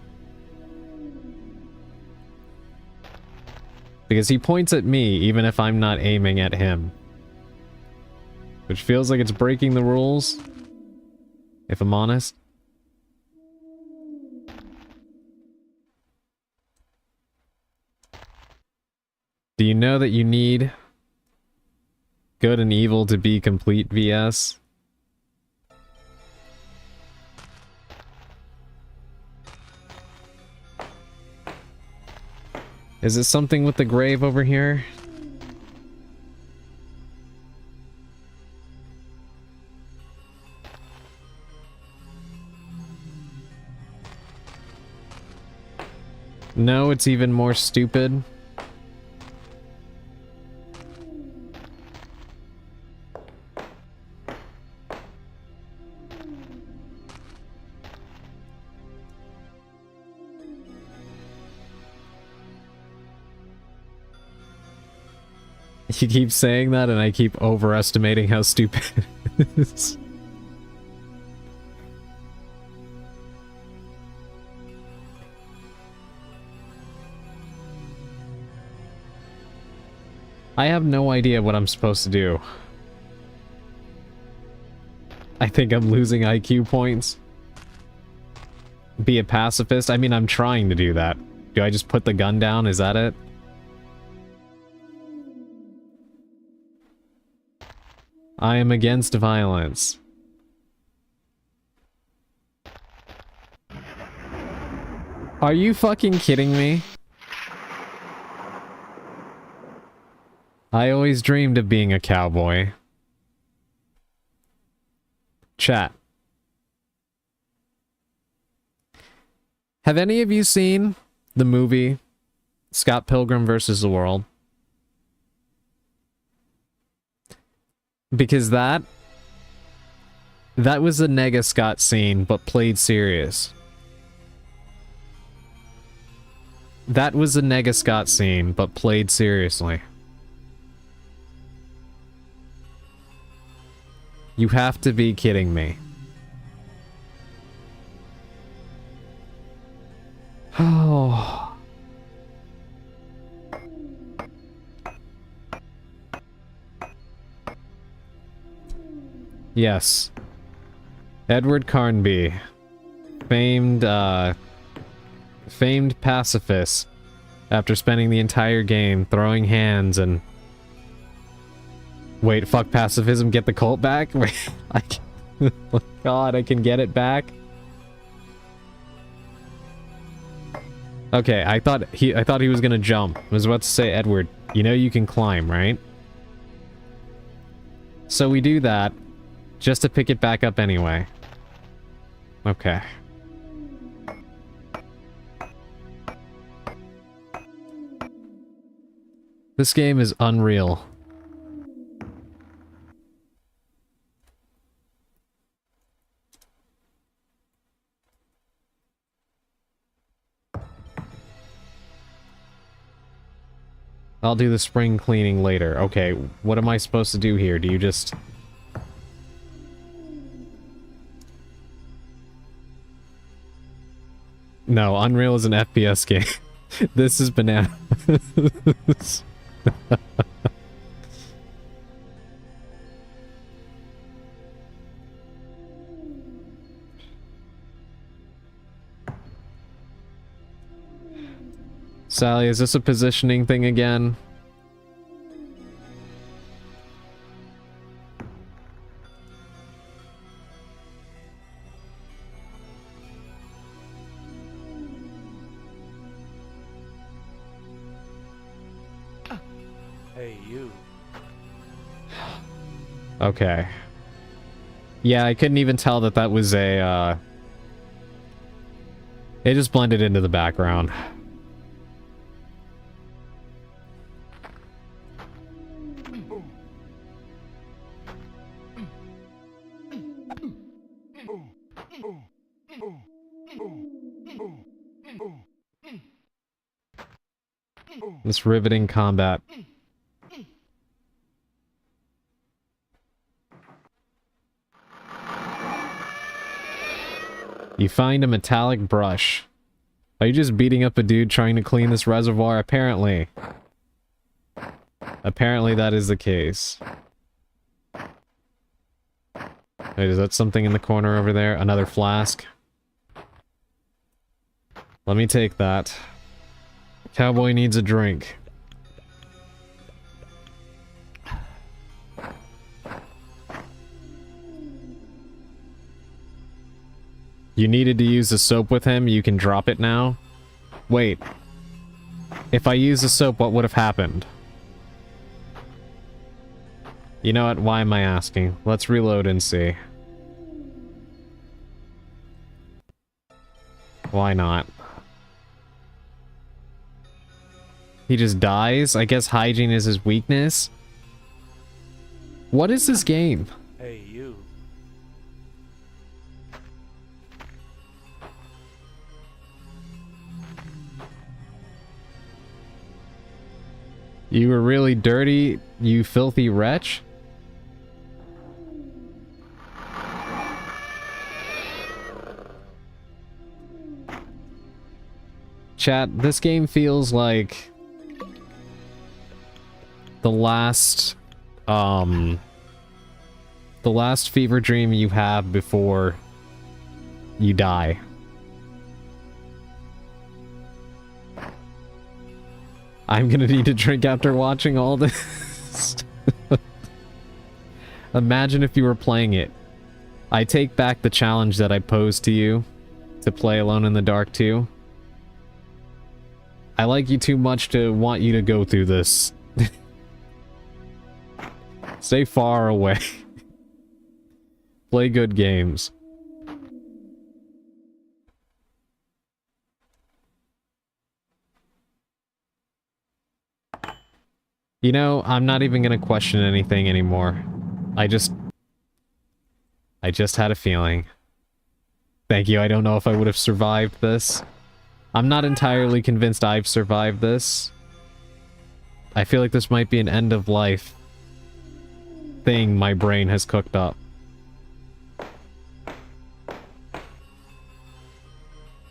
Because he points at me, even if I'm not aiming at him. Which feels like it's breaking the rules, if I'm honest. Do you know that you need good and evil to be complete, VS? Is it something with the grave over here? No, it's even more stupid. You keep saying that and I keep overestimating how stupid it is. I have no idea what I'm supposed to do. I think I'm losing IQ points. Be a pacifist? I mean, I'm trying to do that. Do I just put the gun down? Is that it? I am against violence. Are you fucking kidding me? I always dreamed of being a cowboy. Chat. Have any of you seen the movie Scott Pilgrim vs. the World? Because that was a Nega Scott scene, but played serious. That was a Nega Scott scene, but played seriously. You have to be kidding me. Oh. Yes. Edward Carnby. Famed pacifist. After spending the entire game throwing hands and... Wait, fuck pacifism, get the cult back? Wait, oh God, I can get it back? Okay, I thought he was gonna jump. I was about to say, Edward, you know you can climb, right? So we do that, just to pick it back up anyway. Okay. This game is unreal. I'll do the spring cleaning later. Okay, what am I supposed to do here? Do you just... No, Unreal is an FPS game. This is banana. Sally, is this a positioning thing again? Hey, you. Okay. Yeah, I couldn't even tell that that was a, It just blended into the background. This riveting combat. You find a metallic brush. Are you just beating up a dude trying to clean this reservoir? Apparently. Apparently that is the case. Wait, is that something in the corner over there? Another flask? Let me take that. Cowboy needs a drink. You needed to use the soap with him, you can drop it now? Wait. If I use the soap, what would have happened? You know what? Why am I asking? Let's reload and see. Why not? He just dies? I guess hygiene is his weakness? What is this game? Hey, you. You were really dirty, you filthy wretch? Chat, this game feels like the last fever dream you have before you die. I'm gonna need a drink after watching all this. Imagine if you were playing it. I take back the challenge that I posed to you to play Alone in the Dark 2. I like you too much to want you to go through this. Stay far away. Play good games. You know, I'm not even gonna question anything anymore. I just had a feeling. Thank you, I don't know if I would have survived this. I'm not entirely convinced I've survived this. I feel like this might be an end-of-life thing my brain has cooked up.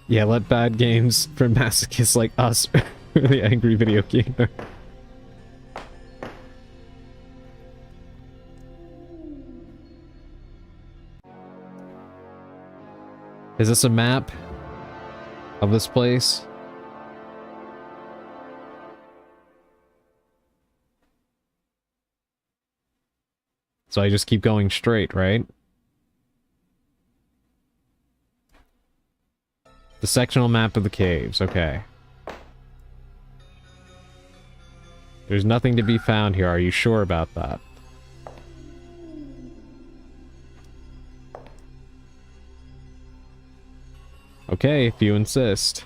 Yeah, let bad games for masochists like us the angry video gamer. Is this a map of this place? So I just keep going straight, right? The sectional map of the caves, okay. There's nothing to be found here, are you sure about that? Okay, if you insist.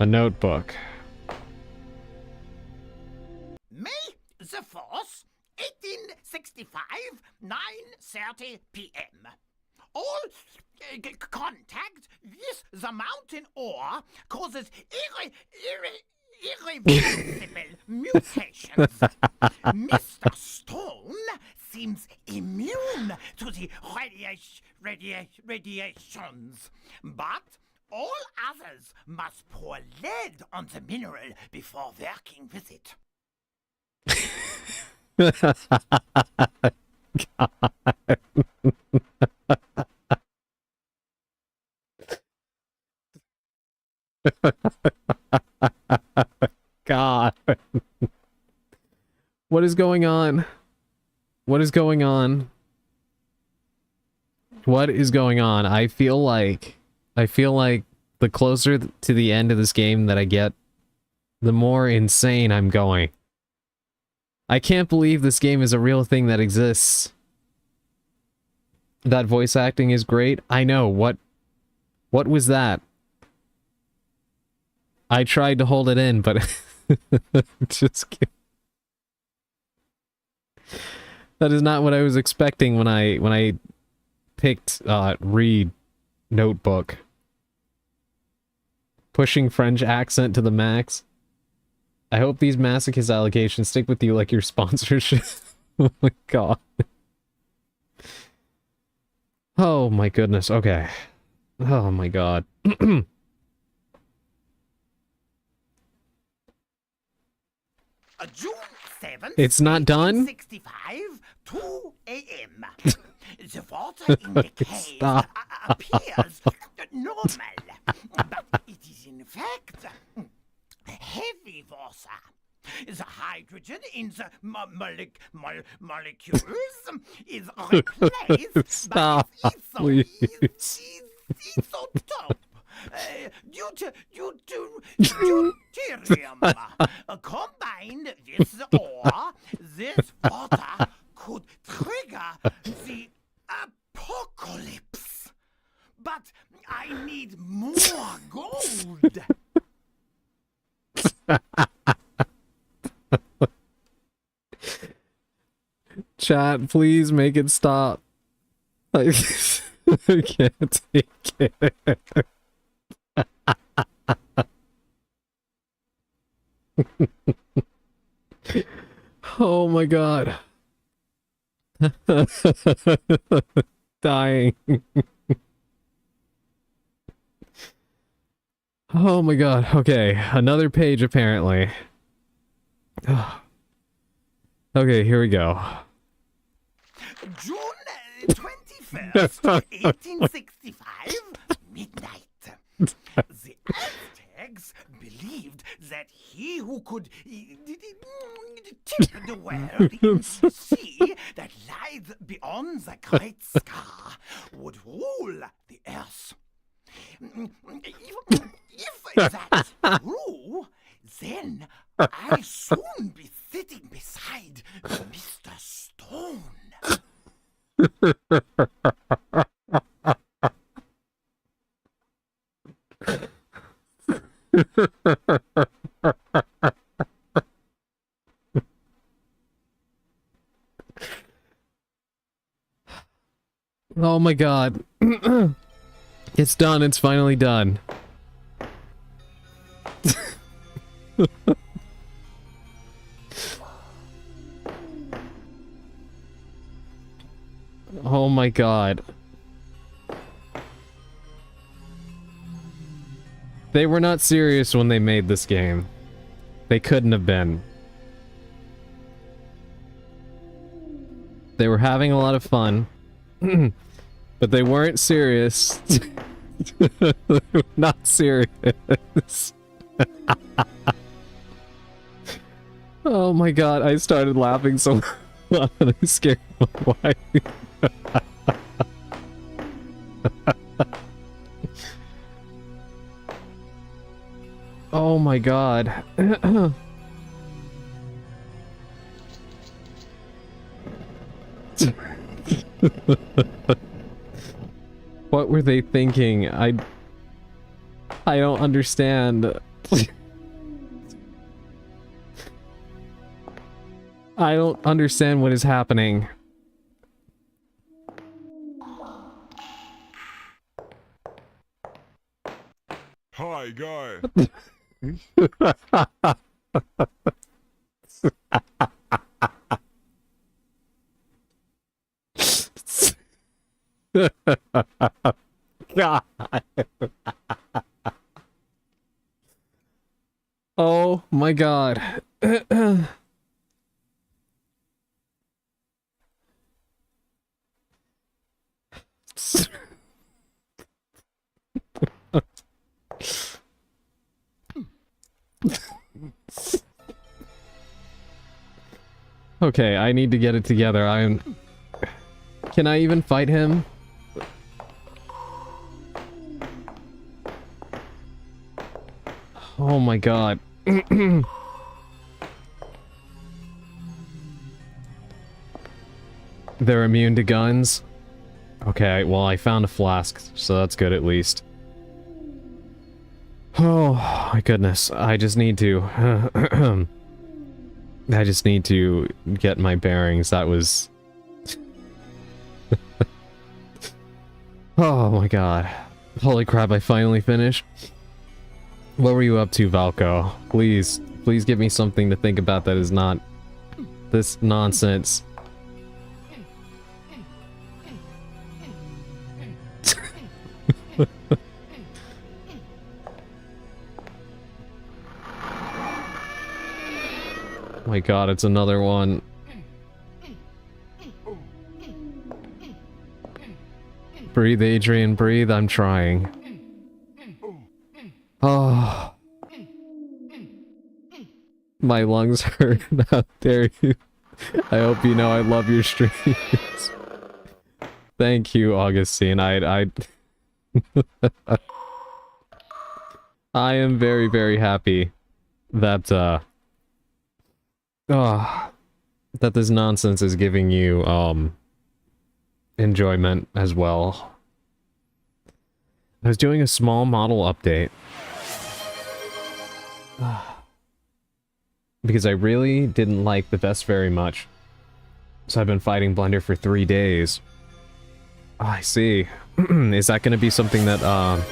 A notebook. May the 4th, 1865, 9:30 p.m. All contact with the mountain ore causes irreversible mutations. Mr. Stone seems immune to the radiations, but all others must pour lead on the mineral before working with it. God. What is going on? What is going on? What is going on? I feel like the closer to the end of this game that I get, the more insane I'm going. I can't believe this game is a real thing that exists. That voice acting is great. I know. What was that? I tried to hold it in, but just kidding. That is not what I was expecting when I picked read notebook. Pushing French accent to the max. I hope these masochist allegations stick with you like your sponsorship. Oh my god. Oh my goodness, okay. Oh my god. June 7th, it's not done? 1865, 2 a.m. The water in the cave appears normal, but it is in fact heavy water. The hydrogen in the molecules is replaced Stop, by please. it's on top. Deuterium combined with the ore, this water could trigger the apocalypse. But I need more gold. Chat, please make it stop. I can't take it. Oh my god. Dying. Oh my god. Okay, another page apparently. Okay, here we go. June 21st, 1865, midnight. The Aztecs believed that he who could tip the world into the sea that lies beyond the Great Scar would rule the earth. If that's true, then I'll soon be sitting beside Mr. Stone. Oh my god. It's done, it's finally done. Oh my god. They were not serious when they made this game. They couldn't have been. They were having a lot of fun. But they weren't serious. They were not serious. Oh my god, I started laughing so loud and I scared my wife. Oh my god. What were they thinking? I don't understand. I don't understand what is happening. Hi, guy. God. Oh my god. Okay, I need to get it together. Can I even fight him? Oh my god. They're immune to guns? Okay, well I found a flask, so that's good at least. Oh my goodness, I just need to... I just need to get my bearings. That was... Oh my god. Holy crap, I finally finished. What were you up to, Valko? Please, please give me something to think about that is not this nonsense. My god, it's another one. Breathe, Adrian, breathe. I'm trying. Oh. My lungs hurt. How dare you. I hope you know I love your streams. Thank you, Augustine. I am very, very happy that, that this nonsense is giving you, enjoyment as well. I was doing a small model update. Because I really didn't like the vest very much. So I've been fighting Blender for 3 days. Oh, I see. Is that going to be something that,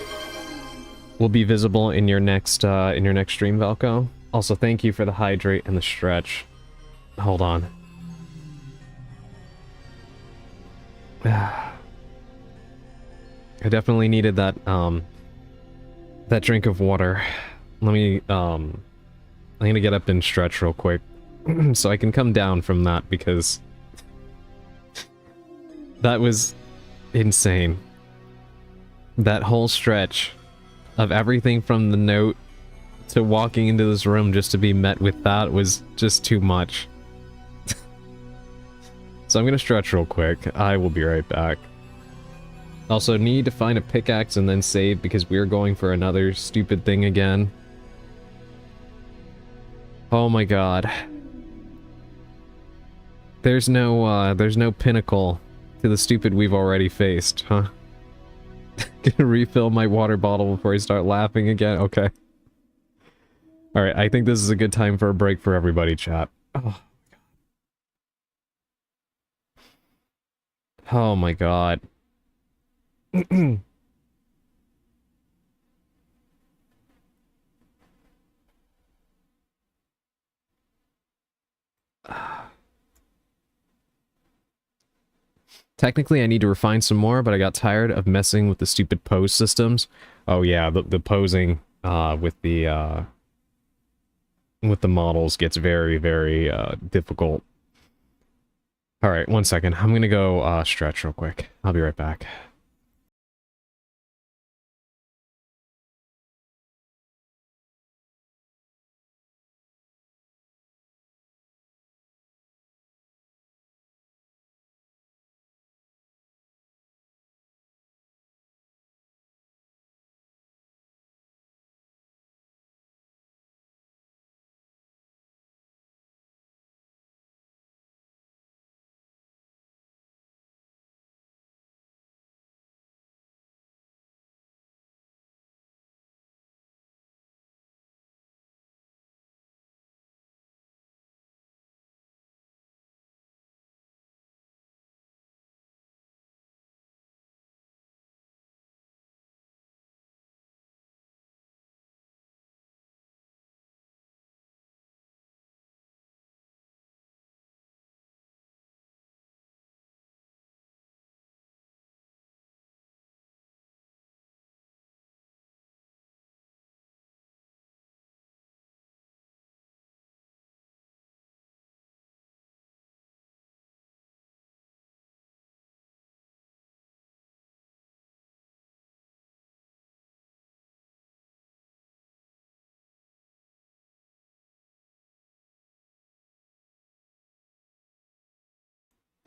will be visible in your next stream, Velko? Also, thank you for the hydrate and the stretch. Hold on. I definitely needed that, that drink of water. Let me, I'm gonna get up and stretch real quick, so I can come down from that, because that was insane. That whole stretch of everything from the note to walking into this room just to be met with that was just too much. So I'm gonna stretch real quick. I will be right back. Also, need to find a pickaxe and then save because we're going for another stupid thing again. Oh my god. There's no pinnacle to the stupid we've already faced, huh? Gonna refill my water bottle before I start laughing again? Okay. Alright, I think this is a good time for a break for everybody, chat. Oh my god. Technically, I need to refine some more, but I got tired of messing with the stupid pose systems. Oh yeah, the posing with the models gets very, very difficult. Alright, 1 second. I'm gonna go stretch real quick. I'll be right back.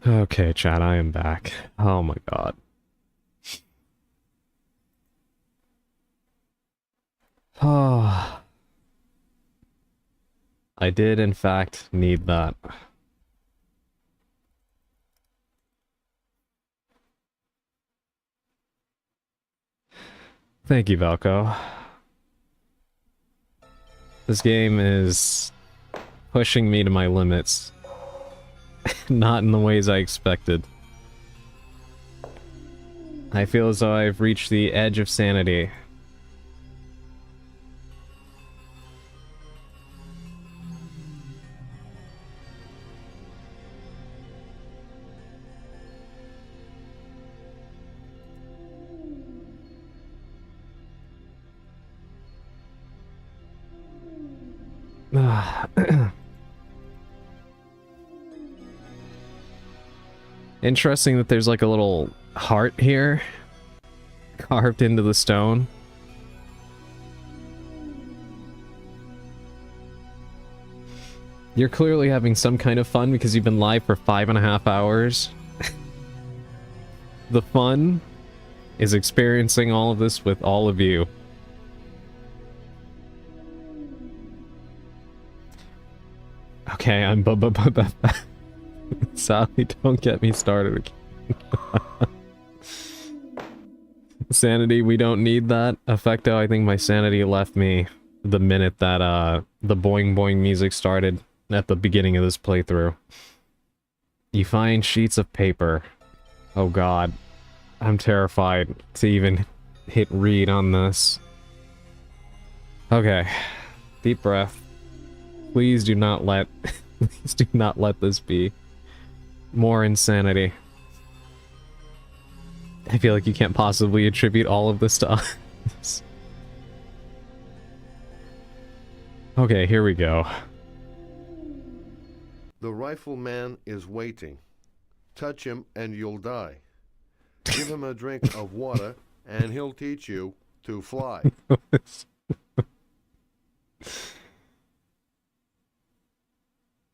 Okay, chat, I am back. Oh my god. Oh. I did, in fact, need that. Thank you, Valko. This game is pushing me to my limits. Not in the ways I expected. I feel as though I've reached the edge of sanity. Interesting that there's like a little heart here carved into the stone. You're clearly having some kind of fun because you've been live for 5.5 hours. The fun is experiencing all of this with all of you. Okay, I'm Sally, don't get me started again. Sanity, we don't need that. Effecto, I think my sanity left me the minute that the boing boing music started at the beginning of this playthrough. You find sheets of paper. Oh god. I'm terrified to even hit read on this. Okay. Deep breath. Please do not let please do not let this be more insanity. I feel like you can't possibly attribute all of this to us. Okay, here we go. The rifleman is waiting. Touch him and you'll die. Give him a drink of water and he'll teach you to fly.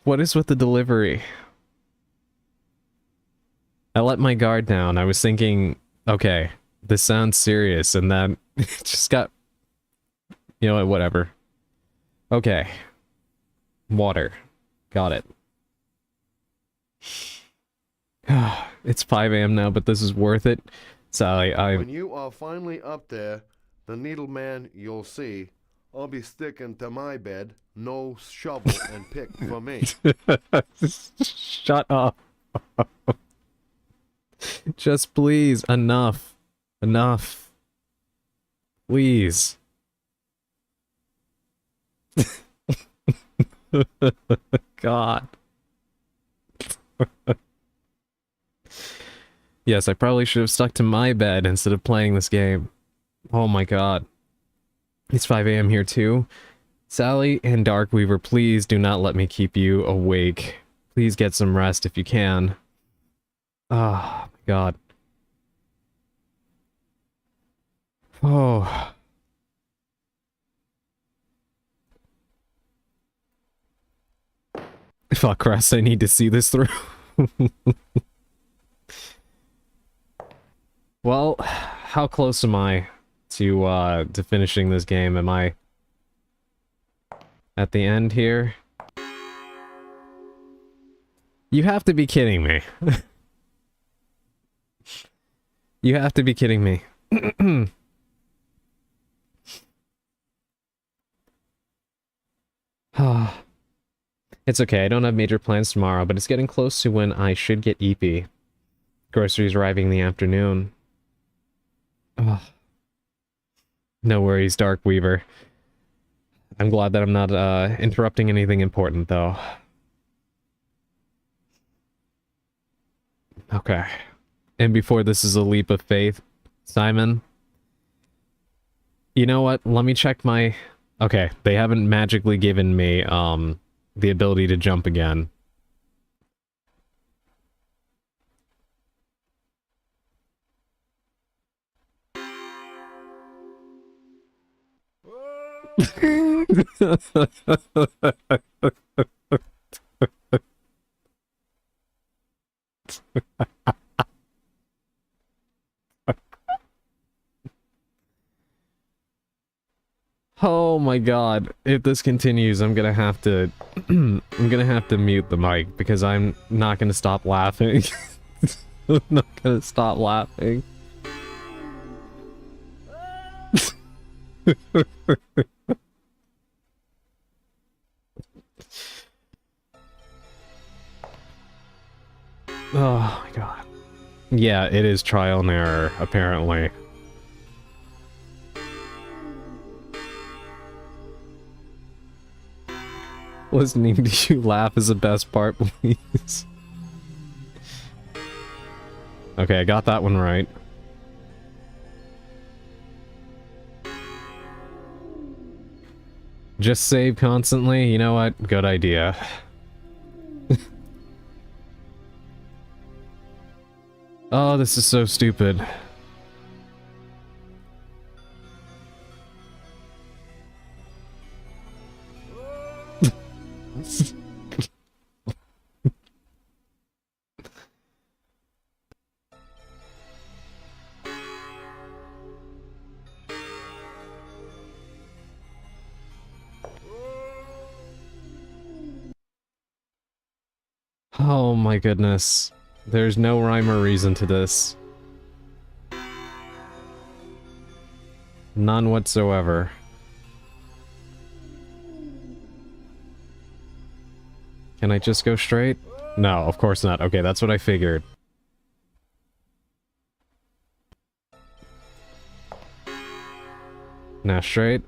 What is with the delivery? I let my guard down. I was thinking, okay, this sounds serious, and then it just got... You know what, whatever. Okay. Water. Got it. It's 5 AM now, but this is worth it. Sally, When you are finally up there, the needle man you'll see, I'll be sticking to my bed, no shovel and pick for me. Shut up. Just please, enough. Enough. Please. God. Yes, I probably should have stuck to my bed instead of playing this game. Oh my god. It's 5 AM here too. Sally and Darkweaver, please do not let me keep you awake. Please get some rest if you can. Oh my god. Oh. Fuck Crest, I need to see this through. Well, how close am I to finishing this game? Am I at the end here? You have to be kidding me. You have to be kidding me. It's okay, I don't have major plans tomorrow, but it's getting close to when I should get EP. Groceries arriving in the afternoon. Ugh. No worries, Darkweaver. I'm glad that I'm not interrupting anything important, though. Okay. And before this is a leap of faith, Simon, you know what? Let me check my... Okay, they haven't magically given me the ability to jump again. Oh my god, if this continues, I'm gonna have to... I'm gonna have to mute the mic, because I'm not gonna stop laughing. I'm not gonna stop laughing. Oh my god. Yeah, it is trial and error, apparently. Listening to you laugh is the best part, please. Okay, I got that one right. Just save constantly? You know what? Good idea. Oh, this is so stupid. Oh my goodness. There's no rhyme or reason to this. None whatsoever. Can I just go straight? No, of course not. Okay, that's what I figured. Now straight.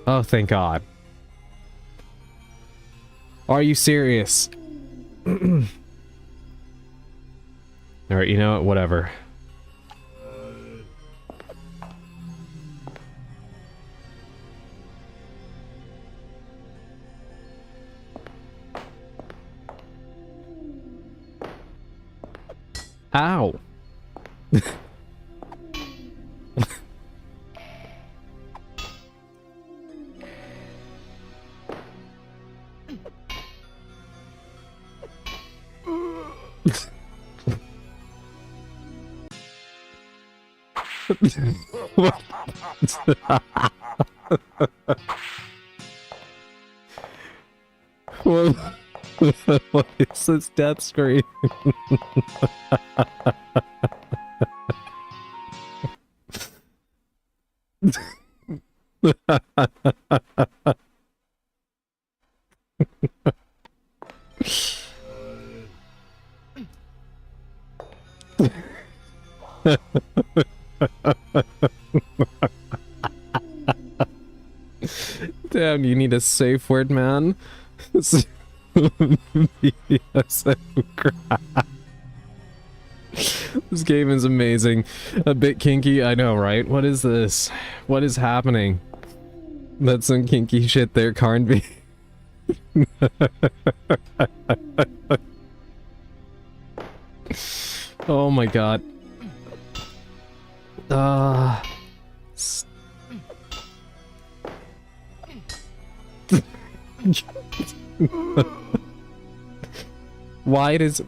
Oh, thank God. Are you serious? Alright, you know what? Whatever. Ow! What, what is this death screen? Damn, you need a safe word, man. BDSM crap. This game is amazing. A bit kinky, I know, right? What is this? What is happening? That's some kinky shit there, Carnby. Oh my god. Why does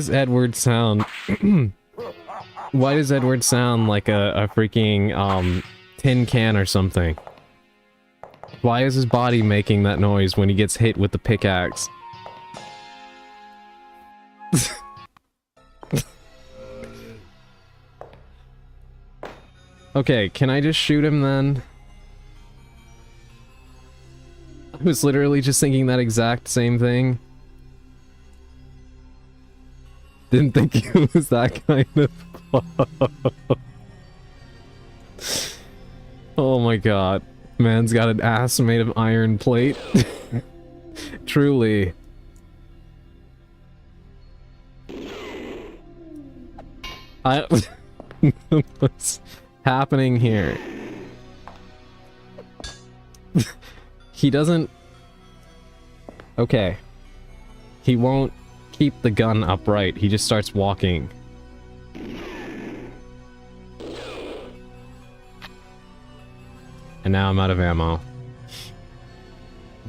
Edward sound why does Edward sound like a freaking tin can or something? Why is his body making that noise when he gets hit with the pickaxe? Okay, can I just shoot him then? I was literally just thinking that exact same thing. Didn't think it was that kind of close. Oh my god. Man's got an ass made of iron plate. Truly. What's happening here? He doesn't... Okay. He won't keep the gun upright. He just starts walking. And now I'm out of ammo.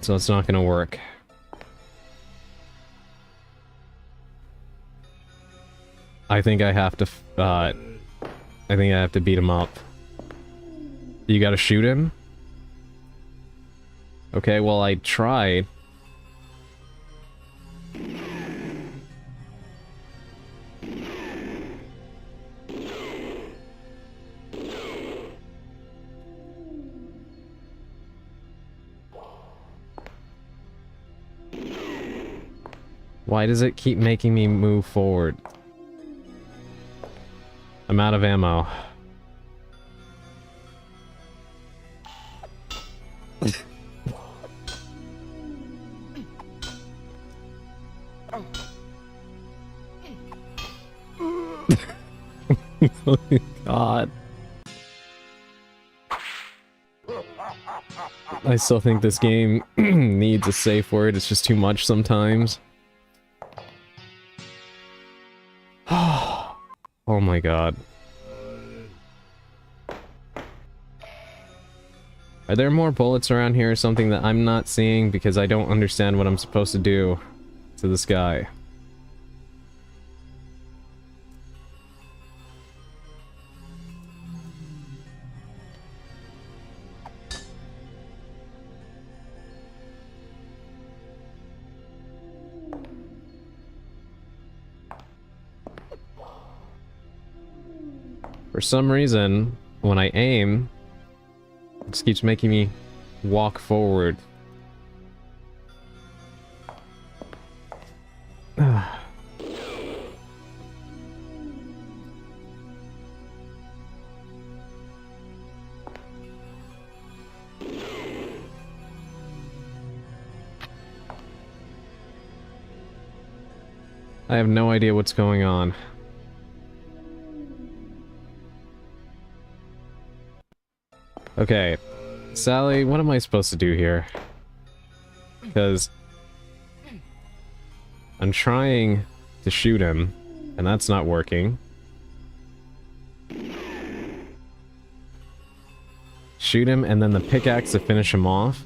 So it's not gonna work. I think I have to, I think I have to beat him up. You gotta shoot him? Okay, well I tried. Why does it keep making me move forward? I'm out of ammo. Oh my god. I still think this game needs a safe word. It's just too much sometimes. Oh my god. Are there more bullets around here or something that I'm not seeing because I don't understand what I'm supposed to do to this guy? For some reason, when I aim, it just keeps making me walk forward. I have no idea what's going on. Okay, Sally, what am I supposed to do here? Because I'm trying to shoot him, and that's not working. Shoot him, and then the pickaxe to finish him off.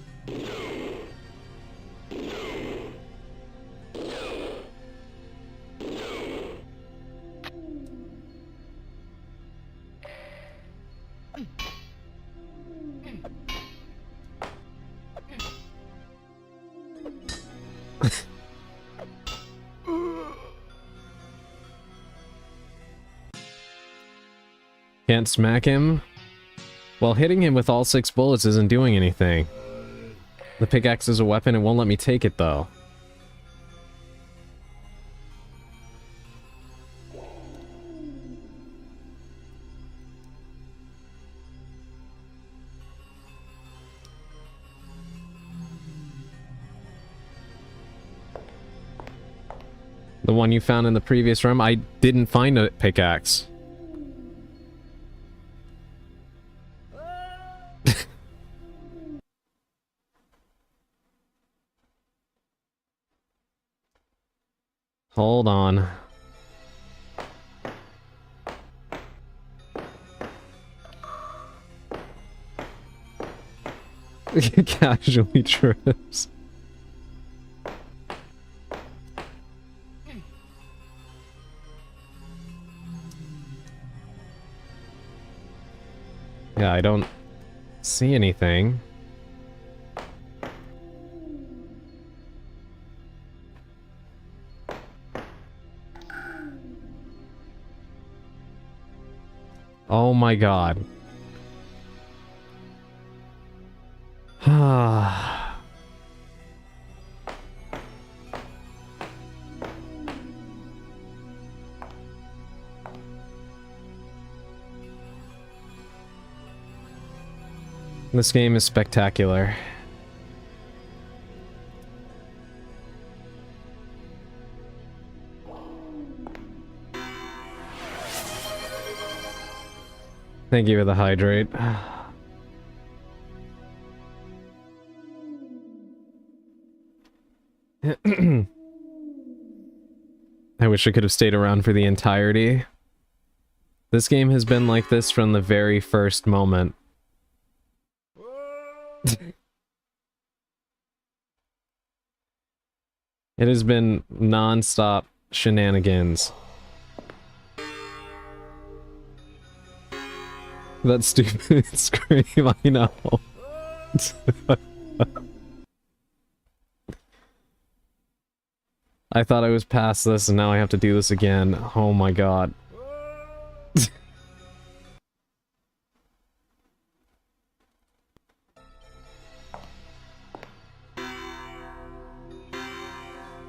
Can't smack him? Well, hitting him with all 6 bullets isn't doing anything. The pickaxe is a weapon, it won't let me take it though. The one you found in the previous room, I didn't find a pickaxe. Hold on. Casually trips. Yeah, I don't see anything. Oh my god. This game is spectacular. Thank you for the hydrate. I wish I could have stayed around for the entirety. This game has been like this from the very first moment. It has been non-stop shenanigans. That stupid scream, I know. I thought I was past this and now I have to do this again. Oh my god.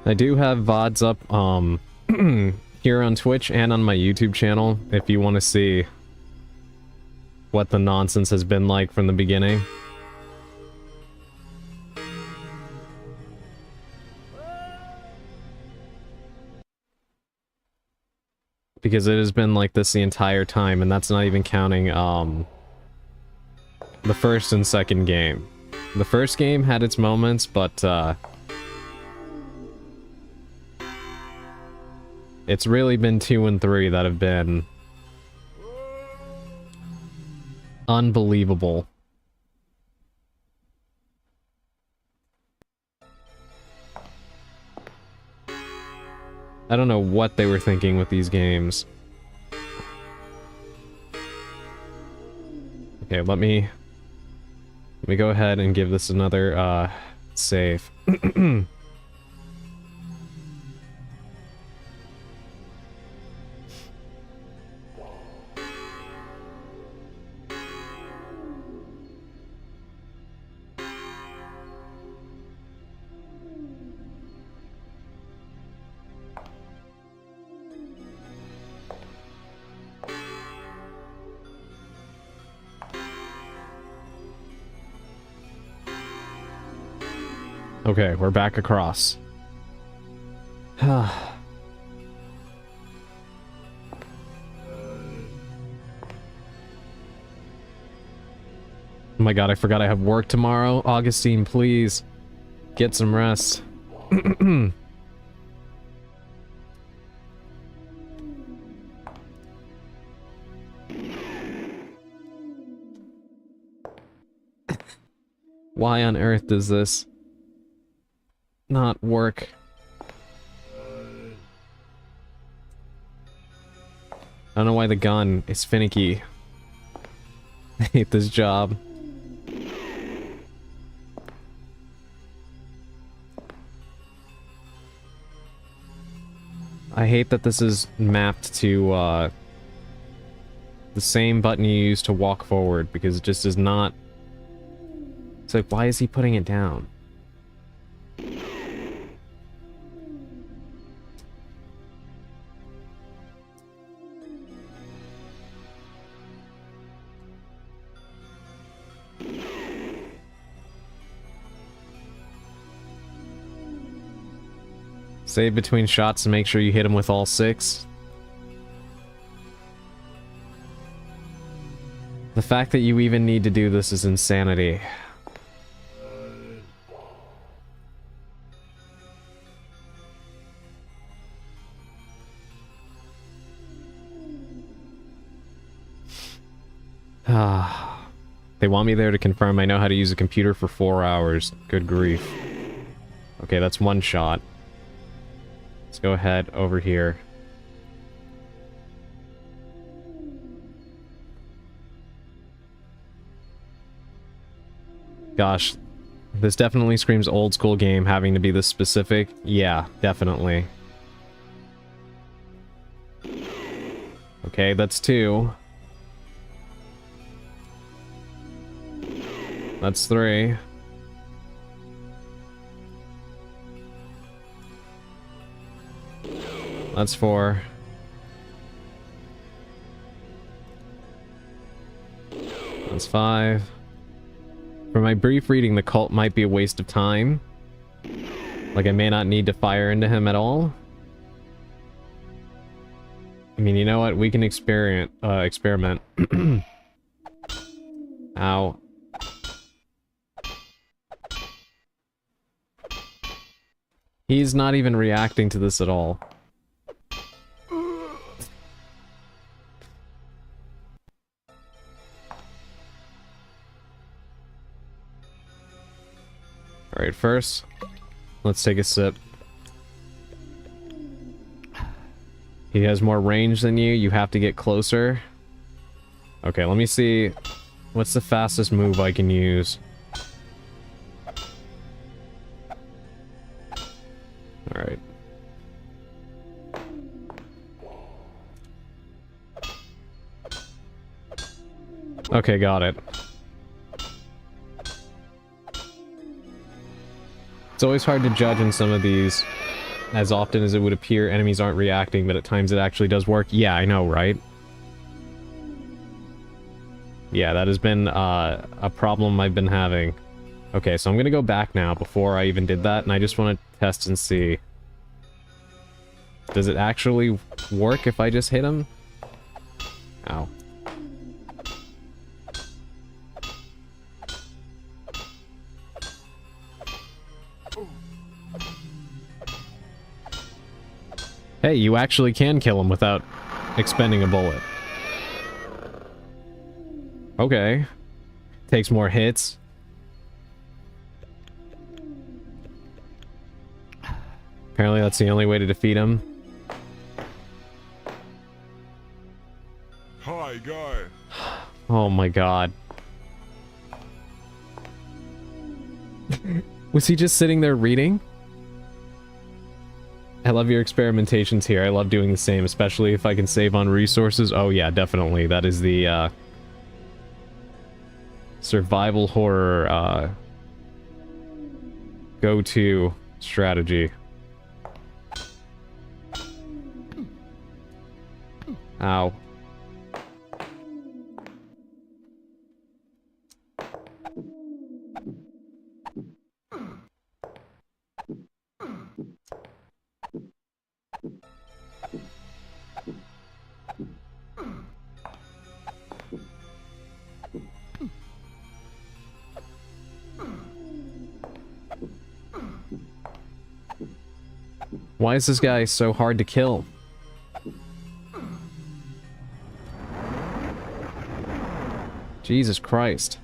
I do have VODs up here on Twitch and on my YouTube channel if you want to see what the nonsense has been like from the beginning. Because it has been like this the entire time, and that's not even counting the first and second game. The first game had its moments, but it's really been 2 and 3 that have been unbelievable. I don't know what they were thinking with these games. Okay, let me go ahead and give this another save. Okay, we're back across. Oh my god, I forgot I have work tomorrow. Augustine, please. Get some rest. Why on earth does this not work? I don't know why the gun is finicky. I hate this job. I hate that this is mapped to the same button you use to walk forward, because it just is not... It's like, why is he putting it down? Save between shots and make sure you hit him with all 6. The fact that you even need to do this is insanity. Ah, they want me there to confirm I know how to use a computer for 4 hours. Good grief. Okay, that's 1 shot. Let's go ahead over here. Gosh, this definitely screams old school game, having to be this specific. Yeah, definitely. Okay, that's 2. That's 3. That's 4. That's 5. For my brief reading, the cult might be a waste of time. Like, I may not need to fire into him at all. I mean, you know what? We can experiment. Ow. He's not even reacting to this at all. Alright, first, let's take a sip. He has more range than you. You have to get closer. Okay, let me see. What's the fastest move I can use? Alright. Okay, got it. It's always hard to judge in some of these. As often as it would appear, enemies aren't reacting, but at times it actually does work. Yeah, I know, right? Yeah, that has been a problem I've been having. Okay, so I'm gonna go back now before I even did that, and I just want to test and see. Does it actually work if I just hit him? Ow. Hey, you actually can kill him without expending a bullet. Okay. Takes more hits. Apparently that's the only way to defeat him. Hi, guy. Oh my god. Was he just sitting there reading? I love your experimentations here. I love doing the same, especially if I can save on resources. Oh yeah, definitely. That is the, survival horror, go-to strategy. Ow. Why is this guy so hard to kill? Jesus Christ.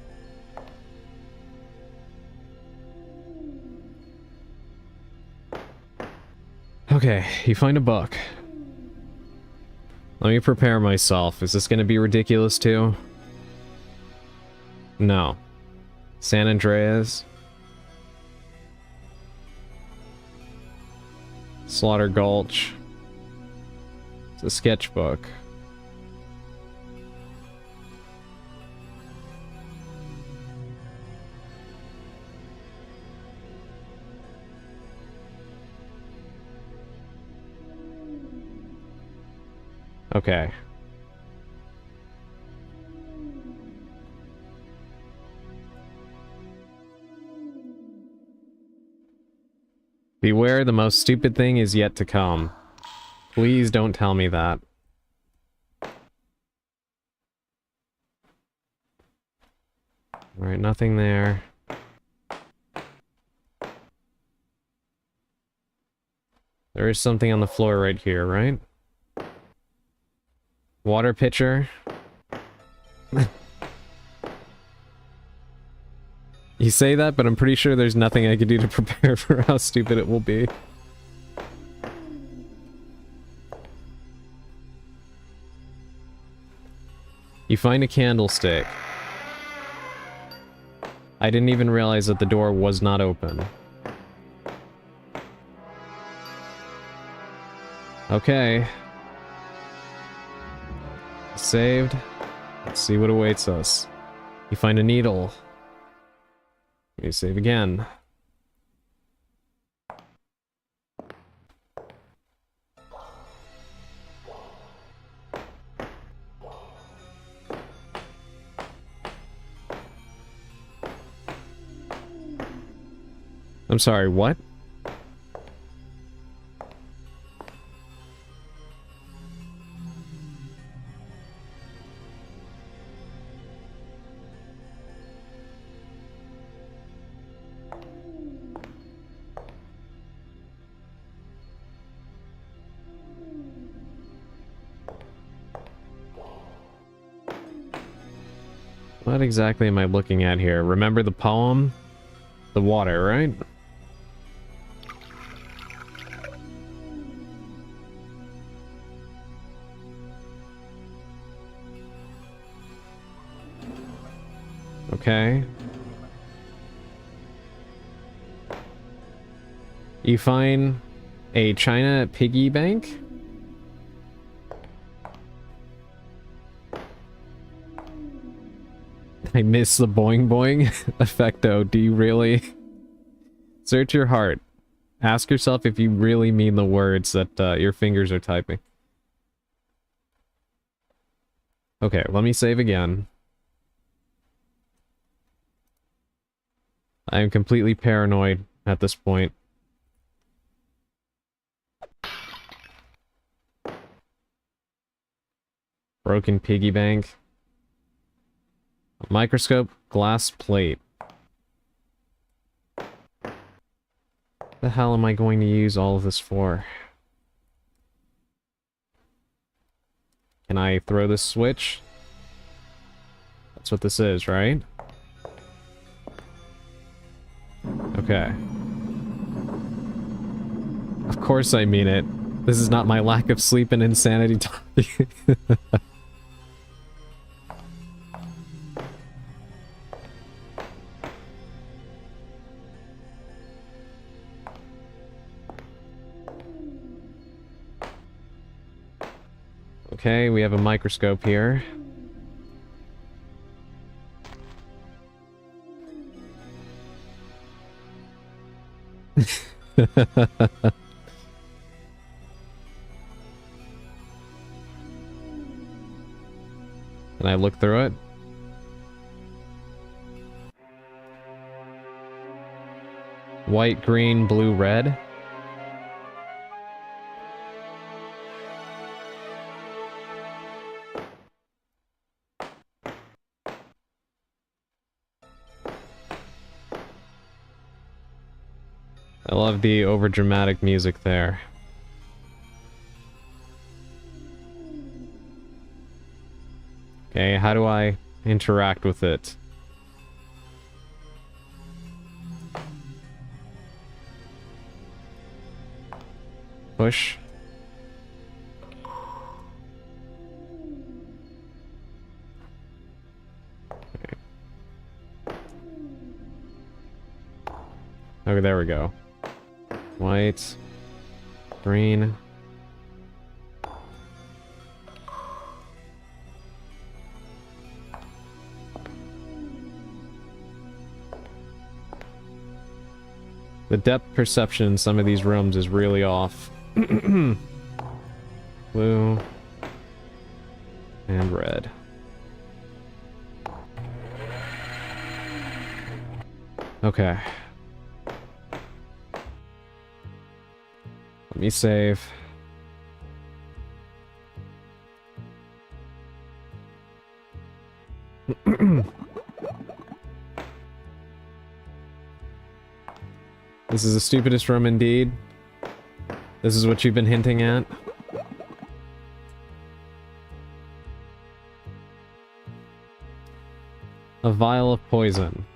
Okay, you find a book. Let me prepare myself. Is this gonna be ridiculous too? No. San Andreas. Slaughter Gulch. It's a sketchbook. Okay. Beware, the most stupid thing is yet to come. Please don't tell me that. Alright, nothing there. There is something on the floor right here, right? Water pitcher. You say that, but I'm pretty sure there's nothing I could do to prepare for how stupid it will be. You find a candlestick. I didn't even realize that the door was not open. Okay. Saved. Let's see what awaits us. You find a needle. You save again. I'm sorry, what? What exactly am I looking at here? Remember the poem? The water, right? Okay. You find a China piggy bank? I miss the boing boing effect though. Do you really? Search your heart. Ask yourself if you really mean the words that your fingers are typing. Okay, let me save again. I am completely paranoid at this point. Broken piggy bank. Microscope, glass plate. The hell am I going to use all of this for? Can I throw this switch? That's what this is, right? Okay. Of course I mean it. This is not my lack of sleep and insanity talking. Okay, we have a microscope here. Can I look through it? White, green, blue, red. I love the overdramatic music there. Okay, how do I interact with it? Push. Okay, there we go. White. Green. The depth perception in some of these rooms is really off. Blue. And red. Okay. Let me save. This is the stupidest room indeed. This is what you've been hinting at. A vial of poison.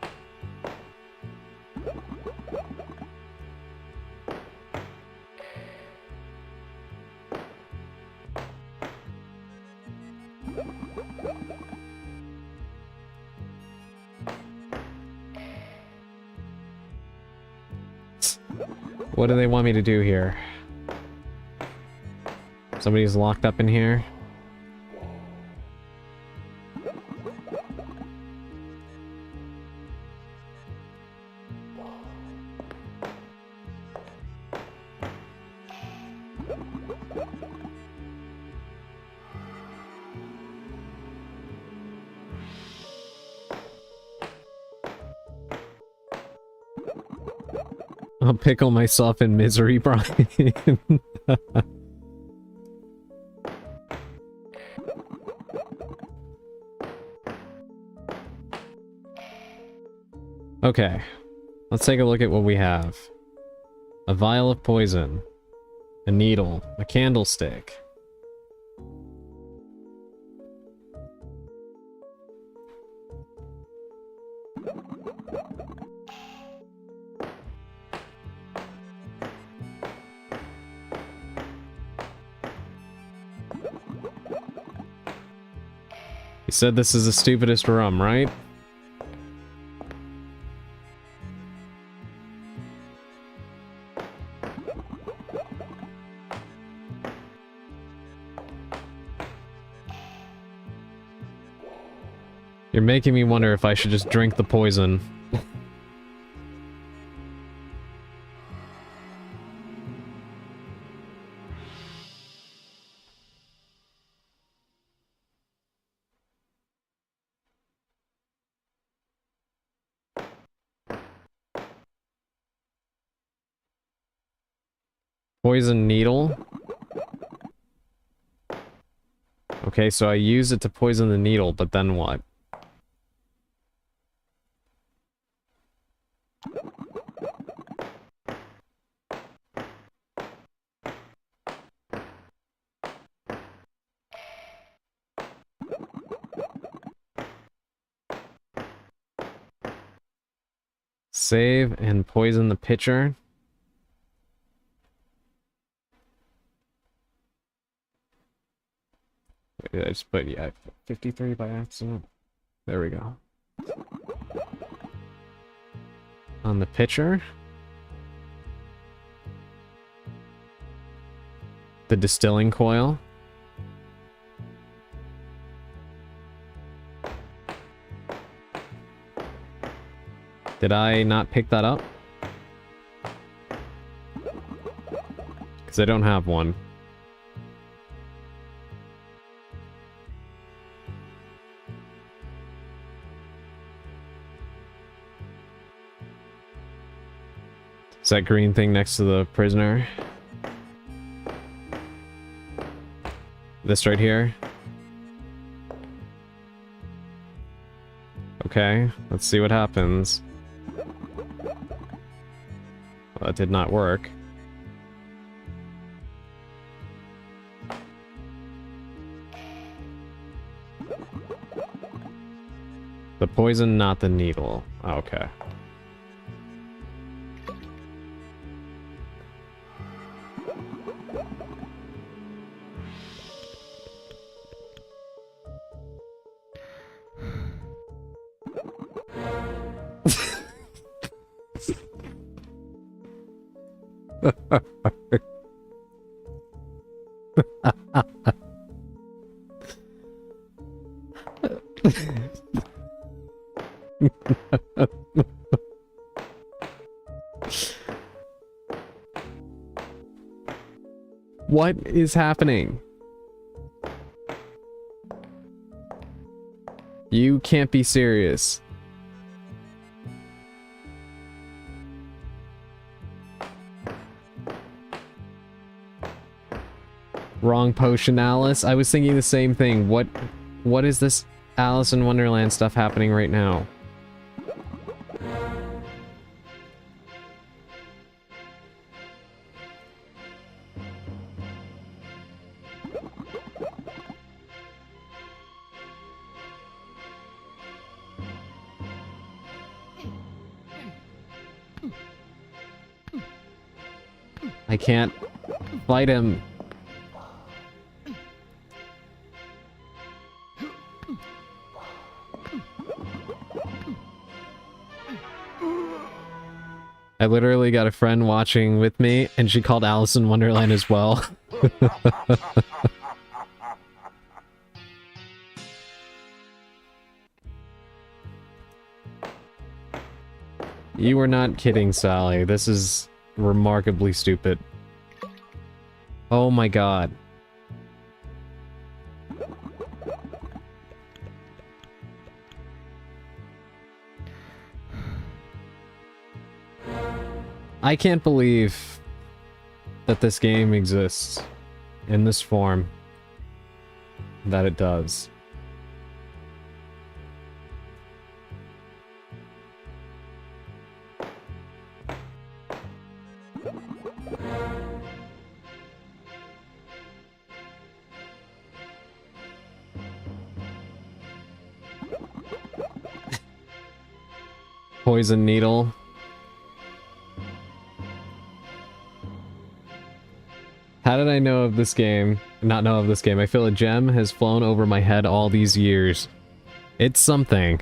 What do they want me to do here? Somebody's locked up in here. I'll pickle myself in misery, Brian. Okay, let's take a look at what we have. A vial of poison, a needle, a candlestick. You said this is the stupidest room, right? You're making me wonder if I should just drink the poison. Poison needle? Okay, so I use it to poison the needle, but then what? Save and poison the pitcher. Wait, did I just put, yeah, 53 by accident? There we go. On the pitcher. The distilling coil. Did I not pick that up? Because I don't have one. Is that green thing next to the prisoner? This right here? Okay, let's see what happens. Well, that did not work. Poison, not the needle. Okay. What is happening? You can't be serious. Wrong potion, Alice. I was thinking the same thing. What is this Alice in Wonderland stuff happening right now? I can't fight him. I literally got a friend watching with me, and she called Alice in Wonderland as well. You were not kidding, Sally. This is remarkably stupid. Oh my god. I can't believe that this game exists in this form that it does. Poison needle. How did I know of this game? Not know of this game. I feel a gem has flown over my head all these years. It's something.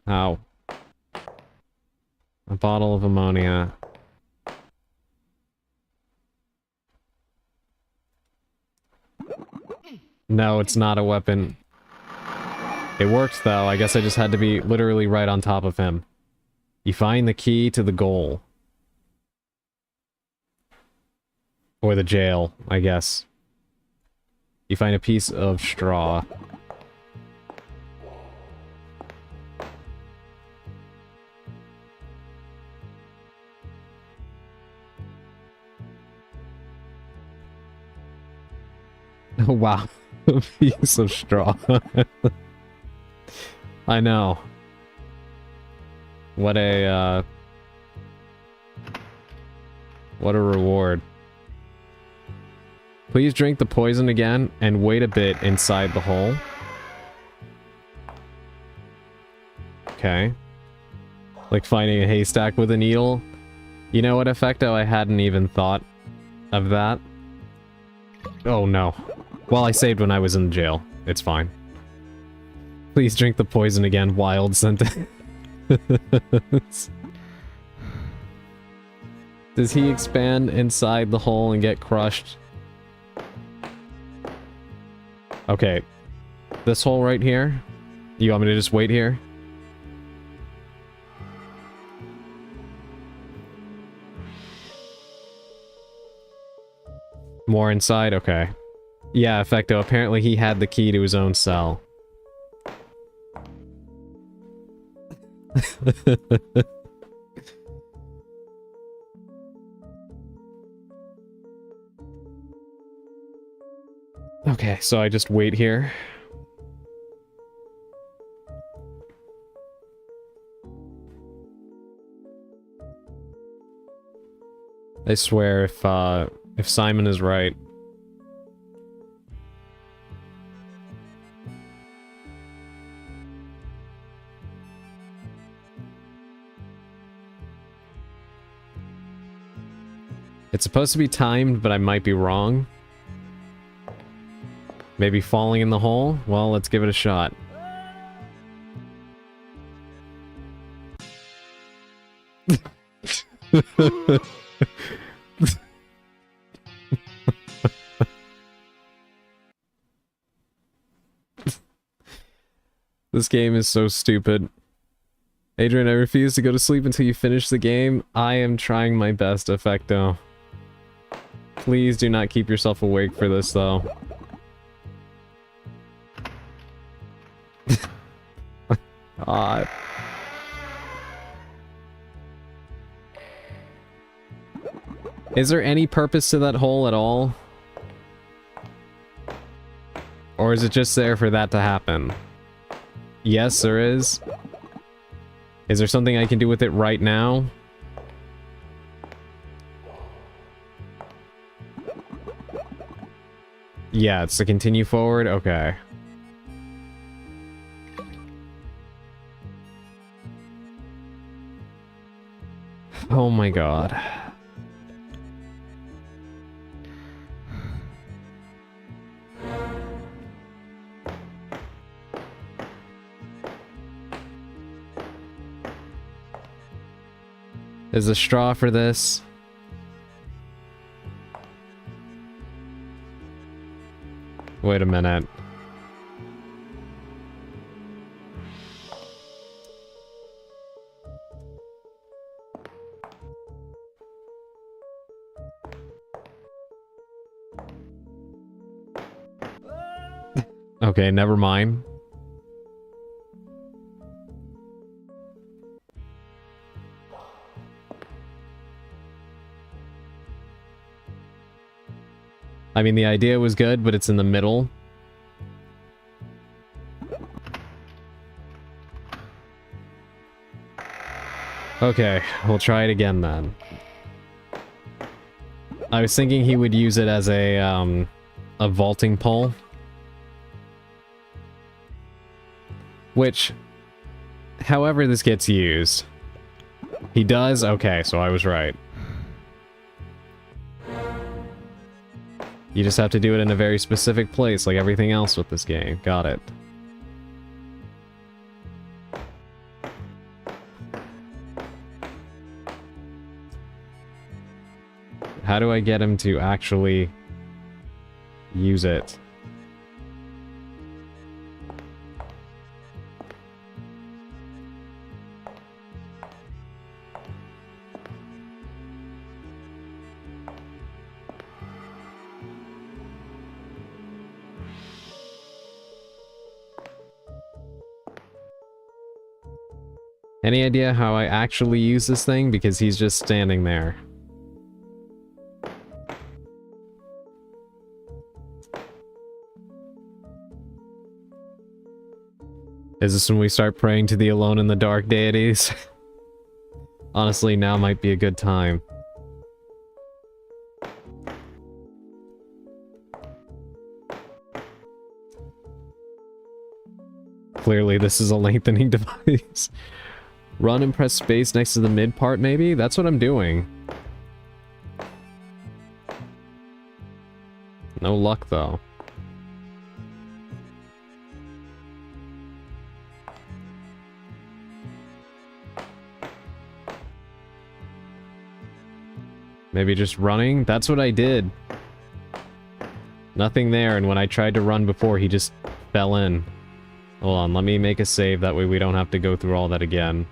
Ow. A bottle of ammonia. No, it's not a weapon. It works though. I guess I just had to be literally right on top of him. You find the key to the goal. Or the jail, I guess. You find a piece of straw. Oh wow. A piece of straw. I know. What a reward. Please drink the poison again and wait a bit inside the hole. Okay. Like finding a haystack with a needle. You know what, Effecto? I hadn't even thought of that. Oh no. Well, I saved when I was in jail. It's fine. Please drink the poison again, wild sentence. Does he expand inside the hole and get crushed? Okay. This hole right here? You want me to just wait here? More inside? Okay. Yeah, Effecto. Apparently he had the key to his own cell. Okay, so I just wait here. I swear, if Simon is right. It's supposed to be timed, but I might be wrong. Maybe falling in the hole? Well, let's give it a shot. This game is so stupid. Adrian, I refuse to go to sleep until you finish the game. I am trying my best, Effecto. Please do not keep yourself awake for this, though. God. Is there any purpose to that hole at all? Or is it just there for that to happen? Yes, there is. Is there something I can do with it right now? Yeah, it's to continue forward? Okay. Oh my god. Is a straw for this? Wait a minute. Okay, never mind. I mean, the idea was good, but it's in the middle. Okay, we'll try it again then. I was thinking he would use it as a vaulting pole. Which, however this gets used. He does? Okay, so I was right. You just have to do it in a very specific place, like everything else with this game. Got it. How do I get him to actually use it? Any idea how I actually use this thing? Because he's just standing there. Is this when we start praying to the alone in the dark deities? Honestly, now might be a good time. Clearly, this is a lengthening device. Run and press space next to the mid part, maybe? That's what I'm doing. No luck, though. Maybe just running? That's what I did. Nothing there, and when I tried to run before, he just fell in. Hold on, let me make a save, that way we don't have to go through all that again.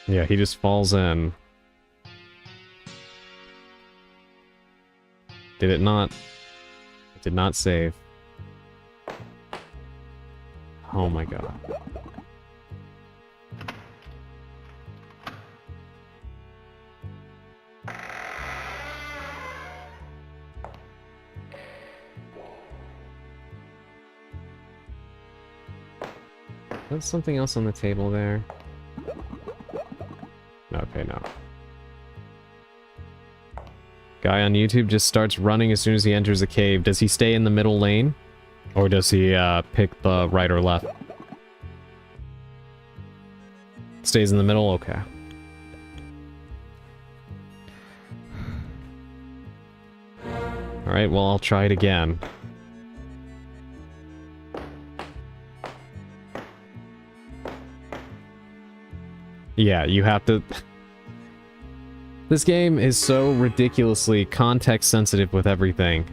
Yeah, he just falls in. Did it not? It did not save. Oh my god. There's something else on the table there. Okay, no. Guy on YouTube just starts running as soon as he enters a cave. Does he stay in the middle lane? Or does he pick the right or left? Stays in the middle? Okay. Alright, well, I'll try it again. Yeah, you have to... This game is so ridiculously context sensitive with everything.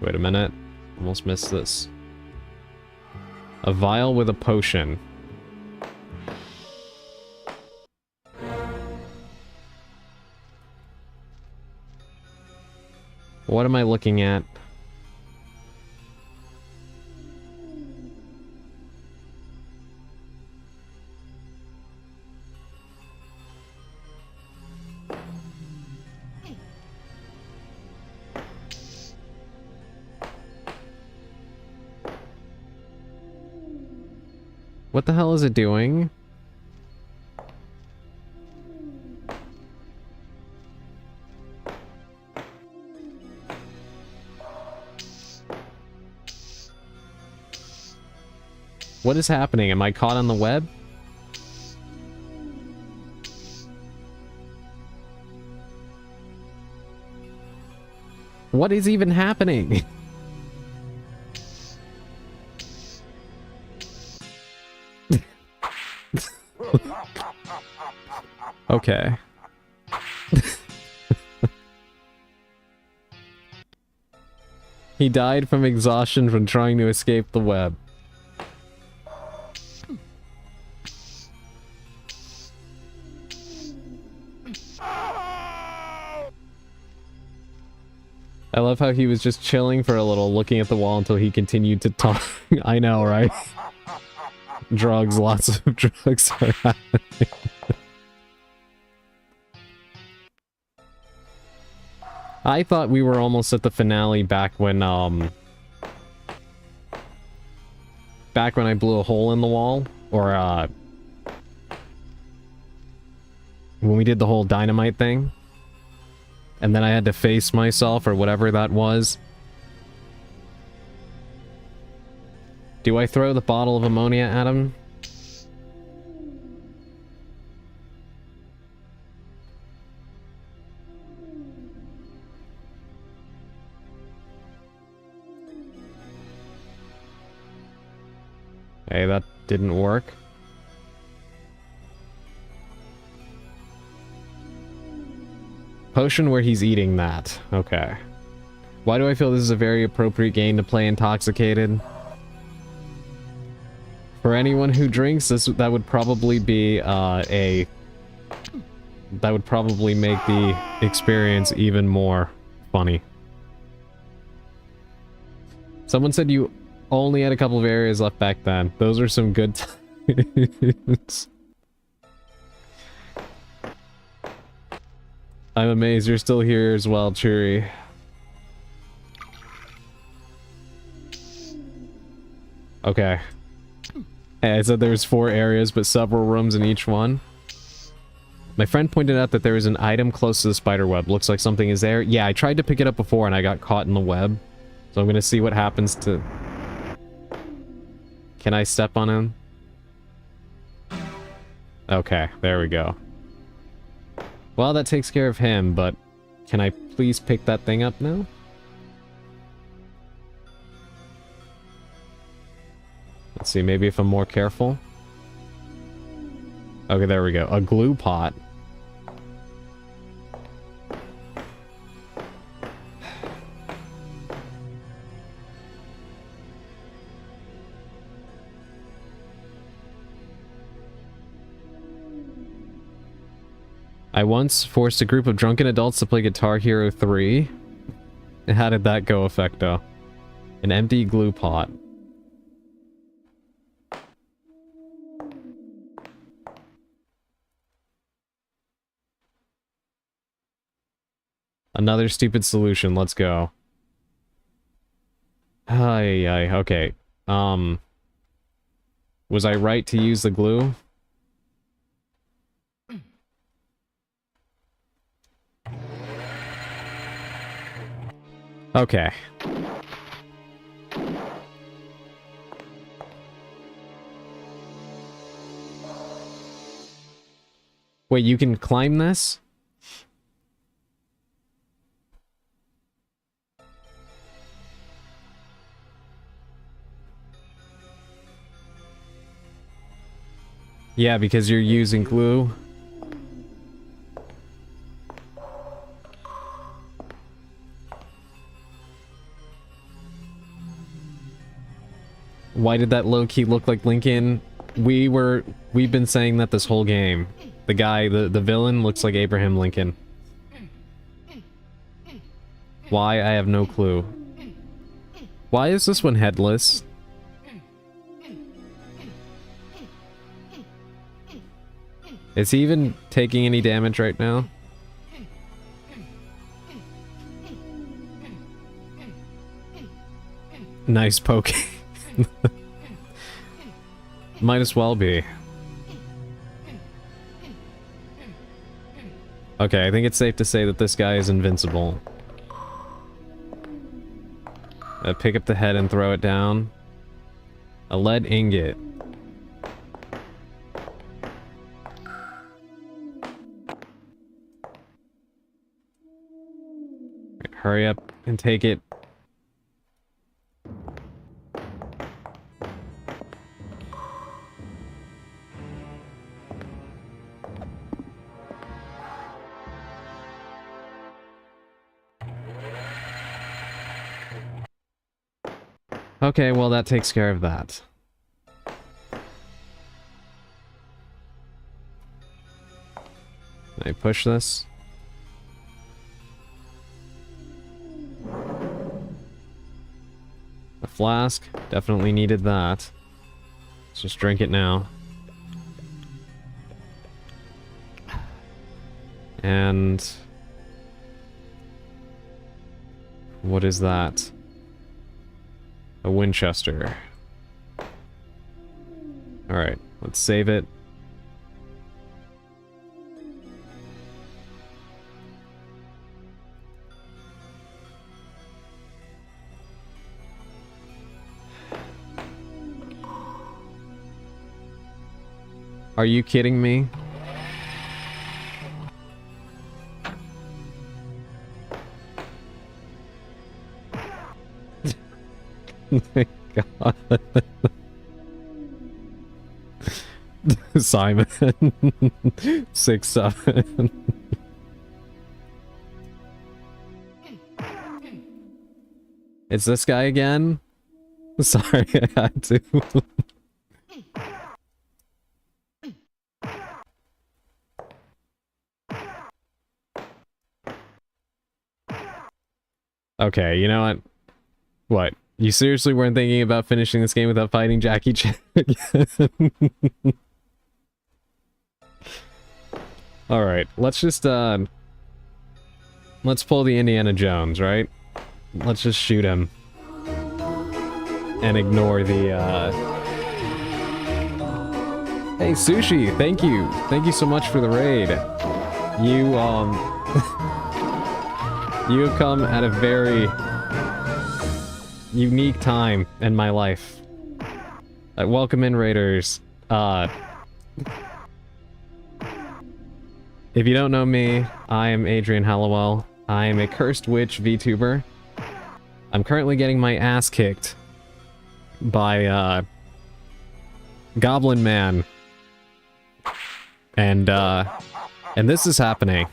Wait a minute. Almost missed this. A vial with a potion. What am I looking at? What the hell is it doing? What is happening? Am I caught on the web? What is even happening? Okay. He died from exhaustion from trying to escape the web. I love how he was just chilling for a little, looking at the wall until he continued to talk. I know, right? Drugs, lots of drugs are happening. I thought we were almost at the finale back when I blew a hole in the wall, or when we did the whole dynamite thing. And then I had to face myself, or whatever that was. Do I throw the bottle of ammonia at him? Hey, that didn't work. Potion where he's eating that. Okay. Why do I feel this is a very appropriate game to play intoxicated? For anyone who drinks, that would probably be that would probably make the experience even more funny. Someone said you only had a couple of areas left back then. Those are some good times. I'm amazed you're still here as well, Churi. Okay. Hey, I said there's 4 areas, but several rooms in each one. My friend pointed out that there is an item close to the spider web. Looks like something is there. Yeah, I tried to pick it up before and I got caught in the web. So I'm gonna see what happens to... Can I step on him? Okay, there we go. Well, that takes care of him, but can I please pick that thing up now? Let's see, maybe if I'm more careful. Okay, there we go. A glue pot. I once forced a group of drunken adults to play Guitar Hero 3. How did that go, Effecto? An empty glue pot. Another stupid solution, let's go. Ay, okay. Was I right to use the glue? Okay. Wait, you can climb this? Yeah, because you're using glue. Why did that low-key look like Lincoln? We've been saying that this whole game. The guy, the villain looks like Abraham Lincoln. Why? I have no clue. Why is this one headless? Is he even taking any damage right now? Nice poke. Might as well be. Okay, I think it's safe to say that this guy is invincible. Pick up the head and throw it down. A lead ingot. Right, hurry up and take it. Okay, well that takes care of that. Can I push this? A flask? Definitely needed that. Let's just drink it now. And... what is that? A Winchester. Alright, let's save it. Are you kidding me? Oh my god. Simon. 6-7. It's this guy again? Sorry, I had to. Okay, you know what? What? You seriously weren't thinking about finishing this game without fighting Jackie Chan again? Alright, let's just, let's pull the Indiana Jones, right? Let's just shoot him. And ignore the, Hey, Sushi, thank you! Thank you so much for the raid. You, you have come at a very unique time in my life. Welcome in, Raiders. If you don't know me, I am Adrian Hallowell. I am a Cursed Witch VTuber. I'm currently getting my ass kicked by, Goblin Man. And this is happening.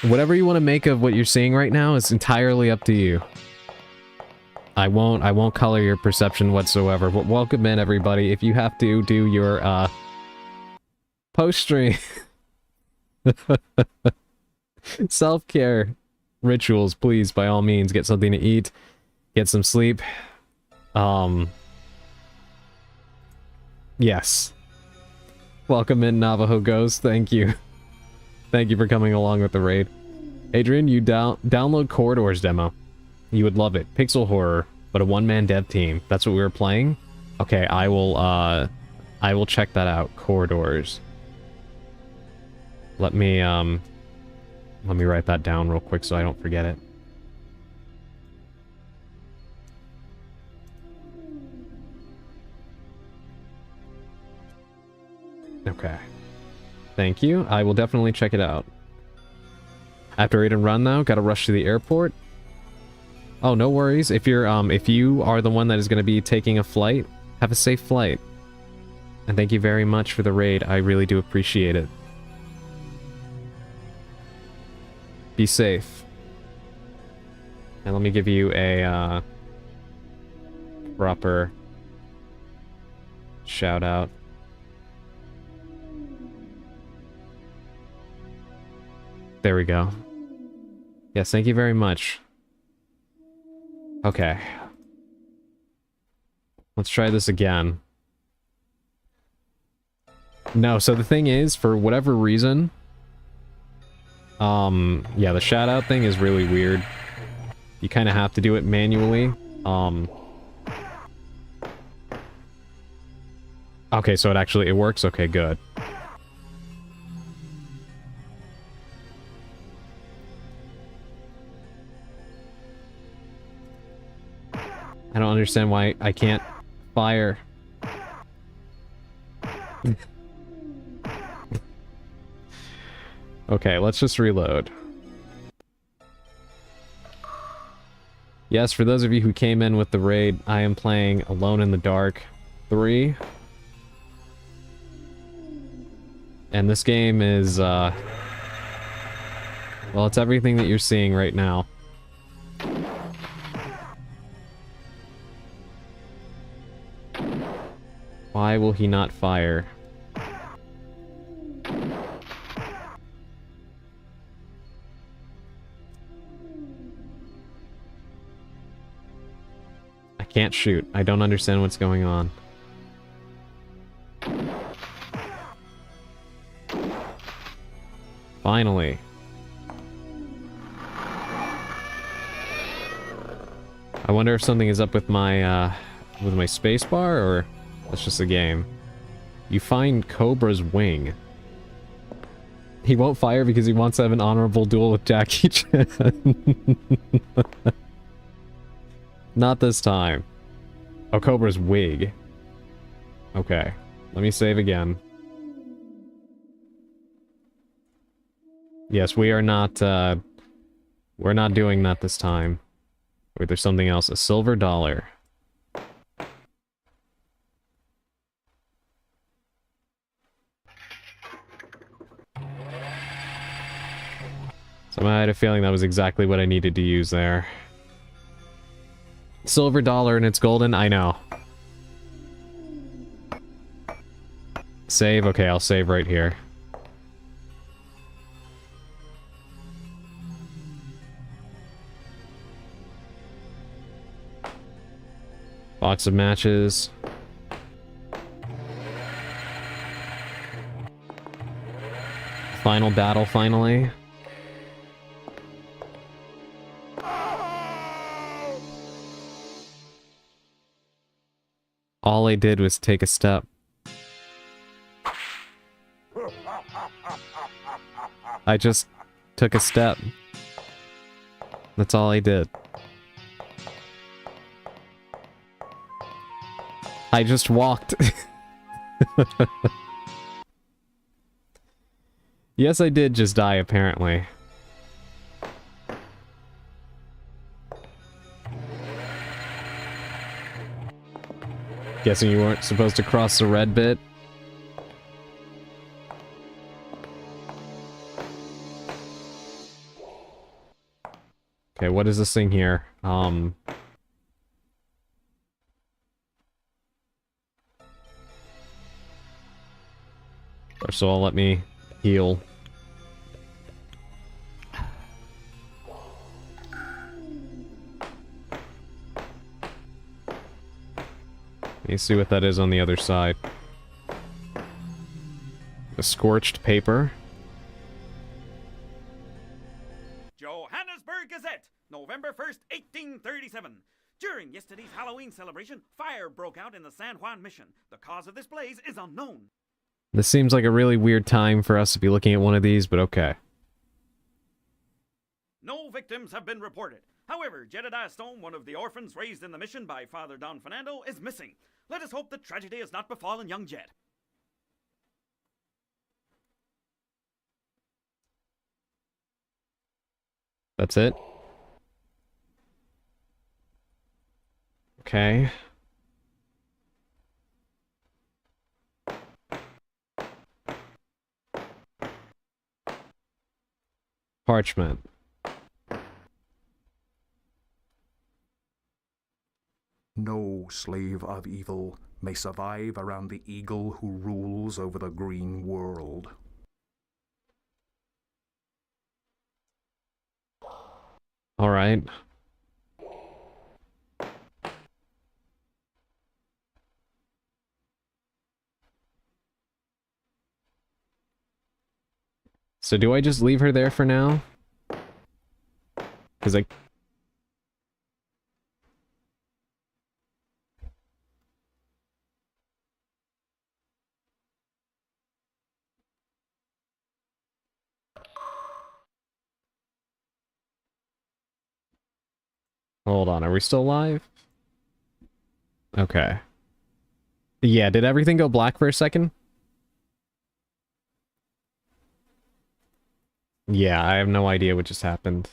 Whatever you want to make of what you're seeing right now is entirely up to you. I won't color your perception whatsoever, but welcome in, everybody. If you have to do your, post-stream self-care rituals, please, by all means, get something to eat, get some sleep. Yes. Welcome in, Navajo Ghost, thank you. Thank you for coming along with the raid. Adrian, you download Corridors demo. You would love it. Pixel horror. but a one-man dev team. That's what we were playing? Okay, I will check that out. Corridors. Let me write that down real quick so I don't forget it. Okay. Thank you. I will definitely check it out. After raid and run though, gotta rush to the airport. Oh, no worries. If you are the one that is gonna be taking a flight, have a safe flight. And thank you very much for the raid. I really do appreciate it. Be safe. And let me give you a proper shout out. There we go. Yes, thank you very much. Okay. Let's try this again. No, so the thing is, for whatever reason... yeah, the shout-out thing is really weird. You kind of have to do it manually. Okay, so it works? Okay, good. I don't understand why I can't fire. Okay, let's just reload. Yes, for those of you who came in with the raid, I am playing Alone in the Dark 3. And this game is, well, it's everything that you're seeing right now. Why will he not fire? I can't shoot. I don't understand what's going on. Finally. I wonder if something is up with my spacebar, or that's just a game. You find Cobra's wing. He won't fire because he wants to have an honorable duel with Jackie Chan. Not this time. Oh, Cobra's wig. Okay. Let me save again. Yes, we are not, we're not doing that this time. Wait, there's something else. A silver dollar. So I had a feeling that was exactly what I needed to use there. Silver dollar and it's golden? I know. Save? Okay, I'll save right here. Box of matches. Final battle, finally. All I did was take a step. I just took a step. That's all I did. I just walked. Yes, I did just die, apparently. Guessing you weren't supposed to cross the red bit? Okay, what is this thing here? So I'll let me heal. Let me see what that is on the other side. A scorched paper. Johannesburg Gazette, November 1st, 1837. During yesterday's Halloween celebration, fire broke out in the San Juan mission. The cause of this blaze is unknown. This seems like a really weird time for us to be looking at one of these, but okay. No victims have been reported. However, Jedediah Stone, one of the orphans raised in the mission by Father Don Fernando, is missing. Let us hope that tragedy has not befallen young Jed. That's it? Okay. Parchment. No slave of evil may survive around the eagle who rules over the green world. All right. So do I just leave her there for now? Because I... Hold on, are we still live? Okay. Yeah, did everything go black for a second? Yeah, I have no idea what just happened.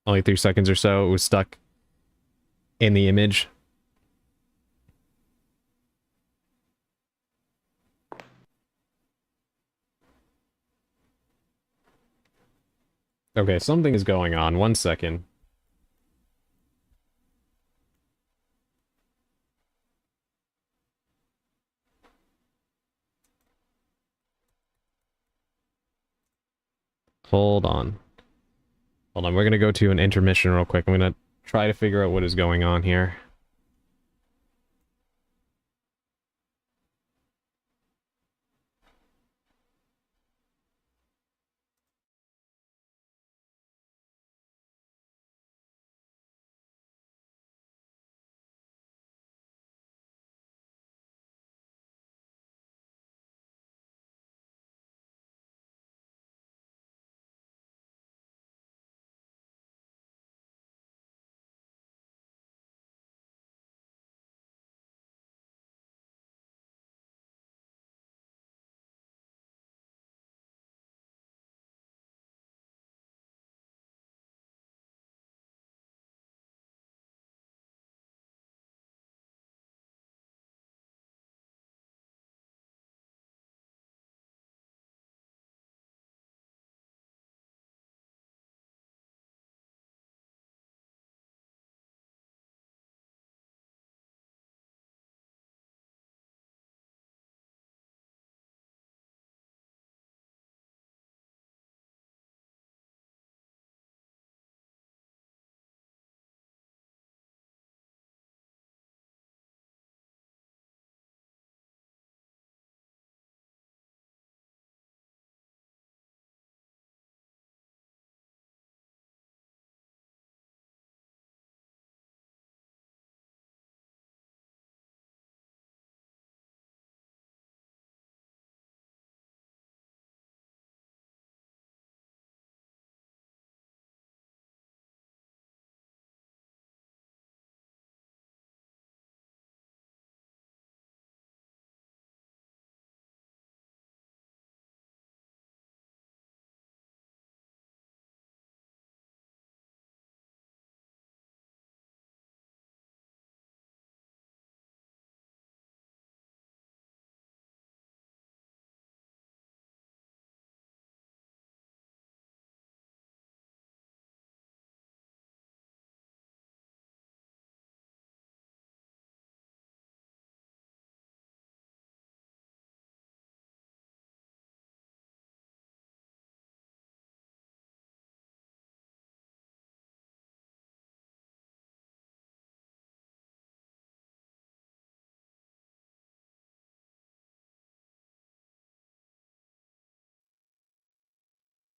Only 3 seconds or so, it was stuck in the image. Okay, something is going on. 1 second. Hold on. Hold on, we're gonna go to an intermission real quick. I'm gonna try to figure out what is going on here.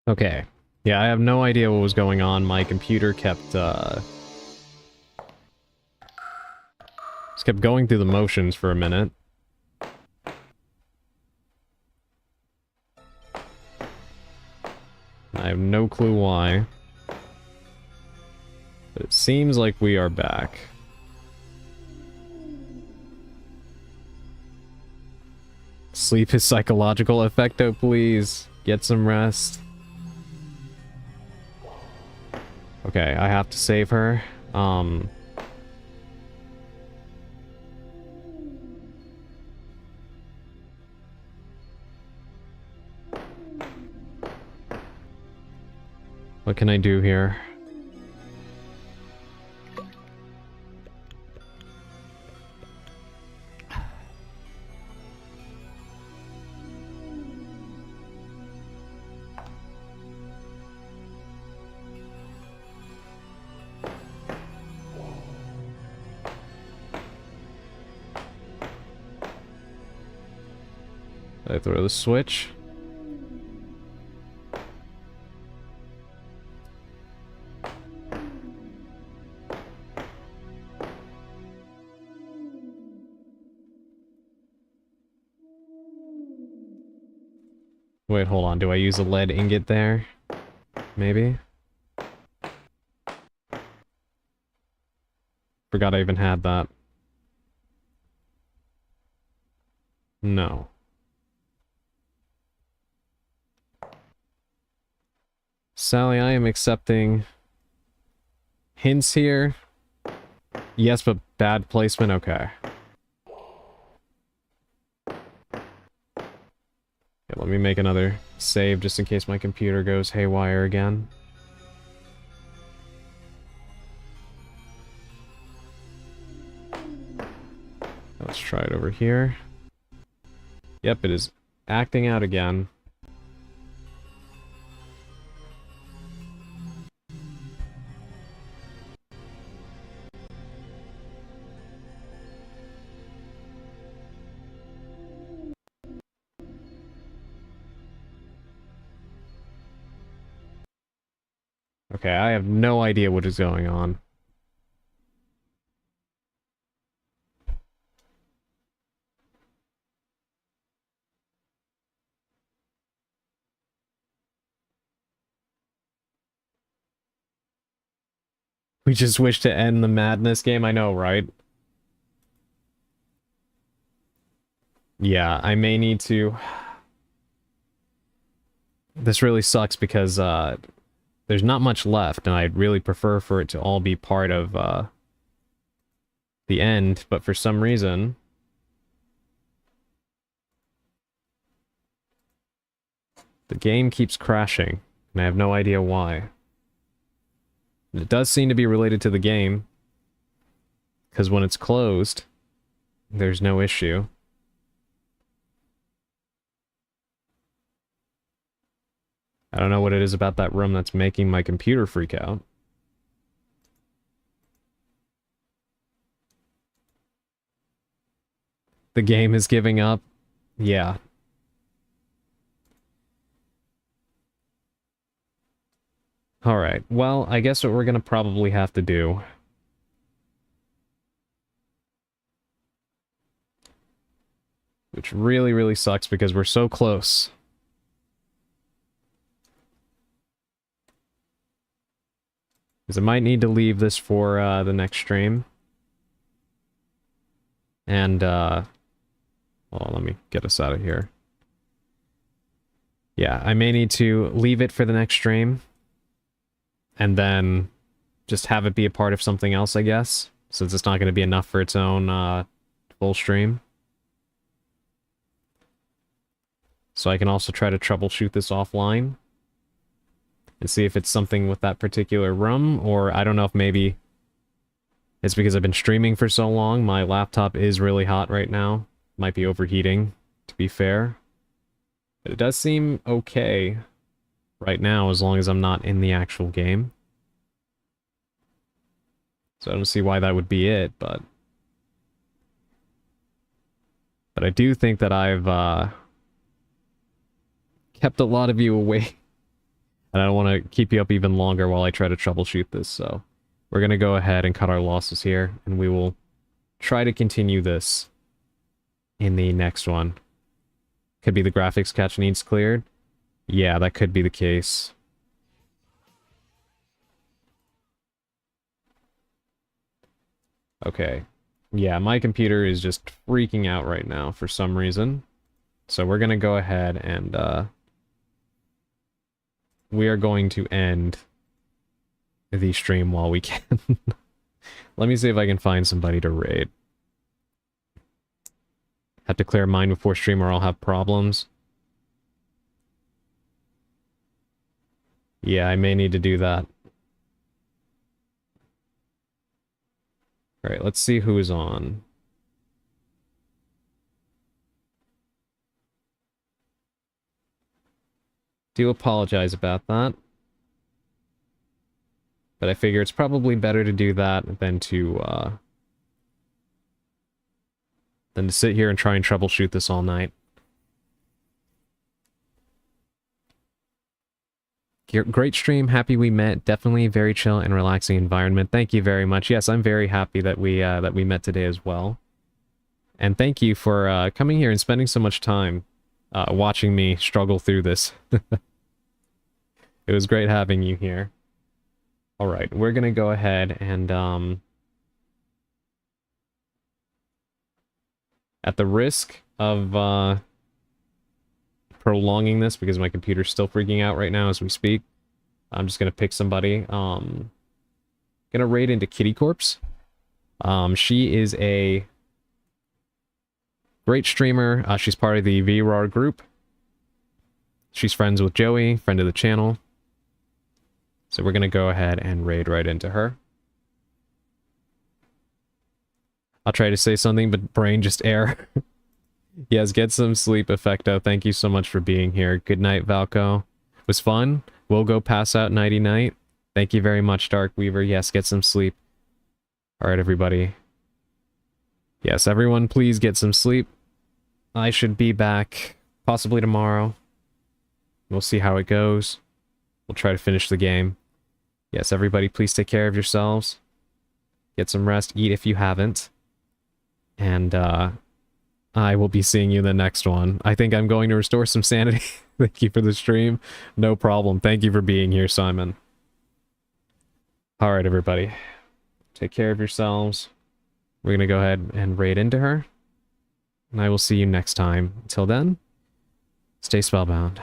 Okay. Yeah, I have no idea what was going on. My computer kept, just kept going through the motions for a minute. I have no clue why. But it seems like we are back. Sleep is psychological. Effecto, please. Get some rest. Okay, I have to save her. What can I do here? I throw the switch. Wait, hold on. Do I use a lead ingot there? Maybe? Forgot I even had that. No. Sally, I am accepting hints here. Yes, but bad placement? Okay. Yeah, let me make another save just in case my computer goes haywire again. Let's try it over here. Yep, it is acting out again. Okay, I have no idea what is going on. We just wish to end the madness game. I know, right? Yeah, I may need to... This really sucks because, there's not much left, and I'd really prefer for it to all be part of, the end, but for some reason... The game keeps crashing, and I have no idea why. It does seem to be related to the game, because when it's closed, there's no issue. I don't know what it is about that room that's making my computer freak out. The game is giving up. Yeah. Alright, well, I guess what we're gonna probably have to do... Which really, really sucks because we're so close. Because I might need to leave this for the next stream. And, well, let me get us out of here. Yeah, I may need to leave it for the next stream. And then just have it be a part of something else, I guess. Since it's not going to be enough for its own full stream. So I can also try to troubleshoot this offline. And see if it's something with that particular room, or I don't know if maybe it's because I've been streaming for so long. My laptop is really hot right now. Might be overheating, to be fair. But it does seem okay right now, as long as I'm not in the actual game. So I don't see why that would be it, but... But I do think that I've, kept a lot of you away. And I don't want to keep you up even longer while I try to troubleshoot this, so we're going to go ahead and cut our losses here, and we will try to continue this in the next one. Could be the graphics cache needs cleared. Yeah, that could be the case. Okay. Yeah, my computer is just freaking out right now for some reason. So we're going to go ahead and we are going to end the stream while we can. Let me see if I can find somebody to raid. Have to clear mine before stream or I'll have problems. Yeah, I may need to do that. Alright, let's see who's on. Do apologize about that. But I figure it's probably better to do that than to sit here and try and troubleshoot this all night. Great stream, happy we met. Definitely very chill and relaxing environment. Thank you very much. Yes, I'm very happy that we met today as well. And thank you for coming here and spending so much time watching me struggle through this. It was great having you here. Alright, we're gonna go ahead and at the risk of prolonging this because my computer's still freaking out right now as we speak, I'm just gonna pick somebody. Gonna raid into Kitty Corpse. She is a great streamer. She's part of the VRAR group. She's friends with Joey, friend of the channel. So we're gonna go ahead and raid right into her. I'll try to say something, but brain just error. Yes, get some sleep, Effecto. Thank you so much for being here. Good night, Valco. Was fun. We'll go pass out nighty-night. Thank you very much, Dark Weaver. Yes, get some sleep. Alright, everybody. Yes, everyone, please get some sleep. I should be back possibly tomorrow. We'll see how it goes. We'll try to finish the game. Yes, everybody, please take care of yourselves. Get some rest. Eat if you haven't. And, I will be seeing you in the next one. I think I'm going to restore some sanity. Thank you for the stream. No problem. Thank you for being here, Simon. Alright, everybody. Take care of yourselves. We're gonna go ahead and raid into her. And I will see you next time. Until then, stay spellbound.